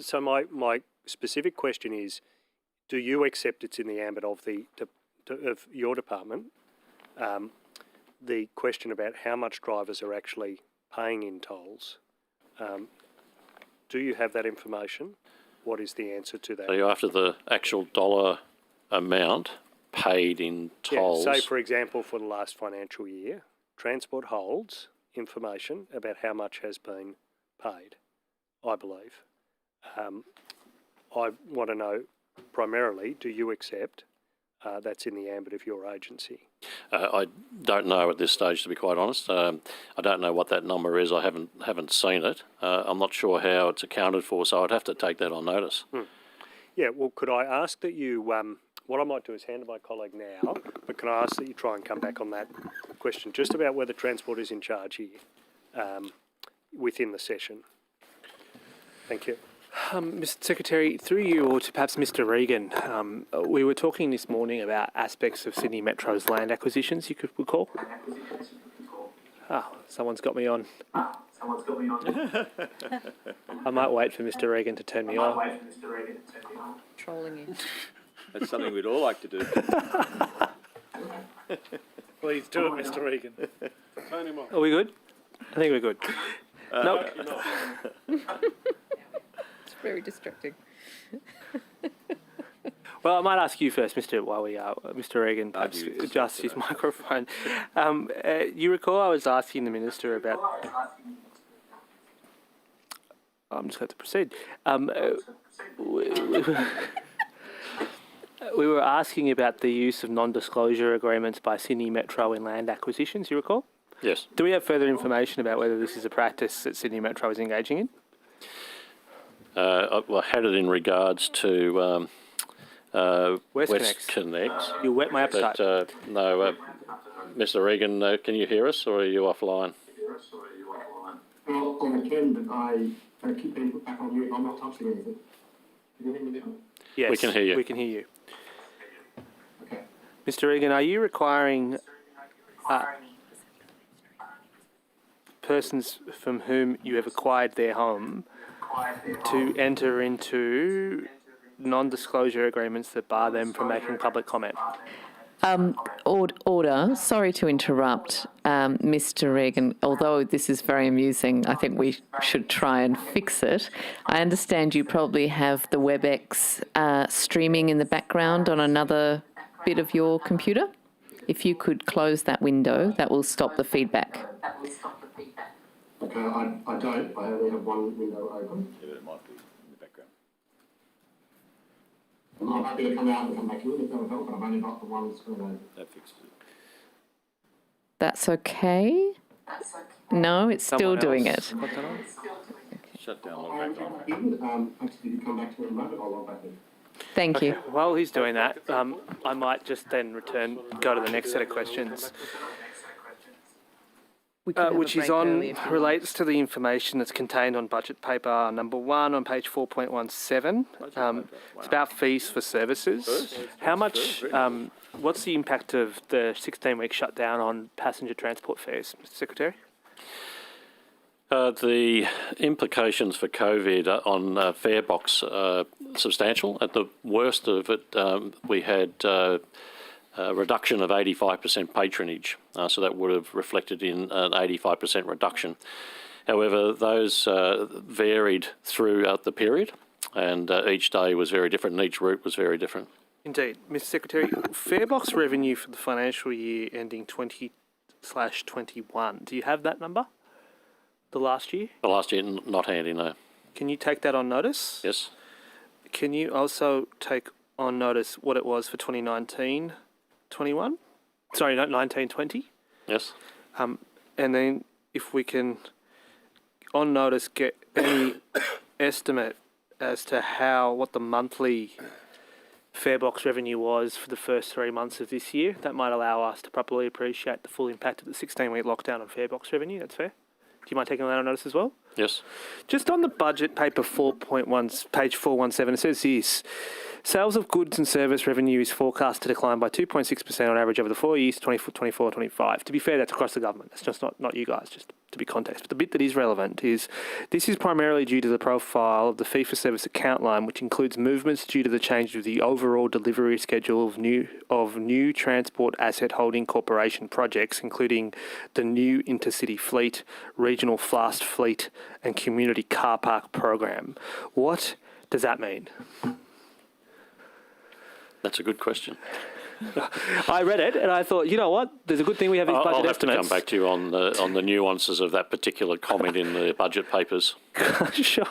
So my specific question is, do you accept it's in the ambit of of your department, the question about how much drivers are actually paying in tolls? Do you have that information? What is the answer to that? Are you after the actual dollar amount paid in tolls? Yeah, say, for example, for the last financial year, Transport holds information about how much has been paid, I believe. I want to know primarily, do you accept that's in the ambit of your agency? I don't know at this stage, to be quite honest. I don't know what that number is. I haven't seen it. I'm not sure how it's accounted for, so I'd have to take that on notice. Yeah, well, could I ask that you, what I might do is hand to my colleague now, but can I ask that you try and come back on that question, just about whether Transport is in charge here within the session. Thank you. Mr Secretary, through you or to perhaps Mr Regan, we were talking this morning about aspects of Sydney Metro's land acquisitions, you could recall? Someone's got me on. I might wait for Mr Regan to turn me on. Trolling you. That's something we'd all like to do. Please do it, Mr Regan. Turn him off. Are we good? I think we're good. Nope. Very distracting. Well, I might ask you first, Mr. Regan, perhaps adjust his microphone. You recall I was asking the Minister about... I'm just going to proceed. We were asking about the use of non-disclosure agreements by Sydney Metro in land acquisitions, you recall? Yes. Do we have further information about whether this is a practice that Sydney Metro is engaging in? I had it in regards to West Connect. You whet my appetite. But, no, Mr Regan, can you hear us, or are you offline? Well, I can, but I keep being put back on mute. I'm not touching anything. Can you hear me now? Yes, we can hear you. We can hear you. Okay. Mr Regan, are you requiring persons from whom you have acquired their home to enter into non-disclosure agreements that bar them from making public comment? Order. Sorry to interrupt, Mr. Regan. Although this is very amusing, I think we should try and fix it. I understand you probably have the WebEx streaming in the background on another bit of your computer. If you could close that window, that will stop the feedback. Okay, I don't. I only have one window open. Yeah, but it might be in the background. I'm happy to come out and come back in if that would help, but I've only got the one screen open. That fixes it. That's okay? No, it's still doing it. Shut down, log back on. Actually, if you come back to me in a moment, I'll log back in. Thank you. While he's doing that, I might just then go to the next set of questions. Which is relates to the information that's contained on budget paper number 1 on page 4.17. It's about fees for services. How much, what's the impact of the 16-week shutdown on passenger transport fares, Mr. Secretary? The implications for COVID on farebox are substantial. At the worst of it, we had a reduction of 85% patronage, so that would have reflected in an 85% reduction. However, those varied throughout the period, and each day was very different, and each route was very different. Indeed. Mr. Secretary, farebox revenue for the financial year ending 20/21, do you have that number? The last year? The last year, not handy, no. Can you take that on notice? Yes. Can you also take on notice what it was for 2019-21? Sorry, 19-20? Yes. And then if we can, on notice, get any estimate as to what the monthly farebox revenue was for the first 3 months of this year, that might allow us to properly appreciate the full impact of the 16-week lockdown on farebox revenue. That's fair? Do you mind taking that on notice as well? Yes. Just on the budget paper 4.1, page 417, it says this: sales of goods and service revenue is forecast to decline by 2.6% on average over the 4 years, 24-25. To be fair, that's across the government. It's just not you guys, just to be context. But the bit that is relevant is this is primarily due to the profile of the fee-for-service account line, which includes movements due to the change of the overall delivery schedule of new transport asset holding corporation projects, including the new intercity fleet, regional fast fleet, and community car park program. What does that mean? That's a good question. I read it and I thought, you know what? There's a good thing we have these budget I'll have estimates. to come back to you on the nuances of that particular comment in the budget papers. Sure.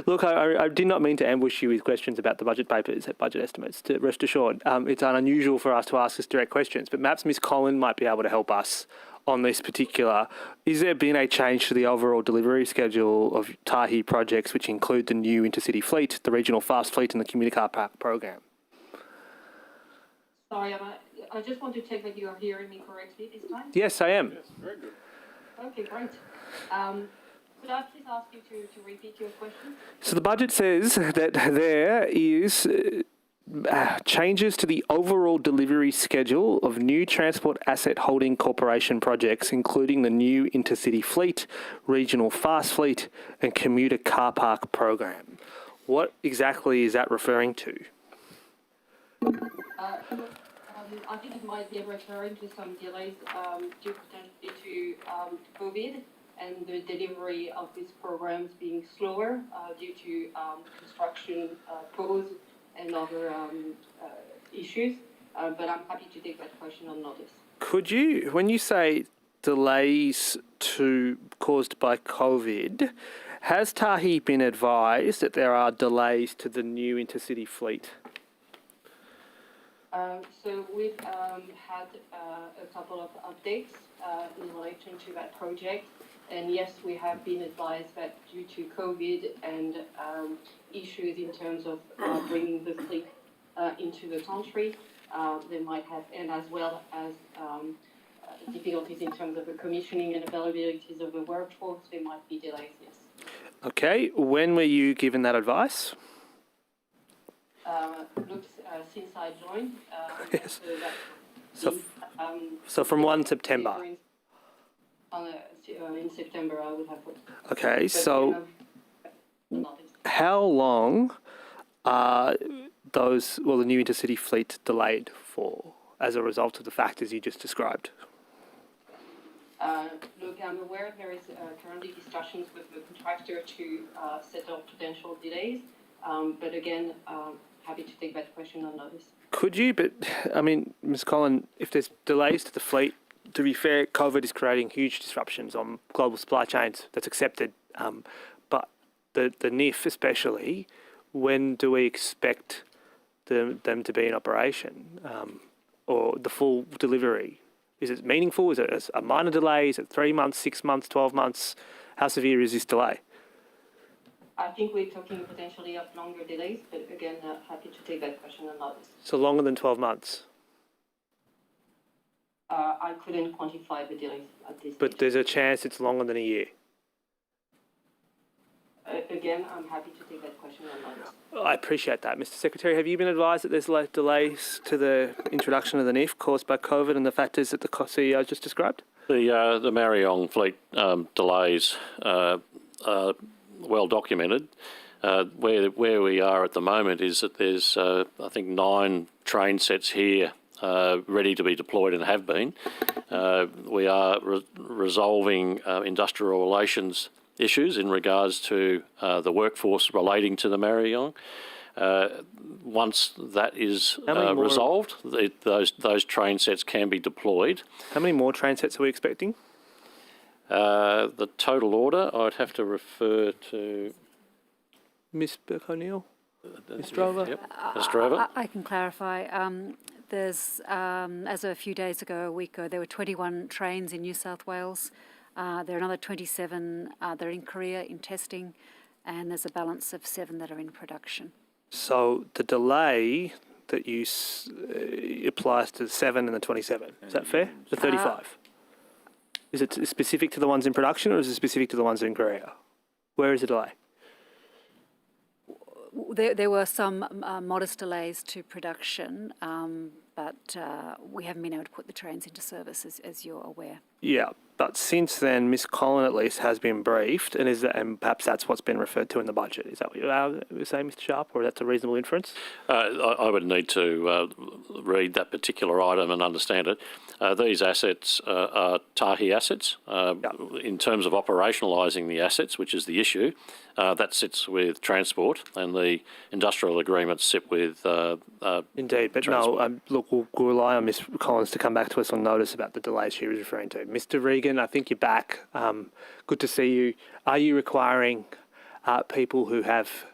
Look, I did not mean to ambush you with questions about the budget papers, budget estimates. To rest assured, it's unusual for us to ask this direct questions, but perhaps Ms. Collin might be able to help us on this particular. Is there been a change to the overall delivery schedule of Tahi projects, which include the new intercity fleet, the regional fast fleet, and the community car park program? Sorry, I just want to check that you are hearing me correctly this time. Yes, I am. Yes, very good. Okay, great. Could I please ask you to repeat your question? So the budget says that there is changes to the overall delivery schedule of new transport asset holding corporation projects, including the new intercity fleet, regional fast fleet, and commuter car park program. What exactly is that referring to? I think it might be referring to some delays due potentially to COVID and the delivery of these programs being slower due to construction pause and other issues. But I'm happy to take that question on notice. Could you, when you say delays caused by COVID, has Tahi been advised that there are delays to the new intercity fleet? So we've had a couple of updates in relation to that project. And yes, we have been advised that due to COVID and issues in terms of bringing the fleet into the country, they might have, and as well as difficulties in terms of the commissioning and availabilities of the workforce, there might be delays, yes. Okay, when were you given that advice? Since I joined. Yes. So from 1 September? In September, I would have. Okay, so how long are the new intercity fleet delayed for? as a result of the factors you just described? Look, I'm aware there is currently discussions with the contractor to settle potential delays, but again, happy to take that question on notice. Could you? But, I mean, Ms Collin, if there's delays to the fleet, to be fair, COVID is creating huge disruptions on global supply chains. That's accepted. But the NIF especially, when do we expect them to be in operation, or the full delivery? Is it meaningful? Is it a minor delay? Is it 3 months, 6 months, 12 months? How severe is this delay? I think we're talking potentially of longer delays, but again, happy to take that question on notice. So longer than 12 months? I couldn't quantify the delays at this But stage. there's a chance it's longer than a year? Again, I'm happy to take that question on notice. I appreciate that. Mr Secretary, have you been advised that there's to the introduction of the NIF caused by COVID and the factors that the CEO just described? The Mariong fleet delays are well documented. Where we are at the moment is that there's, I think, 9 train sets here ready to be deployed and have been. We are resolving industrial relations issues in regards to the workforce relating to the Mariong. Once that is resolved, those train sets can be deployed. How many more train sets are we expecting? The total order, I'd have to refer to Ms Burke-O'Neill? Ms Drover? Yep. Ms Drover? I can clarify. There's, as of a few days ago, a week ago, there were 21 trains in New South Wales. There are another 27 that are in Korea in testing, and there's a balance of 7 that are in production. So the delay that you applies to the 7 and the 27. Is that fair? The 35. Is it specific to the ones in production, or is it specific to the ones in Korea? Where is the delay? There were some modest delays to production, but we haven't been able to put the trains into service, as you're aware. Yeah, but since then, Ms Collin at least has been briefed, and perhaps that's what's been referred to in the budget. Is that what you're saying, Mr Sharp, or that's a reasonable inference? I would need to read that particular item and understand it. These assets are Tahi assets. In terms of operationalising the assets, which is the issue, that sits with transport, and the industrial agreements sit with Indeed, but transport. No, look, we'll rely on Ms Collins to come back to us on notice about the delays she was referring to. Mr Regan, I think you're back. Good to see you. Are you requiring people who have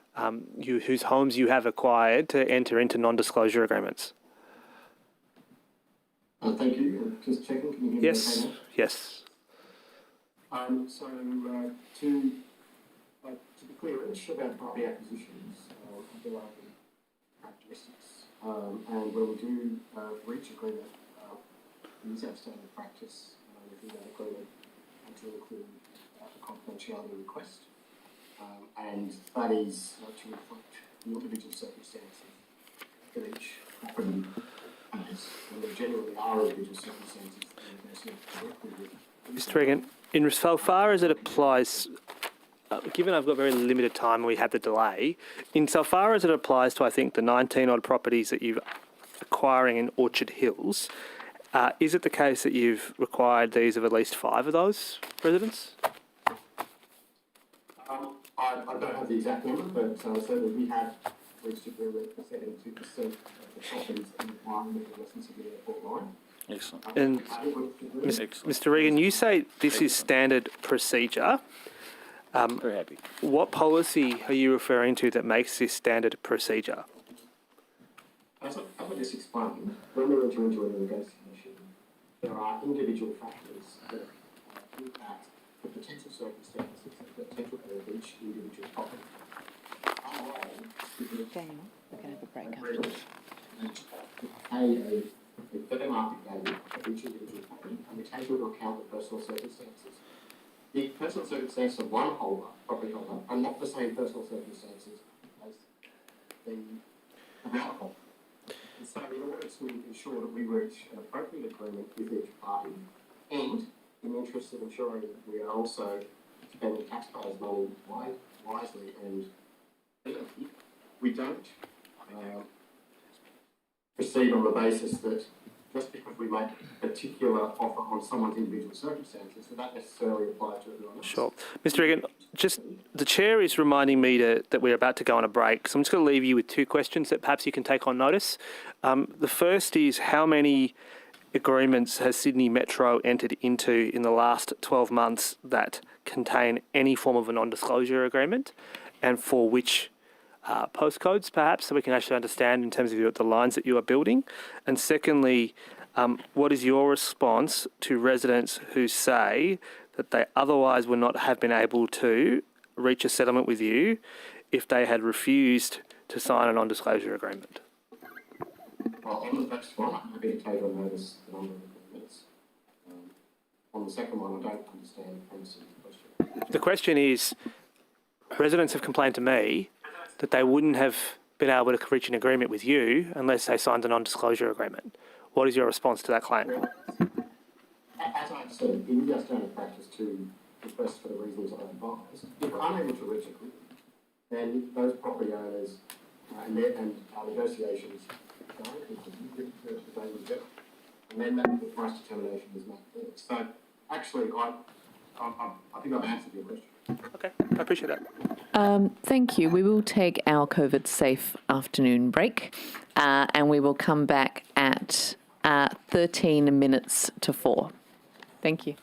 whose homes you have acquired to enter into non-disclosure agreements? Thank you. Just checking. Can you hear me? Yes. Okay now? Yes. So to be clear, each of our property acquisitions have their own characteristics, and when we do reach agreement, we use our standard practice within that agreement to include a confidentiality request, and that is to reflect the individual circumstances that each property has, and there generally are individual circumstances that are associated directly with. Mr Regan, in so far as it applies, given I've got very limited time and we had the delay, insofar as it applies to, I think, the 19 odd properties that you're acquiring in Orchard Hills, is it the case that you've required these of at least 5 of those residents? I don't have the exact number, but certainly we have reached agreement for 72% of the properties in the line of lessons of the airport line. Excellent. And Mr Regan, you say this is standard procedure. Very happy. What policy are you referring to that makes this standard procedure? As I just explained, when we enter into a negotiation, there are individual factors that impact the potential circumstances and the potential of each individual property. Daniel, we're going to have a break after this. A fair market value of each individual property, and we take into account the personal circumstances. The personal circumstances of one property holder are not the same personal circumstances as the amount holder. And so in order to ensure that we reach an appropriate agreement with each party, and in the interest of ensuring that we are also spending taxpayers' money wisely and fairly, we don't proceed on the basis that just because we make a particular offer on someone's individual circumstances, does that necessarily apply to everyone else? Sure. Mr. Egan, just the chair is reminding me that we're about to go on a break, so I'm just going to leave you with two questions that perhaps you can take on notice. The first is, how many agreements has Sydney Metro entered into in the last 12 months that contain any form of a non-disclosure agreement, and for which postcodes, perhaps, so we can actually understand in terms of the lines that you are building? And secondly, what is your response to residents who say that they otherwise would not have been able to reach a settlement with you if they had refused to sign a non-disclosure agreement? Well, on the first one, I'm happy to take on notice the number of agreements. On the second one, I don't understand the premise of the question. The question is, residents have complained to me that they wouldn't have been able to reach an agreement with you unless they signed a non-disclosure agreement. What is your response to that claim? As I understand, in India standard practice to request for the reasons I've advised, if unable to reach agreement, then those property owners and our negotiations go, they would go. And then the price determination is made there. So actually, I think I've answered your question. Okay, I appreciate that. Thank you. We will take our COVID-safe afternoon break, and we will come back at 13 minutes to 4. Thank you.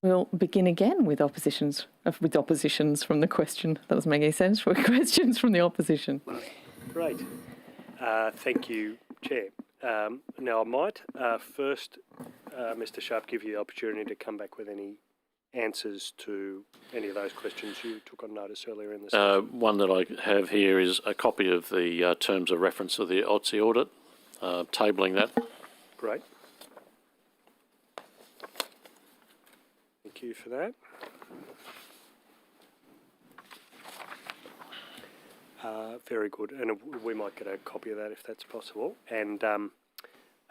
We'll begin again with oppositions from the question. That doesn't make any sense. For questions from the opposition. Great. Thank you, Chair. Now, I might first, Mr Sharp, give you the opportunity to come back with any answers to any of those questions you took on notice earlier in the session. One that I have here is a copy of the terms of reference of the OTSI audit, tabling that. Great. Thank you for that. Very good. And we might get a copy of that if that's possible. And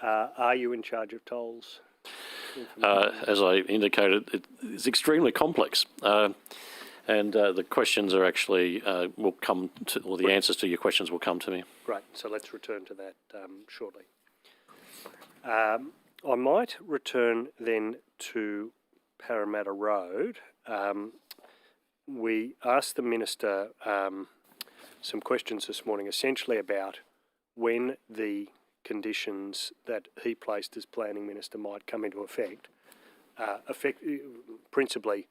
are you in charge of tolls? As I indicated, it's extremely complex. And the questions are actually will come to, or the answers to your questions will come to me. Great. So let's return to that shortly. I might return then to Parramatta Road. We asked the Minister some questions this morning, essentially about when the conditions that he placed as Planning Minister might come into effect. Principally,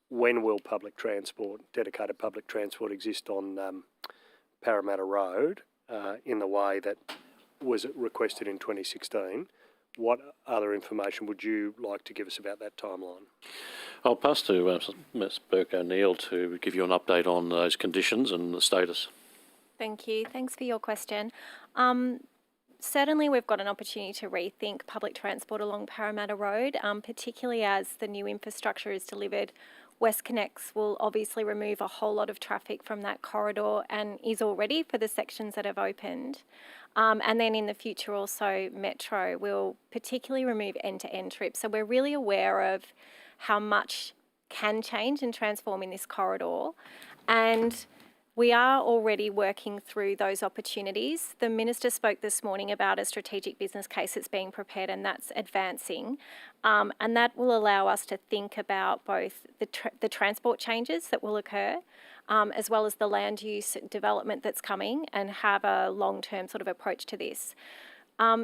when will public transport, dedicated public transport, exist on Parramatta Road in the way that was requested in 2016? What other information would you like to give us about that timeline? I'll pass to Ms Burke O'Neill to give you an update on those conditions and the status. Thank you. Thanks for your question. Certainly we've got an opportunity to rethink public transport along Parramatta Road, particularly as the new infrastructure is delivered. WestConnex will obviously remove a whole lot of traffic from that corridor and is already for the sections that have opened. And then in the future also Metro will particularly remove end-to-end trips. So we're really aware of how much can change and transform in this corridor. And we are already working through those opportunities. The Minister spoke this morning about a strategic business case that's being prepared and that's advancing. And that will allow us to think about both the transport changes that will occur, as well as the land use development that's coming, and have a long-term sort of approach to this.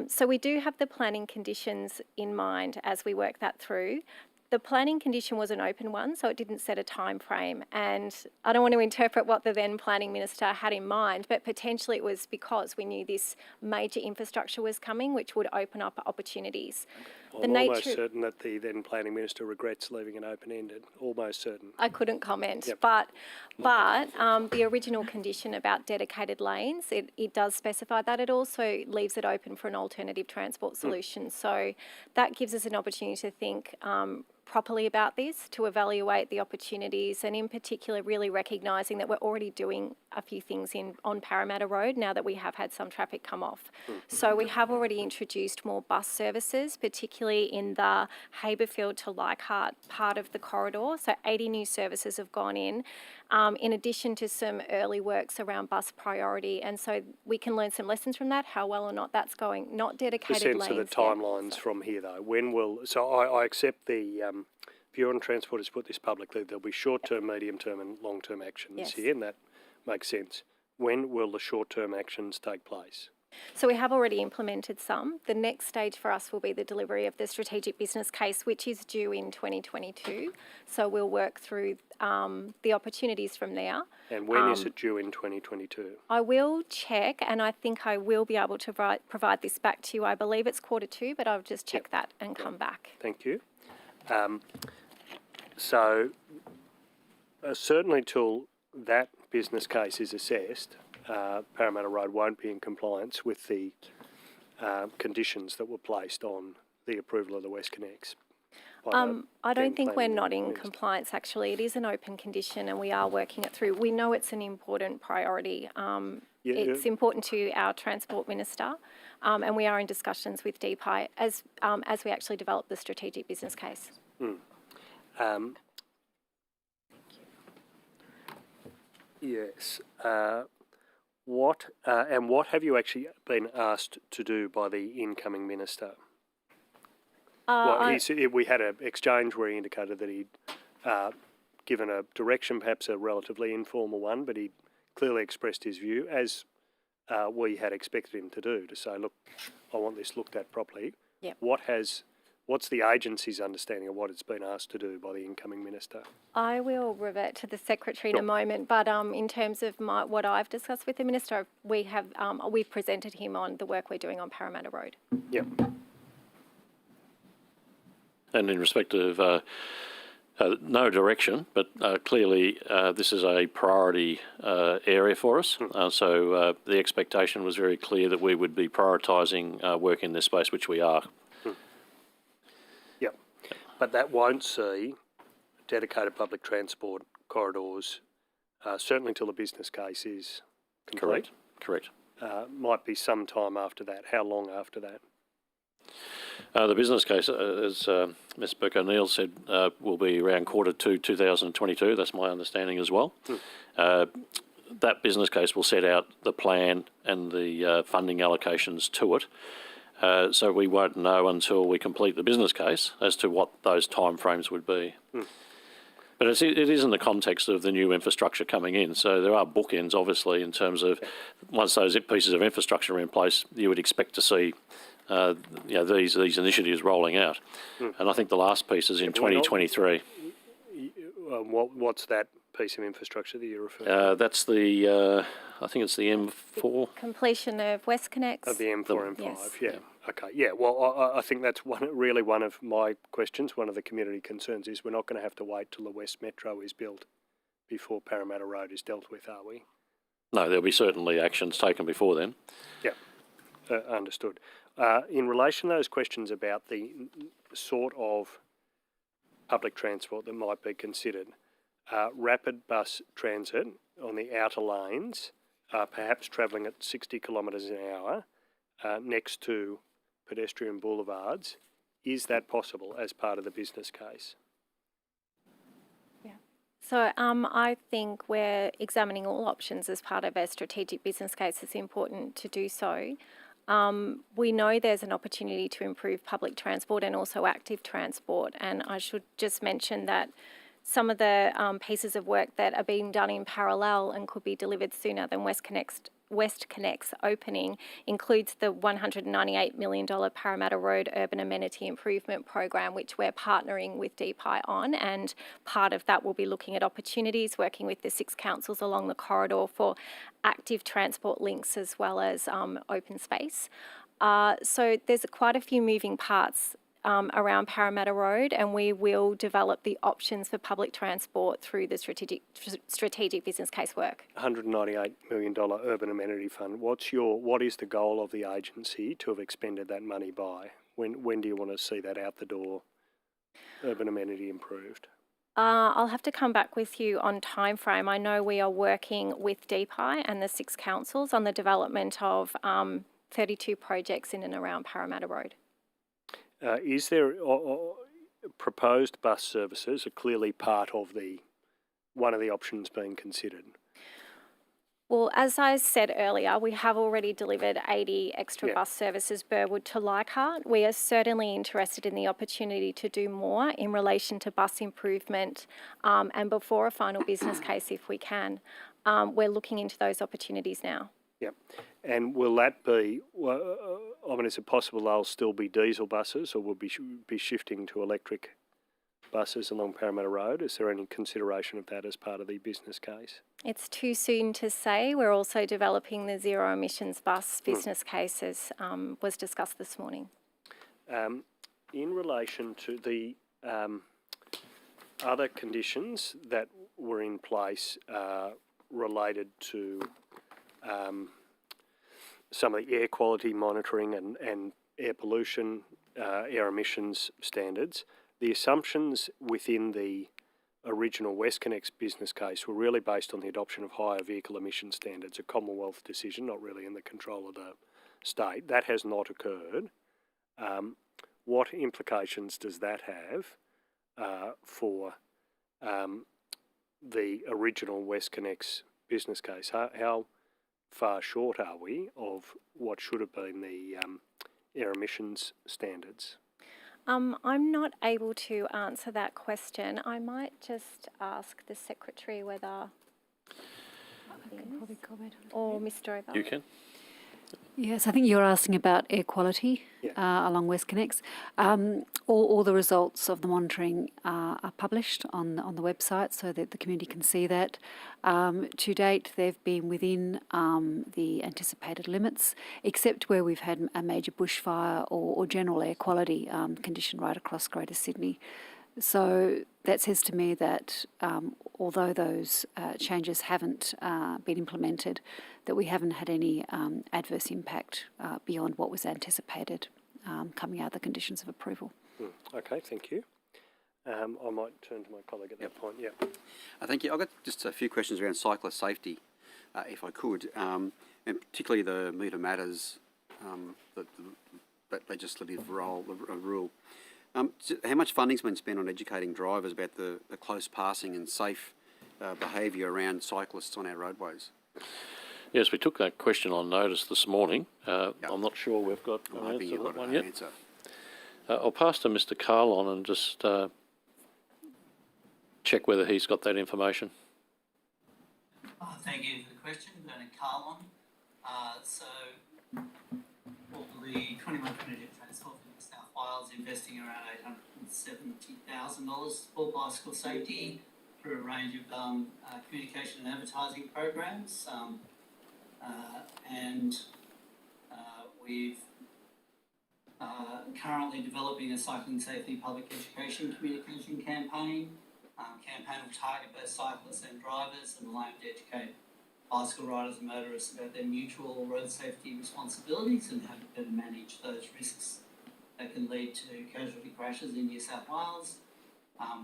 So we do have the planning conditions in mind as we work that through. The planning condition was an open one, so it didn't set a time frame. And I don't want to interpret what the then Planning Minister had in mind, but potentially it was because we knew this major infrastructure was coming, which would open up opportunities. I'm almost certain that the then Planning Minister regrets leaving it open-ended. Almost certain. I couldn't comment, Yep. but the original condition about dedicated lanes, it does specify that. It also leaves it open for an alternative transport solution. So that gives us an opportunity to think properly about this, to evaluate the opportunities, and in particular really recognising that we're already doing a few things on Parramatta Road now that we have had some traffic come off. So we have already introduced more bus services, particularly in the Haberfield to Leichhardt part of the corridor. So 80 new services have gone in addition to some early works around bus priority. And so we can learn some lessons from that, how well or not that's going. Not dedicated lanes. The sense of the timelines from here, though. When will... So I accept the... if you're on Transport has put this publicly, there'll be short-term, medium-term and long-term actions here, and that makes sense. When will the short-term actions take place? So we have already implemented some. The next stage for us will be the delivery of the strategic business case, which is due in 2022. So we'll work through the opportunities from there. And when is it due in 2022? I will check, and I think I will be able to provide this back to you. I believe it's Q2, but I'll just check that and come back. Thank you. So certainly till that business case is assessed, Parramatta Road won't be in compliance with the conditions that were placed on the approval of the WestConnex. I don't think we're not in compliance, actually. It is an open condition and we are working it through. We know it's an important priority. It's important to our Transport Minister, and we are in discussions with DPI as we actually develop the strategic business case. Yes. What have you actually been asked to do by the incoming minister? We had an exchange where he indicated that he'd given a direction, perhaps a relatively informal one, but he clearly expressed his view, as we had expected him to do, to say, look, I want this looked at properly. Yep. What has What's the agency's understanding of what it's been asked to do by the incoming minister? I will revert to the secretary in a moment, but in terms of what I've discussed with the minister, we've presented him on the work we're doing on Parramatta Road. Yep. And in respect of no direction, but clearly this is a priority area for us. So the expectation was very clear that we would be prioritising work in this space, which we are. Yep. But that won't see dedicated public transport corridors, certainly till the business case is complete. Correct. Might be some time after that. How long after that? The business case, as Ms Burke-O'Neill said, will be around Q2 2022. That's my understanding as well. That business case will set out the plan and the funding allocations to it. So we won't know until we complete the business case as to what those timeframes would be. But it is in the context of the new infrastructure coming in. So there are bookends, obviously, in terms of once those pieces of infrastructure are in place, you would expect to see these initiatives rolling out. And I think the last piece is in 2023. What's that piece of infrastructure that you're referring to? That's the, I think it's the M4. Completion of WestConnex. Of the M4, M5, yes. yeah. Okay, yeah, well, I think that's really one of my questions. One of the community concerns is we're not going to have to wait till the West Metro is built before Parramatta Road is dealt with, are we? No, there'll be certainly actions taken before then. Yeah, understood. In relation to those questions about the sort of public transport that might be considered, rapid bus transit on the outer lanes, perhaps travelling at 60 kilometres an hour next to pedestrian boulevards, is that possible as part of the business case? So I think we're examining all options as part of our strategic business case. It's important to do so. We know there's an opportunity to improve public transport and also active transport. And I should just mention that some of the pieces of work that are being done in parallel and could be delivered sooner than WestConnex opening includes the $198 million Parramatta Road Urban Amenity Improvement Program, which we're partnering with DPI on, and part of that will be looking at opportunities, working with the 6 councils along the corridor for active transport links as well as open space. So there's quite a few moving parts around Parramatta Road, and we will develop the options for public transport through the strategic business case work. $198 million urban amenity fund. What is the goal of the agency to have expended that money by? When do you want to see that out the door, urban amenity improved? I'll have to come back with you on time frame. I know we are working with DPI and the 6 councils on the development of 32 projects in and around Parramatta Road. Is there proposed bus services are clearly part of one of the options being considered? Well, as I said earlier, we have already delivered 80 extra bus services Burwood to Leichhardt. We are certainly interested in the opportunity to do more in relation to bus improvement and before a final business case if we can. We're looking into those opportunities now. Yep. And will that be, is it possible they'll still be diesel buses or will be shifting to electric buses along Parramatta Road? Is there any consideration of that as part of the business case? It's too soon to say. We're also developing the zero emissions bus business case as was discussed this morning. In relation to the other conditions that were in place related to some of the air quality monitoring and air pollution, air emissions standards, the assumptions within the original WestConnex business case were really based on the adoption of higher vehicle emission standards, a Commonwealth decision, not really in the control of the state. That has not occurred. What implications does that have for the original WestConnex business case? How far short are we of what should have been the air emissions standards? I'm not able to answer that question. I might just ask the Secretary whether... I can probably comment on it. Or Mr. O'Bell. You can. Yes, I think you're asking about air quality along WestConnex. All the results of the monitoring are published on the website so that the community can see that. To date, they've been within the anticipated limits, except where we've had a major bushfire or general air quality condition right across Greater Sydney. So that says to me that although those changes haven't been implemented, that we haven't had any adverse impact beyond what was anticipated coming out of the conditions of approval. Okay, thank you. I might turn to my colleague at that point. Yeah. Thank you. I've got just a few questions around cyclist safety, if I could, and particularly the meter matters, that legislative rule. How much funding's been spent on educating drivers about the close passing and safe behaviour around cyclists on our roadways? Yes, we took that question on notice this morning. I'm not sure we've got an answer to that one yet. I'll pass to Mr. Carlon and just check whether he's got that information. Thank you for the question, Bernard Carlon. So, for the 21-22 transport in New South Wales, investing around $870,000 for bicycle safety through a range of communication and advertising programs. We've currently developing a cycling safety public education communication campaign. Campaign will target both cyclists and drivers and will aim to educate bicycle riders and motorists about their mutual road safety responsibilities and how to better manage those risks that can lead to casualty crashes in New South Wales.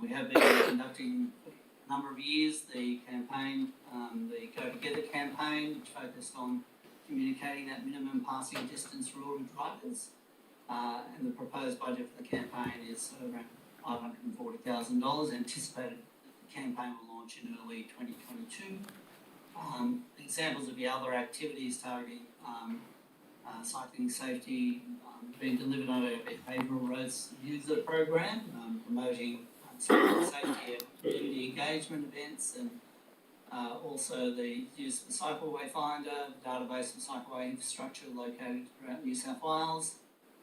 We have been conducting for a number of years the campaign, the Go Together campaign, which focused on communicating that minimum passing distance rule to drivers. And the proposed budget for the campaign is around $540,000. Anticipated the campaign will launch in early 2022. Examples of the other activities targeting cycling safety being delivered under our behavioural roads user program, promoting cycling safety at community engagement events, and also the use of the Cycleway Finder, database of cycleway infrastructure located throughout New South Wales.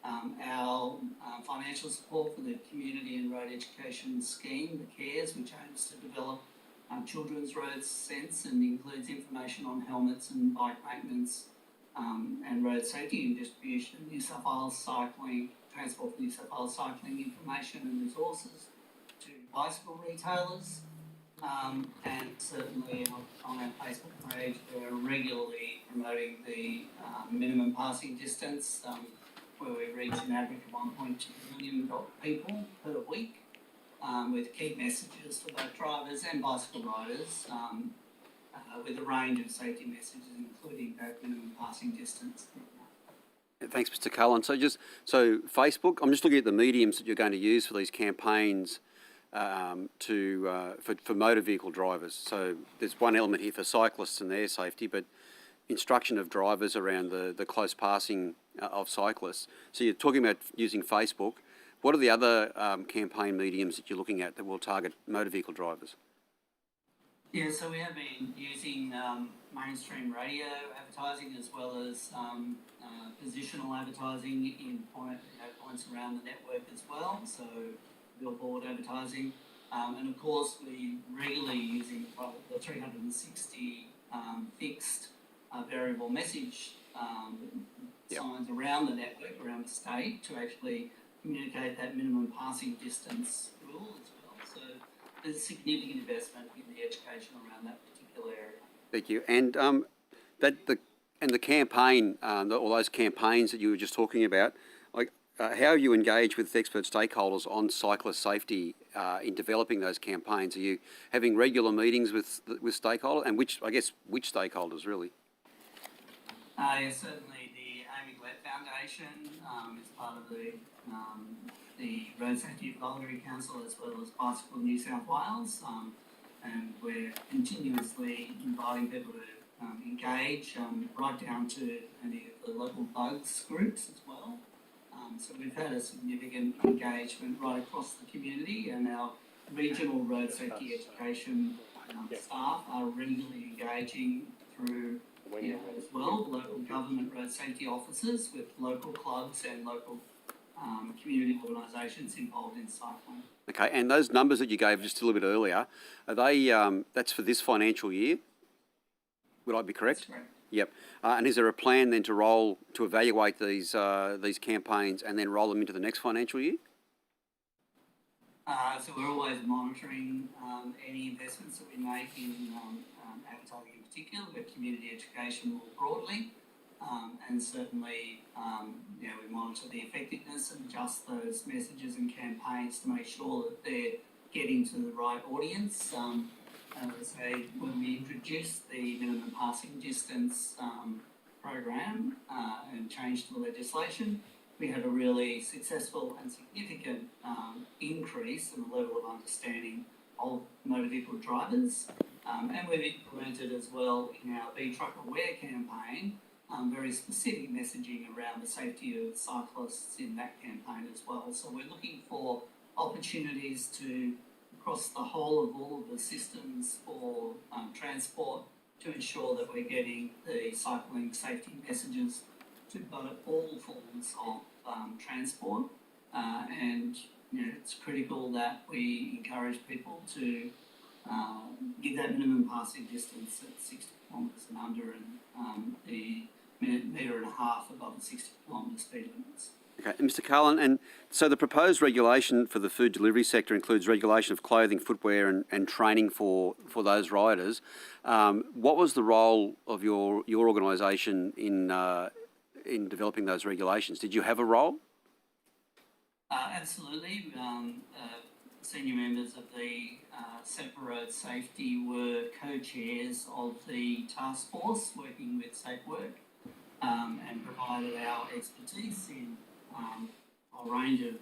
Our financial support for the Community and Road Education Scheme, the CARES, which aims to develop children's road sense and includes information on helmets and bike maintenance and road safety and distribution, New South Wales cycling, Transport for New South Wales cycling information and resources to bicycle retailers. And certainly on our Facebook page, we're regularly promoting the minimum passing distance, where we reach an average of 1.2 million people per week, with key messages for both drivers and bicycle riders, with a range of safety messages, including that minimum passing distance. Thanks, Mr. Cullen. So Facebook, I'm just looking at the mediums that you're going to use for these campaigns for motor vehicle drivers. So there's one element here for cyclists and their safety, but instruction of drivers around the close passing of cyclists. So you're talking about using Facebook. What are the other campaign mediums that you're looking at that will target motor vehicle drivers? Yeah, so we have been using mainstream radio advertising as well as positional advertising in points around the network as well, so billboard advertising. And of course, we regularly using the 360 fixed variable message signs around the network, around the state, to actually communicate that minimum passing distance rule as well. So there's significant investment in the education around that particular area. Thank you. And the campaign, all those campaigns that you were just talking about, like how have you engaged with expert stakeholders on cyclist safety in developing those campaigns? Are you having regular meetings with stakeholders, and which stakeholders really? Yes, certainly the Amy Glett Foundation is part of the Road Safety Advisory Council as well as Bicycle New South Wales, and we're continuously inviting people to engage right down to any of the local bugs groups as well. So we've had a significant engagement right across the community, and our regional road safety education staff are regularly engaging through as well, local government road safety officers with local clubs and local community organisations involved in cycling. Okay, and those numbers that you gave just a little bit earlier, are they, that's for this financial year? Would I be correct? That's correct. Yep. And is there a plan then to evaluate these campaigns and then roll them into the next financial year? So we're always monitoring any investments that we make in advertising in particular, but community education more broadly. And certainly, we monitor the effectiveness and adjust those messages and campaigns to make sure that they're getting to the right audience. As I say, when we introduced the minimum passing distance program and changed the legislation, we had a really successful and significant increase in the level of understanding of motor vehicle drivers. And we've implemented as well in our Be Truck Aware campaign very specific messaging around the safety of cyclists in that campaign as well. So we're looking for opportunities to, across the whole of all of the systems for transport, to ensure that we're getting the cycling safety messages to all forms of transport. And it's critical that we encourage people to give that minimum passing distance at 60 kilometres and under, and the metre and a half above the 60 kilometre speed limits. Okay, and Mr. Carlin, and so the proposed regulation for the food delivery sector includes regulation of clothing, footwear and training for those riders. What was the role of your organisation in developing those regulations? Did you have a role? Absolutely. Senior members of the Centre for Road Safety were co-chairs of the task force working with Safe Work and provided our expertise in a range of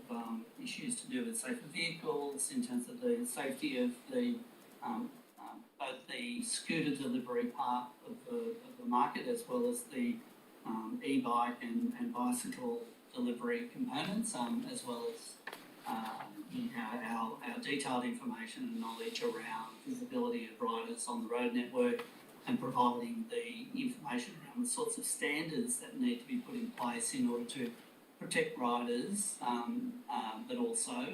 issues to do with safer vehicles in terms of the safety of the both the scooter delivery part of the market as well as the e-bike and bicycle delivery components, as well as our detailed information and knowledge around visibility of riders on the road network and providing the information around the sorts of standards that need to be put in place in order to protect riders, but also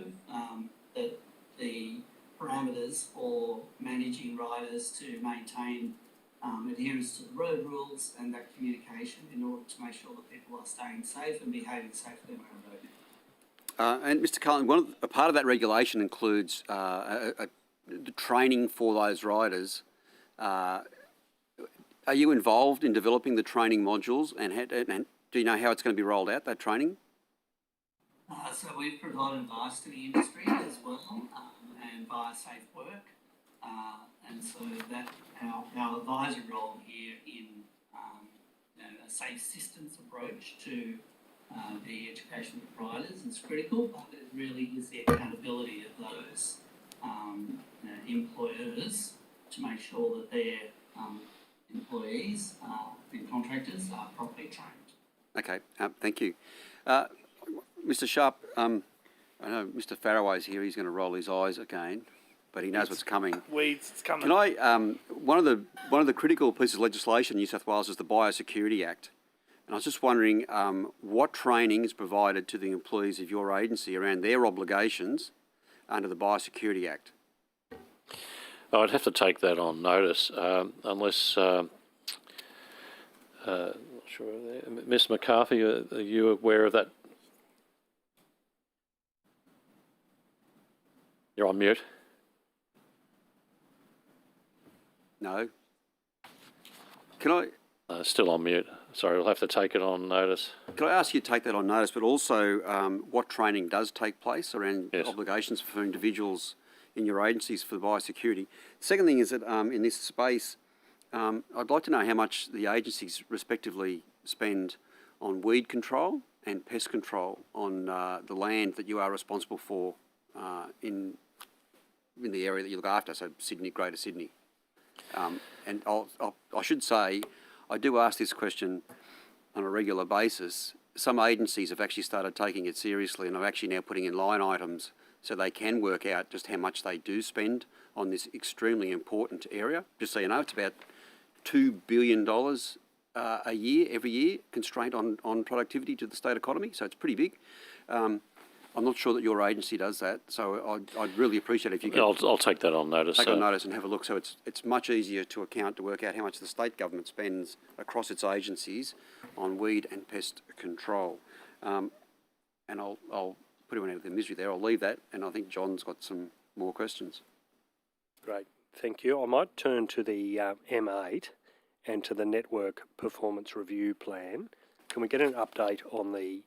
the parameters for managing riders to maintain adherence to the road rules and that communication in order to make sure that people are staying safe and behaving safely on our road. And Mr. Cullen, a part of that regulation includes the training for those riders. Are you involved in developing the training modules, and do you know how it's going to be rolled out, that training? So we've provided advice to the industry as well, and via Safe Work, and so that our advisory role here in a safe systems approach to the education of riders is critical, but it really is the accountability of those employers to make sure that their employees and contractors are properly trained. Okay, thank you. Mr. Sharp, I know Mr. Faraway's here, he's going to roll his eyes again, but he knows what's coming. It's coming. Can I, one of the critical pieces of legislation in New South Wales is the Biosecurity Act. And I was just wondering what training is provided to the employees of your agency around their obligations under the Biosecurity Act? I'd have to take that on notice, unless, not sure, Ms. McCarthy, are you aware of that? You're on mute. No. Can I? Still on mute. Sorry, we'll have to take it on notice. Can I ask you to take that on notice, but also what training does take place around Yes. obligations for individuals in your agencies for biosecurity? Second thing is that in this space, I'd like to know how much the agencies respectively spend on weed control and pest control on the land that you are responsible for in the area that you look after, so Sydney, Greater Sydney. And I should say, I do ask this question on a regular basis. Some agencies have actually started taking it seriously and are actually now putting in line items so they can work out just how much they do spend on this extremely important area. Just so you know, it's about $2 billion a year, every year, constraint on productivity to the state economy, so it's pretty big. I'm not sure that your agency does that, so I'd really appreciate it if you could. I'll take that on notice. Take on notice and have a look. So it's much easier to work out how much the state government spends across its agencies on weed and pest control. And I'll put everyone out of their misery there. I'll leave that, and I think John's got some more questions. Great, thank you. I might turn to the M8 and to the Network Performance Review Plan. Can we get an update on the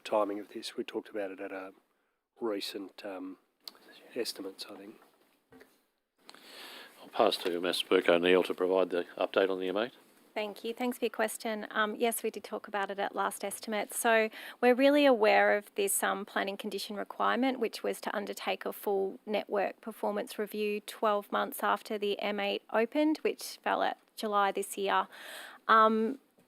timing of this? We talked about it at a recent estimates, I think. I'll pass to Mr. Burke O'Neill to provide the update on the M8. Thank you. Thanks for your question. Yes, we did talk about it at last estimate. So we're really aware of this planning condition requirement, which was to undertake a full network performance review 12 months after the M8 opened, which fell at July this year.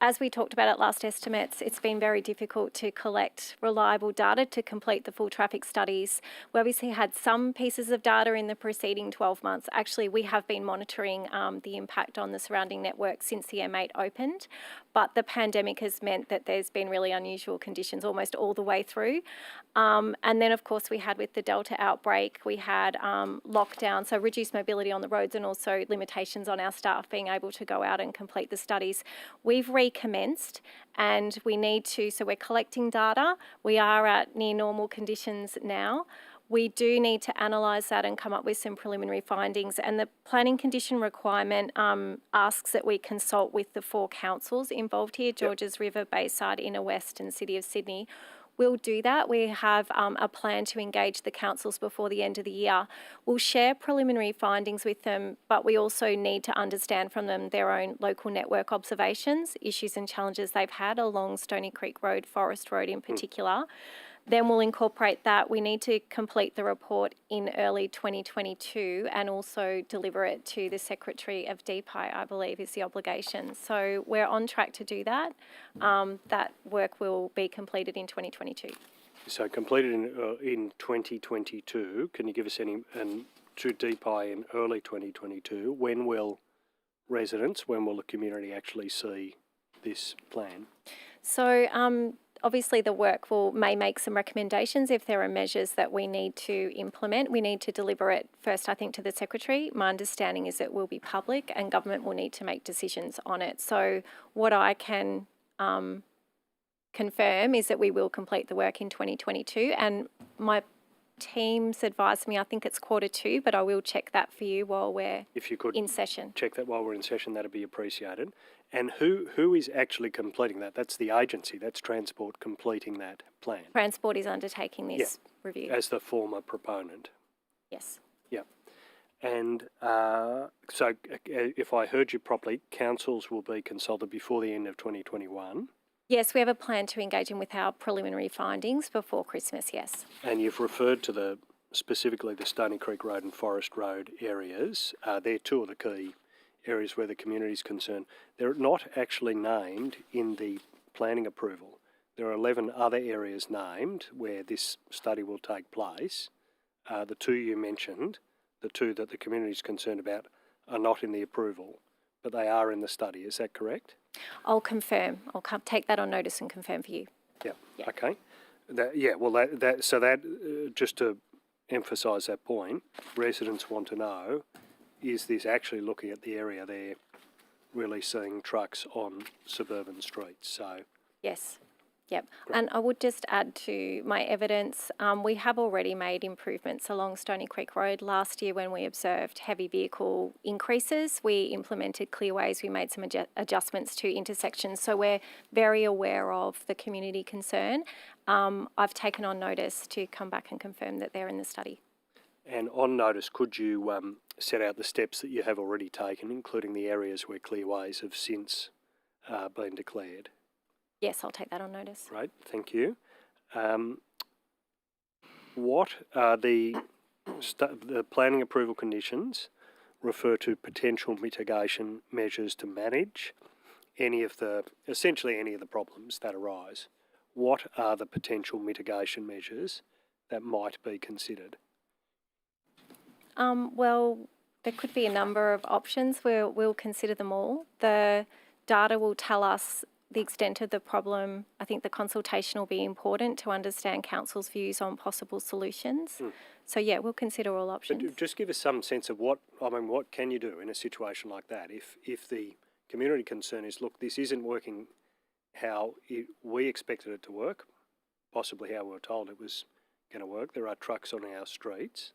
As we talked about at last estimates, it's been very difficult to collect reliable data to complete the full traffic studies. We obviously had some pieces of data in the preceding 12 months. Actually, we have been monitoring the impact on the surrounding network since the M8 opened, but the pandemic has meant that there's been really unusual conditions almost all the way through. And then, of course, we had with the Delta outbreak, we had lockdown, so reduced mobility on the roads and also limitations on our staff being able to go out and complete the studies. We've recommenced and we need to, so we're collecting data. We are at near normal conditions now. We do need to analyse that and come up with some preliminary findings. And the planning condition requirement asks that we consult with the 4 councils involved here, Georges River, Bayside, Inner West and City of Sydney. We'll do that. We have a plan to engage the councils before the end of the year. We'll share preliminary findings with them, but we also need to understand from them their own local network observations, issues and challenges they've had along Stony Creek Road, Forest Road in particular. Then we'll incorporate that. We need to complete the report in early 2022 and also deliver it to the Secretary of DPI, I believe, is the obligation. So we're on track to do that. That work will be completed in 2022. So completed in 2022. Can you give us any, and to DPI in early 2022, when will residents, when will the community actually see this plan? So obviously the work may make some recommendations if there are measures that we need to implement. We need to deliver it first, I think, to the Secretary. My understanding is it will be public and government will need to make decisions on it. So what I can confirm is that we will complete the work in 2022, and my team's advised me, I think it's Q2, but I will check that for you while we're if you could in session. Check that while we're in session, that'd be appreciated. And who is actually completing that? That's the agency, that's Transport completing that plan. Transport is undertaking this review. As the former proponent. Yes. Yeah. And so if I heard you properly, councils will be consulted before the end of 2021. Yes, we have a plan to engage in with our preliminary findings before Christmas, yes. And you've referred to specifically the Stony Creek Road and Forest Road areas. They're 2 of the key areas where the community is concerned. They're not actually named in the planning approval. There are 11 other areas named where this study will take place. The 2 you mentioned, the 2 that the community is concerned about, are not in the approval, but they are in the study. Is that correct? I'll confirm. I'll take that on notice and confirm for you. Yeah. Okay. Just to emphasise that point, residents want to know, is this actually looking at the area there, really seeing trucks on suburban streets? So yes. Yep. Great. And I would just add to my evidence, we have already made improvements along Stony Creek Road. Last year when we observed heavy vehicle increases, we implemented clearways, we made some adjustments to intersections. So we're very aware of the community concern. I've taken on notice to come back and confirm that they're in the study. And on notice, could you set out the steps that you have already taken, including the areas where clearways have since been declared? Yes, I'll take that on notice. Great, thank you. What are the planning approval conditions refer to potential mitigation measures to manage essentially any of the problems that arise? What are the potential mitigation measures that might be considered? Well, there could be a number of options. We'll consider them all. The data will tell us the extent of the problem. I think the consultation will be important to understand council's views on possible solutions. So yeah, we'll consider all options. But just give us some sense of what can you do in a situation like that? If the community concern is, look, this isn't working how we expected it to work, possibly how we were told it was going to work. There are trucks on our streets.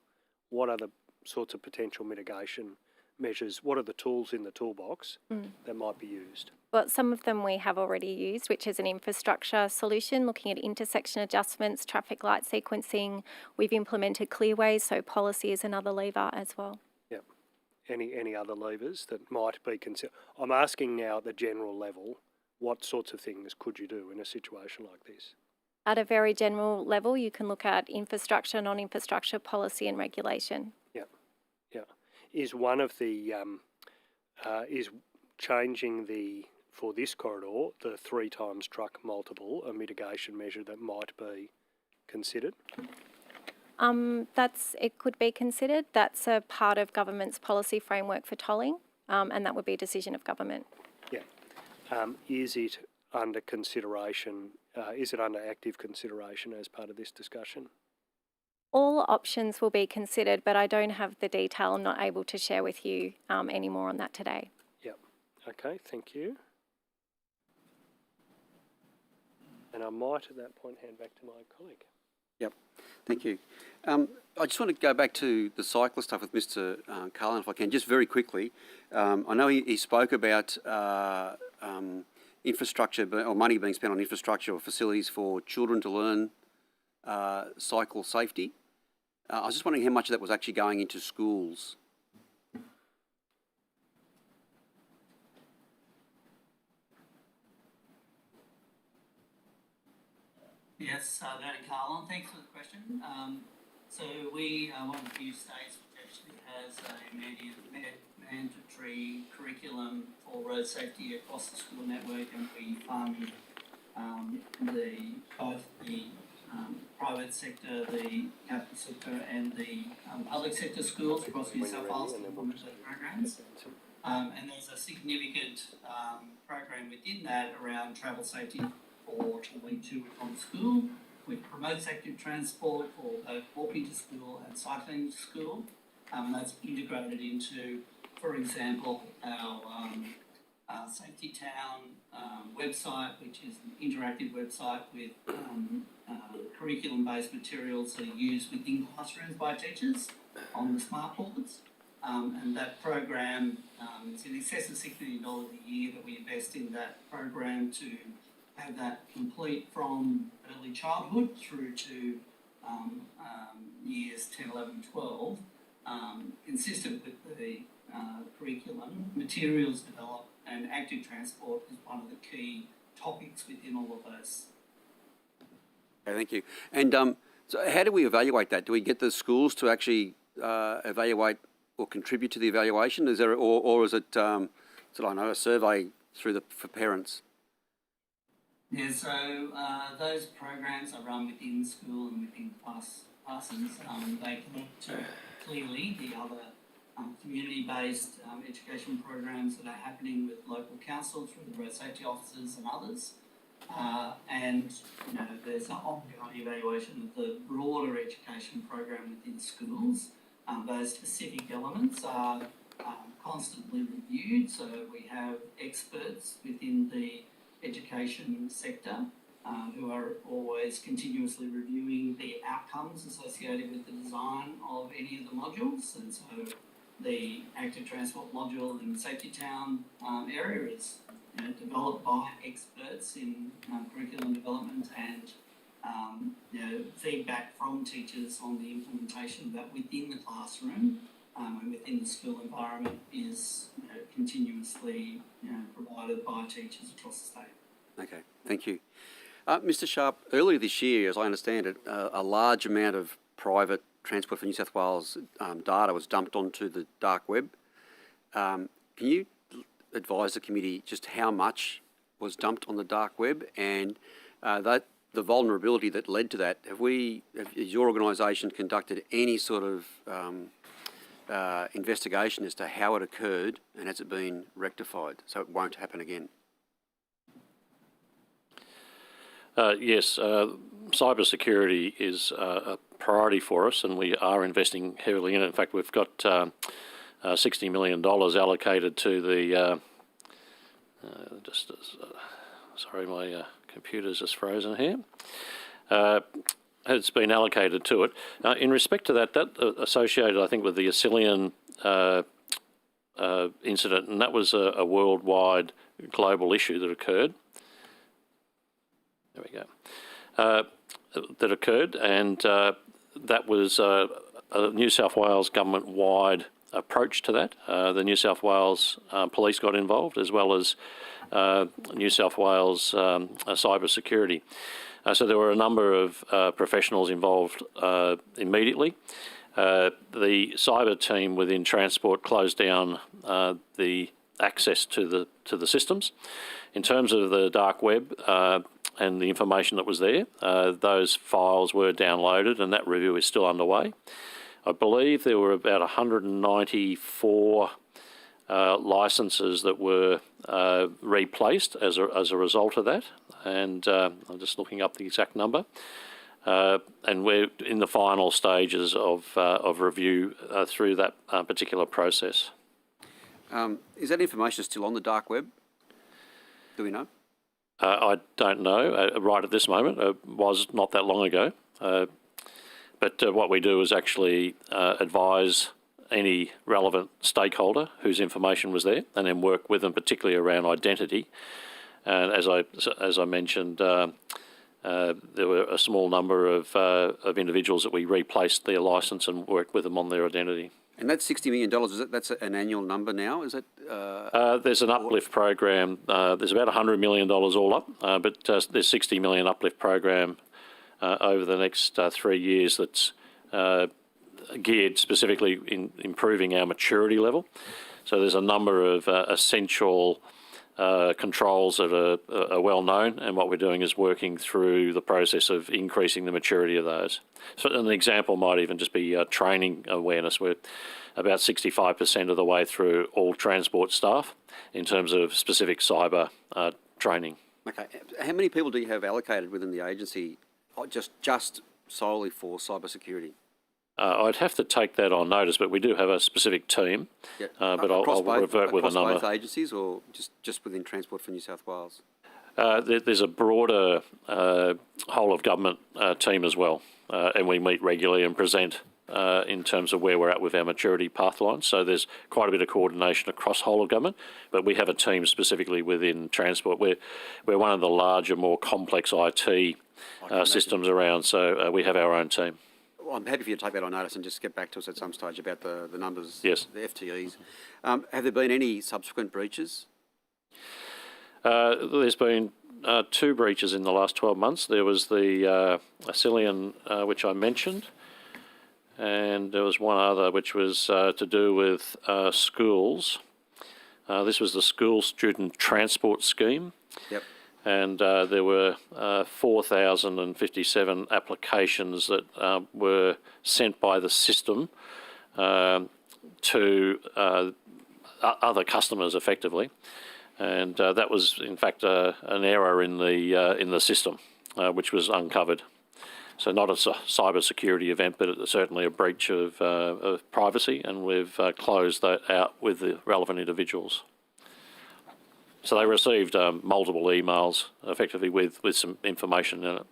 What are the sorts of potential mitigation measures? What are the tools in the toolbox that might be used? Well, some of them we have already used, which is an infrastructure solution, looking at intersection adjustments, traffic light sequencing. We've implemented clearways, so policy is another lever as well. Yeah. Any other levers that might be considered? I'm asking now at the general level, what sorts of things could you do in a situation like this? At a very general level, you can look at infrastructure, non-infrastructure policy and regulation. Yeah. Is one of the, is changing for this corridor, the 3 times truck multiple, a mitigation measure that might be considered? It could be considered. That's a part of government's policy framework for tolling, and that would be a decision of government. Yeah. Is it under consideration, is it under active consideration as part of this discussion? All options will be considered, but I don't have the detail. I'm not able to share with you any more on that today. Yep. Okay, thank you. And I might at that point hand back to my colleague. Yep, thank you. I just want to go back to the cyclist stuff with Mr. Carlin, if I can, just very quickly. I know he spoke about infrastructure or money being spent on infrastructure or facilities for children to learn cycle safety. I was just wondering how much of that was actually going into schools. Yes, Danny Carlin, thanks for the question. So we are one of the few states which actually has a mandatory curriculum for road safety across the school network, and we fund both the private sector, the capital sector and the public sector schools across New South Wales to implement those programs. And there's a significant program within that around travel safety for travelling to and from school, which promotes active transport for both walking to school and cycling to school. That's integrated into, for example, our Safety Town website, which is an interactive website with curriculum-based materials that are used within classrooms by teachers on the smart boards. And that program, it's in excess of $6 million a year that we invest in that program to have that complete from early childhood through to years 10, 11, 12, consistent with the curriculum, materials developed, and active transport is one of the key topics within all of those. Okay, thank you. And so how do we evaluate that? Do we get the schools to actually evaluate or contribute to the evaluation? Is there, or is it, I don't know, a survey for parents? Yeah, so those programs are run within school and within classes. They connect to clearly the other community-based education programs that are happening with local council through the road safety officers and others. And there's an ongoing evaluation of the broader education program within schools. Those specific elements are constantly reviewed. So we have experts within the education sector who are always continuously reviewing the outcomes associated with the design of any of the modules. And so the active transport module in the Safety Town area is developed by experts in curriculum development and feedback from teachers on the implementation of that within the classroom and within the school environment is continuously provided by teachers across the state. Okay, thank you. Mr. Sharp, earlier this year, as I understand it, a large amount of private Transport for New South Wales data was dumped onto the dark web. Can you advise the committee just how much was dumped on the dark web and the vulnerability that led to that? Has your organisation conducted any sort of investigation as to how it occurred and has it been rectified so it won't happen again? Yes, cybersecurity is a priority for us, and we are investing heavily in it. In fact, we've got $60 million allocated to the. Sorry, my computer's just frozen here. Has been allocated to it. In respect to that associated, I think, with the Asilian incident, and that was a worldwide global issue that occurred. There we go. That occurred, and that was a New South Wales government-wide approach to that. The New South Wales police got involved, as well as New South Wales cyber security. So there were a number of professionals involved immediately. The cyber team within Transport closed down the access to the systems. In terms of the dark web and the information that was there, those files were downloaded, and that review is still underway. I believe there were about 194 licences that were replaced as a result of that, and I'm just looking up the exact number. And we're in the final stages of review through that particular process. Is that information still on the dark web? Do we know? I don't know right at this moment. It was not that long ago. But what we do is actually advise any relevant stakeholder whose information was there, and then work with them, particularly around identity. And as I mentioned, there were a small number of individuals that we replaced their licence and worked with them on their identity. And that's $60 million. That's an annual number now, is it? There's an uplift program. There's about $100 million all up, but there's $60 million uplift program over the next 3 years that's geared specifically in improving our maturity level. So there's a number of essential controls that are well known, and what we're doing is working through the process of increasing the maturity of those. So an example might even just be training awareness. We're about 65% of the way through all transport staff in terms of specific cyber training. Okay. How many people do you have allocated within the agency just solely for cyber security? I'd have to take that on notice, but we do have a specific team. Yeah. But I'll revert with a number. Across both agencies, or just within Transport for New South Wales? There's a broader whole of government team as well, and we meet regularly and present in terms of where we're at with our maturity pathline. So there's quite a bit of coordination across whole of government, but we have a team specifically within Transport. We're one of the larger, more complex IT systems around, so we have our own team. Well, I'm happy for you to take that on notice and just get back to us at some stage about the numbers, yes, the FTEs. Have there been any subsequent breaches? There's been 2 breaches in the last 12 months. There was the Asilian, which I mentioned, and there was one other which was to do with schools. This was the School Student Transport Scheme. Yep. And there were 4,057 applications that were sent by the system to other customers, effectively, and that was in fact an error in the system, which was uncovered. So not a cyber security event, but certainly a breach of privacy, and we've closed that out with the relevant individuals. So they received multiple emails, effectively with some information in it.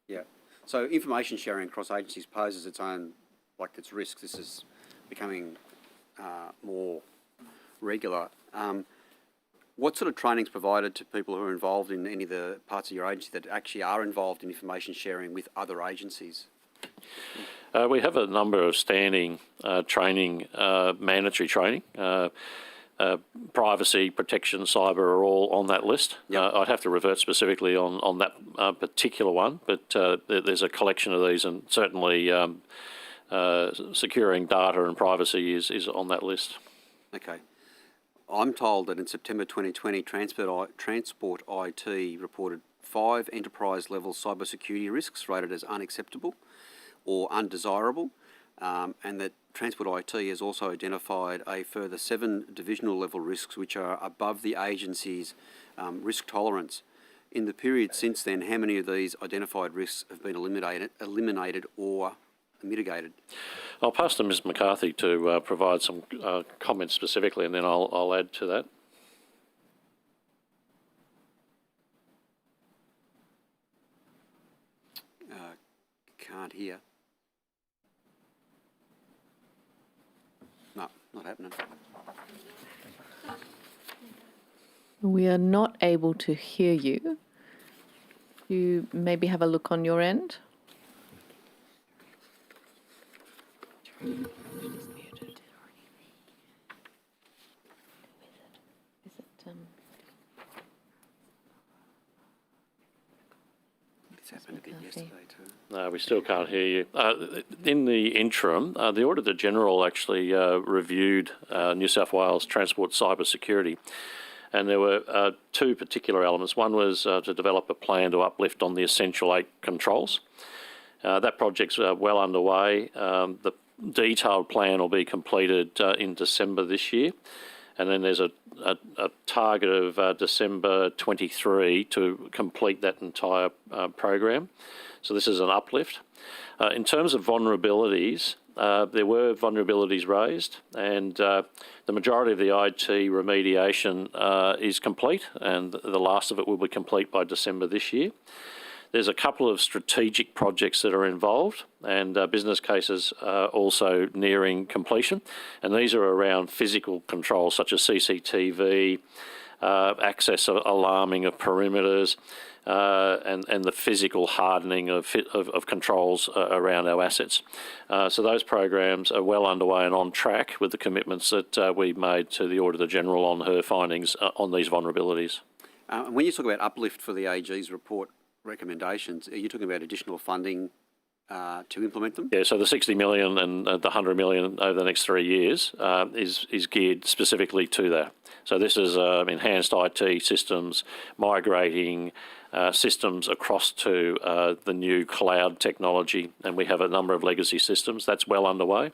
Yeah. So information sharing across agencies poses its own, its risks. This is becoming more regular. What sort of training's provided to people who are involved in any of the parts of your agency that actually are involved in information sharing with other agencies? We have a number of standing training, mandatory training. Privacy, protection, cyber are all on that list. Yep. I'd have to revert specifically on that particular one, but there's a collection of these, and certainly securing data and privacy is on that list. Okay. I'm told that in September 2020, Transport IT reported 5 enterprise-level cybersecurity risks rated as unacceptable or undesirable, and that Transport IT has also identified a further 7 divisional level risks which are above the agency's risk tolerance. In the period since then, how many of these identified risks have been eliminated or mitigated? I'll pass to Ms McCarthy to provide some comments specifically, and then I'll add to that. Can't hear. No, not happening. We are not able to hear you. You maybe have a look on your end. This happened a bit yesterday too. No, we still can't hear you. In the interim, the Auditor General actually reviewed New South Wales Transport Cyber Security, and there were two particular elements. One was to develop a plan to uplift on the Essential 8 controls. That project's well underway. The detailed plan will be completed in December this year, and then there's a target of December 23 to complete that entire program. So this is an uplift. In terms of vulnerabilities, there were vulnerabilities raised, and the majority of the IT remediation is complete, and the last of it will be complete by December this year. There's a couple of strategic projects that are involved, and business cases are also nearing completion, and these are around physical controls such as CCTV, access alarming of perimeters, and the physical hardening of controls around our assets. So those programs are well underway and on track with the commitments that we made to the Auditor General on her findings on these vulnerabilities. When you talk about uplift for the AG's report recommendations, are you talking about additional funding to implement them? Yeah, so the 60 million and the 100 million over the next 3 years is geared specifically to that. So this is enhanced IT systems, migrating systems across to the new cloud technology, and we have a number of legacy systems. That's well underway.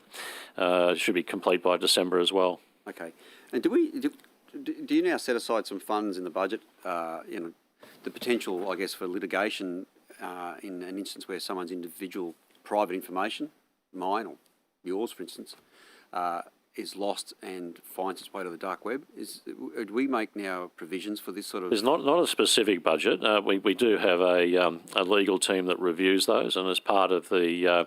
Should be complete by December as well. Okay. And do you now set aside some funds in the budget, the potential, I guess, for litigation in an instance where someone's individual private information, mine or yours, for instance, is lost and finds its way to the dark web? Do we make now provisions for this sort of... There's not a specific budget. We do have a legal team that reviews those, and as part of the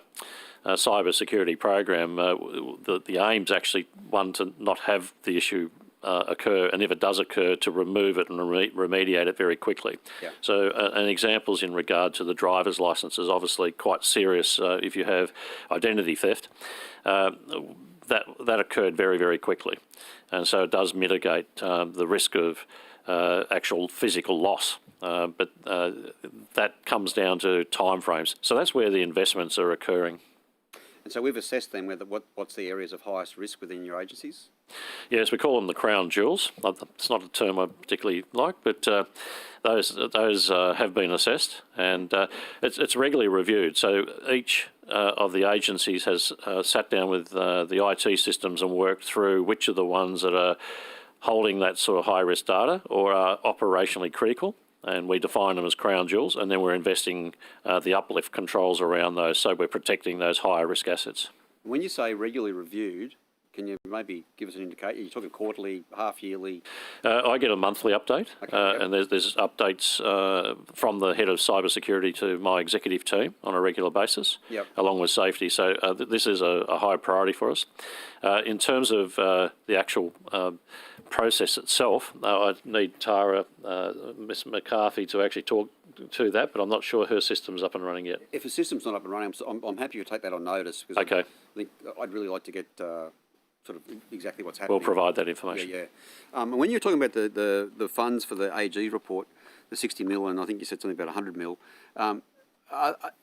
cyber security program, the aim's actually, one, to not have the issue occur, and if it does occur, to remove it and remediate it very quickly. Yeah. So an example's in regard to the driver's licence is obviously quite serious if you have identity theft. That occurred very, very quickly, and so it does mitigate the risk of actual physical loss. But that comes down to timeframes. So that's where the investments are occurring. And so we've assessed then what's the areas of highest risk within your agencies? Yes, we call them the crown jewels. It's not a term I particularly like, but those have been assessed, and it's regularly reviewed. So each of the agencies has sat down with the IT systems and worked through which are the ones that are holding that sort of high-risk data or are operationally critical, and we define them as crown jewels, and then we're investing the uplift controls around those, so we're protecting those higher-risk assets. When you say regularly reviewed, can you maybe give us an indication? Are you talking quarterly, half-yearly? I get a monthly update, Okay. and there's updates from the head of cyber security to my executive team on a regular basis, Yep. along with safety. So this is a high priority for us. In terms of the actual process itself, I need Tara, Ms McCarthy, to actually talk to that, but I'm not sure her system's up and running yet. If the system's not up and running, I'm happy to take that on notice, because Okay. I think I'd really like to get sort of exactly what's happening. We'll provide that information. Yeah. And when you're talking about the funds for the AG report, the 60 mil, and I think you said something about 100 mil,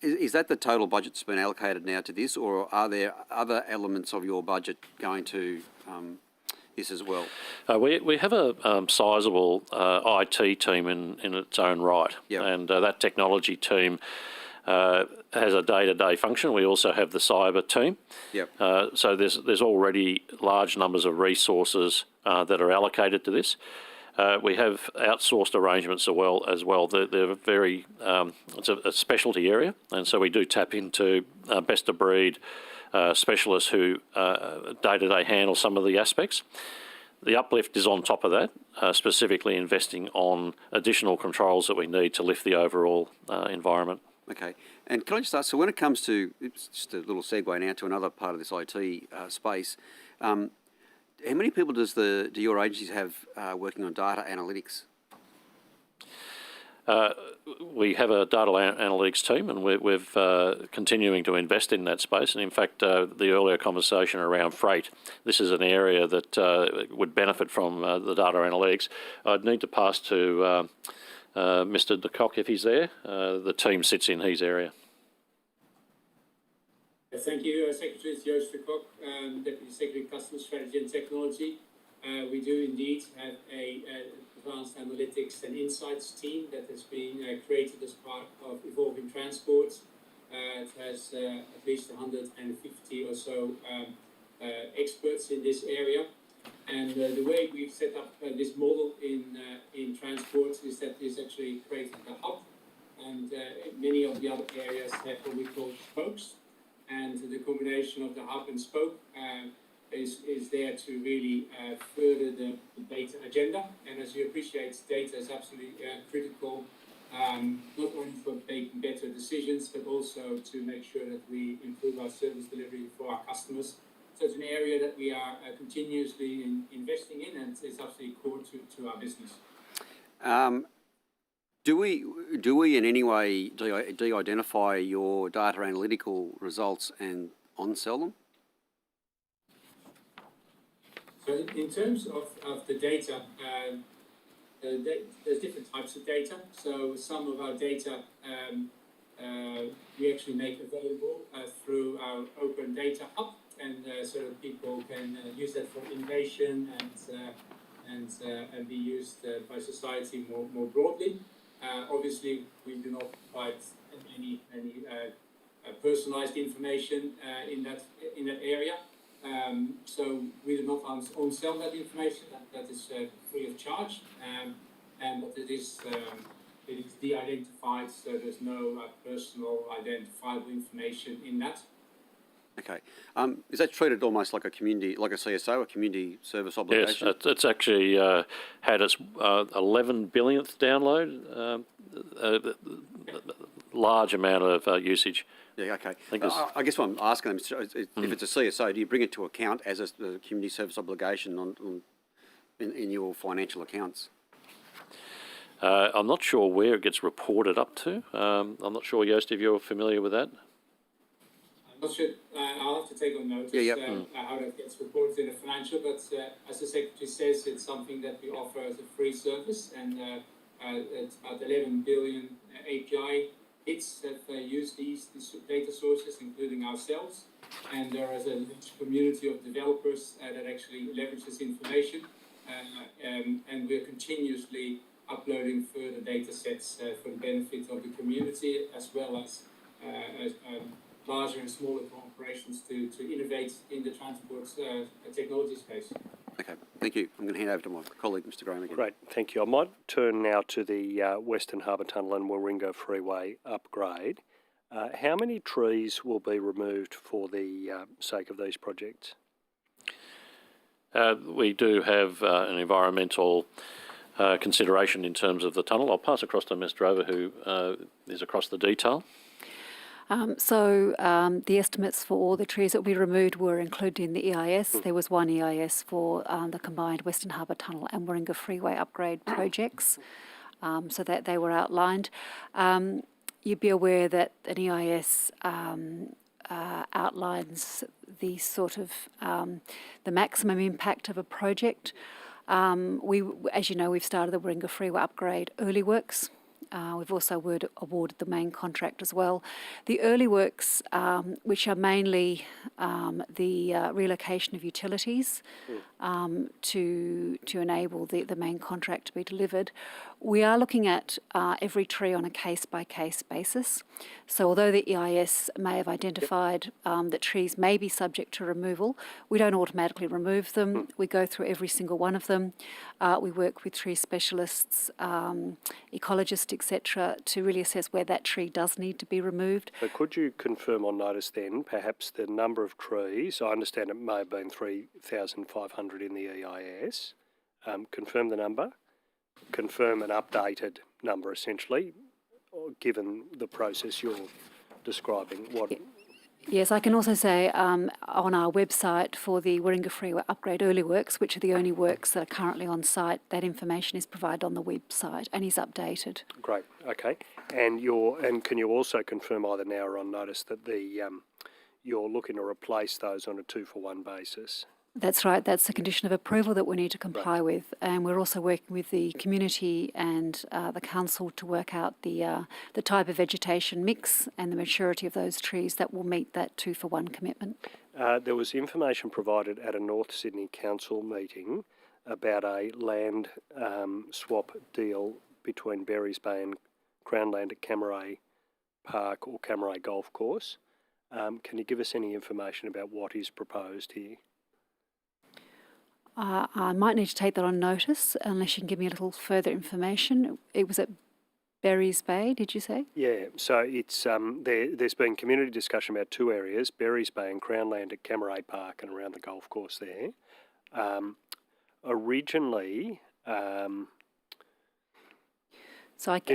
is that the total budget that's been allocated now to this, or are there other elements of your budget going to this as well? We have a sizable IT team in its own right, Yep. and that technology team has a day-to-day function. We also have the cyber team. Yep. So there's already large numbers of resources that are allocated to this. We have outsourced arrangements as well. They're very, it's a specialty area, and so we do tap into best of breed specialists who day-to-day handle some of the aspects. The uplift is on top of that, specifically investing on additional controls that we need to lift the overall environment. Okay. And can I just ask, so when it comes to, it's just a little segue now to another part of this IT space, how many people do your agencies have working on data analytics? We have a data analytics team, and we're continuing to invest in that space. And in fact, the earlier conversation around freight, this is an area that would benefit from the data analytics. I'd need to pass to Mr. De Kock if he's there. The team sits in his area. Thank you, Secretary Joost De Kock, Deputy Secretary Customer Strategy and Technology. We do indeed have a advanced analytics and insights team that has been created as part of Evolving Transport. It has at least 150 or so experts in this area. And the way we've set up this model in transport is that it's actually created a hub, and many of the other areas have what we call spokes. And the combination of the hub and spoke is there to really further the data agenda. And as you appreciate, data is absolutely critical, not only for making better decisions, but also to make sure that we improve our service delivery for our customers. So it's an area that we are continuously investing in, and it's absolutely core to our business. Do we in any way de-identify your data analytical results and on-sell them? So in terms of the data, there's different types of data. So some of our data we actually make available through our open data hub, and so that people can use that for innovation and be used by society more broadly. Obviously, we do not provide any personalised information in that area. So we do not on-sell that information. That is free of charge, but it is de-identified, so there's no personal identifiable information in that. Okay. Is that treated almost like a community, like a CSO, a community service obligation? Yes, it's actually had its 11 billionth download, large amount of usage. Yeah, okay. I guess what I'm asking them is, if it's a CSO, do you bring it to account as a community service obligation in your financial accounts? I'm not sure where it gets reported up to. I'm not sure, Joost, if you're familiar with that. I'm not sure. I'll have to take on notice how that gets reported in the financial, but as the Secretary says, it's something that we offer as a free service, and it's about 11 billion API hits that use these data sources, including ourselves. And there is a community of developers that actually leverage this information, and we're continuously uploading further data sets for the benefit of the community, as well as larger and smaller corporations to innovate in the transport technology space. Okay, thank you. I'm going to hand over to my colleague, Mr. Graham, again. Great, thank you. I might turn now to the Western Harbour Tunnel and Warringah Freeway upgrade. How many trees will be removed for the sake of these projects? We do have an environmental consideration in terms of the tunnel. I'll pass across to Ms. Drover, who is across the detail. The estimates for all the trees that we removed were included in the EIS. There was one EIS for the combined Western Harbour Tunnel and Warringah Freeway upgrade projects, so that they were outlined. You'd be aware that an EIS outlines the sort of the maximum impact of a project. As you know, we've started the Warringah Freeway upgrade early works. We've also awarded the main contract as well. The early works, which are mainly the relocation of utilities to enable the main contract to be delivered. We are looking at every tree on a case-by-case basis. So although the EIS may have identified that trees may be subject to removal, we don't automatically remove them. We go through every single one of them. We work with tree specialists, ecologists, etc., to really assess where that tree does need to be removed. So could you confirm on notice then, perhaps the number of trees? I understand it may have been 3,500 in the EIS. Confirm the number. Confirm an updated number, essentially, given the process you're describing. Yes, I can also say on our website for the Warringah Freeway Upgrade Early Works, which are the only works that are currently on site, that information is provided on the website and is updated. Great, okay. And can you also confirm either now or on notice that you're looking to replace those on a 2-for-1 basis? That's right. That's a condition of approval that we need to comply with, and we're also working with the community and the council to work out the type of vegetation mix and the maturity of those trees that will meet that 2-for-1 commitment. There was information provided at a North Sydney Council meeting about a land swap deal between Berries Bay and Crown Land at Camaray Park or Camaray Golf Course. Can you give us any information about what is proposed here? I might need to take that on notice unless you can give me a little further information. It was at Berries Bay, did you say? Yeah, so it's there's been community discussion about two areas, Berries Bay and Crown Land at Camaray Park and around the golf course there. Originally, it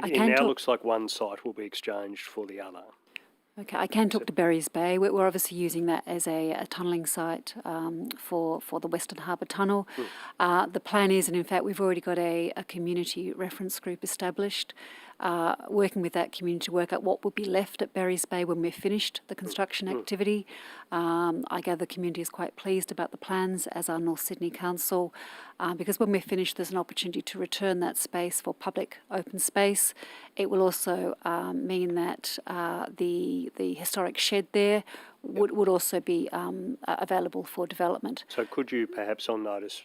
now looks like one site will be exchanged for the other. Okay, I can talk to Berries Bay. We're obviously using that as a tunnelling site for the Western Harbour Tunnel. The plan is, and in fact we've already got a community reference group established, working with that community to work out what will be left at Berries Bay when we've finished the construction activity. I gather the community is quite pleased about the plans, as are North Sydney Council, because when we're finished there's an opportunity to return that space for public open space. It will also mean that the historic shed there would also be available for development. So could you perhaps on notice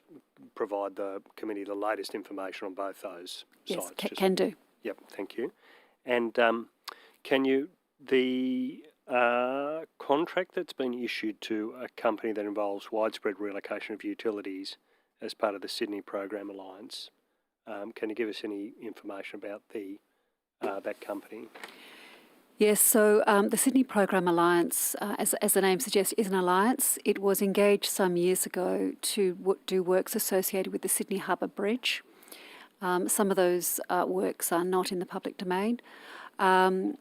provide the committee the latest information on both those sites? Yes, can do. Yep, thank you. And the contract that's been issued to a company that involves widespread relocation of utilities as part of the Sydney Program Alliance, can you give us any information about that company? Yes, so the Sydney Program Alliance, as the name suggests, is an alliance. It was engaged some years ago to do works associated with the Sydney Harbour Bridge. Some of those works are not in the public domain. That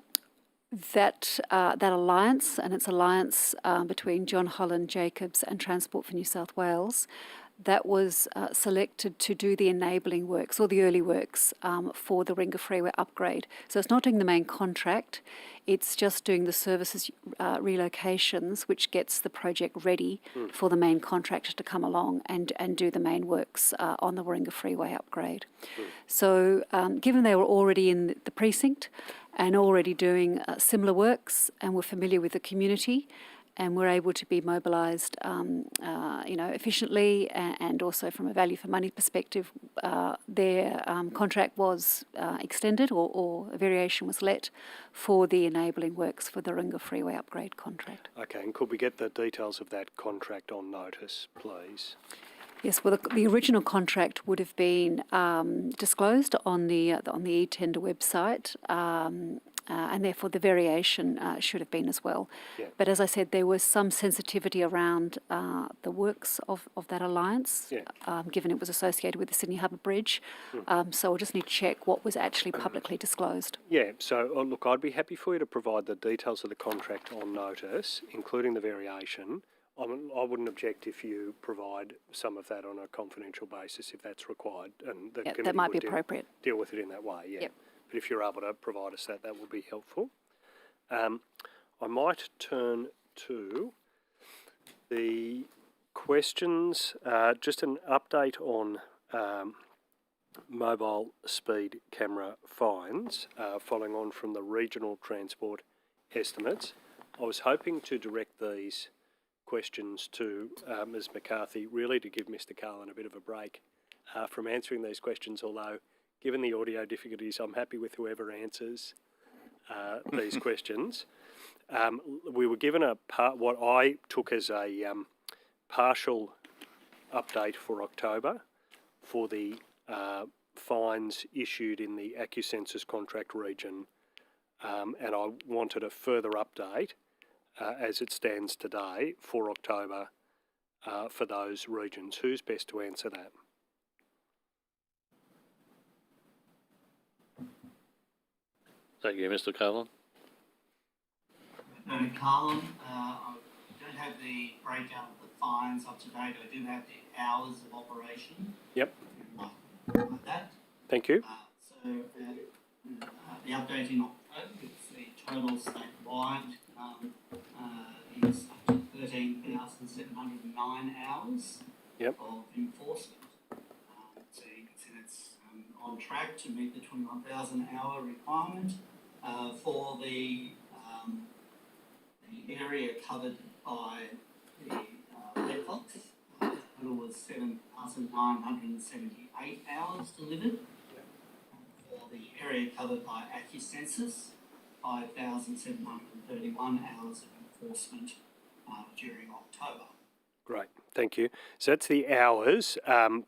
alliance, and it's alliance between John Holland Jacobs and Transport for New South Wales, that was selected to do the enabling works or the early works for the Warringah Freeway upgrade. So it's not doing the main contract, it's just doing the services relocations, which gets the project ready for the main contractor to come along and do the main works on the Warringah Freeway upgrade. So given they were already in the precinct and already doing similar works and were familiar with the community, and we're able to be mobilised, efficiently, and also from a value for money perspective, their contract was extended, or a variation was let for the enabling works for the Warringah Freeway upgrade contract. Okay, and could we get the details of that contract on notice, please? Yes, well, the original contract would have been disclosed on the e-tender website. And therefore the variation should have been as well. Yeah. But as I said, there was some sensitivity around the works of that alliance, given it was associated with the Sydney Harbour Bridge. So we'll just need to check what was actually publicly disclosed. Yeah, so look, I'd be happy for you to provide the details of the contract on notice, including the variation. I wouldn't object if you provide some of that on a confidential basis if that's required. And the committee that might be would appropriate. Deal with it in that way, yeah. Yep. But if you're able to provide us that would be helpful. I might turn to the questions, just an update on mobile speed camera fines, following on from the regional transport estimates. I was hoping to direct these questions to Ms McCarthy, really to give Mr Carlin a bit of a break from answering these questions, although given the audio difficulties, I'm happy with whoever answers these questions. We were given what I took as a partial update for October for the fines issued in the AccuSensus contract region, and I wanted a further update as it stands today for October for those regions. Who's best to answer that? Thank you, Mr. Carlin. Carlin, I don't have the breakdown of the fines up to date. I do have the hours of operation. Yep. Like that. Thank you. The update in October, it's the total statewide is up to 13,709 hours of enforcement. So you can see that's on track to meet the 21,000 hour requirement. For the area covered by the deadlocks, total was 7,978 hours delivered. For the area covered by AccuSensus, 5,731 hours of enforcement during October. Great, thank you. So that's the hours,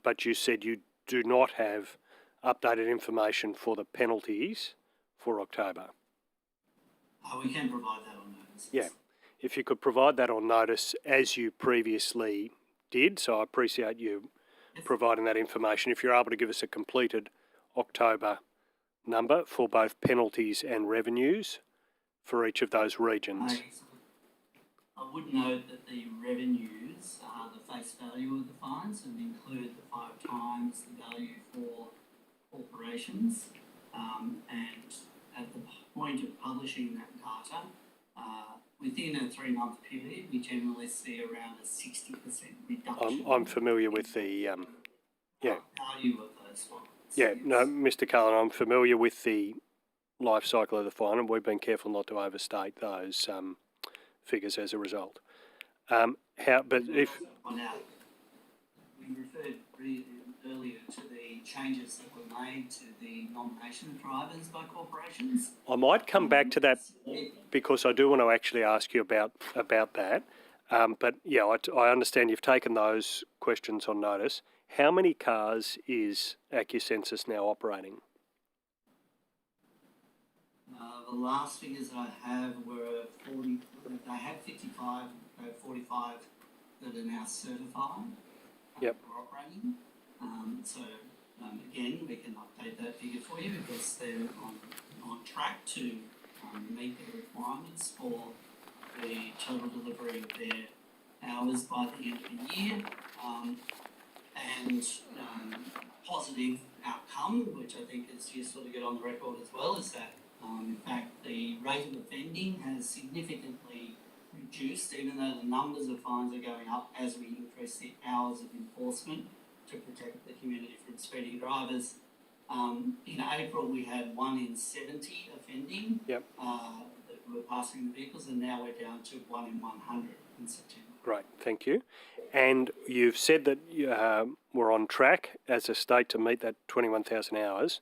but you said you do not have updated information for the penalties for October. We can provide that on notice. Yeah, if you could provide that on notice as you previously did, so I appreciate you providing that information. If you're able to give us a completed October number for both penalties and revenues for each of those regions. I would note that the revenues are the face value of the fines and include the 5 times the value for corporations, and at the point of publishing that data, within a 3-month period, we generally see around a 60% reduction. I'm familiar with the value of those fines. Yeah, no, Mr. Cullen, I'm familiar with the life cycle of the fine, and we've been careful not to overstate those figures as a result. But if we referred earlier to the changes that were made to the nomination of drivers by corporations. I might come back to that because I do want to actually ask you about that. But yeah, I understand you've taken those questions on notice. How many cars is AccuSensus now operating? The last figures I have were 40. They had 55, 45 that are now certified. Yep. For operating. Again, we can update that figure for you because they're on track to meet the requirements for the total delivery of their hours by the end of the year. Positive outcome, which I think is useful to get on the record as well, is that in fact the rate of offending has significantly reduced, even though the numbers of fines are going up as we increase the hours of enforcement to protect the community from speeding drivers. In April we had 1 in 70 offending that were passing the vehicles, and now we're down to 1 in 100 in September. Great, thank you. And you've said that we're on track as a state to meet that 21,000 hours.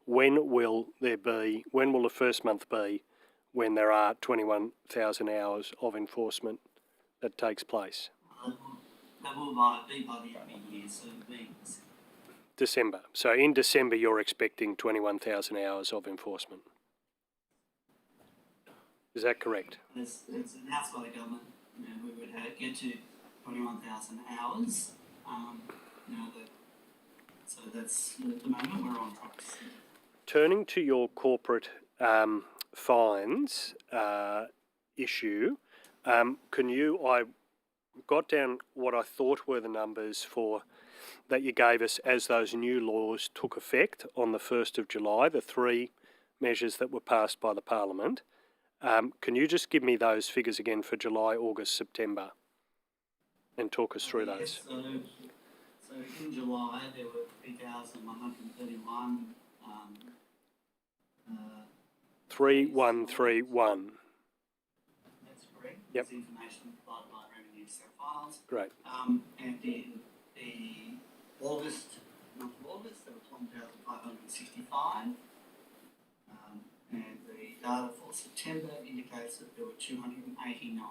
When will the first month be when there are 21,000 hours of enforcement that takes place? That will be by the end of the year, so it'll be December. So in December you're expecting 21,000 hours of enforcement. Is that correct? It's announced by the government. We would get to 21,000 hours. So that's at the moment we're on track. Turning to your corporate fines issue, I got down what I thought were the numbers for that you gave us as those new laws took effect on the 1st of July, the 3 measures that were passed by the Parliament. Can you just give me those figures again for July, August, September and talk us through those? So in July there were 3,131. 3131. That's correct. Yep. That's information provided by Revenue South Wales. Great. And in the month of August, there were 1,565. And the data for September indicates that there were 289.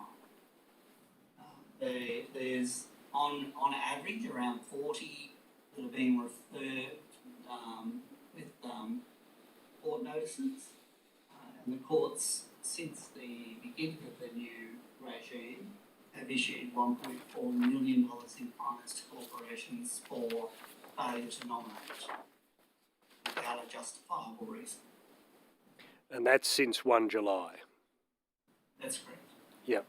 There's on average around 40 that are being referred with court notices, and the courts, since the beginning of the new regime, have issued $1.4 million in fines to corporations for failure to nominate without a justifiable reason. And that's since 1 July. That's correct. Yep.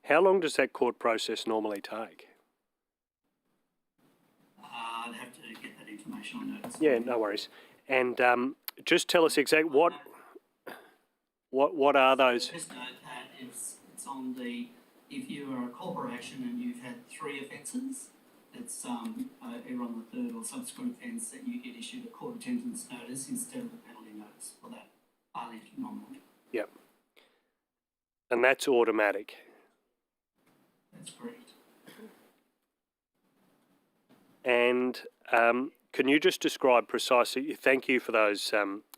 How long does that court process normally take? I'd have to get that information on notice. Yeah, no worries. And just tell us exactly what are those? Just note that it's on the, if you are a corporation and you've had 3 offences, it's either on the 3rd or subsequent offence that you get issued a court attendance notice instead of a penalty notice for that failure to nominate. Yep. And that's automatic. That's correct. And can you just describe precisely, thank you for those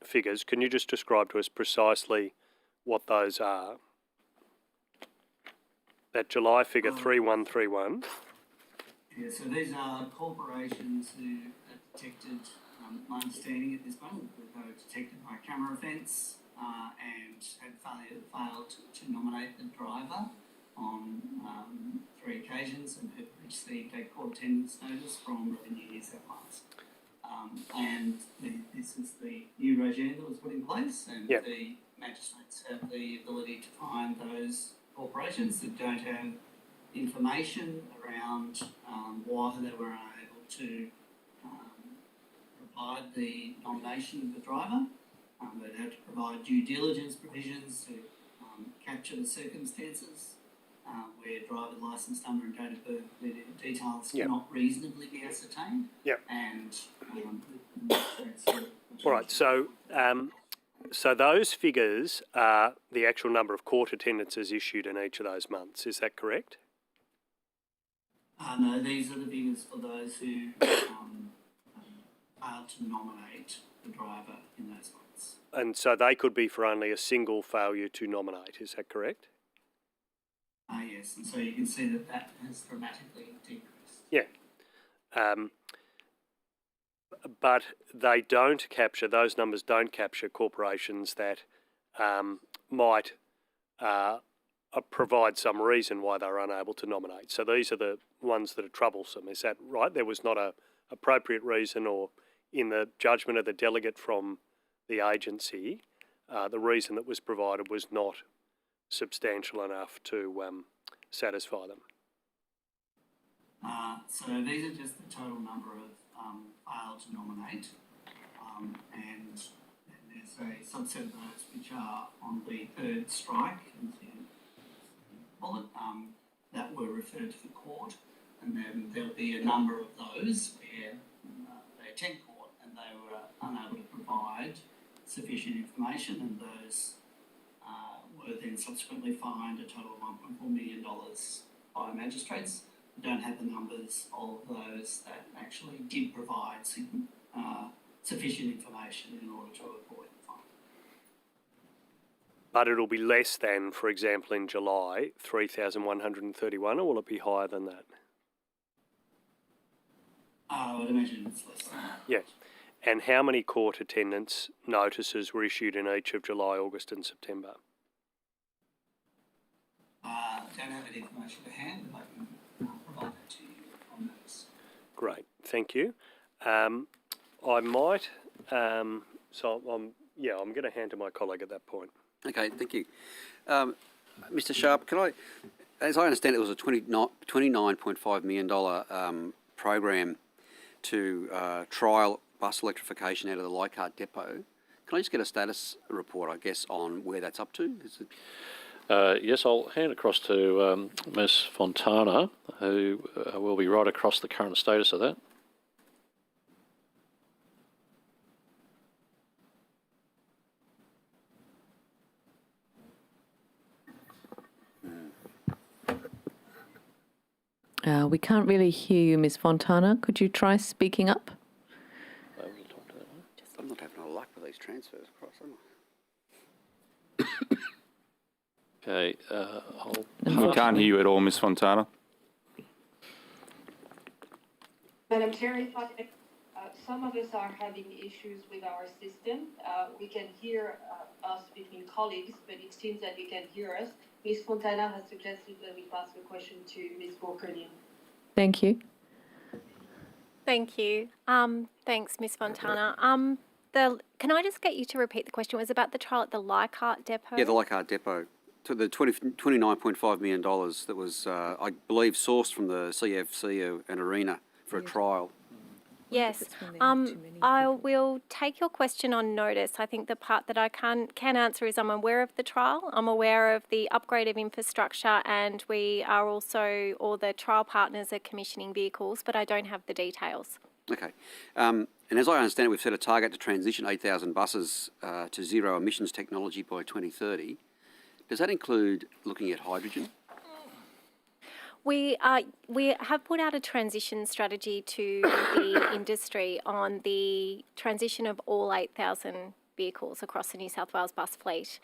figures, can you just describe to us precisely what those are? That July figure 3131. Yeah, so these are corporations who are detected, my understanding at this moment, that they were detected by a camera offence and had failed to nominate the driver on 3 occasions and had received a court attendance notice from Revenue New South Wales. And this is the new regime that was put in place, and the magistrates have the ability to fine those corporations that don't have information around why they were unable to provide the nomination of the driver. They'd have to provide due diligence provisions to capture the circumstances where driver's licence number and date of birth details cannot reasonably be ascertained. And all right, so those figures are the actual number of court attendances issued in each of those months. Is that correct? No, these are the figures for those who failed to nominate the driver in those months. And so they could be for only a single failure to nominate. Is that correct? Yes, and so you can see that that has dramatically decreased. Yeah. But they don't capture, those numbers don't capture corporations that might provide some reason why they're unable to nominate. So these are the ones that are troublesome. Is that right? There was not a appropriate reason, or in the judgment of the delegate from the agency, the reason that was provided was not substantial enough to satisfy them. So these are just the total number of failed to nominate, and there's a subset of those which are on the 3rd strike, as you call it, that were referred to the court, and then there'll be a number of those where they attend court and they were unable to provide sufficient information, and those were then subsequently fined a total of $1.4 million by magistrates. We don't have the numbers of those that actually did provide sufficient information in order to avoid the fine. But it'll be less than, for example, in July, 3,131, or will it be higher than that? I would imagine it's less than that. Yeah. And how many court attendance notices were issued in each of July, August and September? I don't have that information to hand, but I can provide that to you on those. Great, thank you. I might, I'm going to hand to my colleague at that point. Okay, thank you. Mr. Sharp, as I understand it, was a $29.5 million program to trial bus electrification out of the Leichhardt depot. Can I just get a status report, I guess, on where that's up to? Yes, I'll hand across to Ms. Fontana, who will be right across the current status of that. We can't really hear you, Ms Fontana. Could you try speaking up? I'm not having a luck with these transfers across, am I? Okay, We can't hear you at all, Ms Fontana. Madam Chair, if I may, some of us are having issues with our system. We can hear us between colleagues, but it seems that you can hear us. Ms. Fontana has suggested that we pass the question to Ms. Walker-Neal. Thank you. Thank you. Thanks, Ms. Fontana. Can I just get you to repeat the question? It was about the trial at the Leichhardt depot? Yeah, the Leichhardt depot. To the $29.5 million that was, I believe, sourced from the CFC and Arena for a trial. Yes. I will take your question on notice. I think the part that I can answer is I'm aware of the trial. I'm aware of the upgrade of infrastructure, and we are also, all the trial partners are commissioning vehicles, but I don't have the details. Okay. And as I understand it, we've set a target to transition 8,000 buses to zero emissions technology by 2030. Does that include looking at hydrogen? We have put out a transition strategy to the industry on the transition of all 8,000 vehicles across the New South Wales bus fleet.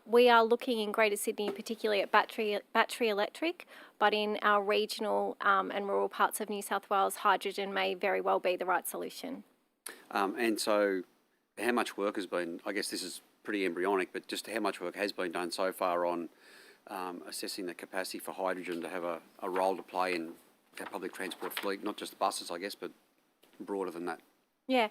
We are looking in Greater Sydney particularly at battery electric, but in our regional and rural parts of New South Wales, hydrogen may very well be the right solution. And so how much work has been, I guess this is pretty embryonic, but just how much work has been done so far on assessing the capacity for hydrogen to have a role to play in our public transport fleet, not just buses, I guess, but broader than that? Yeah,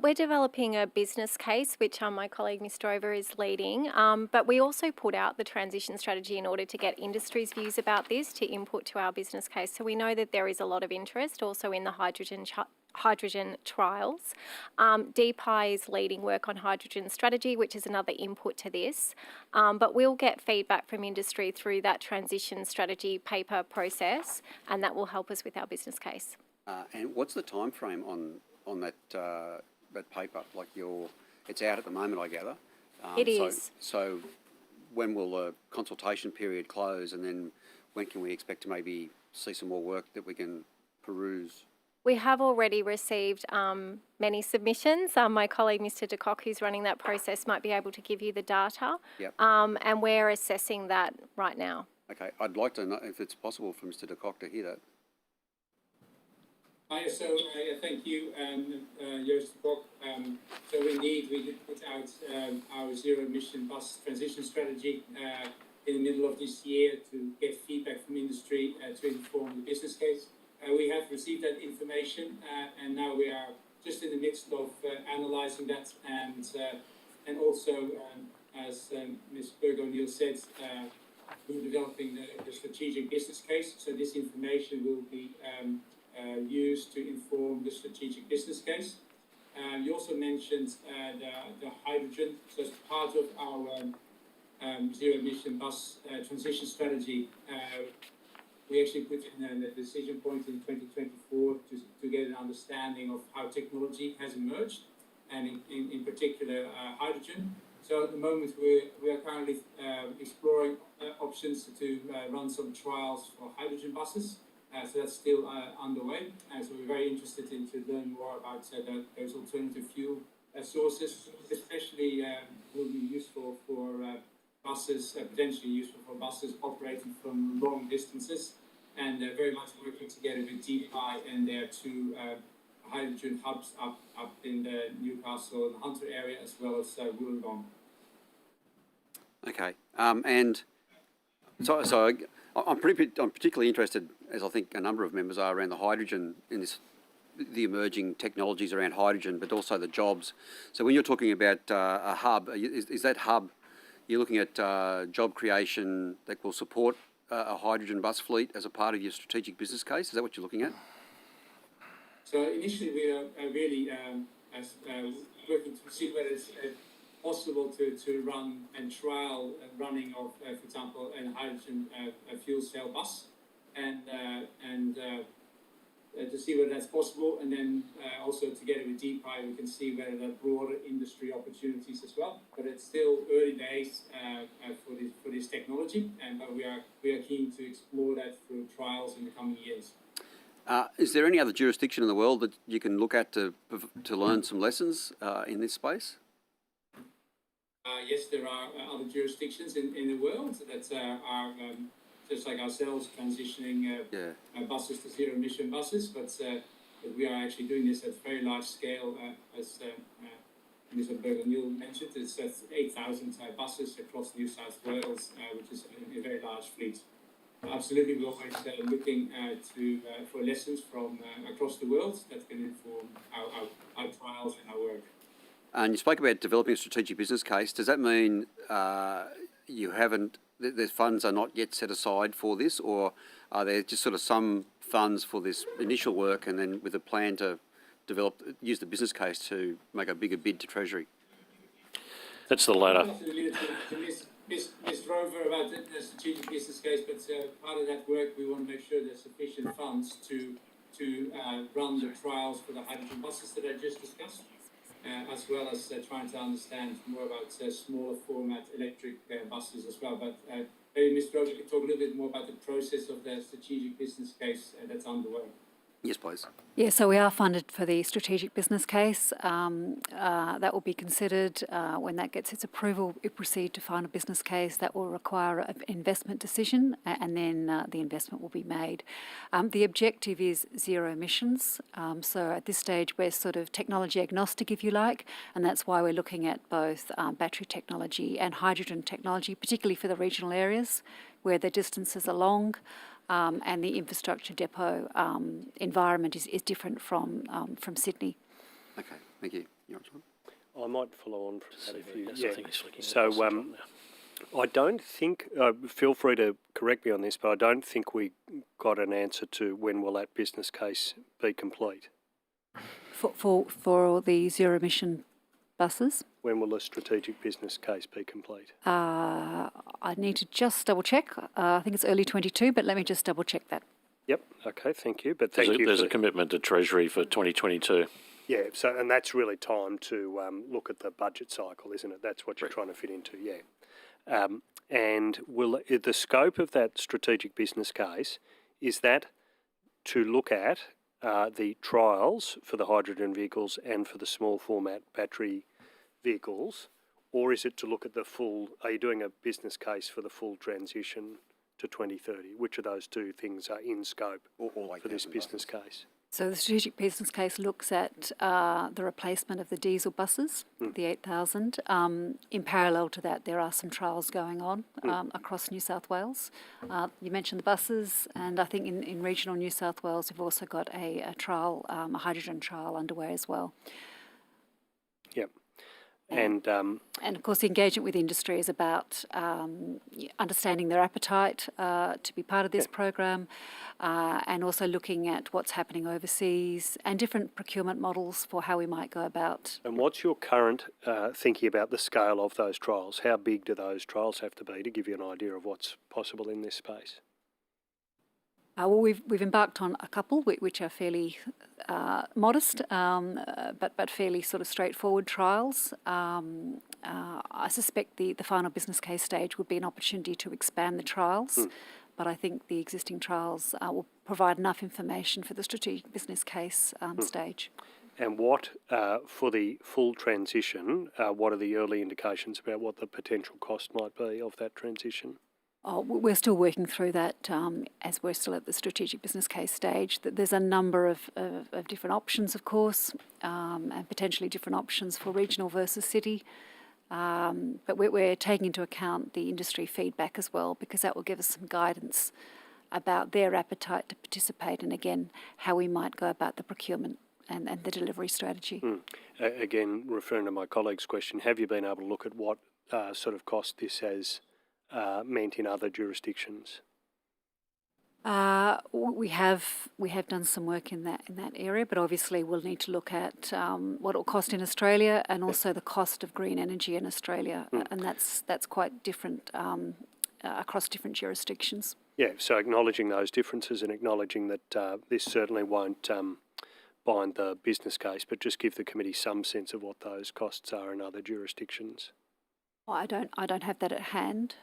we're developing a business case, which my colleague Ms Drover is leading, but we also put out the transition strategy in order to get industry's views about this to input to our business case. So we know that there is a lot of interest also in the hydrogen trials. DPI is leading work on hydrogen strategy, which is another input to this. But we'll get feedback from industry through that transition strategy paper process, and that will help us with our business case. And what's the time frame on that paper? Like it's out at the moment, I gather. It is. So when will the consultation period close, and then when can we expect to maybe see some more work that we can peruse? We have already received many submissions. My colleague, Mr. De Kock, who's running that process, might be able to give you the data. Yep. And we're assessing that right now. Okay, I'd like to know if it's possible for Mr. De Kock to hear that. Hi, so thank you, Joost de Kock. So indeed, we did put out our zero-emission bus transition strategy in the middle of this year to get feedback from industry to inform the business case. We have received that information, and now we are just in the midst of analysing that, and also, as Ms. Berg-O'Neill said, we're developing the strategic business case. So this information will be used to inform the strategic business case. You also mentioned the hydrogen. So as part of our zero-emission bus transition strategy, we actually put in a decision point in 2024 to get an understanding of how technology has emerged, and in particular hydrogen. So at the moment we are currently exploring options to run some trials for hydrogen buses. So that's still underway. So we're very interested to learn more about those alternative fuel sources, especially will be useful for buses, potentially useful for buses operating from long distances, and very much working together with DPI and their two hydrogen hubs up in the Newcastle and Hunter area, as well as Wollongong. Okay, and so I'm particularly interested, as I think a number of members are, around the hydrogen in this, the emerging technologies around hydrogen, but also the jobs. So when you're talking about a hub, is that hub, you're looking at job creation that will support a hydrogen bus fleet as a part of your strategic business case? Is that what you're looking at? So initially we are really working to see whether it's possible to run and trial running of, for example, a hydrogen fuel cell bus, and the to see whether that's possible, and then also together with DPI, we can see whether there are broader industry opportunities as well. But it's still early days for this technology, but we are keen to explore that through trials in the coming years. Is there any other jurisdiction in the world that you can look at to learn some lessons in this space? Yes, there are other jurisdictions in the world that are just like ourselves transitioning buses to zero-emission buses, but we are actually doing this at very large scale, as Mr. Berger-Neil mentioned. It's 8,000 buses across New South Wales, which is a very large fleet. Absolutely, we're always looking for lessons from across the world that can inform our trials and our work. And you spoke about developing a strategic business case. Does that mean you haven't, the funds are not yet set aside for this, or are there just sort of some funds for this initial work and then with a plan to use the business case to make a bigger bid to Treasury? That's the latter. Ms. Rover about the strategic business case, but part of that work we want to make sure there's sufficient funds to run the trials for the hydrogen buses that I just discussed, as well as trying to understand more about smaller format electric buses as well. But maybe Ms. Rover could talk a little bit more about the process of the strategic business case that's underway. Yes, please. Yeah, so we are funded for the strategic business case. That will be considered. When that gets its approval, we proceed to final business case. That will require an investment decision, and then the investment will be made. The objective is zero emissions. So at this stage, we're sort of technology agnostic, if you like, and that's why we're looking at both battery technology and hydrogen technology, particularly for the regional areas where the distances are long. And the infrastructure depot environment is different from Sydney. Okay, thank you. I might follow on from that if you... So I don't think, feel free to correct me on this, but I don't think we got an answer to when will that business case be complete. For the zero emission buses? When will the strategic business case be complete? I need to just double check. I think it's early 22, but let me just double check that. Yep. Okay. Thank you. But There's a commitment to Treasury for 2022. Yeah. So, and that's really time to look at the budget cycle, isn't it? That's what you're trying to fit into. Yeah. And will the scope of that strategic business case, is that to look at the trials for the hydrogen vehicles and for the small format battery vehicles, or is it to look at the full, are you doing a business case for the full transition to 2030? Which of those two things are in scope for this business case? So the strategic business case looks at the replacement of the diesel buses, the 8,000. In parallel to that, there are some trials going on across New South Wales. You mentioned the buses, and I think in regional New South Wales, we've also got a trial, a hydrogen trial underway as well. Yep. And of course, the engagement with industry is about understanding their appetite to be part of this program, and also looking at what's happening overseas and different procurement models for how we might go about. And what's your current thinking about the scale of those trials? How big do those trials have to be to give you an idea of what's possible in this space? Well, we've embarked on a couple which are fairly modest, but fairly sort of straightforward trials. I suspect the final business case stage would be an opportunity to expand the trials, but I think the existing trials will provide enough information for the strategic business case stage. And what, for the full transition, what are the early indications about what the potential cost might be of that transition? We're still working through that as we're still at the strategic business case stage. There's a number of different options, of course, and potentially different options for regional versus city. But we're taking into account the industry feedback as well, because that will give us some guidance about their appetite to participate, and again, how we might go about the procurement and the delivery strategy. Again, referring to my colleague's question, have you been able to look at what sort of cost this has meant in other jurisdictions? We have done some work in that area, but obviously we'll need to look at what it will cost in Australia, and also the cost of green energy in Australia, and that's quite different across different jurisdictions. Yeah, so acknowledging those differences and acknowledging that this certainly won't bind the business case, but just give the committee some sense of what those costs are in other jurisdictions. Well, I don't have that at hand.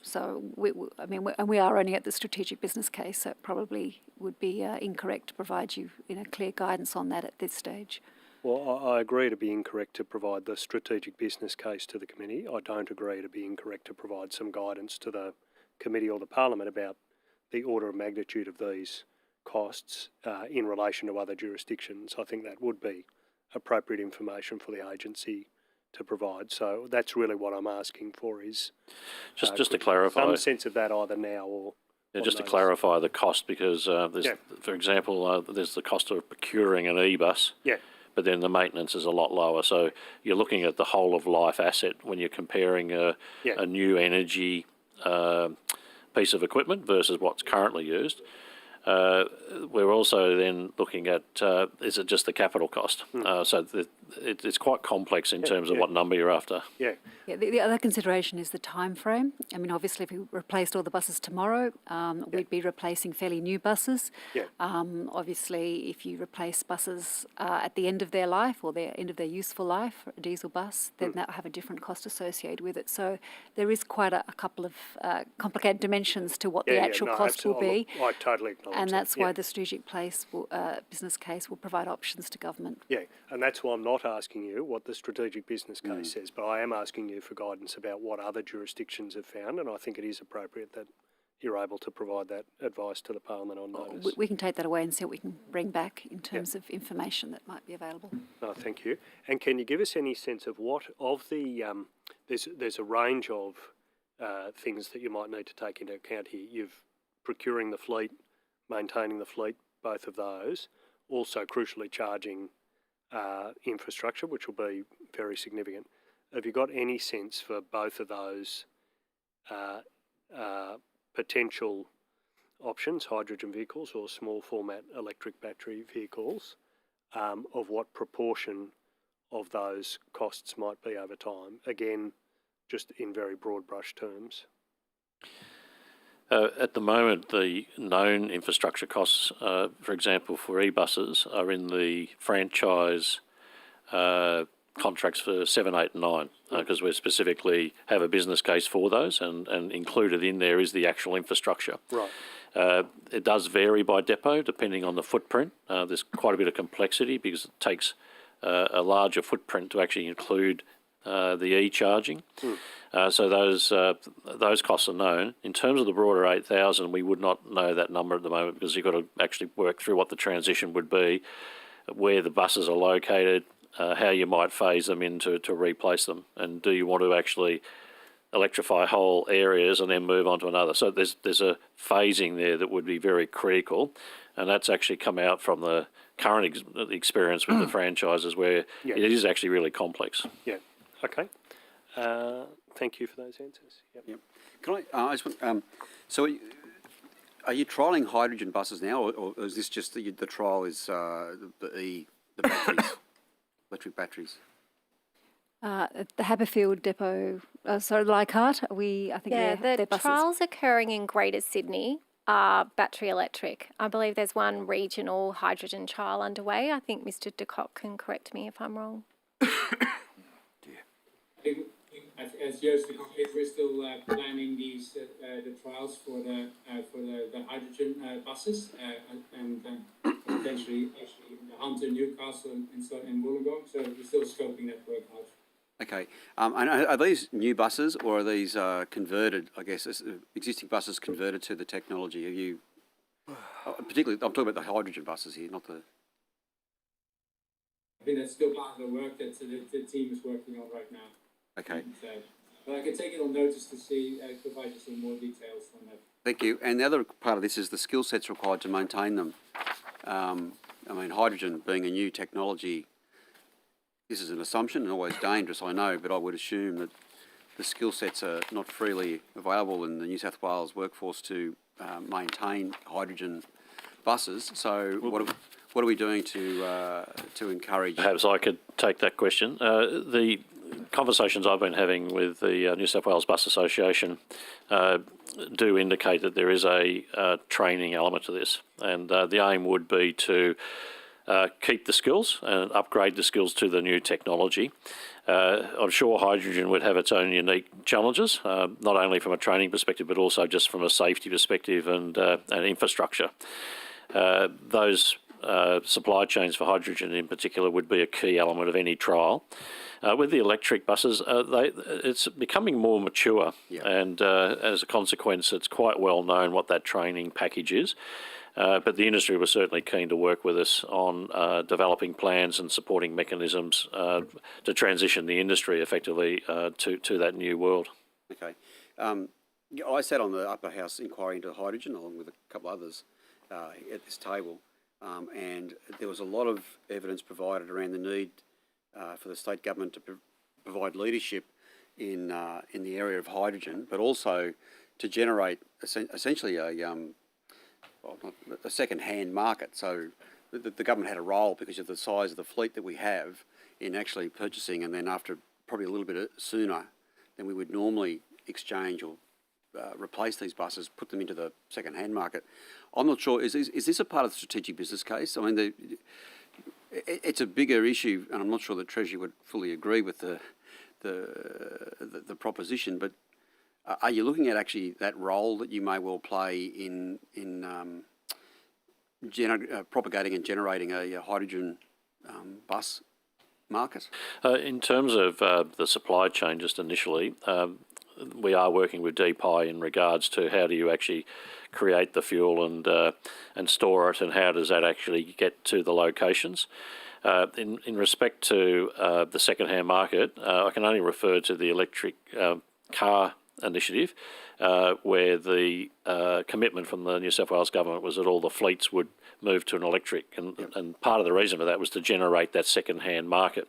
So we are only at the strategic business case, so it probably would be incorrect to provide you clear guidance on that at this stage. Well, I agree it'd be incorrect to provide the strategic business case to the committee. I don't agree it'd be incorrect to provide some guidance to the committee or the parliament about the order of magnitude of these costs in relation to other jurisdictions. I think that would be appropriate information for the agency to provide. So that's really what I'm asking for is just to clarify, some sense of that either now or just to clarify the cost, because there's, for example, there's the cost of procuring an e-bus. Yeah. But then the maintenance is a lot lower. So you're looking at the whole of life asset when you're comparing a new energy piece of equipment versus what's currently used. We're also then looking at, is it just the capital cost? So it's quite complex in terms of what number you're after. Yeah. The other consideration is the time frame. I mean, obviously, if we replaced all the buses tomorrow, we'd be replacing fairly new buses. Yeah. Obviously, if you replace buses at the end of their life or the end of their useful life, a diesel bus, then that will have a different cost associated with it. So there is quite a couple of complicated dimensions to what the actual cost will be. I totally acknowledge and that's that. why the strategic business case will provide options to government. Yeah, and that's why I'm not asking you what the strategic business case says, but I am asking you for guidance about what other jurisdictions have found, and I think it is appropriate that you're able to provide that advice to the Parliament on notice. We can take that away and see what we can bring back in terms of information that might be available. No, thank you. And can you give us any sense of what of the there's a range of things that you might need to take into account here. You've procuring the fleet, maintaining the fleet, both of those, also crucially charging infrastructure, which will be very significant. Have you got any sense for both of those potential options, hydrogen vehicles or small format electric battery vehicles, of what proportion of those costs might be over time? Again, just in very broad brush terms. At the moment, the known infrastructure costs, for example, for e-buses, are in the franchise contracts for 7, 8 and 9, because we specifically have a business case for those, and included in there is the actual infrastructure. Right. It does vary by depot depending on the footprint. There's quite a bit of complexity because it takes a larger footprint to actually include the e-charging. So those costs are known. In terms of the broader 8,000, we would not know that number at the moment because you've got to actually work through what the transition would be, where the buses are located, how you might phase them in to replace them, and do you want to actually electrify whole areas and then move on to another. So there's a phasing there that would be very critical, and that's actually come out from the current experience with the franchises where it is actually really complex. Yeah. Okay. Thank you for those answers. Yep. Can I just want, so are you trialling hydrogen buses now, or is this just the trial is the batteries, electric batteries? At the Haberfield depot, Leichhardt, I think the trials occurring in Greater Sydney are battery electric. I believe there's one regional hydrogen trial underway. I think Mr. De Kock can correct me if I'm wrong. As Joost said, we're still planning these the trials for the hydrogen buses and potentially actually in Hunter, Newcastle, and Wollongong. So we're still scoping that work out. Okay, and are these new buses or are these converted? I guess existing buses converted to the technology. Have you, particularly, I'm talking about the hydrogen buses here, not the. I think that's still part of the work that the team is working on right now. Okay. But I can take it on notice to provide you some more details on that. Thank you. And the other part of this is the skill sets required to maintain them. I mean, hydrogen being a new technology, this is an assumption and always dangerous, I know, but I would assume that the skill sets are not freely available in the New South Wales workforce to maintain hydrogen buses. So what are we doing to encourage? Perhaps I could take that question. conversations I've been having with the New South Wales Bus Association do indicate that there is a training element to this, and the aim would be to keep the skills and upgrade the skills to the new technology. I'm sure hydrogen would have its own unique challenges, not only from a training perspective, but also just from a safety perspective and infrastructure. Those supply chains for hydrogen in particular would be a key element of any trial. With the electric buses, it's becoming more mature, and as a consequence, it's quite well known what that training package is. But the industry was certainly keen to work with us on developing plans and supporting mechanisms to transition the industry effectively to that new world. Okay. I sat on the upper house inquiry into hydrogen along with a couple others at this table, and there was a lot of evidence provided around the need for the state government to provide leadership in the area of hydrogen, but also to generate essentially a second-hand market. So the government had a role because of the size of the fleet that we have in actually purchasing, and then after probably a little bit sooner than we would normally exchange or replace these buses, put them into the second-hand market. I'm not sure, is this a part of the strategic business case? I mean, it's a bigger issue, and I'm not sure the Treasury would fully agree with the proposition, but are you looking at actually that role that you may well play in propagating and generating a hydrogen bus market? In terms of the supply chain, just initially, we are working with DPI in regards to how do you actually create the fuel and store it, and how does that actually get to the locations. In respect to the second-hand market, I can only refer to the electric car initiative, where the commitment from the New South Wales government was that all the fleets would move to an electric, and part of the reason for that was to generate that second-hand market.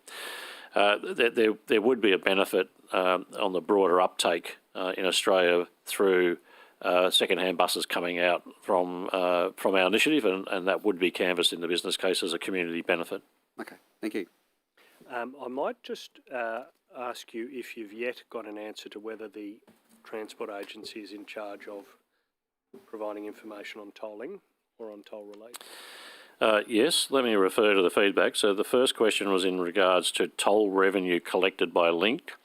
There would be a benefit on the broader uptake in Australia through second-hand buses coming out from our initiative, and that would be canvassed in the business case as a community benefit. Okay, thank you. I might just ask you if you've yet got an answer to whether the Transport Agency is in charge of providing information on tolling or on toll relief. Yes, let me refer to the feedback. So the first question was in regards to toll revenue collected by Linked.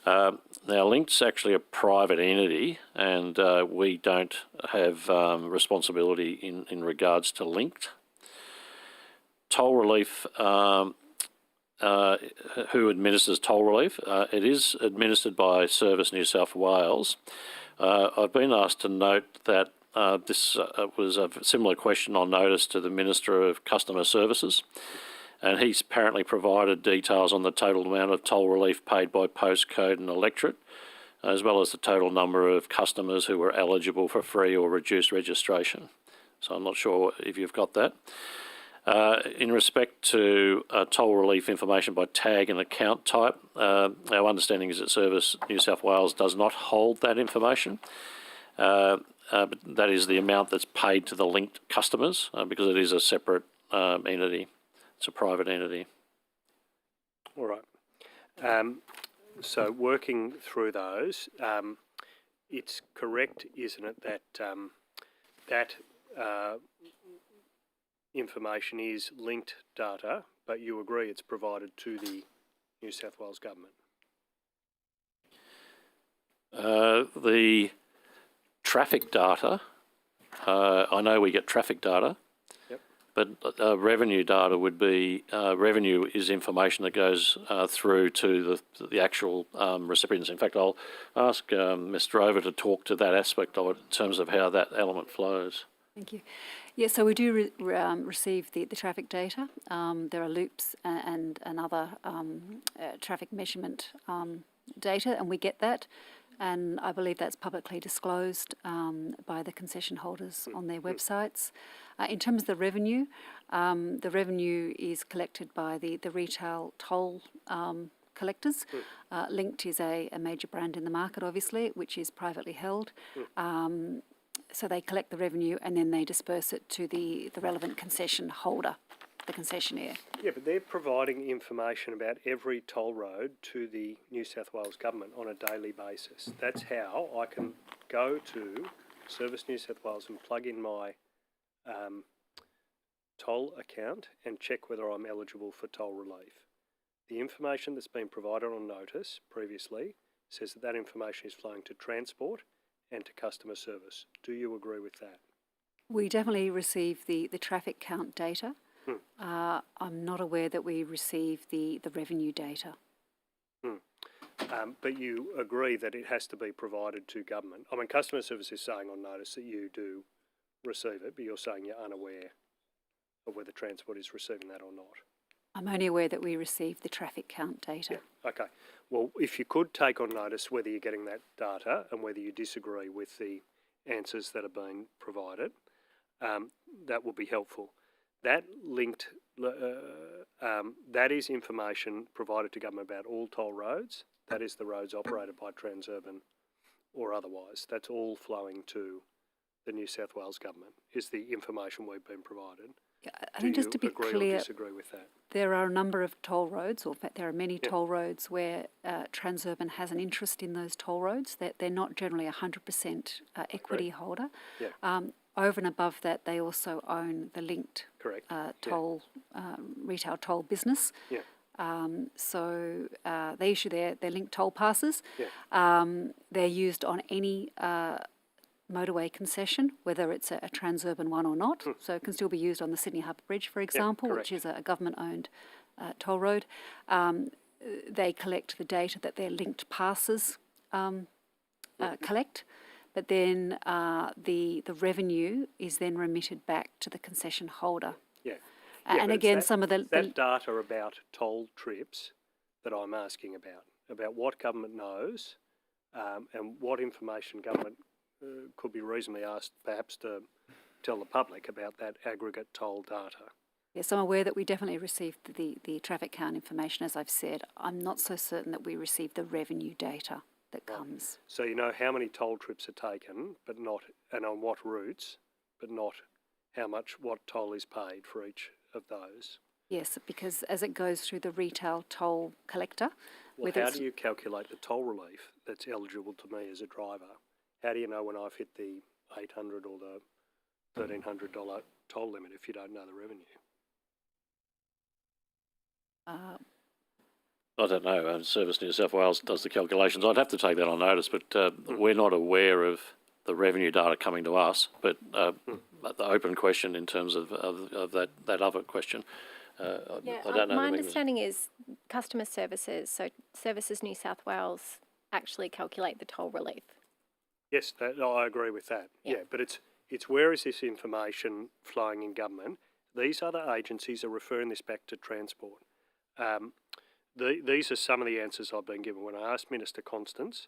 Now, Linked's actually a private entity, and we don't have responsibility in regards to Linked. Toll relief, who administers toll relief? It is administered by Service New South Wales. I've been asked to note that this was a similar question on notice to the Minister of Customer Services, and he's apparently provided details on the total amount of toll relief paid by postcode and electorate, as well as the total number of customers who were eligible for free or reduced registration. So I'm not sure if you've got that. In respect to toll relief information by tag and account type, our understanding is that Service New South Wales does not hold that information. But that is the amount that's paid to the Linked customers, because it is a separate entity. It's a private entity. All right. So working through those, it's correct, isn't it, that that information is linked data, but you agree it's provided to the New South Wales government? The traffic data, I know we get traffic data, yep. But revenue data would be, revenue is information that goes through to the actual recipients. In fact, I'll ask Ms. Drover to talk to that aspect of it in terms of how that element flows. Thank you. Yeah, so we do receive the traffic data. There are loops and other traffic measurement data, and we get that. And I believe that's publicly disclosed by the concession holders on their websites. In terms of the revenue is collected by the retail toll collectors. Linked is a major brand in the market, obviously, which is privately held. So they collect the revenue and then they disperse it to the relevant concession holder. the concessionaire. Yeah, but they're providing information about every toll road to the New South Wales government on a daily basis. That's how I can go to Service New South Wales and plug in my toll account and check whether I'm eligible for toll relief. The information that's been provided on notice previously says that that information is flowing to transport and to customer service. Do you agree with that? We definitely receive the traffic count data. I'm not aware that we receive the revenue data. But you agree that it has to be provided to government. I mean, customer service is saying on notice that you do receive it, but you're saying you're unaware of whether transport is receiving that or not. I'm only aware that we receive the traffic count data. Yeah. Okay. Well, if you could take on notice whether you're getting that data and whether you disagree with the answers that are being provided, that would be helpful. That linked, that is information provided to government about all toll roads. That is the roads operated by Transurban or otherwise. That's all flowing to the New South Wales government, is the information we've been provided. Yeah, I think just to be agree clear, or disagree with that? there are a number of toll roads, or in fact there are many toll roads where Transurban has an interest in those toll roads, that they're not generally 100% equity holder. Yeah. Over and above that, they also own the linked toll, retail toll business. Yeah. So they issue their linked toll passes. Yeah. They're used on any motorway concession, whether it's a Transurban one or not. So it can still be used on the Sydney Harbour Bridge, for example, which is a government-owned toll road. They collect the data that their linked passes collect, but then the revenue is then remitted back to the concession holder. Yeah. And again, some of the data about toll trips that I'm asking about what government knows and what information government could be reasonably asked perhaps to tell the public about that aggregate toll data. Yes, I'm aware that we definitely received the traffic count information, as I've said. I'm not so certain that we received the revenue data that comes. So you know how many toll trips are taken, but not, and on what routes, but not how much, what toll is paid for each of those? Yes, because as it goes through the retail toll collector... Well, how do you calculate the toll relief that's eligible to me as a driver? How do you know when I've hit the $800 or the $1,300 toll limit if you don't know the revenue? I don't know. Service New South Wales does the calculations. I'd have to take that on notice, but we're not aware of the revenue data coming to us. But the open question in terms of that other question, I don't know. My understanding is customer services, so Services New South Wales actually calculate the toll relief. Yes, I agree with that. Yeah, but it's where is this information flowing in government? These other agencies are referring this back to transport. These are some of the answers I've been given. When I asked Minister Constance,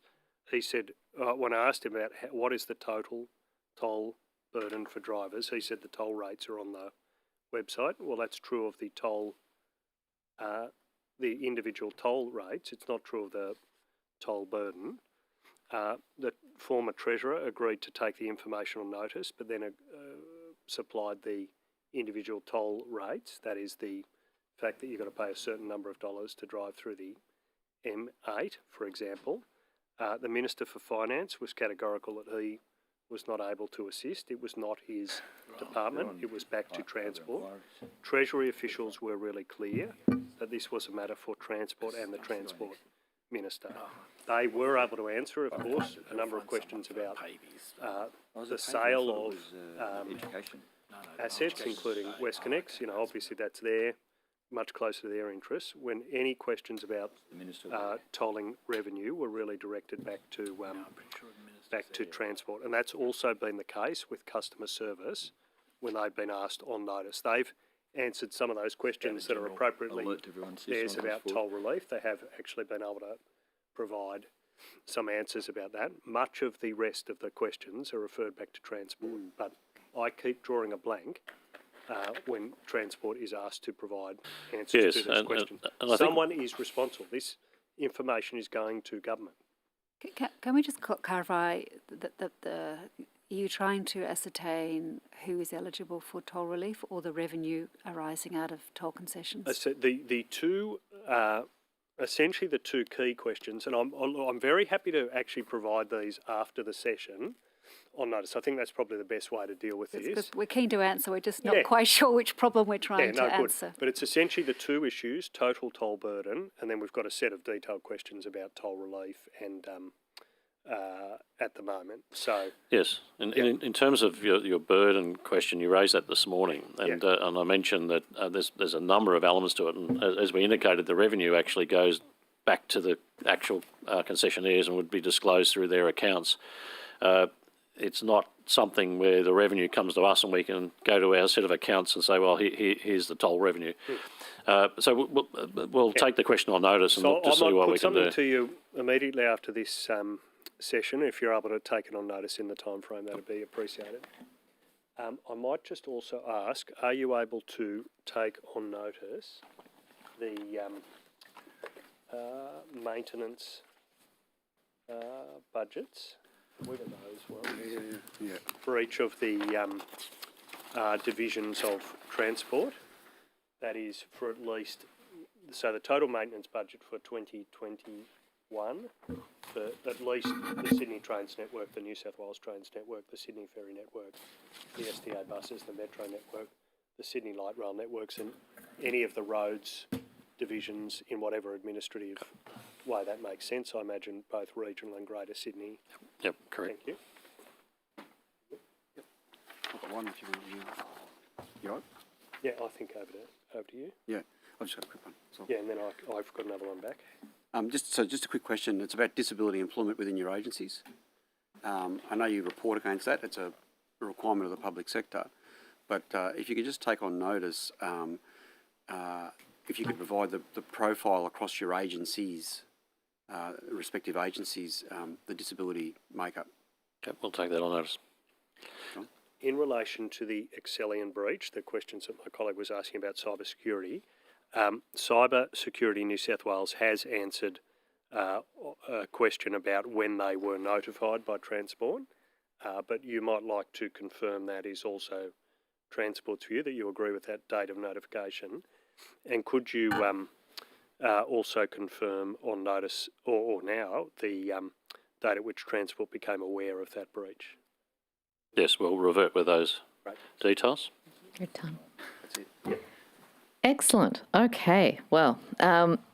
he said, when I asked him about what is the total toll burden for drivers, he said the toll rates are on the website. Well, that's true of the toll, the individual toll rates. It's not true of the toll burden. The former Treasurer agreed to take the information on notice, but then supplied the individual toll rates. That is the fact that you've got to pay a certain number of dollars to drive through the M8, for example. The Minister for Finance was categorical that he was not able to assist. It was not his department. It was back to Transport. Treasury officials were really clear that this was a matter for Transport and the Transport Minister. They were able to answer, of course, a number of questions about the sale of assets, including WestConnex. You know, obviously that's there, much closer to their interests. When any questions about tolling revenue were really directed back to Transport, and that's also been the case with customer service when they've been asked on notice. They've answered some of those questions that are appropriately theirs about toll relief. They have actually been able to provide some answers about that. Much of the rest of the questions are referred back to Transport, but I keep drawing a blank when Transport is asked to provide answers to those questions. Someone is responsible. This information is going to government. Can we just clarify that you trying to ascertain who is eligible for toll relief or the revenue arising out of toll concessions? So the two, essentially the two key questions, and I'm very happy to actually provide these after the session on notice. I think that's probably the best way to deal with this. Because we're keen to answer, we're just not quite sure which problem we're trying to good. answer. But it's essentially the two issues, total toll burden, and then we've got a set of detailed questions about toll relief and at the moment. So yes, in terms of your burden question, you raised that this morning, and I mentioned that there's a number of elements to it, and as we indicated, the revenue actually goes back to the actual concessionaires and would be disclosed through their accounts. It's not something where the revenue comes to us and we can go to our set of accounts and say, well, here's the toll revenue. So we'll take the question on notice and look to see what we can do. I might put something to you immediately after this session. If you're able to take it on notice in the time frame, that would be appreciated. I might just also ask, are you able to take on notice the maintenance budgets? Where are those for each of the divisions of transport? That is for at least, so the total maintenance budget for 2021 for at least the Sydney Trains Network, the New South Wales Trains Network, the Sydney Ferry Network, the STA buses, the Metro Network, the Sydney Light Rail networks, and any of the roads divisions in whatever administrative way that makes sense. I imagine both regional and Greater Sydney. Yep, correct. Thank you. I've got one if you want to. You all right? Yeah, I think over to you. Yeah, I've just got a quick one. So. Yeah, and then I've got another one back. Just a quick question. It's about disability employment within your agencies. I know you report against that. It's a requirement of the public sector. But if you could just take on notice, if you could provide the profile across your agencies, respective agencies, the disability makeup. Okay, we'll take that on notice. John? In relation to the Excellion breach, the questions that my colleague was asking about cyber security, Cyber Security New South Wales has answered a question about when they were notified by Transport, but you might like to confirm that is also Transport's view, that you agree with that date of notification. And could you also confirm on notice or now the date at which Transport became aware of that breach? Yes, we'll revert with those details. Good time. That's it. Yep. Excellent. Okay. Well,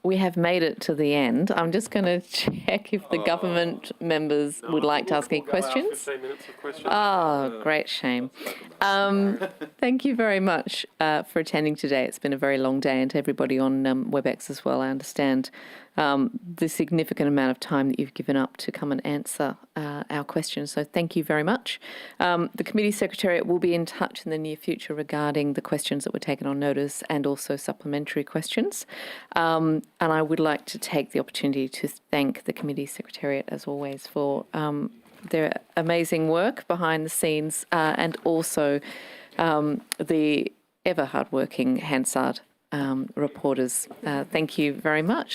we have made it to the end. I'm just going to check if the government members would like to ask any questions. 15 minutes of questions. Oh, great shame. Thank you very much for attending today. It's been a very long day, and to everybody on WebEx as well. I understand the significant amount of time that you've given up to come and answer our questions. So thank you very much. The Committee Secretariat will be in touch in the near future regarding the questions that were taken on notice and also supplementary questions. And I would like to take the opportunity to thank the Committee Secretariat, as always, for their amazing work behind the scenes and also the ever hardworking Hansard reporters. Thank you very much.